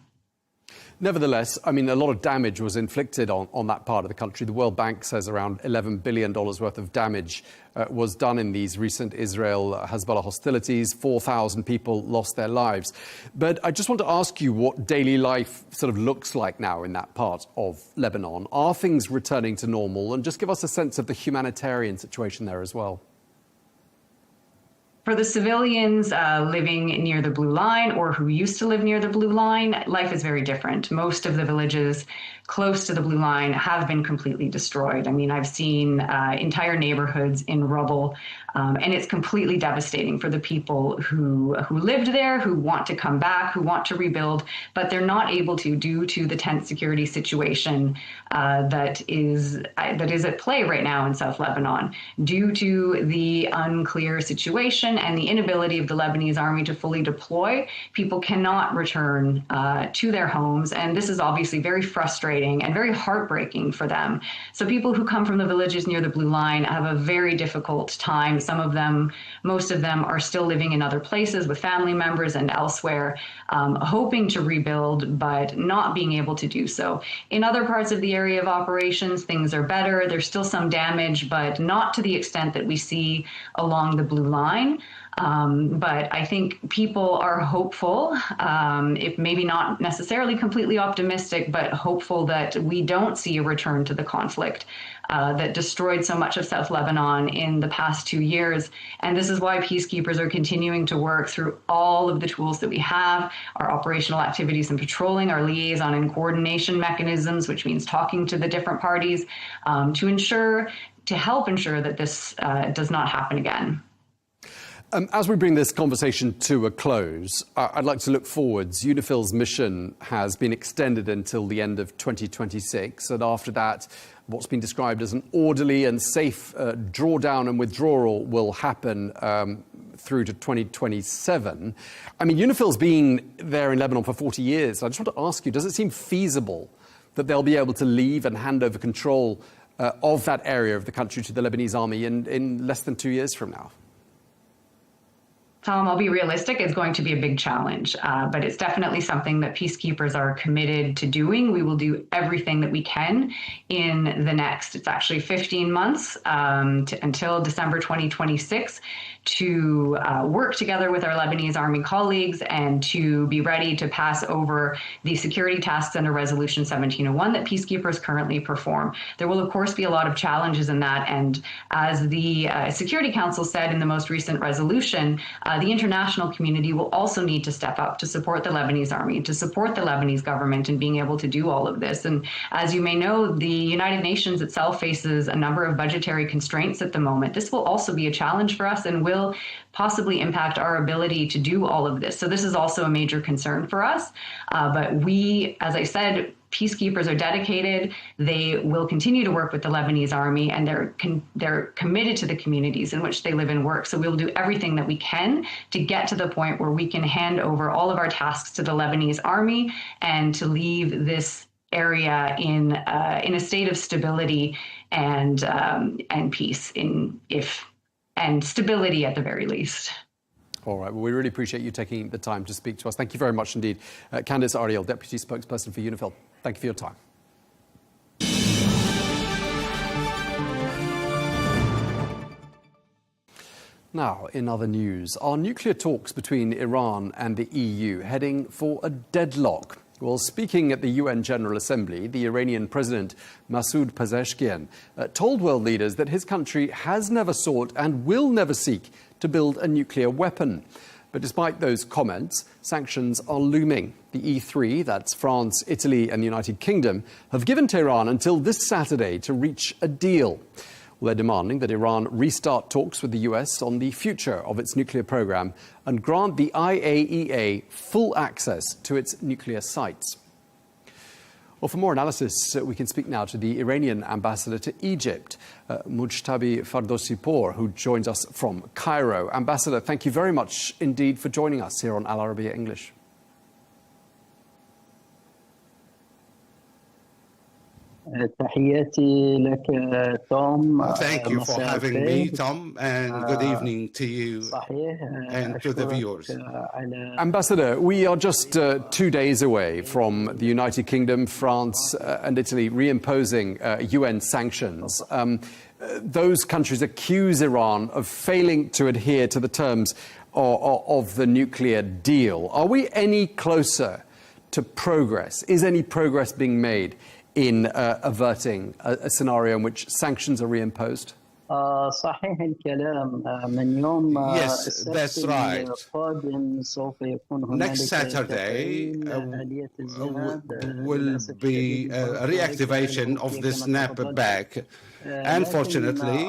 Nevertheless, I mean, a lot of damage was inflicted on that part of the country. The World Bank says around $11 billion worth of damage was done in these recent Israel-Hezbollah hostilities. 4,000 people lost their lives. But I just want to ask you what daily life sort of looks like now in that part of Lebanon. Are things returning to normal? And just give us a sense of the humanitarian situation there as well. For the civilians living near the blue line or who used to live near the blue line, life is very different. Most of the villages close to the blue line have been completely destroyed. I mean, I've seen entire neighborhoods in rubble, and it's completely devastating for the people who lived there, who want to come back, who want to rebuild, but they're not able to due to the tense security situation that is at play right now in South Lebanon, due to the unclear situation and the inability of the Lebanese army to fully deploy. People cannot return to their homes, and this is obviously very frustrating and very heartbreaking for them. So people who come from the villages near the blue line have a very difficult time. Some of them, most of them, are still living in other places with family members and elsewhere, hoping to rebuild, but not being able to do so. In other parts of the area of operations, things are better. There's still some damage, but not to the extent that we see along the blue line. But I think people are hopeful, if maybe not necessarily completely optimistic, but hopeful that we don't see a return to the conflict that destroyed so much of South Lebanon in the past 2 years. And this is why peacekeepers are continuing to work through all of the tools that we have, our operational activities and patrolling, our liaison and coordination mechanisms, which means talking to the different parties, to help ensure that this does not happen again. As we bring this conversation to a close, I'd like to look forwards. UNIFIL's mission has been extended until the end of 2026, and after that, what's been described as an orderly and safe drawdown and withdrawal will happen through to 2027. I mean, UNIFIL's been there in Lebanon for 40 years. I just want to ask you, does it seem feasible that they'll be able to leave and hand over control of that area of the country to the Lebanese army in less than 2 years from now? Tom, I'll be realistic. It's going to be a big challenge, but it's definitely something that peacekeepers are committed to doing. We will do everything that we can in the next, it's actually 15 months until December 2026, to work together with our Lebanese army colleagues and to be ready to pass over the security tasks under Resolution 1701 that peacekeepers currently perform. There will, of course, be a lot of challenges in that. And as the Security Council said in the most recent resolution, the international community will also need to step up to support the Lebanese army, to support the Lebanese government in being able to do all of this. And as you may know, the United Nations itself faces a number of budgetary constraints at the moment. This will also be a challenge for us and will possibly impact our ability to do all of this. So this is also a major concern for us. But we, as I said, peacekeepers are dedicated. They will continue to work with the Lebanese army, and they're committed to the communities in which they live and work. So we'll do everything that we can to get to the point where we can hand over all of our tasks to the Lebanese army and to leave this area in a state of stability and peace, and stability at the very least. All right. Well, we really appreciate you taking the time to speak to us. Thank you very much indeed. Candice Ariel, Deputy Spokesperson for UNIFIL. Thank you for your time. Now, in other news, are nuclear talks between Iran and the EU heading for a deadlock? Well, speaking at the UN General Assembly, the Iranian President Masoud Pezeshkian told world leaders that his country has never sought and will never seek to build a nuclear weapon. But despite those comments, sanctions are looming. The E3, that's France, Italy and the United Kingdom, have given Tehran until this Saturday to reach a deal. Well, they're demanding that Iran restart talks with the US on the future of its nuclear program and grant the IAEA full access to its nuclear sites. Well, for more analysis, we can speak now to the Iranian ambassador to Egypt, Mujtabi Fardosipour, who joins us from Cairo. Ambassador, thank you very much indeed for joining us here on Al Arabiya English. Thank you for having me, Tom, and good evening to you and to the viewers. Ambassador, we are just 2 days away from the United Kingdom, France and Italy reimposing UN sanctions. Those countries accuse Iran of failing to adhere to the terms of the nuclear deal. Are we any closer to progress? Is any progress being made in averting a scenario in which sanctions are reimposed? Yes, that's right. Next Saturday will be a reactivation of the snapback. Unfortunately,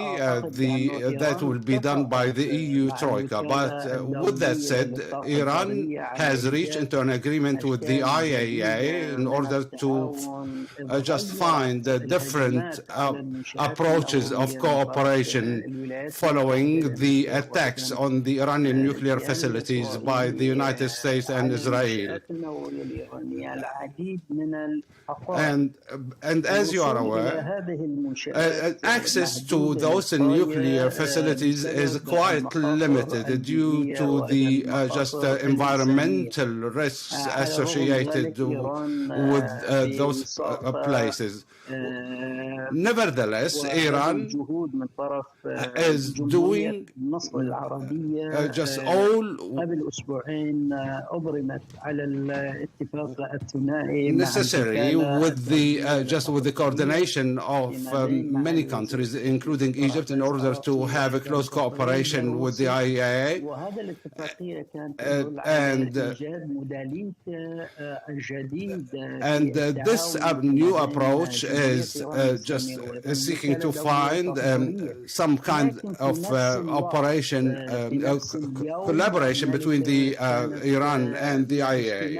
that will be done by the EU Troika. But with that said, Iran has reached into an agreement with the IAEA in order to just find different approaches of cooperation following the attacks on the Iranian nuclear facilities by the United States and Israel. And as you are aware, access to those nuclear facilities is quite limited due to the environmental risks associated with those places. Nevertheless, Iran is doing just all necessary with the coordination of many countries, including Egypt, in order to have a close cooperation with the IAEA. And this new approach is just seeking to find some kind of operation, collaboration between the Iran and the IAEA.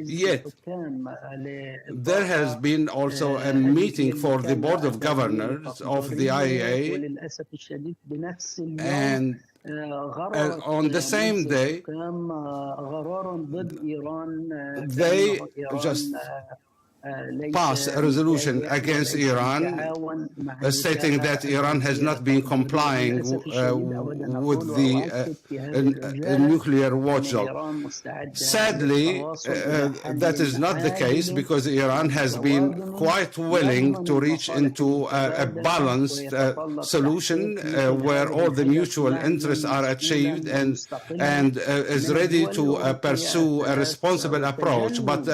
Yet, there has been also a meeting for the Board of Governors of the IAEA, and on the same day, they just pass a resolution against Iran, stating that Iran has not been complying with the nuclear watchdog. Sadly, that is not the case, because Iran has been quite willing to reach into a balanced solution where all the mutual interests are achieved, and is ready to pursue a responsible approach. But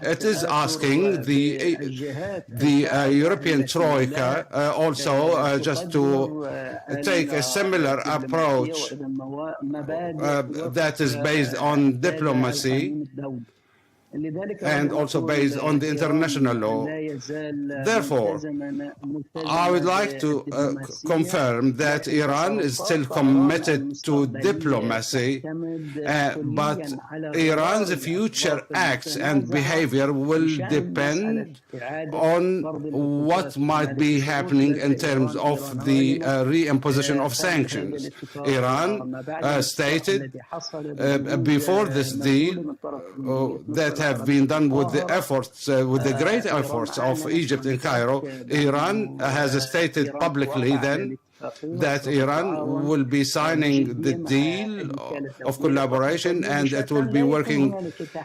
it is asking the European Troika also just to take a similar approach that is based on diplomacy and also based on the international law. Therefore, I would like to confirm that Iran is still committed to diplomacy, but Iran's future acts and behavior will depend on what might be happening in terms of the reimposition of sanctions. Iran stated before this deal that have been done with the efforts, with the great efforts of Egypt in Cairo. Iran has stated publicly then that Iran will be signing the deal of collaboration, and it will be working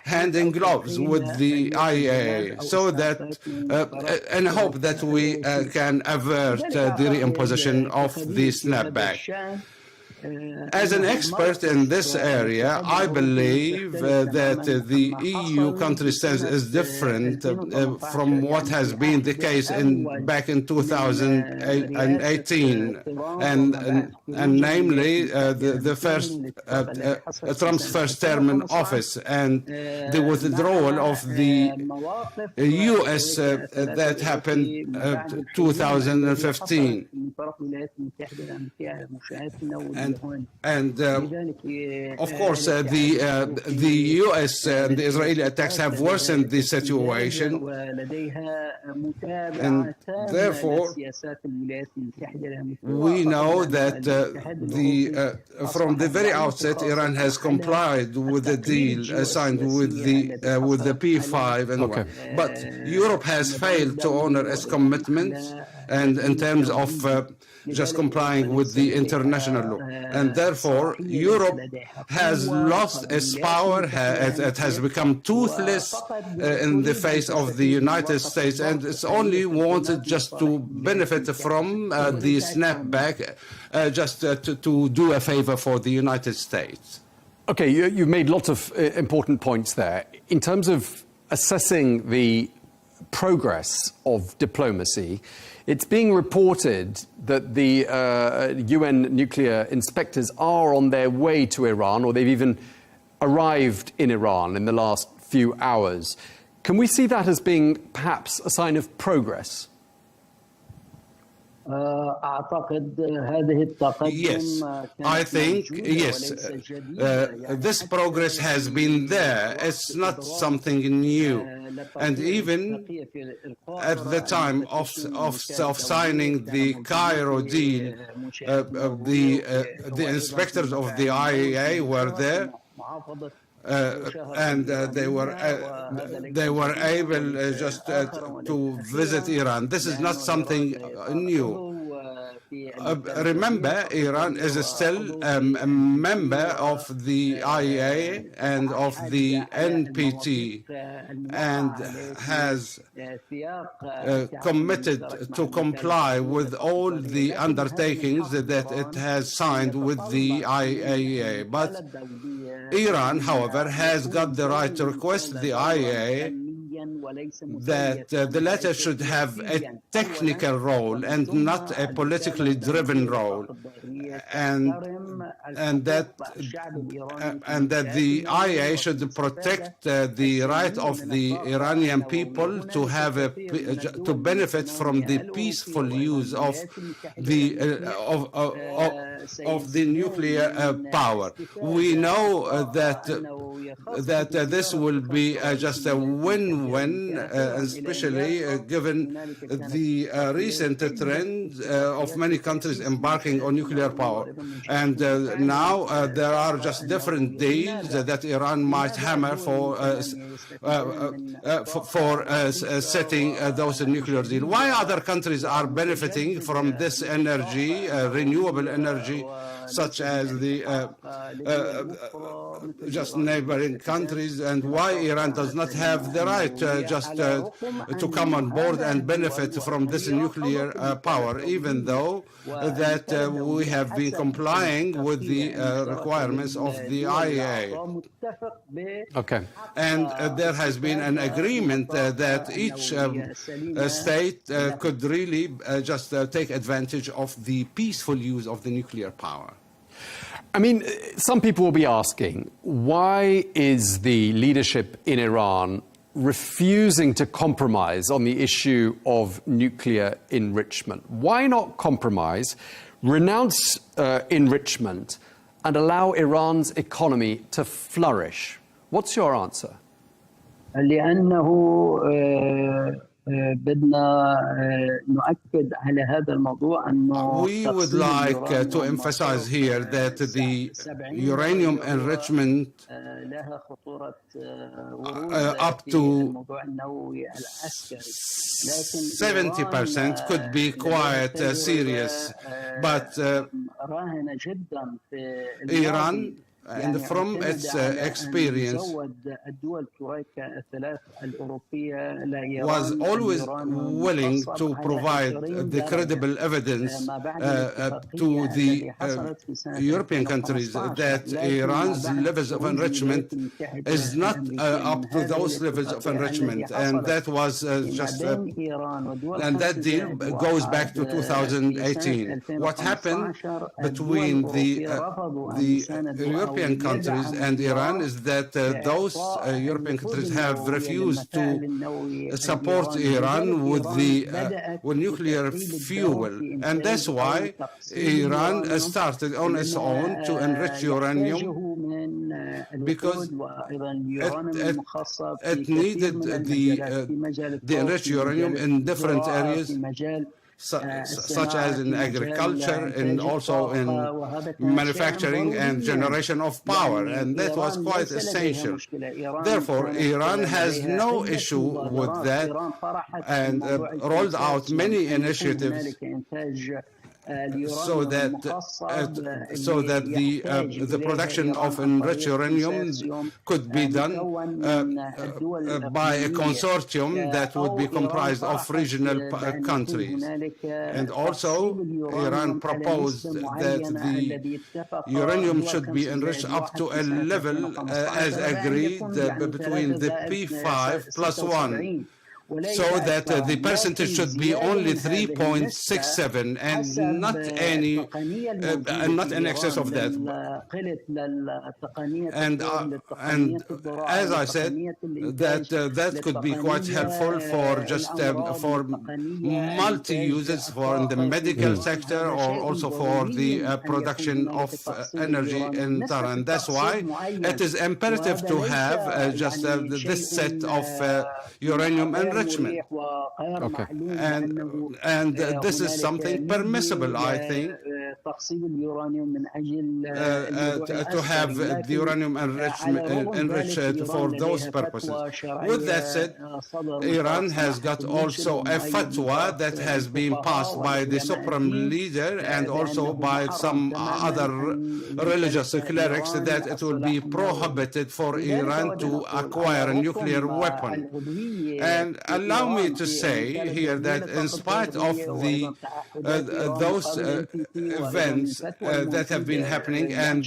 hand in gloves with the IAEA, so that and hope that we can avert the reimposition of the snapback. As an expert in this area, I believe that the EU country stance is different from what has been the case back in 2018, and namely the Trump's first term in office and the withdrawal of the US that happened 2015. And Of course, the U.S. and the Israeli attacks have worsened the situation, and therefore we know that from the very outset, Iran has complied with the deal signed with the P5 and okay. But Europe has failed to honor its commitments, and in terms of just complying with the international law. And therefore, Europe has lost its power, it has become toothless in the face of the United States, and it's only wanted just to benefit from the snapback, just to do a favor for the United States. Okay, you've made lots of important points there. In terms of assessing the progress of diplomacy, it's being reported that the UN nuclear inspectors are on their way to Iran, or they've even arrived in Iran in the last few hours. Can we see that as being perhaps a sign of progress? Yes, I think, yes, this progress has been there. It's not something new. And even at the time of signing the Cairo deal, the inspectors of the IAEA were there. And they were able just to visit Iran. This is not something new. Remember, Iran is still a member of the IAEA and of the NPT, and has committed to comply with all the undertakings that it has signed with the IAEA. But Iran, however, has got the right to request the IAEA that the latter should have a technical role and not a politically driven role, and that the IAEA should protect the right of the Iranian people to have to benefit from the peaceful use of the nuclear power. We know that this will be just a win-win, especially given the recent trend of many countries embarking on nuclear power. And now there are just different deals that Iran might hammer for setting those nuclear deals. Why other countries are benefiting from this energy, renewable energy, such as the just neighboring countries, and why Iran does not have the right just to come on board and benefit from this nuclear power, even though that we have been complying with the requirements of the IAEA. Okay. And there has been an agreement that each state could really just take advantage of the peaceful use of the nuclear power. I mean, some people will be asking, why is the leadership in Iran refusing to compromise on the issue of nuclear enrichment? Why not compromise, renounce enrichment, and allow Iran's economy to flourish? What's your answer? We would like to emphasize here that the uranium enrichment up to 70% could be quite serious, but Iran, and from its experience, was always willing to provide the credible evidence to the European countries that Iran's levels of enrichment is not up to those levels of enrichment, and that was and that deal goes back to 2018. What happened between the European countries and Iran is that those European countries have refused to support Iran with nuclear fuel, and that's why Iran started on its own to enrich uranium, because it needed the enriched uranium in different areas, such as in agriculture and also in manufacturing and generation of power, and that was quite essential. Therefore, Iran has no issue with that and rolled out many initiatives so that the production of enriched uranium could be done by a consortium that would be comprised of regional countries. And also, Iran proposed that the uranium should be enriched up to a level as agreed between the P5 plus 1. So that the percentage should be only 3.67 and not in excess of that. And as I said, that could be quite helpful for just for multi-uses for the medical sector or also for the production of energy in Tehran. That's why it is imperative to have just this set of uranium enrichment. Okay. And this is something permissible, I think, to have the uranium enriched for those purposes. With that said, Iran has got also a fatwa that has been passed by the supreme leader and also by some other religious clerics that it will be prohibited for Iran to acquire a nuclear weapon. And allow me to say here that in spite of those events that have been happening and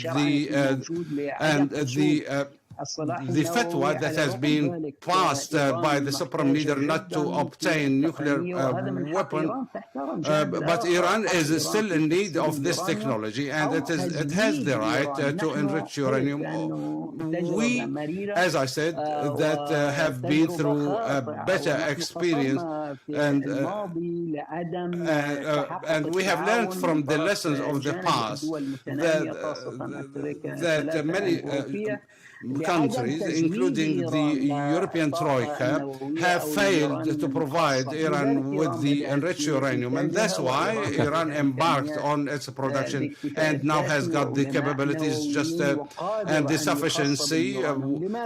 the fatwa that has been passed by the supreme leader not to obtain nuclear weapon, but Iran is still in need of this technology, and it has the right to enrich uranium. We, as I said, that have been through a better experience, and we have learned from the lessons of the past that many countries, including the European Troika, have failed to provide Iran with the enriched uranium, and that's why Iran embarked on its production and now has got the capabilities and the sufficiency,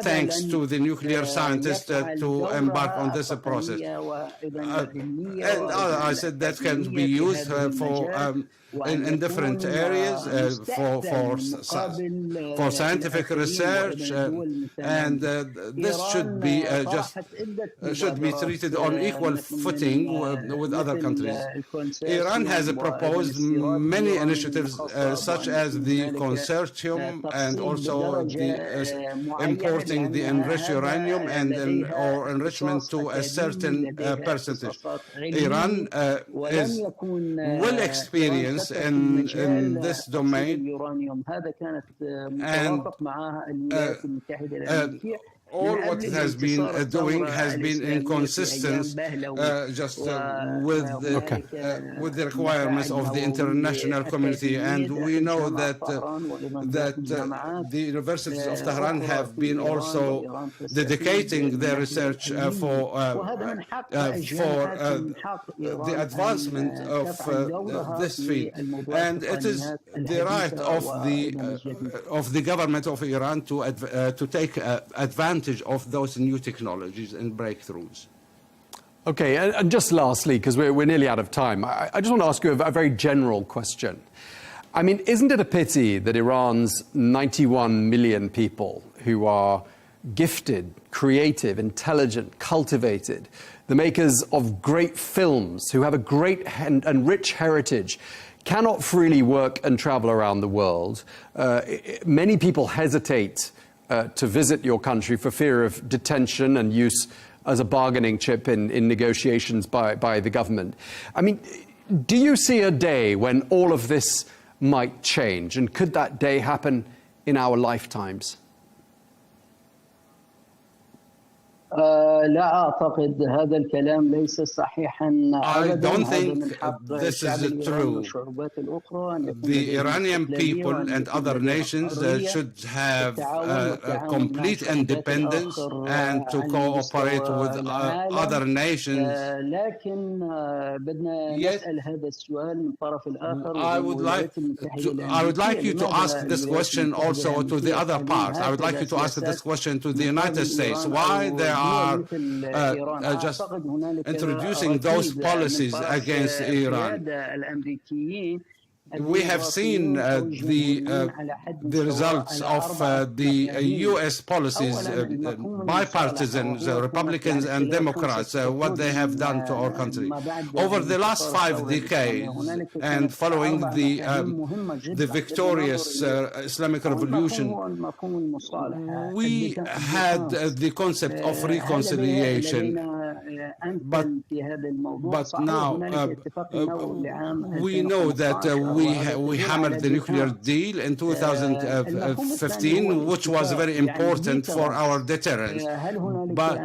thanks to the nuclear scientists, to embark on this process. And I said that can be used in different areas for scientific research, and this should be treated on equal footing with other countries. Iran has proposed many initiatives such as the consortium and also the importing the enriched uranium or enrichment to a certain percentage. Iran is well experienced in this domain, and all what it has been doing has been inconsistent with the requirements of the international community. And we know that the universities of Tehran have been also dedicating their research for the advancement of this field. And it is the right of the government of Iran to take advantage of those new technologies and breakthroughs. Okay, and just lastly, because we're nearly out of time, I just want to ask you a very general question. I mean, isn't it a pity that Iran's 91 million people who are gifted, creative, intelligent, cultivated, the makers of great films, who have a great and rich heritage, cannot freely work and travel around the world? Many people hesitate to visit your country for fear of detention and use as a bargaining chip in negotiations by the government. I mean, do you see a day when all of this might change? And could that day happen in our lifetimes? I don't think this is true. The Iranian people and other nations should have complete independence and to cooperate with other nations. Yet, I would like you to ask this question also to the other part. I would like you to ask this question to the United States. Why they are just introducing those policies against Iran? We have seen the results of the U.S. policies, bipartisan, Republicans and Democrats, what they have done to our country. Over the last 5 decades, and following the victorious Islamic Revolution, we had the concept of reconciliation. But now we know that we hammered the nuclear deal in 2015, which was very important for our deterrence. But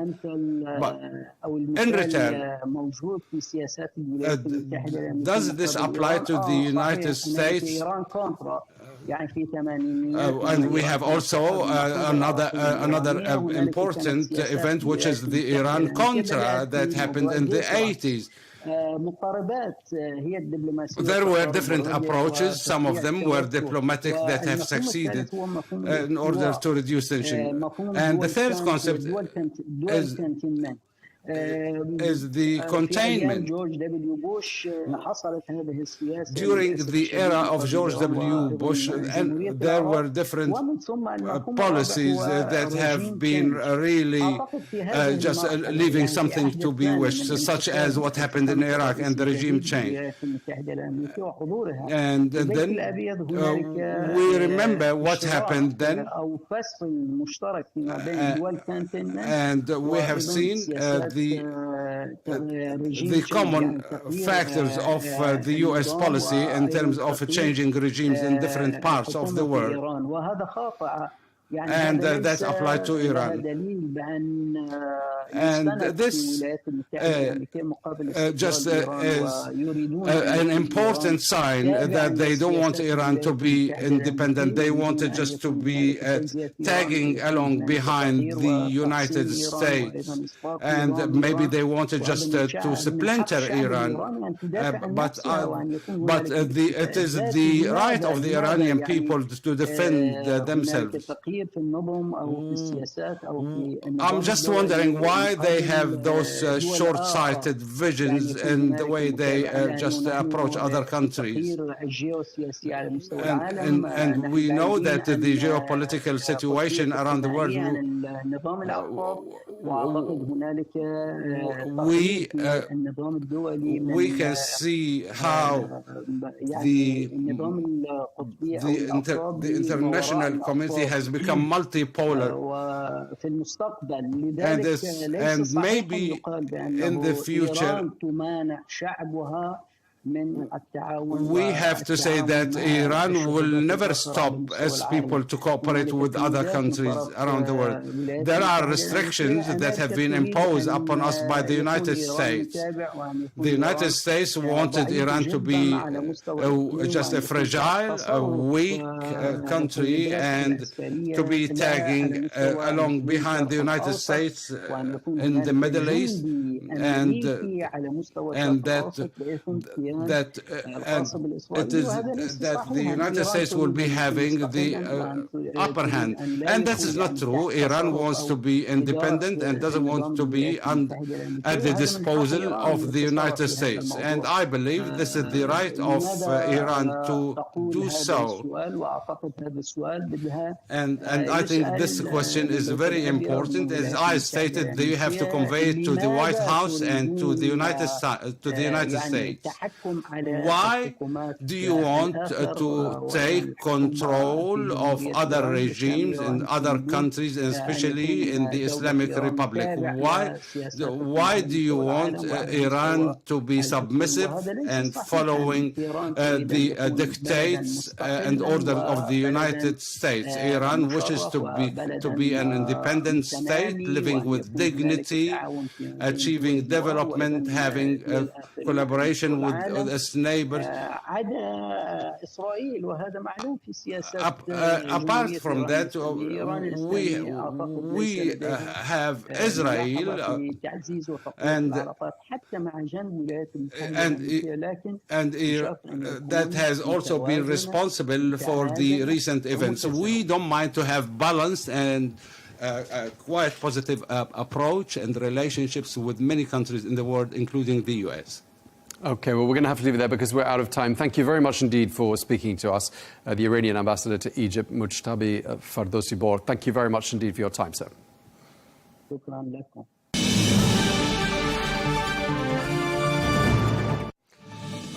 in return, does this apply to the United States? And we have also another important event, which is the Iran-Contra that happened in the 80s. There were different approaches. Some of them were diplomatic that have succeeded in order to reduce tension. And the third concept is the containment. During the era of George W. Bush, and there were different policies that have been really just leaving something to be wished, such as what happened in Iraq and the regime change. And then we remember what happened then, and we have seen the common factors of the U.S. policy in terms of changing regimes in different parts of the world. And that applied to Iran. And this just is an important sign that they don't want Iran to be independent. They wanted just to be tagging along behind the United States. And maybe they wanted just to splinter Iran. But it is the right of the Iranian people to defend themselves. I'm just wondering why they have those short-sighted visions in the way they just approach other countries. And we know that the geopolitical situation around the world, we can see how the international community has become multipolar, and maybe in the future we have to say that Iran will never stop as people to cooperate with other countries around the world. There are restrictions that have been imposed upon us by the United States. The United States wanted Iran to be just a fragile, weak country and to be tagging along behind the United States in the Middle East, and that it is that the United States will be having the upper hand. And that is not true. Iran wants to be independent and doesn't want to be at the disposal of the United States. And I believe this is the right of Iran to do so. And I think this question is very important. As I stated, you have to convey it to the White House and to the United States. Why do you want to take control of other regimes in other countries, and especially in the Islamic Republic? Why do you want Iran to be submissive and following the dictates and order of the United States? Iran wishes to be an independent state, living with dignity, achieving development, having collaboration with its neighbors. Apart from that, we have Israel, and that has also been responsible for the recent events. We don't mind to have balanced and quite positive approach and relationships with many countries in the world, including the US. Okay, well, we're going to have to leave it there because we're out of time. Thank you very much indeed for speaking to us, the Iranian ambassador to Egypt, Mujtabi Fardowsi Bor. Thank you very much indeed for your time, sir.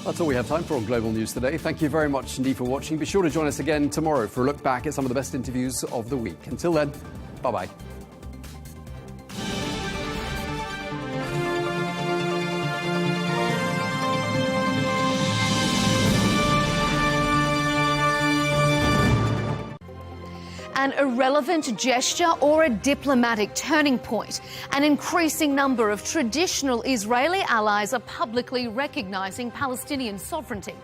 That's all we have time for on Global News today. Thank you very much indeed for watching. Be sure to join us again tomorrow for a look back at some of the best interviews of the week. Until then, bye-bye. An irrelevant gesture or a diplomatic turning point. An increasing number of traditional Israeli allies are publicly recognising Palestinian sovereignty.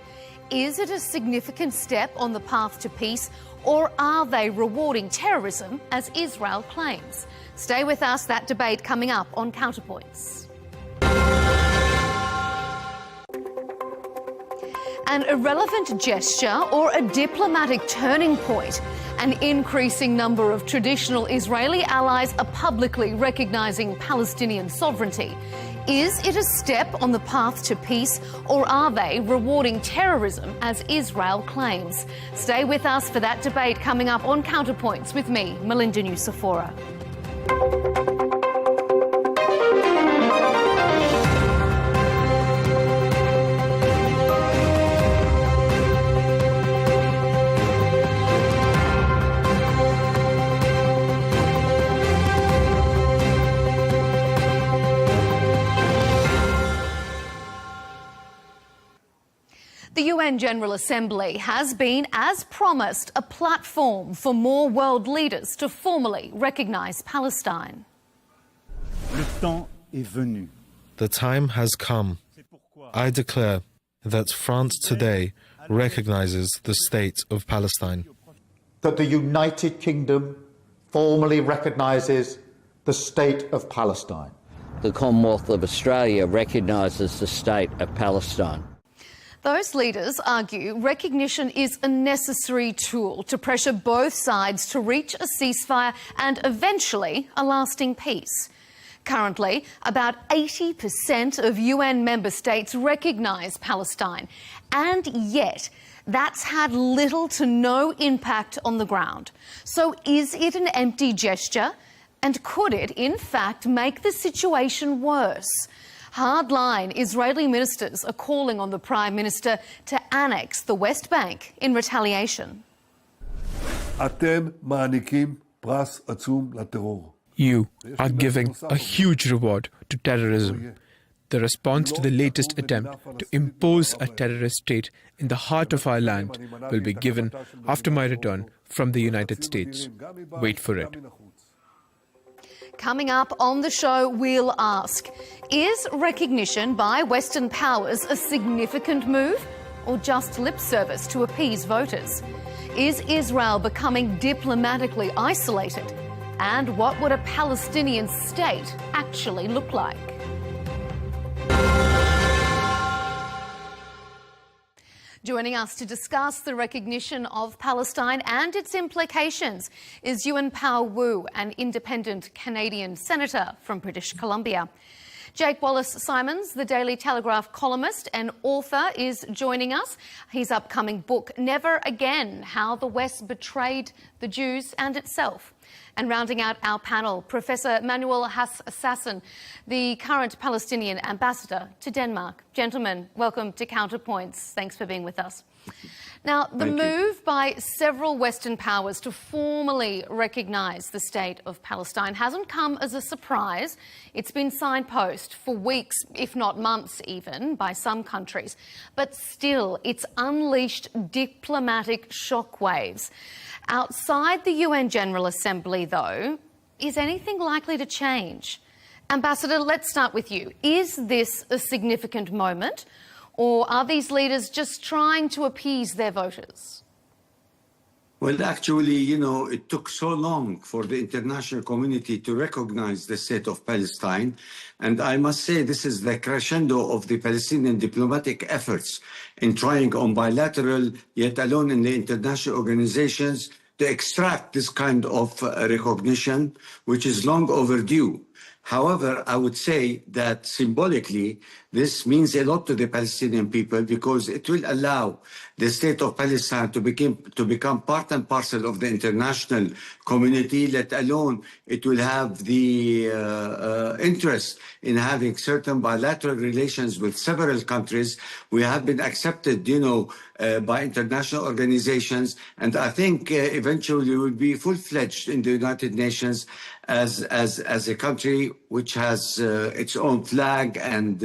Is it a significant step on the path to peace, or are they rewarding terrorism, as Israel claims? Stay with us, that debate coming up on Counterpoints. An irrelevant gesture or a diplomatic turning point. An increasing number of traditional Israeli allies are publicly recognising Palestinian sovereignty. Is it a step on the path to peace, or are they rewarding terrorism, as Israel claims? Stay with us for that debate coming up on Counterpoints with me, Melinda Nucifora. The UN General Assembly has been, as promised, a platform for more world leaders to formally recognise Palestine. The time has come. I declare that France today recognises the state of Palestine. That the United Kingdom formally recognises the state of Palestine. The Commonwealth of Australia recognises the state of Palestine. Those leaders argue recognition is a necessary tool to pressure both sides to reach a ceasefire and eventually a lasting peace. Currently, about 80% of UN member states recognise Palestine, and yet that's had little to no impact on the ground. So is it an empty gesture? And could it, in fact, make the situation worse? Hardline Israeli ministers are calling on the Prime Minister to annex the West Bank in retaliation. You are giving a huge reward to terrorism. The response to the latest attempt to impose a terrorist state in the heart of our land will be given after my return from the United States. Wait for it. Coming up on the show, we'll ask, is recognition by Western powers a significant move, or just lip service to appease voters? Is Israel becoming diplomatically isolated? And what would a Palestinian state actually look like? Joining us to discuss the recognition of Palestine and its implications is Yuan Pao Wu, an independent Canadian senator from British Columbia. Jake Wallace-Simons, the Daily Telegraph columnist and author, is joining us. His upcoming book, Never Again, How the West Betrayed the Jews and Itself. And rounding out our panel, Professor Manuel Hassan, the current Palestinian ambassador to Denmark. Gentlemen, welcome to Counterpoints. Thanks for being with us. Now, the move by several Western powers to formally recognise the state of Palestine hasn't come as a surprise. It's been signposted for weeks, if not months even, by some countries. But still, it's unleashed diplomatic shockwaves. Outside the UN General Assembly, though, is anything likely to change? Ambassador, let's start with you. Is this a significant moment? Or are these leaders just trying to appease their voters? Well, actually, you know, it took so long for the international community to recognize the state of Palestine. And I must say this is the crescendo of the Palestinian diplomatic efforts in trying on bilateral, yet alone in the international organizations, to extract this kind of recognition, which is long overdue. However, I would say that symbolically, this means a lot to the Palestinian people because it will allow the state of Palestine to become part and parcel of the international community, let alone it will have the interest in having certain bilateral relations with several countries. We have been accepted, you know, by international organizations, and I think eventually will be full-fledged in the United Nations as a country which has its own flag and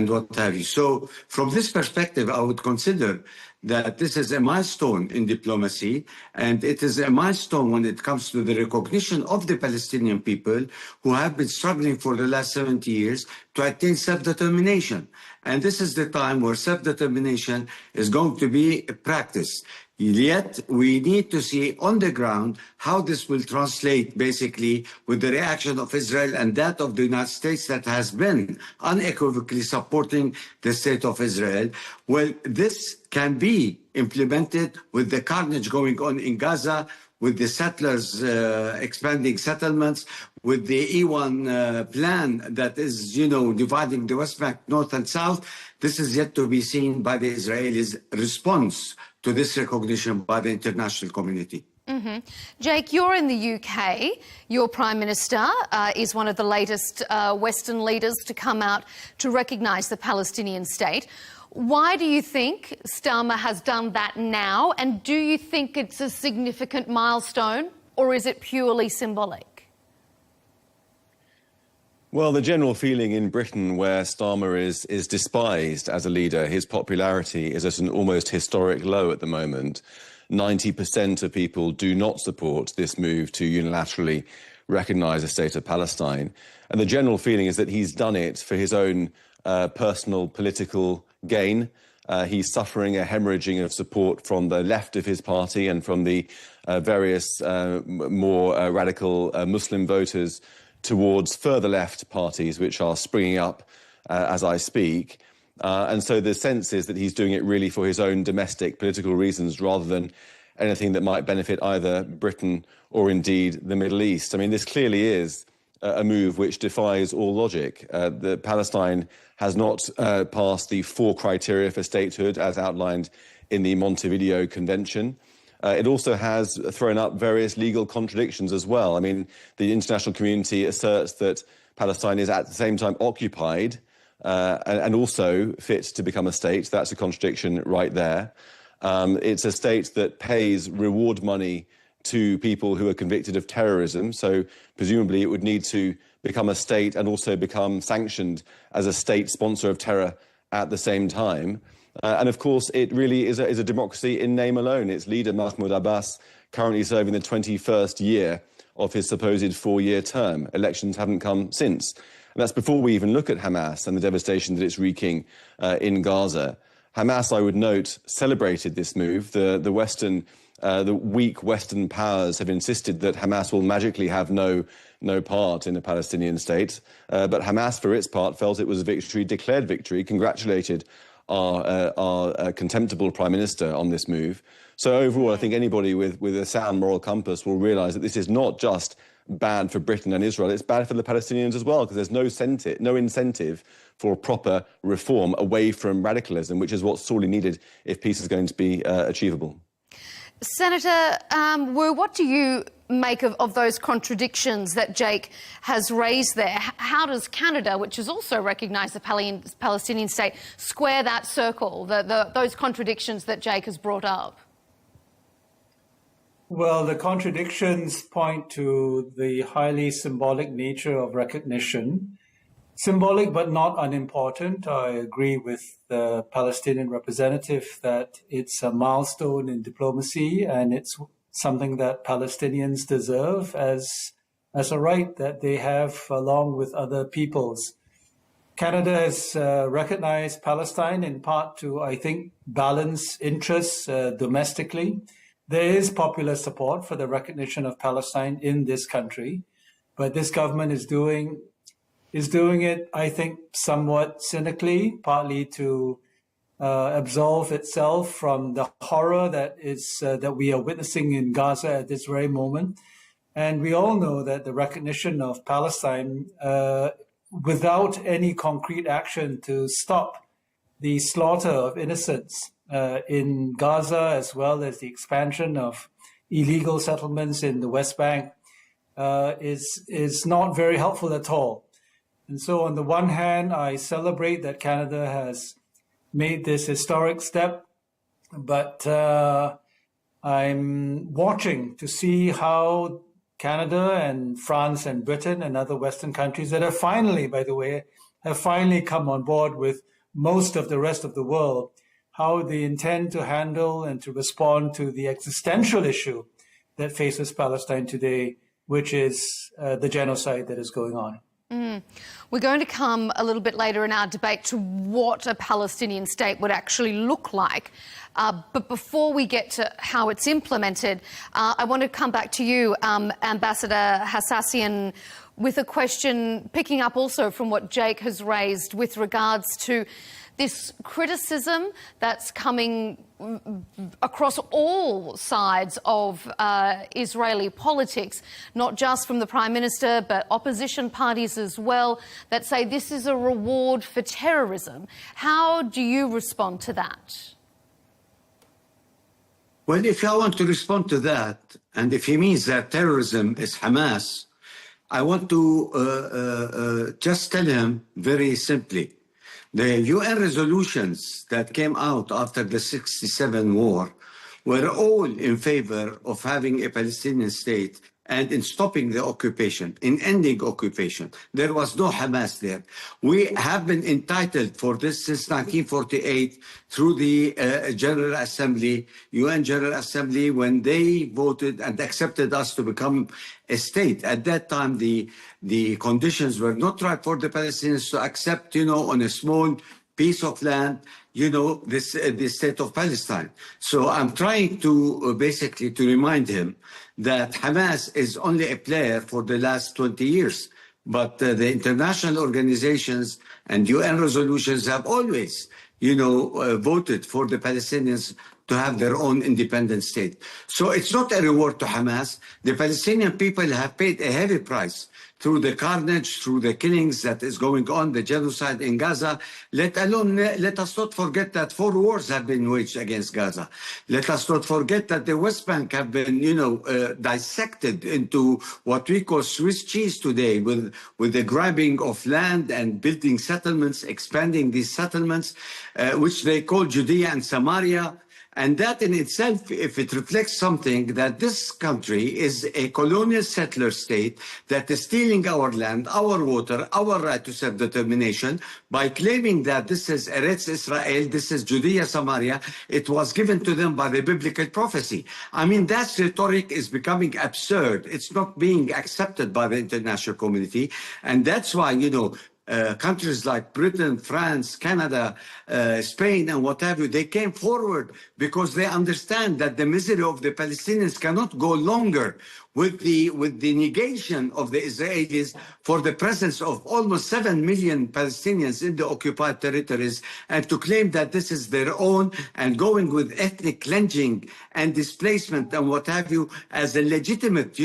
what have you. So from this perspective, I would consider that this is a milestone in diplomacy, and it is a milestone when it comes to the recognition of the Palestinian people who have been struggling for the last 70 years to attain self-determination. And this is the time where self-determination is going to be practiced. Yet we need to see on the ground how this will translate basically with the reaction of Israel and that of the United States that has been unequivocally supporting the state of Israel. Well, this can be implemented with the carnage going on in Gaza, with the settlers expanding settlements, with the E1 plan that is, you know, dividing the West Bank north and south. This is yet to be seen by the Israelis' response to this recognition by the international community. Mm-hmm. Jake, you're in the UK. Your Prime Minister is one of the latest Western leaders to come out to recognise the Palestinian state. Why do you think Starmer has done that now? And do you think it's a significant milestone, or is it purely symbolic? Well, the general feeling in Britain where Starmer is despised as a leader, his popularity is at an almost historic low at the moment. 90% of people do not support this move to unilaterally recognise a state of Palestine. And the general feeling is that he's done it for his own personal political gain. He's suffering a hemorrhaging of support from the left of his party and from the various more radical Muslim voters towards further left parties, which are springing up as I speak. And so the sense is that he's doing it really for his own domestic political reasons rather than anything that might benefit either Britain or indeed the Middle East. I mean, this clearly is a move which defies all logic. The Palestine has not passed the 4 criteria for statehood as outlined in the Montevideo Convention. It also has thrown up various legal contradictions as well. I mean, the international community asserts that Palestine is at the same time occupied and also fit to become a state. That's a contradiction right there. It's a state that pays reward money to people who are convicted of terrorism. So presumably it would need to become a state and also become sanctioned as a state sponsor of terror at the same time. And of course, it really is a democracy in name alone. Its leader, Mahmoud Abbas, currently serving the 21st year of his supposed 4-year term. Elections haven't come since. And that's before we even look at Hamas and the devastation that it's wreaking in Gaza. Hamas, I would note, celebrated this move. The weak Western powers have insisted that Hamas will magically have no part in a Palestinian state. But Hamas, for its part, felt it was a victory, declared victory, congratulated our contemptible Prime Minister on this move. So overall, I think anybody with a sound moral compass will realise that this is not just bad for Britain and Israel, it's bad for the Palestinians as well, because there's no incentive for proper reform away from radicalism, which is what's sorely needed if peace is going to be achievable. Senator Wu, what do you make of those contradictions that Jake has raised there? How does Canada, which has also recognised the Palestinian state, square that circle, those contradictions that Jake has brought up? Well, the contradictions point to the highly symbolic nature of recognition. Symbolic but not unimportant. I agree with the Palestinian representative that it's a milestone in diplomacy, and it's something that Palestinians deserve as a right that they have along with other peoples. Canada has recognized Palestine in part to, I think, balance interests domestically. There is popular support for the recognition of Palestine in this country, but this government is doing it, I think, somewhat cynically, partly to absolve itself from the horror that we are witnessing in Gaza at this very moment. And we all know that the recognition of Palestine, without any concrete action to stop the slaughter of innocents in Gaza, as well as the expansion of illegal settlements in the West Bank, is not very helpful at all. And so on the one hand, I celebrate that Canada has made this historic step, but I'm watching to see how Canada and France and Britain and other Western countries that have finally, by the way, come on board with most of the rest of the world, how they intend to handle and to respond to the existential issue that faces Palestine today, which is the genocide that is going on. We're going to come a little bit later in our debate to what a Palestinian state would actually look like. But before we get to how it's implemented, I want to come back to you, Ambassador Hassassian, with a question picking up also from what Jake has raised with regards to this criticism that's coming across all sides of Israeli politics, not just from the Prime Minister, but opposition parties as well, that say this is a reward for terrorism. How do you respond to that? Well, if I want to respond to that, and if he means that terrorism is Hamas, I want to just tell him very simply, the UN resolutions that came out after the 1967 war were all in favor of having a Palestinian state and in stopping the occupation, in ending occupation. There was no Hamas there. We have been entitled for this since 1948 through the General Assembly, UN General Assembly, when they voted and accepted us to become a state. At that time, the conditions were not right for the Palestinians to accept, on a small piece of land, the state of Palestine. So I'm trying to basically to remind him that Hamas is only a player for the last 20 years. But the international organizations and UN resolutions have always, voted for the Palestinians to have their own independent state. So it's not a reward to Hamas. The Palestinian people have paid a heavy price through the carnage, through the killings that is going on, the genocide in Gaza. Let us not forget that 4 wars have been waged against Gaza. Let us not forget that the West Bank have been, dissected into what we call Swiss cheese today, with the grabbing of land and building settlements, expanding these settlements, which they call Judea and Samaria. And that in itself, if it reflects something, that this country is a colonial settler state that is stealing our land, our water, our right to self-determination by claiming that this is Eretz Israel, this is Judea, Samaria. It was given to them by the biblical prophecy. I mean, that rhetoric is becoming absurd. It's not being accepted by the international community. And that's why, countries like Britain, France, Canada, Spain, and what have you, they came forward because they understand that the misery of the Palestinians cannot go longer with the negation of the Israelis for the presence of almost 7 million Palestinians in the occupied territories, and to claim that this is their own, and going with ethnic cleansing and displacement and what have you as a legitimate,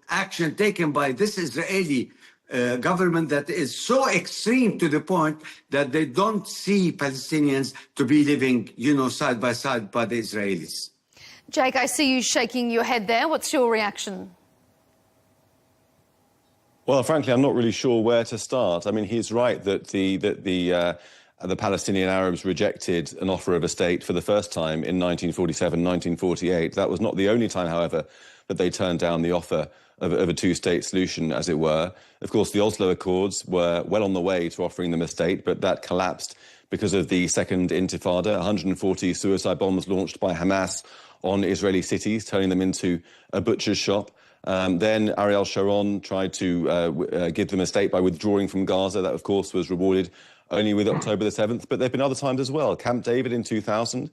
action taken by this Israeli government that is so extreme to the point that they don't see Palestinians to be living, side by side by the Israelis. Jake, I see you shaking your head there. What's your reaction? Well, frankly, I'm not really sure where to start. I mean, he's right that the Palestinian Arabs rejected an offer of a state for the first time in 1947, 1948. That was not the only time, however, that they turned down the offer of a two-state solution, as it were. Of course, the Oslo Accords were well on the way to offering them a state, but that collapsed because of the second Intifada, 140 suicide bombs launched by Hamas on Israeli cities, turning them into a butcher's shop. Then Ariel Sharon tried to give them a state by withdrawing from Gaza. That, of course, was rewarded only with October the 7th. But there have been other times as well. Camp David in 2000,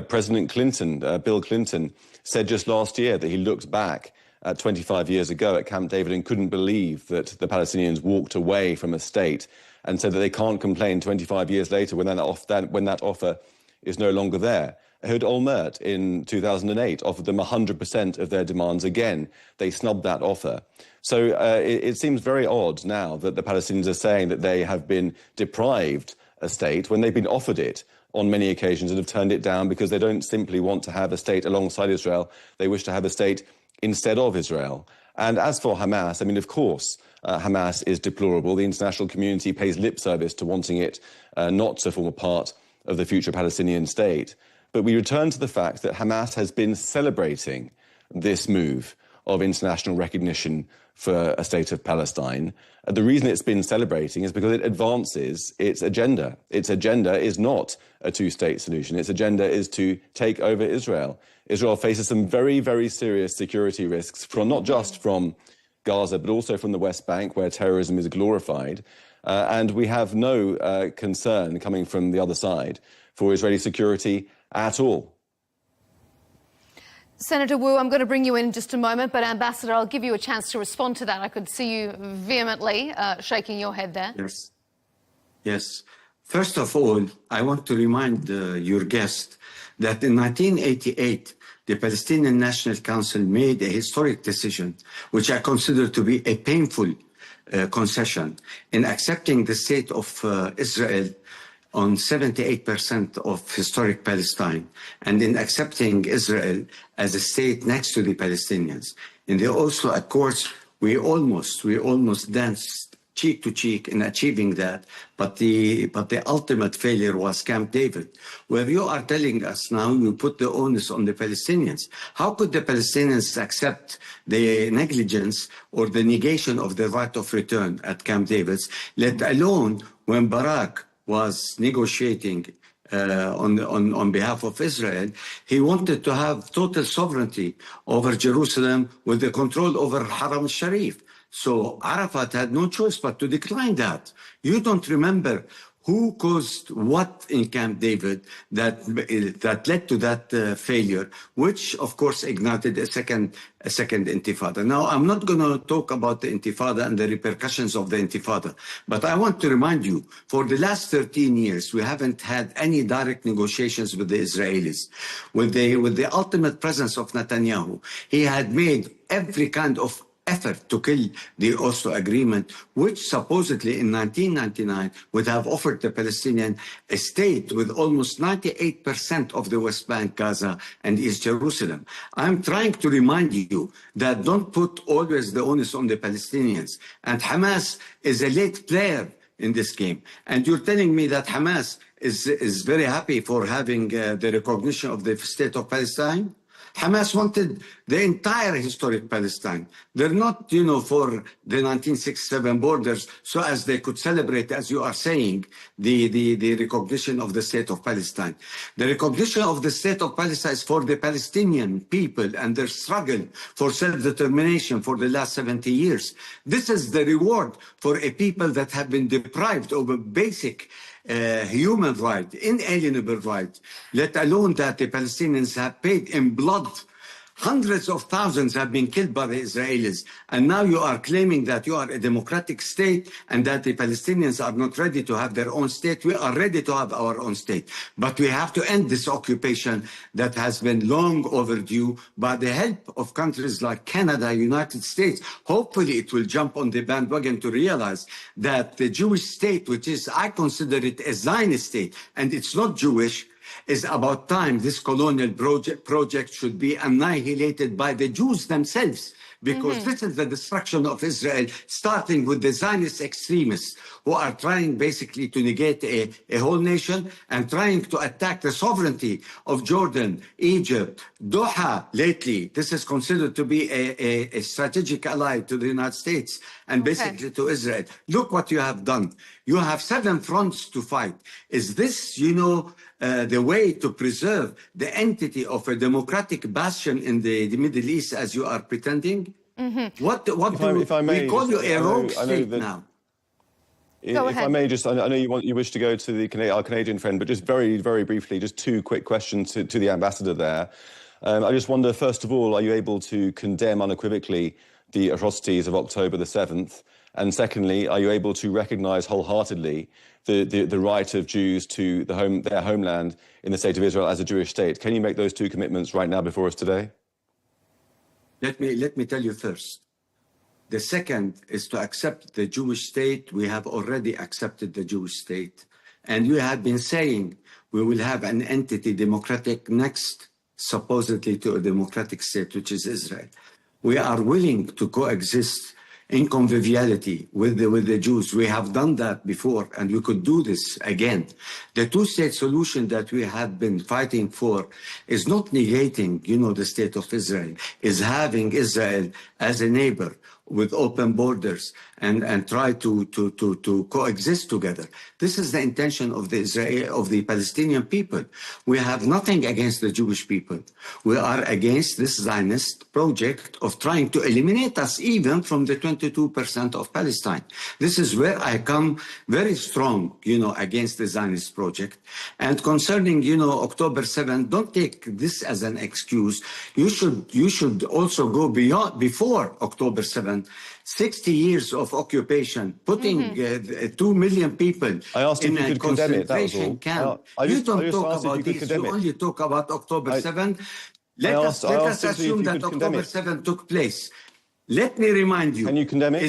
President Clinton, Bill Clinton, said just last year that he looked back at 25 years ago at Camp David and couldn't believe that the Palestinians walked away from a state, and said that they can't complain 25 years later when that offer is no longer there. Ehud Olmert in 2008 offered them 100% of their demands. Again, they snubbed that offer. So it seems very odd now that the Palestinians are saying that they have been deprived a state when they've been offered it on many occasions and have turned it down because they don't simply want to have a state alongside Israel. They wish to have a state instead of Israel. And as for Hamas, I mean, of course, Hamas is deplorable. The international community pays lip service to wanting it not to form a part of the future Palestinian state. But we return to the fact that Hamas has been celebrating this move of international recognition for a state of Palestine. The reason it's been celebrating is because it advances its agenda. Its agenda is not a two-state solution. Its agenda is to take over Israel. Israel faces some very, very serious security risks, not just from Gaza, but also from the West Bank, where terrorism is glorified. And we have no concern coming from the other side for Israeli security at all. Senator Wu, I'm going to bring you in just a moment, but Ambassador, I'll give you a chance to respond to that. I could see you vehemently shaking your head there. Yes. First of all, I want to remind your guest that in 1988, the Palestinian National Council made a historic decision, which I consider to be a painful concession, in accepting the state of Israel on 78% of historic Palestine, and in accepting Israel as a state next to the Palestinians. In the Oslo Accords, we almost danced cheek to cheek in achieving that, but the ultimate failure was Camp David, where you are telling us now you put the onus on the Palestinians. How could the Palestinians accept the negligence or the negation of the right of return at Camp David, let alone when Barak was negotiating on behalf of Israel? He wanted to have total sovereignty over Jerusalem with the control over Haram al-Sharif. So Arafat had no choice but to decline that. You don't remember who caused what in Camp David that led to that failure, which of course ignited a second Intifada. Now, I'm not going to talk about the Intifada and the repercussions of the Intifada, but I want to remind you, for the last 13 years, we haven't had any direct negotiations with the Israelis. With the ultimate presence of Netanyahu, he had made every kind of effort to kill the Oslo Agreement, which supposedly in 1999 would have offered the Palestinian a state with almost 98% of the West Bank, Gaza, and East Jerusalem. I'm trying to remind you that don't put always the onus on the Palestinians. And Hamas is a late player in this game. And you're telling me that Hamas is very happy for having the recognition of the state of Palestine? Hamas wanted the entire historic Palestine. They're not, for the 1967 borders, so as they could celebrate, as you are saying, the recognition of the state of Palestine. The recognition of the state of Palestine is for the Palestinian people and their struggle for self-determination for the last 70 years. This is the reward for a people that have been deprived of a basic human right, inalienable right, let alone that the Palestinians have paid in blood. Hundreds of thousands have been killed by the Israelis. And now you are claiming that you are a democratic state and that the Palestinians are not ready to have their own state. We are ready to have our own state. But we have to end this occupation that has been long overdue by the help of countries like Canada, United States. Hopefully it will jump on the bandwagon to realize that the Jewish state, which is, I consider it a Zionist state, and it's not Jewish, is about time this colonial project should be annihilated by the Jews themselves, because this is the destruction of Israel, starting with the Zionist extremists who are trying basically to negate a whole nation and trying to attack the sovereignty of Jordan, Egypt, Doha lately. This is considered to be a strategic ally to the United States and basically to Israel. Look what you have done. You have 7 fronts to fight. Is this, the way to preserve the entity of a democratic bastion in the Middle East, as you are pretending? If I may, we call you a rogue state now. If I may, I know you wish to go to our Canadian friend, but just very, very briefly, just 2 quick questions to the ambassador there. I just wonder, first of all, are you able to condemn unequivocally the atrocities of October the 7th? And secondly, are you able to recognise wholeheartedly the right of Jews to their homeland in the state of Israel as a Jewish state? Can you make those 2 commitments right now before us today? Let me tell you first. The second is to accept the Jewish state. We have already accepted the Jewish state. And we have been saying we will have an entity democratic next, supposedly to a democratic state, which is Israel. We are willing to coexist in conviviality with the Jews. We have done that before, and we could do this again. The 2-state solution that we have been fighting for is not negating, the state of Israel, is having Israel as a neighbor with open borders and try to coexist together. This is the intention of the Palestinian people. We have nothing against the Jewish people. We are against this Zionist project of trying to eliminate us even from the 22% of Palestine. This is where I come very strong, against the Zionist project. And concerning, October 7th, don't take this as an excuse. You should also go before October 7th. 60 years of occupation, putting 2 million people in a concentration camp. You don't talk about this, you only talk about October 7th. Let us assume that October 7th took place. Let me remind you. Can you condemn it?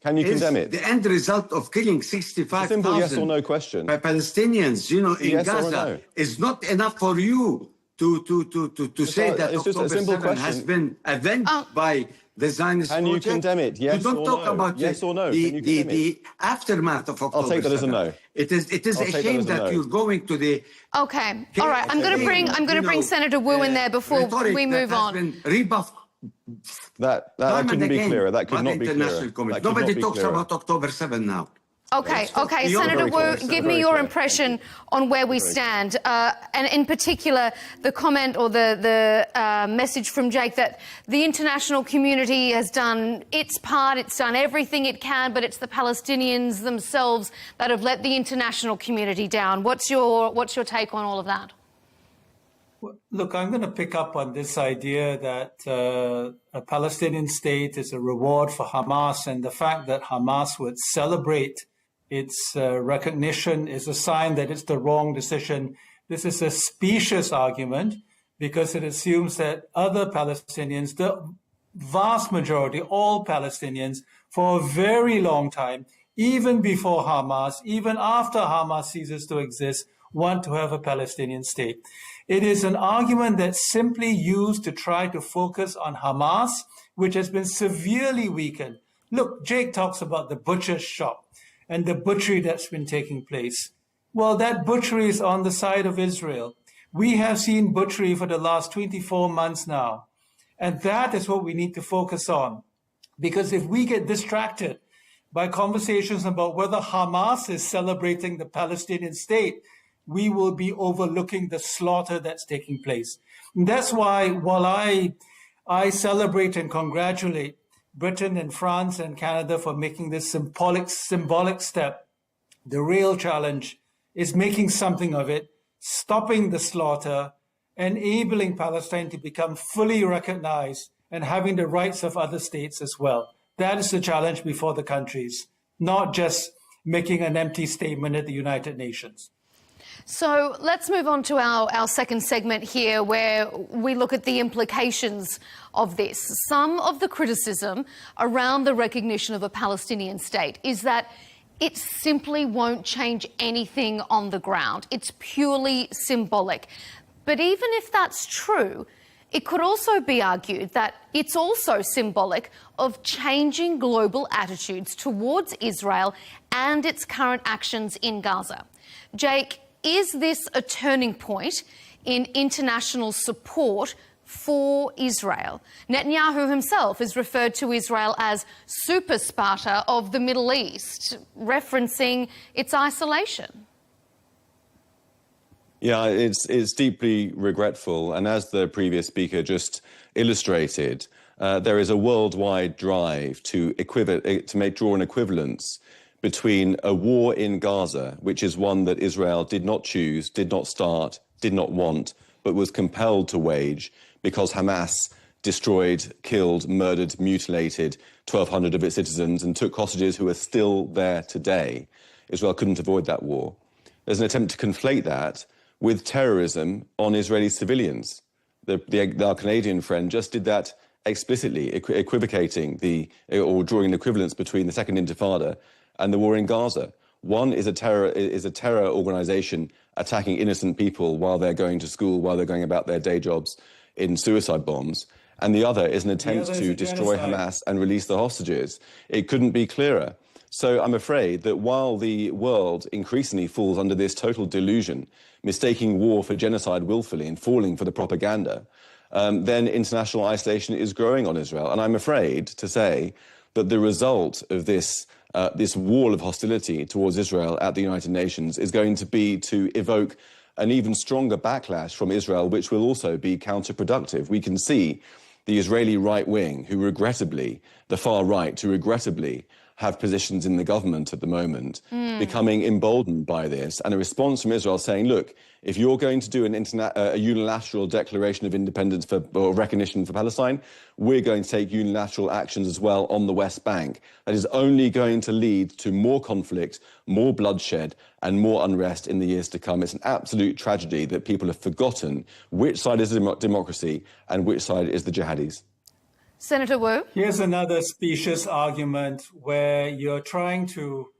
Can you condemn it? The end result of killing 65,000 yes or no question. Palestinians, in Gaza, is not enough for you to say that October 7th has been avenged by the Zionist project. Can you condemn it? Yes you don't or talk no? about yes or no? the aftermath of October. I'll take that as a no. It is a shame that you're going to the. Okay, all right. I'm going to bring Senator Wu in there before we move on. Been rebuffed. That couldn't be clearer. That could not be clearer. Nobody talks about October 7 now. Okay, Senator Wu, give me your impression on where we stand, and in particular, the comment or the message from Jake that the international community has done its part, it's done everything it can, but it's the Palestinians themselves that have let the international community down. What's your take on all of that? Well, look, I'm going to pick up on this idea that a Palestinian state is a reward for Hamas, and the fact that Hamas would celebrate its recognition is a sign that it's the wrong decision. This is a specious argument because it assumes that other Palestinians, the vast majority, all Palestinians, for a very long time, even before Hamas, even after Hamas ceases to exist, want to have a Palestinian state. It is an argument that's simply used to try to focus on Hamas, which has been severely weakened. Look, Jake talks about the butcher's shop and the butchery that's been taking place. Well, that butchery is on the side of Israel. We have seen butchery for the last 24 months now. And that is what we need to focus on. Because if we get distracted by conversations about whether Hamas is celebrating the Palestinian state, we will be overlooking the slaughter that's taking place. And that's why, while I celebrate and congratulate Britain and France and Canada for making this symbolic step, the real challenge is making something of it, stopping the slaughter, enabling Palestine to become fully recognized and having the rights of other states as well. That is the challenge before the countries, not just making an empty statement at the United Nations. So let's move on to our second segment here, where we look at the implications of this. Some of the criticism around the recognition of a Palestinian state is that it simply won't change anything on the ground. It's purely symbolic. But even if that's true, it could also be argued that it's also symbolic of changing global attitudes towards Israel and its current actions in Gaza. Jake, is this a turning point in international support for Israel? Netanyahu himself has referred to Israel as Super Sparta of the Middle East, referencing its isolation. Yeah, it's deeply regretful. And as the previous speaker just illustrated, there is a worldwide drive to draw an equivalence between a war in Gaza, which is one that Israel did not choose, did not start, did not want, but was compelled to wage because Hamas destroyed, killed, murdered, mutilated 1,200 of its citizens and took hostages who are still there today. Israel couldn't avoid that war. There's an attempt to conflate that with terrorism on Israeli civilians. Our Canadian friend just did that explicitly, equivocating or drawing an equivalence between the Second Intifada and the war in Gaza. One is a terror organization attacking innocent people while they're going to school, while they're going about their day jobs in suicide bombs. And the other is an attempt to destroy Hamas and release the hostages. It couldn't be clearer. So I'm afraid that while the world increasingly falls under this total delusion, mistaking war for genocide willfully and falling for the propaganda, then international isolation is growing on Israel. And I'm afraid to say that the result of this wall of hostility towards Israel at the United Nations is going to be to evoke an even stronger backlash from Israel, which will also be counterproductive. We can see the Israeli right wing, the far right, who regrettably have positions in the government at the moment, becoming emboldened by this, and a response from Israel saying, look, if you're going to do a unilateral declaration of independence or recognition for Palestine, we're going to take unilateral actions as well on the West Bank. That is only going to lead to more conflict, more bloodshed, and more unrest in the years to come. It's an absolute tragedy that people have forgotten which side is democracy and which side is the jihadis. Senator Wu? Here's another specious argument where you're trying to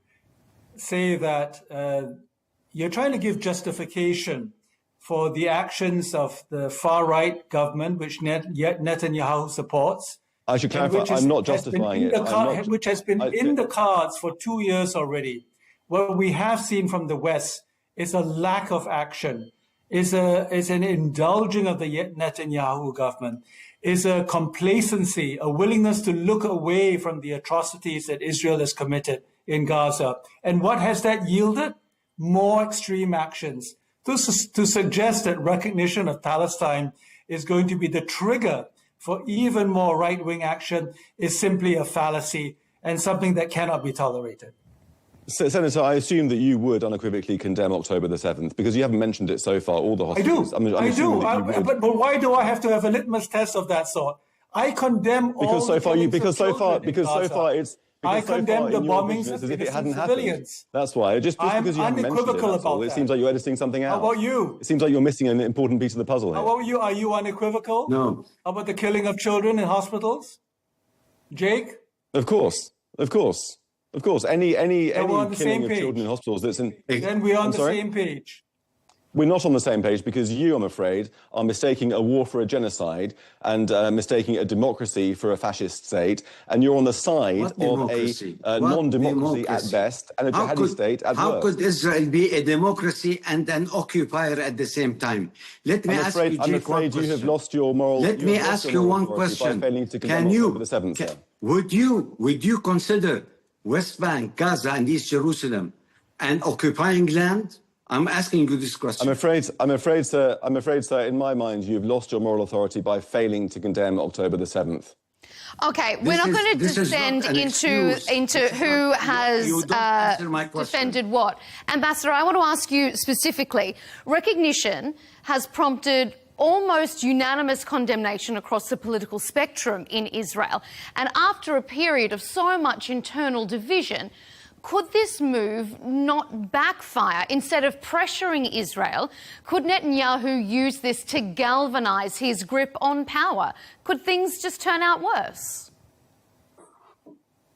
say that you're trying to give justification for the actions of the far-right government, which Netanyahu supports. I should clarify, I'm not justifying it. Which has been in the cards for 2 years already. What we have seen from the West is a lack of action, is an indulging of the Netanyahu government, is a complacency, a willingness to look away from the atrocities that Israel has committed in Gaza. And what has that yielded? More extreme actions. To suggest that recognition of Palestine is going to be the trigger for even more right-wing action is simply a fallacy and something that cannot be tolerated. So, Senator, I assume that you would unequivocally condemn October the 7th, because you haven't mentioned it so far, all the hostages. I do. But why do I have to have a litmus test of that sort? I condemn all the I condemn the bombings of civilians. That's why. Just because you haven't mentioned it, it seems like you're editing something out. How about you? It seems like you're missing an important piece of the puzzle here. How about you? Are you unequivocal? No. How about the killing of children in hospitals? Jake? Of course. Any killing of children in hospitals that's in... Then we're on the same page. We're not on the same page because you, I'm afraid, are mistaking a war for a genocide and mistaking a democracy for a fascist state. And you're on the side of a non-democracy at best and a jihadi state at worst. How could Israel be a democracy and an occupier at the same time? Let me ask you, I'm afraid you have lost your moral. Let me ask you one question. Can you, would you consider West Bank, Gaza, and East Jerusalem an occupying land? I'm asking you this question. I'm afraid, sir, in my mind, you've lost your moral authority by failing to condemn October the 7th. Okay, we're not going to descend into who has defended what. Ambassador, I want to ask you specifically. Recognition has prompted almost unanimous condemnation across the political spectrum in Israel. And after a period of so much internal division, could this move not backfire? Instead of pressuring Israel, could Netanyahu use this to galvanise his grip on power? Could things just turn out worse?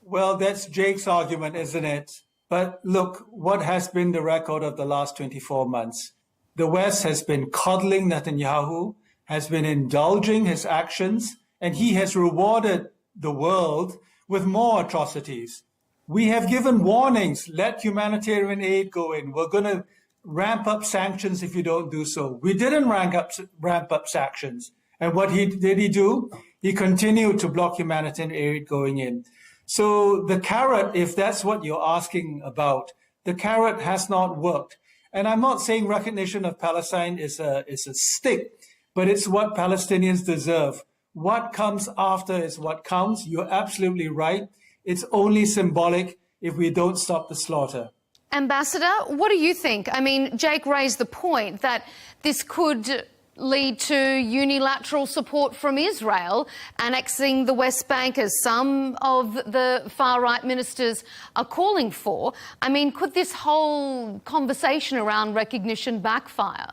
Well, that's Jake's argument, isn't it? But look, what has been the record of the last 24 months? The West has been coddling Netanyahu, has been indulging his actions, and he has rewarded the world with more atrocities. We have given warnings, let humanitarian aid go in. We're going to ramp up sanctions if you don't do so. We didn't ramp up sanctions. And what did he do? He continued to block humanitarian aid going in. So the carrot, if that's what you're asking about, the carrot has not worked. And I'm not saying recognition of Palestine is a stick, but it's what Palestinians deserve. What comes after is what counts. You're absolutely right. It's only symbolic if we don't stop the slaughter. Ambassador, what do you think? I mean, Jake raised the point that this could lead to unilateral support from Israel annexing the West Bank, as some of the far-right ministers are calling for. I mean, could this whole conversation around recognition backfire?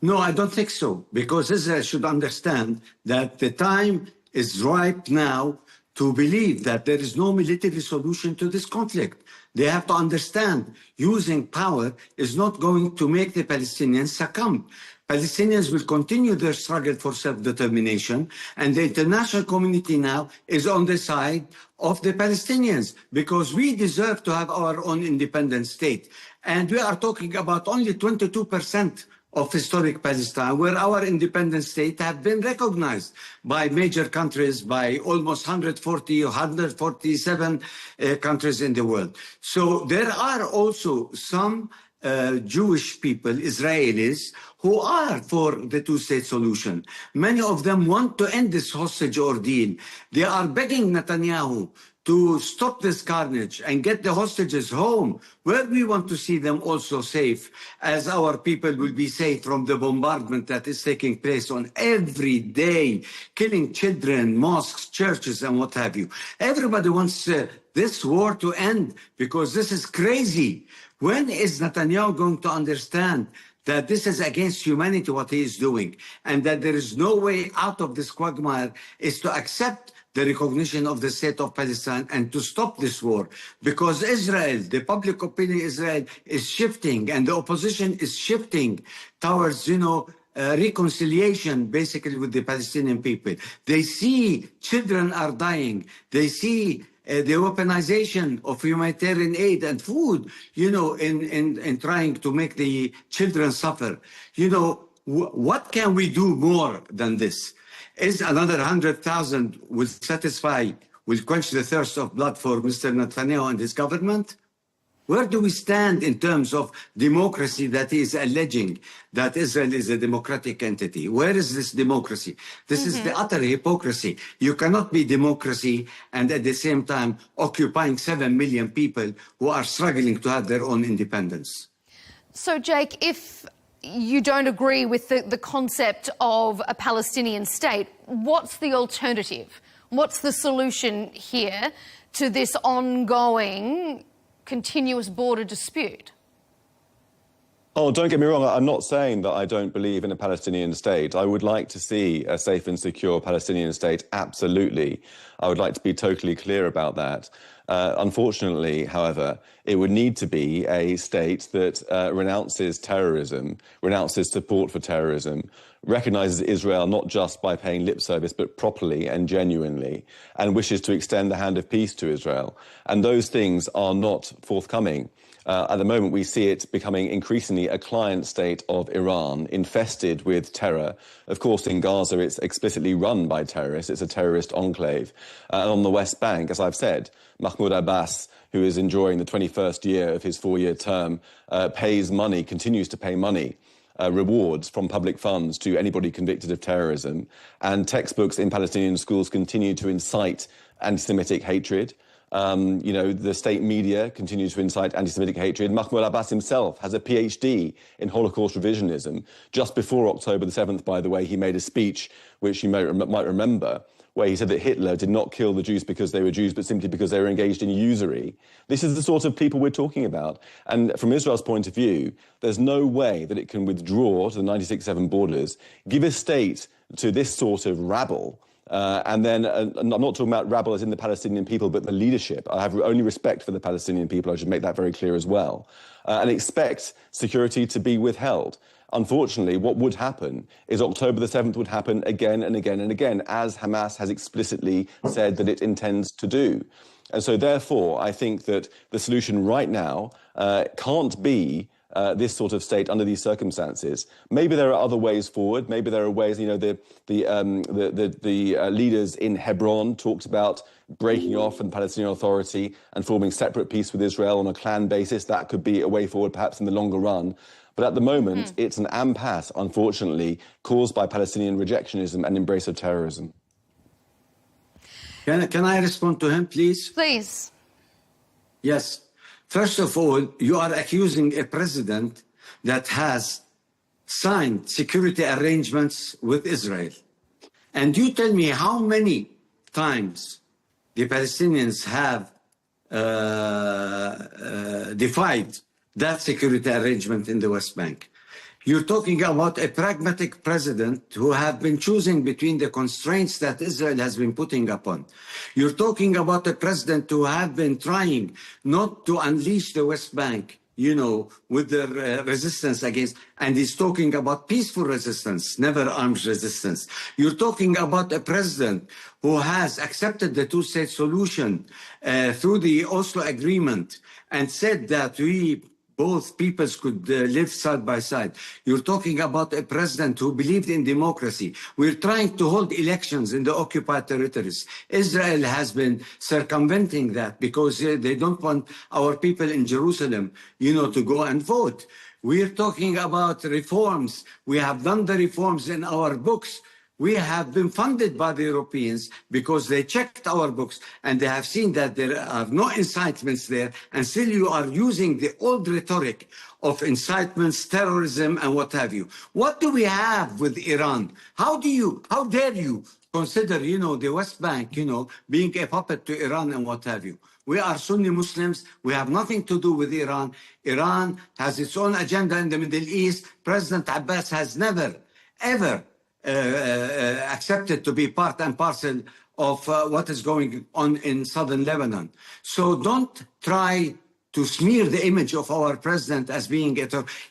No, I don't think so, because Israel should understand that the time is ripe now to believe that there is no military solution to this conflict. They have to understand using power is not going to make the Palestinians succumb. Palestinians will continue their struggle for self-determination, and the international community now is on the side of the Palestinians because we deserve to have our own independent state. And we are talking about only 22% of historic Palestine, where our independent state have been recognized by major countries, by almost 147 countries in the world. So there are also some Jewish people, Israelis, who are for the two-state solution. Many of them want to end this hostage ordeal. They are begging Netanyahu to stop this carnage and get the hostages home, where we want to see them also safe, as our people will be safe from the bombardment that is taking place on every day, killing children, mosques, churches, and what have you. Everybody wants this war to end because this is crazy. When is Netanyahu going to understand that this is against humanity, what he is doing, and that there is no way out of this quagmire is to accept the recognition of the state of Palestine and to stop this war? Because Israel, the public opinion in Israel is shifting, and the opposition is shifting towards, reconciliation basically with the Palestinian people. They see children are dying. They see the weaponization of humanitarian aid and food, in trying to make the children suffer. What can we do more than this? Is another 100,000 will quench the thirst of blood for Mr. Netanyahu and his government? Where do we stand in terms of democracy that he is alleging that Israel is a democratic entity? Where is this democracy? This is the utter hypocrisy. You cannot be democracy and at the same time occupying 7 million people who are struggling to have their own independence. So, Jake, if you don't agree with the concept of a Palestinian state, what's the alternative? What's the solution here to this ongoing continuous border dispute? Oh, don't get me wrong. I'm not saying that I don't believe in a Palestinian state. I would like to see a safe and secure Palestinian state. Absolutely. I would like to be totally clear about that. Unfortunately, however, it would need to be a state that renounces terrorism, renounces support for terrorism, recognises Israel not just by paying lip service, but properly and genuinely, and wishes to extend the hand of peace to Israel. And those things are not forthcoming. At the moment, we see it becoming increasingly a client state of Iran, infested with terror. Of course, in Gaza, it's explicitly run by terrorists. It's a terrorist enclave. And on the West Bank, as I've said, Mahmoud Abbas, who is enjoying the 21st year of his 4-year term, pays money, continues to pay money, rewards from public funds to anybody convicted of terrorism. And textbooks in Palestinian schools continue to incite anti-Semitic hatred. The state media continues to incite anti-Semitic hatred. Mahmoud Abbas himself has a PhD in Holocaust revisionism. Just before October the 7th, by the way, he made a speech, which you might remember, where he said that Hitler did not kill the Jews because they were Jews, but simply because they were engaged in usury. This is the sort of people we're talking about. And from Israel's point of view, there's no way that it can withdraw to the 1967 borders, give a state to this sort of rabble, and then, I'm not talking about rabble as in the Palestinian people, but the leadership. I have only respect for the Palestinian people. I should make that very clear as well. And expect security to be withheld. Unfortunately, what would happen is October the 7th would happen again and again and again, as Hamas has explicitly said that it intends to do. And so, therefore, I think that the solution right now can't be this sort of state under these circumstances. Maybe there are other ways forward. Maybe there are ways. The leaders in Hebron talked about breaking off from the Palestinian Authority and forming separate peace with Israel on a clan basis. That could be a way forward, perhaps in the longer run. But at the moment, it's an impasse, unfortunately, caused by Palestinian rejectionism and embrace of terrorism. Can I respond to him, please? Please. Yes. First of all, you are accusing a president that has signed security arrangements with Israel. And you tell me how many times the Palestinians have defied that security arrangement in the West Bank. You're talking about a pragmatic president who have been choosing between the constraints that Israel has been putting upon. You're talking about a president who have been trying not to unleash the West Bank, with the resistance against, and he's talking about peaceful resistance, never armed resistance. You're talking about a president who has accepted the two-state solution through the Oslo Agreement and said that both peoples could live side by side. You're talking about a president who believed in democracy. We're trying to hold elections in the occupied territories. Israel has been circumventing that because they don't want our people in Jerusalem, to go and vote. We're talking about reforms. We have done the reforms in our books. We have been funded by the Europeans because they checked our books and they have seen that there are no incitements there, and still you are using the old rhetoric of incitements, terrorism, and what have you. What do we have with Iran? How dare you consider, the West Bank, being a puppet to Iran and what have you? We are Sunni Muslims. We have nothing to do with Iran. Iran has its own agenda in the Middle East. President Abbas has never, ever accepted to be part and parcel of what is going on in southern Lebanon. So don't try to smear the image of our president as being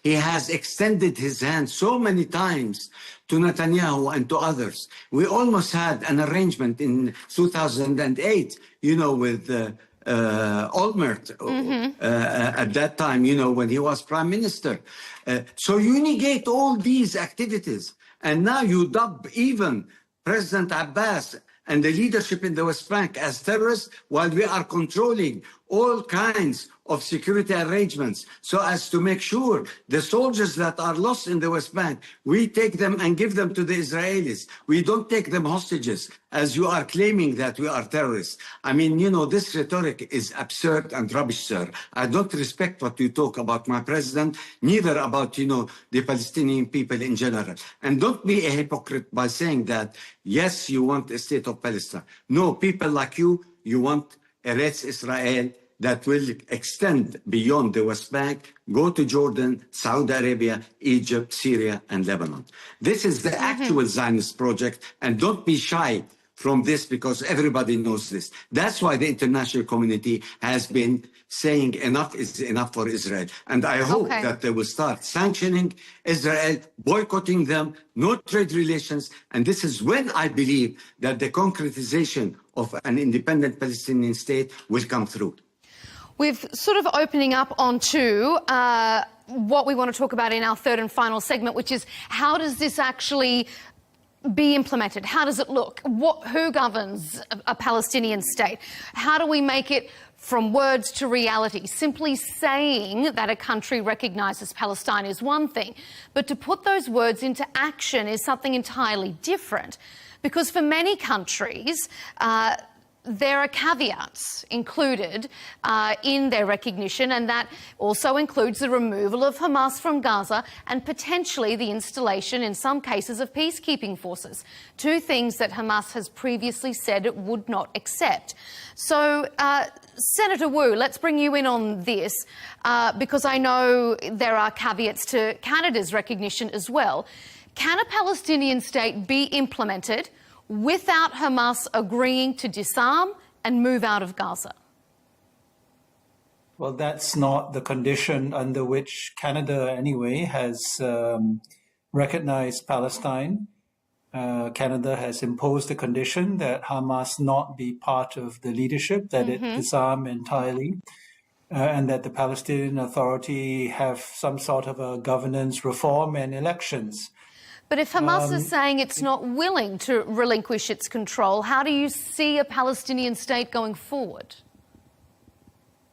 he has extended his hand so many times to Netanyahu and to others. We almost had an arrangement in 2008, with Olmert at that time, when he was prime minister. So you negate all these activities. And now you dub even President Abbas and the leadership in the West Bank as terrorists while we are controlling all kinds of security arrangements so as to make sure the soldiers that are lost in the West Bank, we take them and give them to the Israelis. We don't take them hostages, as you are claiming that we are terrorists. I mean, this rhetoric is absurd and rubbish, sir. I don't respect what you talk about my president, neither about, the Palestinian people in general. And don't be a hypocrite by saying that, yes, you want a state of Palestine. No, people like you want Eretz Israel, that will extend beyond the West Bank, go to Jordan, Saudi Arabia, Egypt, Syria, and Lebanon. This is the actual Zionist project, and don't be shy from this because everybody knows this. That's why the international community has been saying enough is enough for Israel. And I hope that they will start sanctioning Israel, boycotting them, no trade relations. And this is when I believe that the concretization of an independent Palestinian state will come through. We're sort of opening up onto what we want to talk about in our third and final segment, which is how does this actually be implemented? How does it look? Who governs a Palestinian state? How do we make it from words to reality? Simply saying that a country recognises Palestine is one thing, but to put those words into action is something entirely different. Because for many countries, there are caveats included in their recognition, and that also includes the removal of Hamas from Gaza and potentially the installation, in some cases, of peacekeeping forces, two things that Hamas has previously said it would not accept. So, Senator Wu, let's bring you in on this, because I know there are caveats to Canada's recognition as well. Can a Palestinian state be implemented without Hamas agreeing to disarm and move out of Gaza? Well, that's not the condition under which Canada, anyway, has recognized Palestine. Canada has imposed a condition that Hamas not be part of the leadership, that it disarm entirely, and that the Palestinian Authority have some sort of a governance reform and elections. But if Hamas is saying it's not willing to relinquish its control, how do you see a Palestinian state going forward?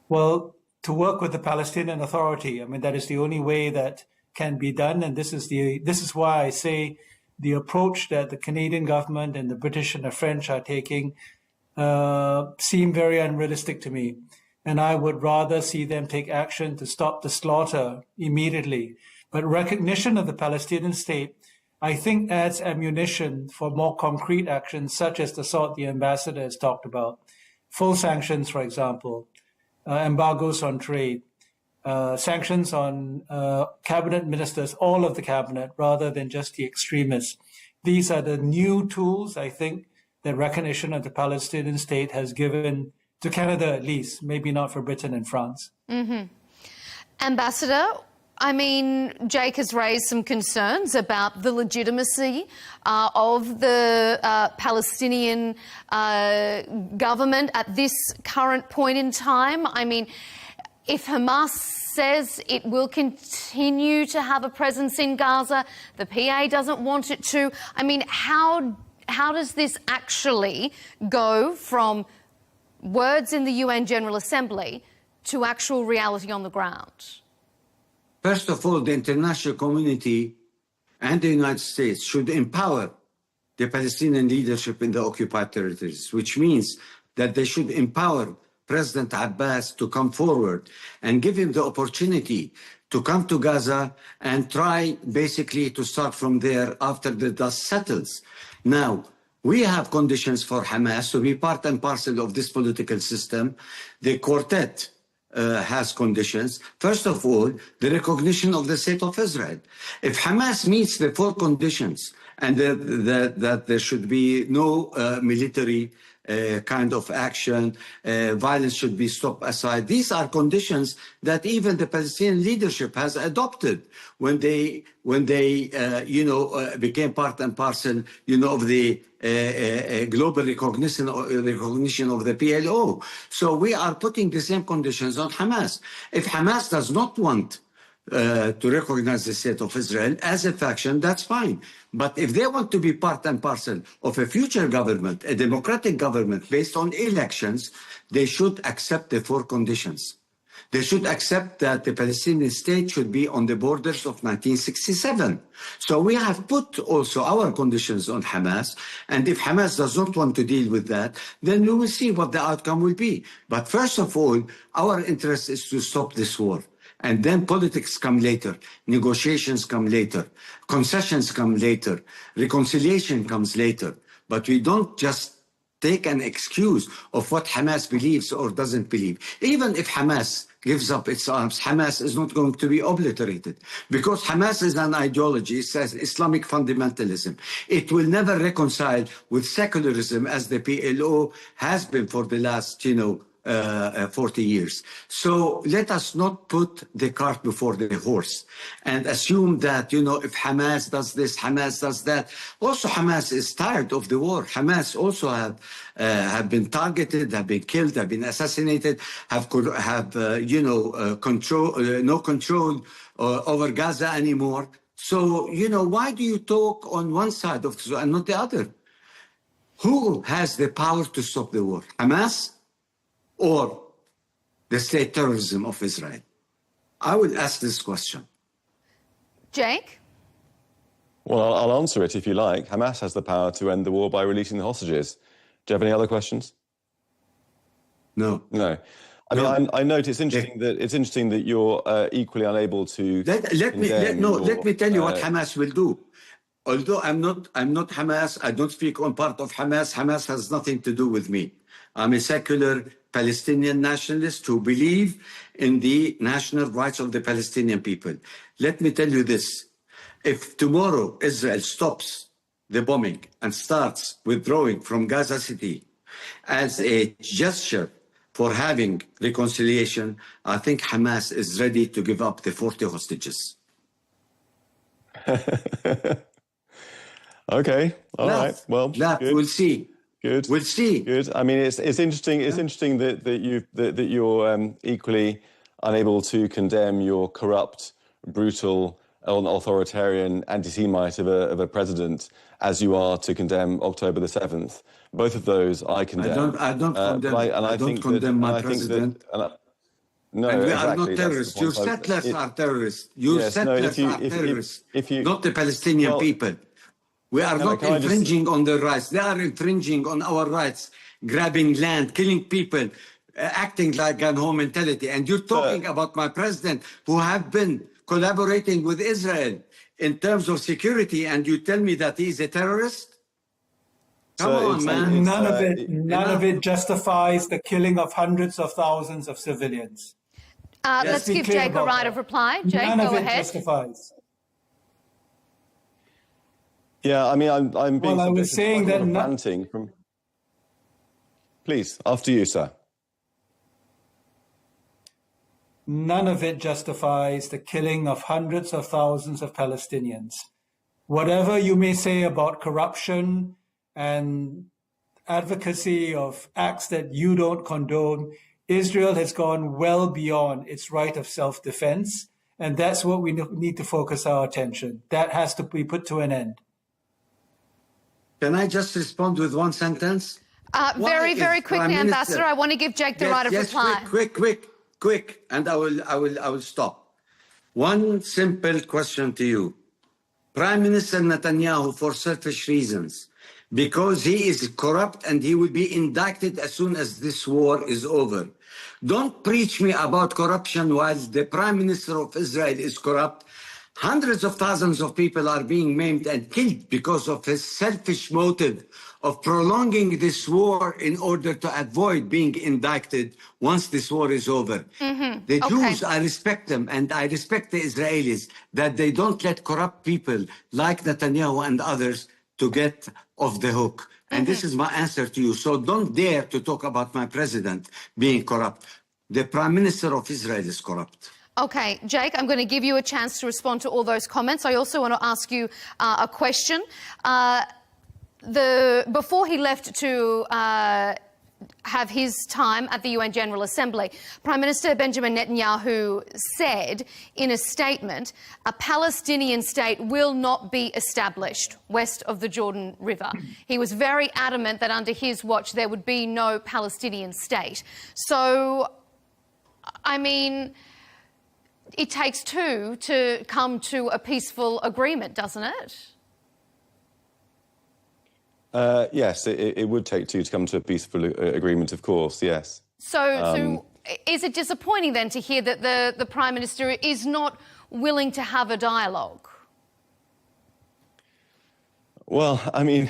Well, to work with the Palestinian Authority, I mean, that is the only way that can be done. And this is why I say the approach that the Canadian government and the British and the French are taking seem very unrealistic to me. And I would rather see them take action to stop the slaughter immediately. But recognition of the Palestinian state, I think, adds ammunition for more concrete actions, such as the sort the ambassador has talked about. Full sanctions, for example, embargoes on trade, sanctions on cabinet ministers, all of the cabinet, rather than just the extremists. These are the new tools, I think, that recognition of the Palestinian state has given to Canada, at least, maybe not for Britain and France. Ambassador, I mean, Jake has raised some concerns about the legitimacy of the Palestinian government at this current point in time. I mean, if Hamas says it will continue to have a presence in Gaza, the PA doesn't want it to. I mean, how does this actually go from words in the UN General Assembly to actual reality on the ground? First of all, the international community and the United States should empower the Palestinian leadership in the occupied territories, which means that they should empower President Abbas to come forward and give him the opportunity to come to Gaza and try basically to start from there after the dust settles. Now, we have conditions for Hamas to be part and parcel of this political system. The quartet has conditions. First of all, the recognition of the state of Israel. If Hamas meets the four conditions and that there should be no military kind of action, violence should be stopped aside. These are conditions that even the Palestinian leadership has adopted when they became part and parcel, of the global recognition of the PLO. So we are putting the same conditions on Hamas. If Hamas does not want to recognize the state of Israel as a faction, that's fine. But if they want to be part and parcel of a future government, a democratic government based on elections, they should accept the four conditions. They should accept that the Palestinian state should be on the borders of 1967. So we have put also our conditions on Hamas. And if Hamas does not want to deal with that, then we will see what the outcome will be. But first of all, our interest is to stop this war. And then politics come later, negotiations come later, concessions come later, reconciliation comes later. But we don't just take an excuse of what Hamas believes or doesn't believe. Even if Hamas gives up its arms, Hamas is not going to be obliterated, because Hamas is an ideology. It says Islamic fundamentalism. It will never reconcile with secularism, as the PLO has been for the last, 40 years. So let us not put the cart before the horse and assume that, if Hamas does this, Hamas does that. Also, Hamas is tired of the war. Hamas also have been targeted, have been killed, have been assassinated, have no control over Gaza anymore. So, why do you talk on one side of the and not the other? Who has the power to stop the war? Hamas or the state terrorism of Israel? I will ask this question. Jake? Well, I'll answer it if you like. Hamas has the power to end the war by releasing the hostages. Do you have any other questions? No. No. I note it's interesting that you're equally unable to. Let me tell you what Hamas will do. Although I'm not Hamas, I don't speak on part of Hamas. Hamas has nothing to do with me. I'm a secular Palestinian nationalist who believe in the national rights of the Palestinian people. Let me tell you this. If tomorrow Israel stops the bombing and starts withdrawing from Gaza City as a gesture for having reconciliation, I think Hamas is ready to give up the 40 hostages. Okay, all right. Well, good. We'll see. Good. We'll see. Good. I mean, it's interesting. It's interesting that you're equally unable to condemn your corrupt, brutal, authoritarian anti-Semite of a president as you are to condemn October the 7th. Both of those I condemn. I don't condemn. I don't condemn my president. No, and we exactly. are not terrorists. Your settlers are terrorists. Your settlers are terrorists, not the Palestinian people. We are not infringing on their rights. They are infringing on our rights, grabbing land, killing people, acting like gun home mentality. And you're talking about my president who have been collaborating with Israel in terms of security, and you tell me that he's a terrorist? Come on, man. None of it justifies the killing of hundreds of thousands of civilians. Let's give Jake a right of reply. Jake, None go of it ahead. justifies. Yeah, I mean, I'm being. Well, I was saying that. Ranting from. Please, after you, sir. None of it justifies the killing of hundreds of thousands of Palestinians. Whatever you may say about corruption and advocacy of acts that you don't condone, Israel has gone well beyond its right of self-defense, and that's what we need to focus our attention. That has to be put to an end. Can I just respond with one sentence? Very quickly, Ambassador. I want to give Jake the right of reply. Quick, and I will stop. One simple question to you. Prime Minister Netanyahu, for selfish reasons, because he is corrupt and he will be indicted as soon as this war is over. Don't preach me about corruption while the Prime Minister of Israel is corrupt. Hundreds of thousands of people are being maimed and killed because of his selfish motive of prolonging this war in order to avoid being indicted once this war is over. The Jews, I respect them, and I respect the Israelis, that they don't let corrupt people like Netanyahu and others to get off the hook. And this is my answer to you. So don't dare to talk about my president being corrupt. The Prime Minister of Israel is corrupt. Okay, Jake, I'm going to give you a chance to respond to all those comments. I also want to ask you a question. Before he left to have his time at the UN General Assembly, Prime Minister Benjamin Netanyahu said in a statement, a Palestinian state will not be established west of the Jordan River. He was very adamant that under his watch there would be no Palestinian state. So, I mean, it takes two to come to a peaceful agreement, doesn't it? Yes, it would take two to come to a peaceful agreement, of course, yes. So is it disappointing then to hear that the Prime Minister is not willing to have a dialogue? Well, I mean,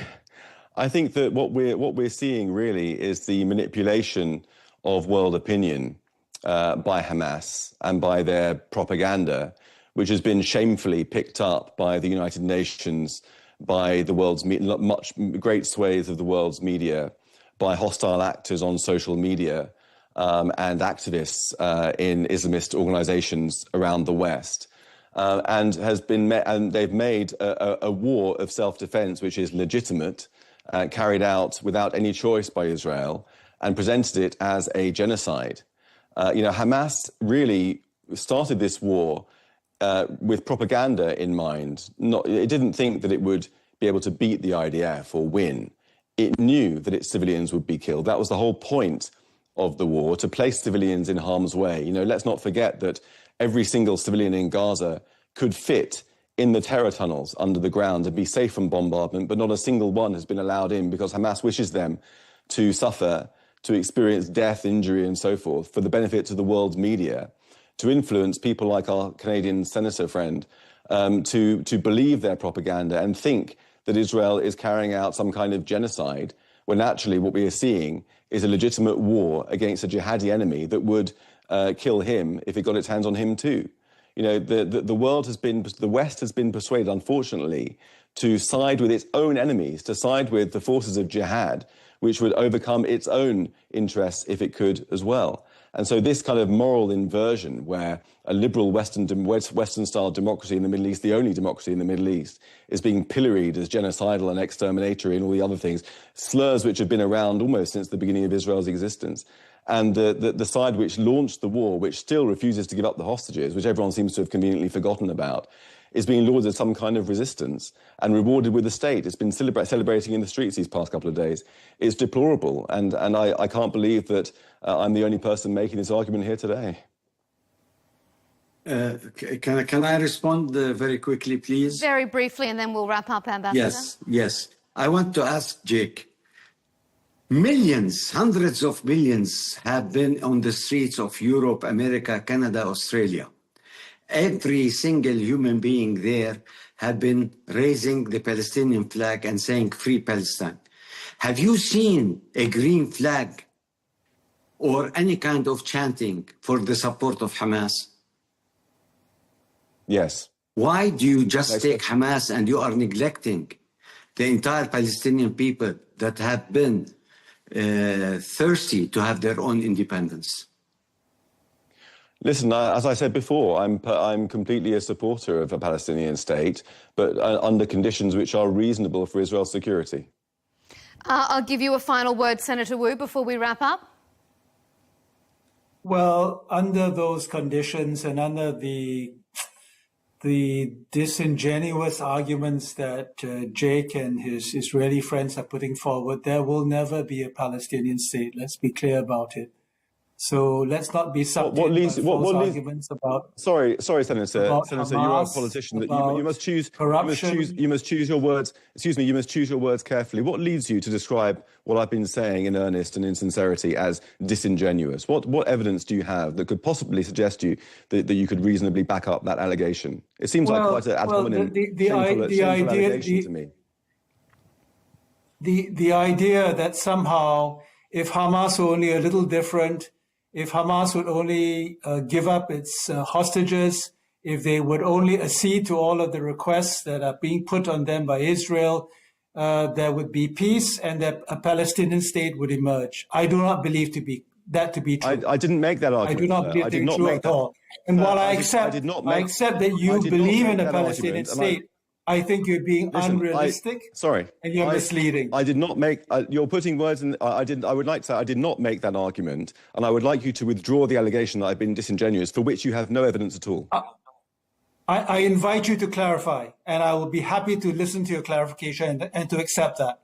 I think that what we're seeing really is the manipulation of world opinion by Hamas and by their propaganda, which has been shamefully picked up by the United Nations, by the world's great swathes of the world's media, by hostile actors on social media, and activists in Islamist organizations around the West. And they've made a war of self-defense which is legitimate, carried out without any choice by Israel, and presented it as a genocide. Hamas really started this war with propaganda in mind. It didn't think that it would be able to beat the IDF or win. It knew that its civilians would be killed. That was the whole point of the war, to place civilians in harm's way. Let's not forget that every single civilian in Gaza could fit in the terror tunnels under the ground and be safe from bombardment, but not a single one has been allowed in because Hamas wishes them to suffer, to experience death, injury, and so forth for the benefit of the world's media, to influence people like our Canadian senator friend to believe their propaganda and think that Israel is carrying out some kind of genocide, when actually what we are seeing is a legitimate war against a jihadi enemy that would kill him if it got its hands on him too. The West has been persuaded, unfortunately, to side with its own enemies, to side with the forces of jihad, which would overcome its own interests if it could as well. And so this kind of moral inversion, where a liberal Western-style democracy in the Middle East, the only democracy in the Middle East, is being pilloried as genocidal and exterminatory and all the other things, slurs which have been around almost since the beginning of Israel's existence. And the side which launched the war, which still refuses to give up the hostages, which everyone seems to have conveniently forgotten about, is being lauded as some kind of resistance and rewarded with the state. It's been celebrating in the streets these past couple of days. It's deplorable, and I can't believe that I'm the only person making this argument here today. Can I respond very quickly, please? Very briefly, and then we'll wrap up, Ambassador. Yes. I want to ask Jake. Millions, hundreds of millions have been on the streets of Europe, America, Canada, Australia. Every single human being there have been raising the Palestinian flag and saying, "Free Palestine." Have you seen a green flag or any kind of chanting for the support of Hamas? Yes. Why do you just take Hamas and you are neglecting the entire Palestinian people that have been thirsty to have their own independence? Listen, as I said before, I'm completely a supporter of a Palestinian state, but under conditions which are reasonable for Israel's security. I'll give you a final word, Senator Wu, before we wrap up. Well, under those conditions and under the disingenuous arguments that Jake and his Israeli friends are putting forward, there will never be a Palestinian state. Let's be clear about it. So let's not be subject to false arguments about. Sorry, Senator. Hamas, you are a politician. You must choose corruption. You must choose your words. Excuse me. You must choose your words carefully. What leads you to describe what I've been saying in earnest and in sincerity as disingenuous? What evidence do you have that could possibly suggest you that you could reasonably back up that allegation? It seems like quite an ad hominem, shameful allegation to me. The idea that somehow, if Hamas were only a little different, if Hamas would only give up its hostages, if they would only accede to all of the requests that are being put on them by Israel, there would be peace and that a Palestinian state would emerge. I do not believe that to be true. I didn't make that argument. I do not believe that to be true at all. And while I accept that you believe in a Palestinian state, I think you're being unrealistic. And you're misleading. I did not make. You're putting words in. I did not make that argument, and I would like you to withdraw the allegation that I've been disingenuous, for which you have no evidence at all. I invite you to clarify, and I will be happy to listen to your clarification and to accept that.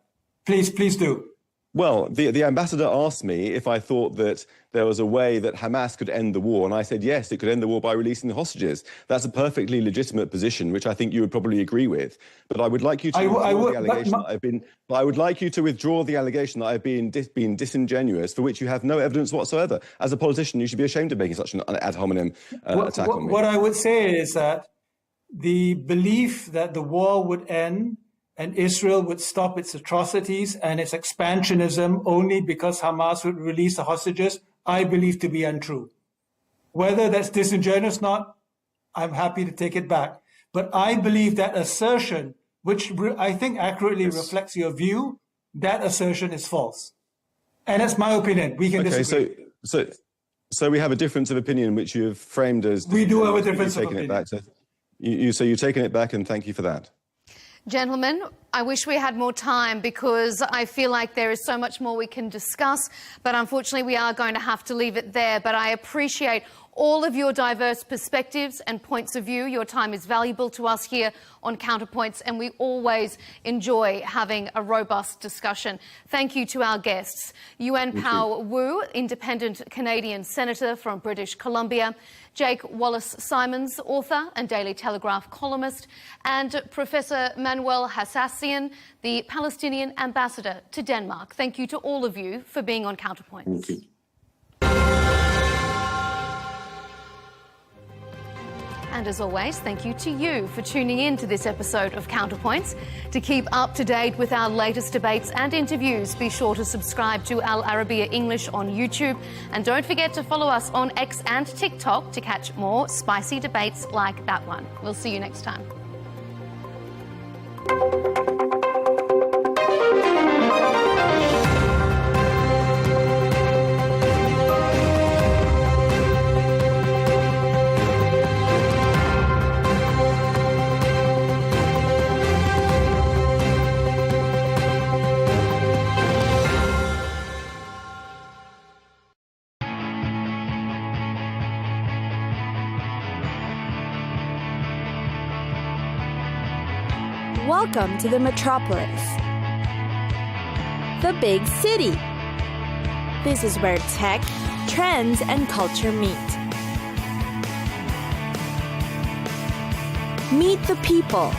Please do. Well, the ambassador asked me if I thought that there was a way that Hamas could end the war, and I said yes, it could end the war by releasing the hostages. That's a perfectly legitimate position, which I think you would probably agree with. But I would like you to withdraw the allegation that I've been. I would like you to withdraw the allegation that I've been disingenuous, for which you have no evidence whatsoever. As a politician, you should be ashamed of making such an ad hominem attack on me. What I would say is that the belief that the war would end and Israel would stop its atrocities and its expansionism only because Hamas would release the hostages, I believe to be untrue. Whether that's disingenuous or not, I'm happy to take it back. But I believe that assertion, which I think accurately reflects your view, that assertion is false. And that's my opinion. We can disagree. So we have a difference of opinion, which you have framed as... We do have a difference of opinion. So you've taken it back, and thank you for that. Gentlemen, I wish we had more time because I feel like there is so much more we can discuss, but unfortunately we are going to have to leave it there. But I appreciate all of your diverse perspectives and points of view. Your time is valuable to us here on Counterpoints, and we always enjoy having a robust discussion. Thank you to our guests, Yuen Pao Wu, independent Canadian senator from British Columbia, Jake Wallace-Simons, author and Daily Telegraph columnist, and Professor Manuel Hassassian, the Palestinian ambassador to Denmark. Thank you to all of you for being on Counterpoints. Thank you. And as always, thank you to you for tuning in to this episode of Counterpoints. To keep up to date with our latest debates and interviews, be sure to subscribe to Al Arabiya English on YouTube. And don't forget to follow us on X and TikTok to catch more spicy debates like that one. We'll see you next time. Welcome to the metropolis, the big city. This is where tech, trends, and culture meet. Meet the people.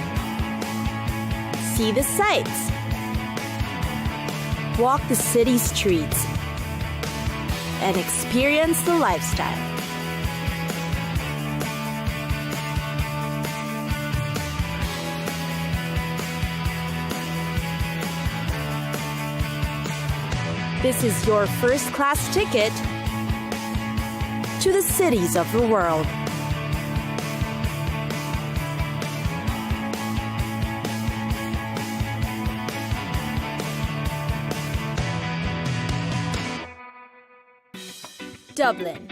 See the sights. Walk the city streets. And experience the lifestyle. This is your first-class ticket to the cities of the world. Dublin.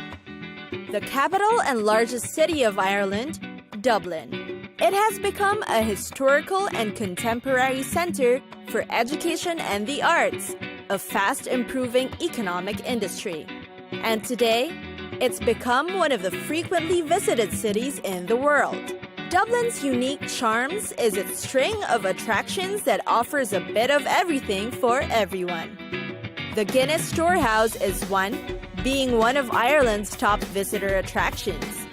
The capital and largest city of Ireland, Dublin. It has become a historical and contemporary center for education and the arts, a fast-improving economic industry. And today, it's become one of the frequently visited cities in the world. Dublin's unique charms is its string of attractions that offers a bit of everything for everyone. The Guinness Storehouse is one, being one of Ireland's top visitor attractions.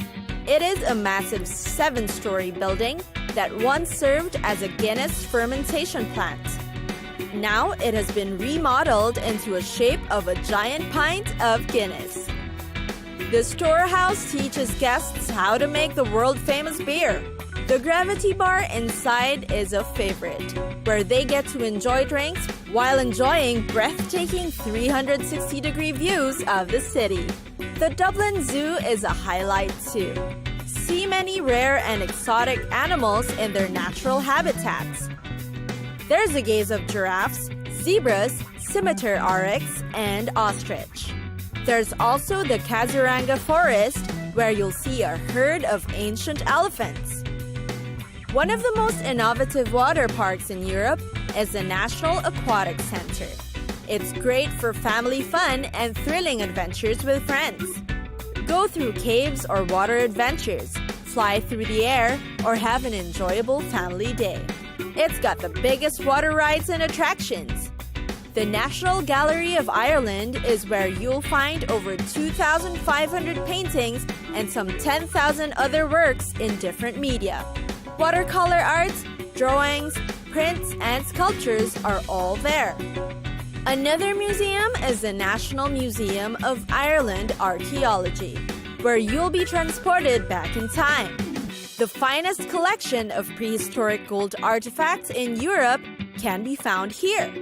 It is a massive 7-story building that once served as a Guinness fermentation plant. Now it has been remodeled into a shape of a giant pint of Guinness. The storehouse teaches guests how to make the world-famous beer. The gravity bar inside is a favorite, where they get to enjoy drinks while enjoying breathtaking 360-degree views of the city. The Dublin Zoo is a highlight too. See many rare and exotic animals in their natural habitats. There's a gaze of giraffes, zebras, scimitar oryx, and ostrich. There's also the Kaziranga Forest, where you'll see a herd of ancient elephants. One of the most innovative water parks in Europe is the National Aquatic Center. It's great for family fun and thrilling adventures with friends. Go through caves or water adventures, fly through the air, or have an enjoyable family day. It's got the biggest water rides and attractions. The National Gallery of Ireland is where you'll find over 2,500 paintings and some 10,000 other works in different media. Watercolor arts, drawings, prints, and sculptures are all there. Another museum is the National Museum of Ireland Archaeology, where you'll be transported back in time. The finest collection of prehistoric gold artifacts in Europe can be found here.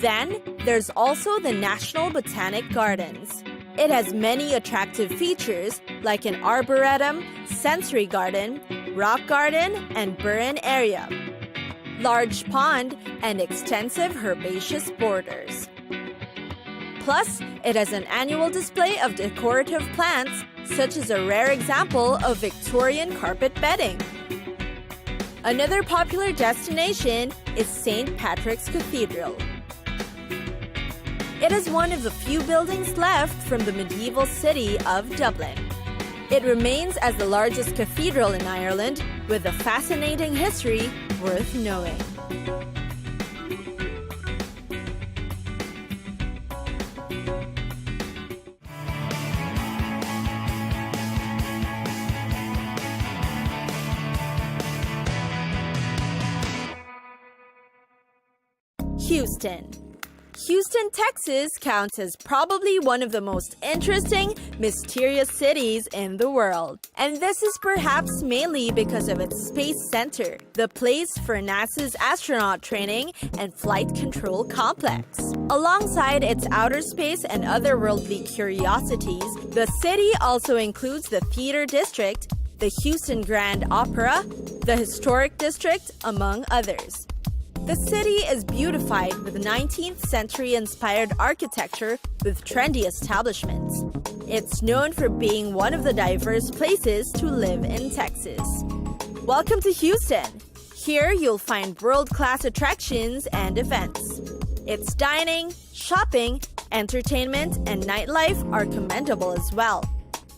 Then, there's also the National Botanic Gardens. It has many attractive features like an arboretum, sensory garden, rock garden, and burn area, large pond, and extensive herbaceous borders. Plus, it has an annual display of decorative plants, such as a rare example of Victorian carpet bedding. Another popular destination is St. Patrick's Cathedral. It is one of the few buildings left from the medieval city of Dublin. It remains as the largest cathedral in Ireland, with a fascinating history worth knowing. Houston, Texas counts as probably one of the most interesting, mysterious cities in the world. And this is perhaps mainly because of its space center, the place for NASA's astronaut training and flight control complex. Alongside its outer space and otherworldly curiosities, the city also includes the Theater District, the Houston Grand Opera, the Historic District, among others. The city is beautified with 19th century inspired architecture with trendy establishments. It's known for being one of the diverse places to live in Texas. Welcome to Houston. Here you'll find world-class attractions and events. Its dining, shopping, entertainment, and nightlife are commendable as well.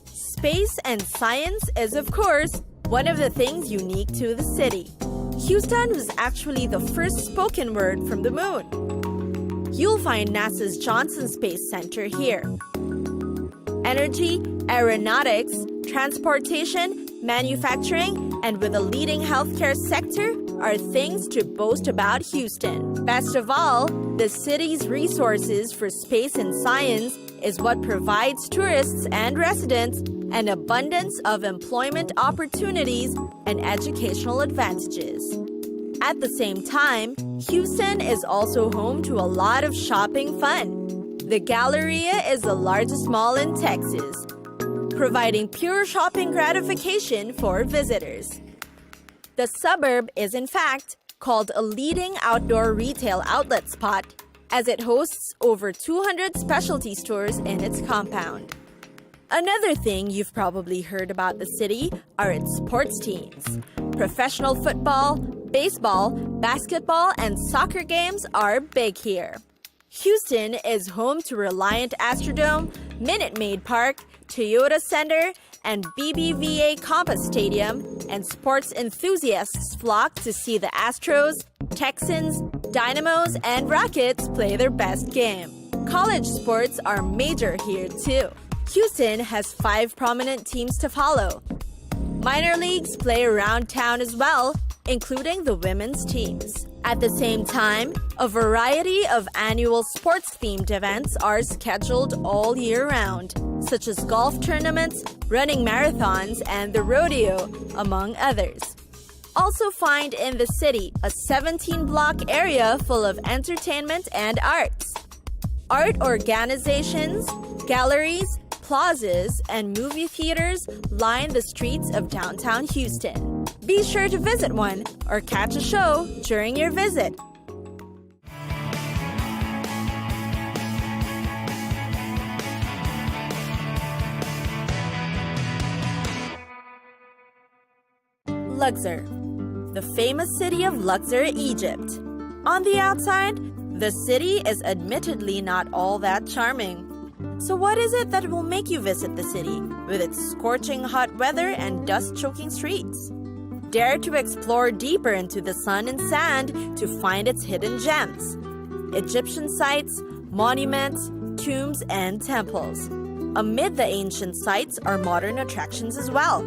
Space and science is, of course, one of the things unique to the city. Houston was actually the first spoken word from the moon. You'll find NASA's Johnson Space Center here. Energy, aeronautics, transportation, manufacturing, and with a leading healthcare sector are things to boast about Houston. Best of all, the city's resources for space and science is what provides tourists and residents an abundance of employment opportunities and educational advantages. At the same time, Houston is also home to a lot of shopping fun. The Galleria is the largest mall in Texas, providing pure shopping gratification for visitors. The suburb is in fact called a leading outdoor retail outlet spot, as it hosts over 200 specialty stores in its compound. Another thing you've probably heard about the city are its sports teams. Professional football, baseball, basketball, and soccer games are big here. Houston is home to Reliant Astrodome, Minute Maid Park, Toyota Center, and BBVA Compass Stadium, and sports enthusiasts flock to see the Astros, Texans, Dynamos, and Rockets play their best game. College sports are major here too. Houston has 5 prominent teams to follow. Minor leagues play around town as well, including the women's teams. At the same time, a variety of annual sports-themed events are scheduled all year round, such as golf tournaments, running marathons, and the rodeo, among others. Also find in the city a 17-block area full of entertainment and arts. Art organizations, galleries, plazas, and movie theaters line the streets of downtown Houston. Be sure to visit one or catch a show during your visit. Luxor, the famous city of Luxor, Egypt. On the outside, the city is admittedly not all that charming. So what is it that will make you visit the city, with its scorching hot weather and dust-choking streets? Dare to explore deeper into the sun and sand to find its hidden gems. Egyptian sites, monuments, tombs, and temples. Amid the ancient sites are modern attractions as well.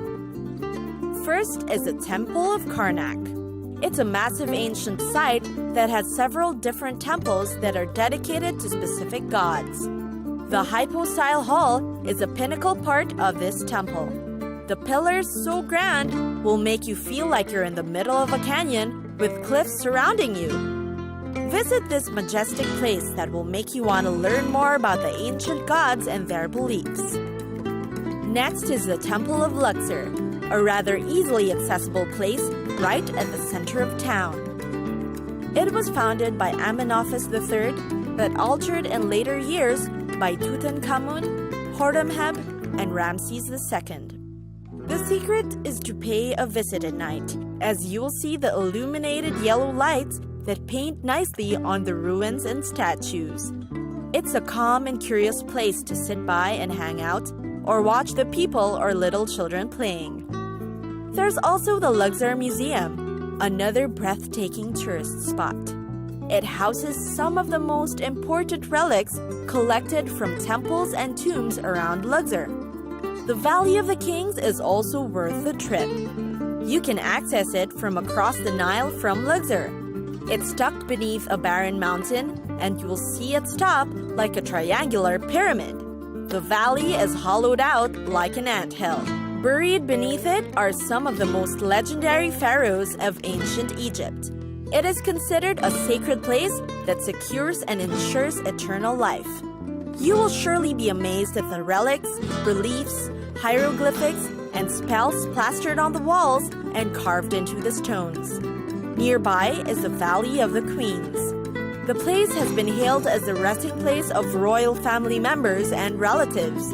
First is the Temple of Karnak. It's a massive ancient site that has several different temples that are dedicated to specific gods. The hypostyle hall is a pinnacle part of this temple. The pillars, so grand, will make you feel like you're in the middle of a canyon with cliffs surrounding you. Visit this majestic place that will make you want to learn more about the ancient gods and their beliefs. Next is the Temple of Luxor, a rather easily accessible place right at the center of town. It was founded by Amenhotep III, but altered in later years by Tutankhamun, Horemheb, and Ramses II. The secret is to pay a visit at night, as you will see the illuminated yellow lights that paint nicely on the ruins and statues. It's a calm and curious place to sit by and hang out, or watch the people or little children playing. There's also the Luxor Museum, another breathtaking tourist spot. It houses some of the most important relics collected from temples and tombs around Luxor. The Valley of the Kings is also worth the trip. You can access it from across the Nile from Luxor. It's tucked beneath a barren mountain, and you will see its top like a triangular pyramid. The valley is hollowed out like an anthill. Buried beneath it are some of the most legendary pharaohs of ancient Egypt. It is considered a sacred place that secures and ensures eternal life. You will surely be amazed at the relics, reliefs, hieroglyphics, and spells plastered on the walls and carved into the stones. Nearby is the Valley of the Queens. The place has been hailed as the resting place of royal family members and relatives.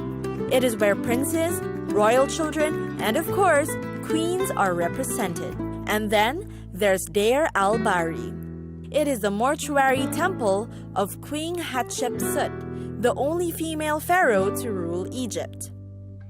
It is where princes, royal children, and of course, queens are represented. And then there's Deir al-Bahri. It is the mortuary temple of Queen Hatshepsut, the only female pharaoh to rule Egypt.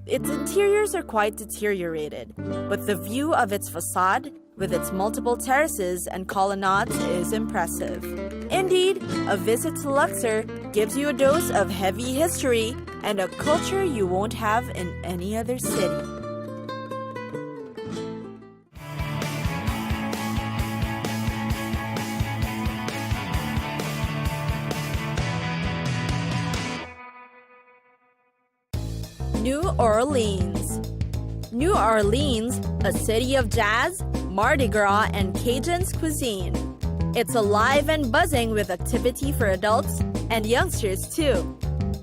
Its interiors are quite deteriorated, but the view of its facade, with its multiple terraces and colonnades, is impressive. Indeed, a visit to Luxor gives you a dose of heavy history and a culture you won't have in any other city. New Orleans. New Orleans, a city of jazz, Mardi Gras, and Cajun cuisine. It's alive and buzzing with activity for adults and youngsters too.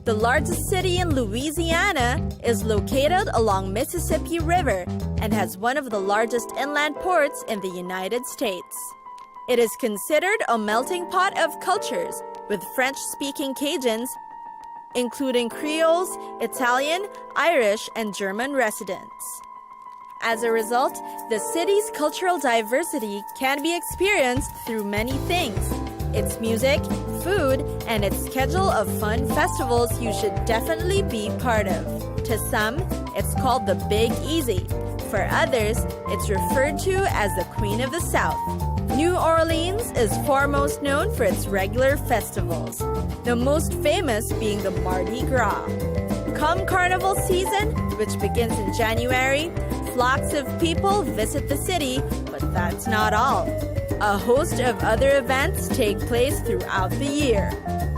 The largest city in Louisiana is located along Mississippi River and has one of the largest inland ports in the United States. It is considered a melting pot of cultures, with French-speaking Cajuns, including Creoles, Italian, Irish, and German residents. As a result, the city's cultural diversity can be experienced through many things: its music, food, and its schedule of fun festivals you should definitely be part of. To some, it's called the Big Easy. For others, it's referred to as the Queen of the South. New Orleans is foremost known for its regular festivals, the most famous being the Mardi Gras. Come Carnival season, which begins in January, flocks of people visit the city, but that's not all. A host of other events take place throughout the year.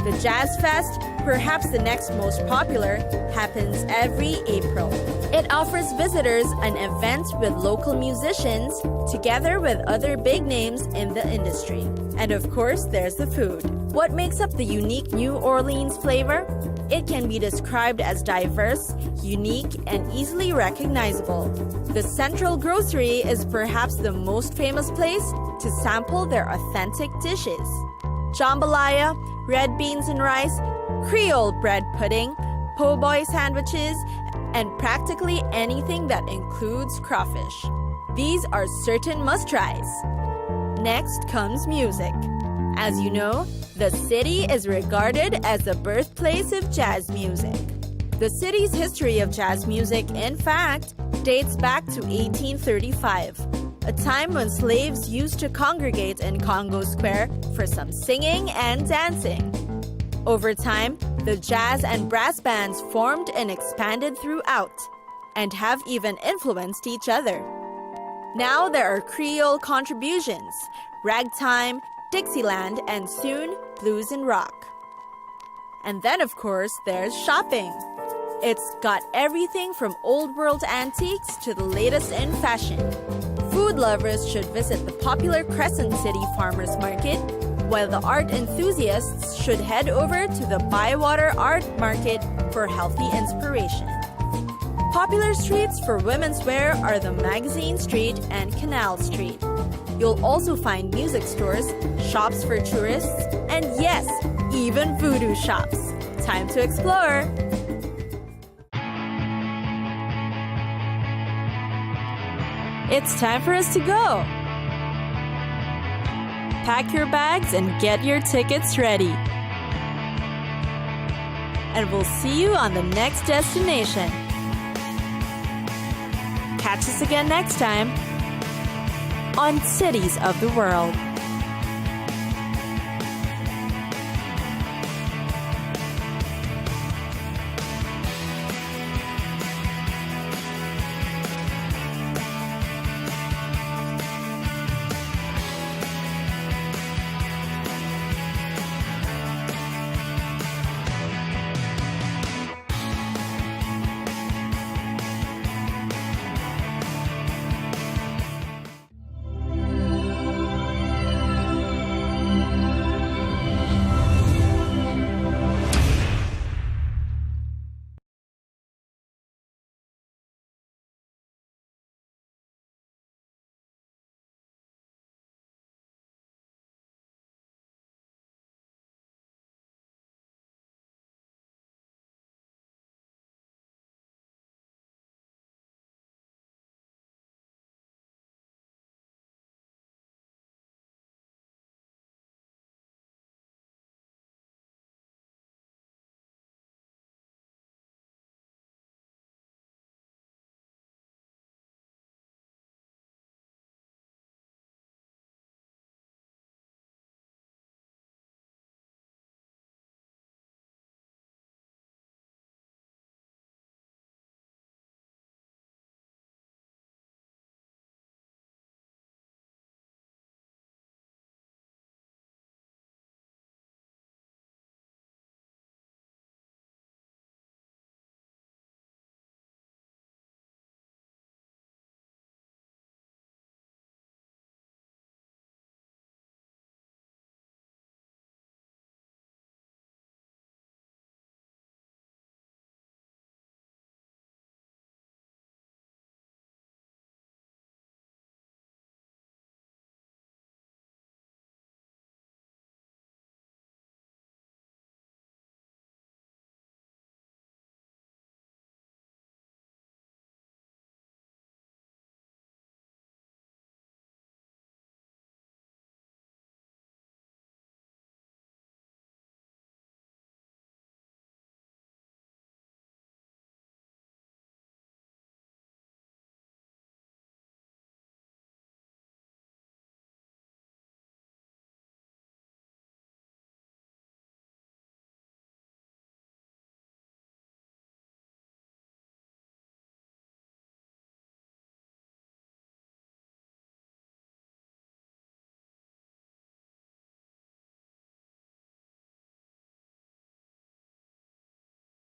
The Jazz Fest, perhaps the next most popular, happens every April. It offers visitors an event with local musicians together with other big names in the industry. And of course, there's the food. What makes up the unique New Orleans flavor? It can be described as diverse, unique, and easily recognizable. The Central Grocery is perhaps the most famous place to sample their authentic dishes. Jambalaya, red beans and rice, Creole bread pudding, po' boy sandwiches, and practically anything that includes crawfish. These are certain must-tries. Next comes music. As you know, the city is regarded as the birthplace of jazz music. The city's history of jazz music, in fact, dates back to 1835, a time when slaves used to congregate in Congo Square for some singing and dancing. Over time, the jazz and brass bands formed and expanded throughout, and have even influenced each other. Now there are Creole contributions, ragtime, Dixieland, and soon blues and rock. And then, of course, there's shopping. It's got everything from old world antiques to the latest in fashion. Food lovers should visit the popular Crescent City Farmers Market, while the art enthusiasts should head over to the Bywater Art Market for healthy inspiration. Popular streets for women's wear are the Magazine Street and Canal Street. You'll also find music stores, shops for tourists, and yes, even voodoo shops. Time to explore! It's time for us to go! Pack your bags and get your tickets ready. And we'll see you on the next destination. Catch us again next time on Cities of the World.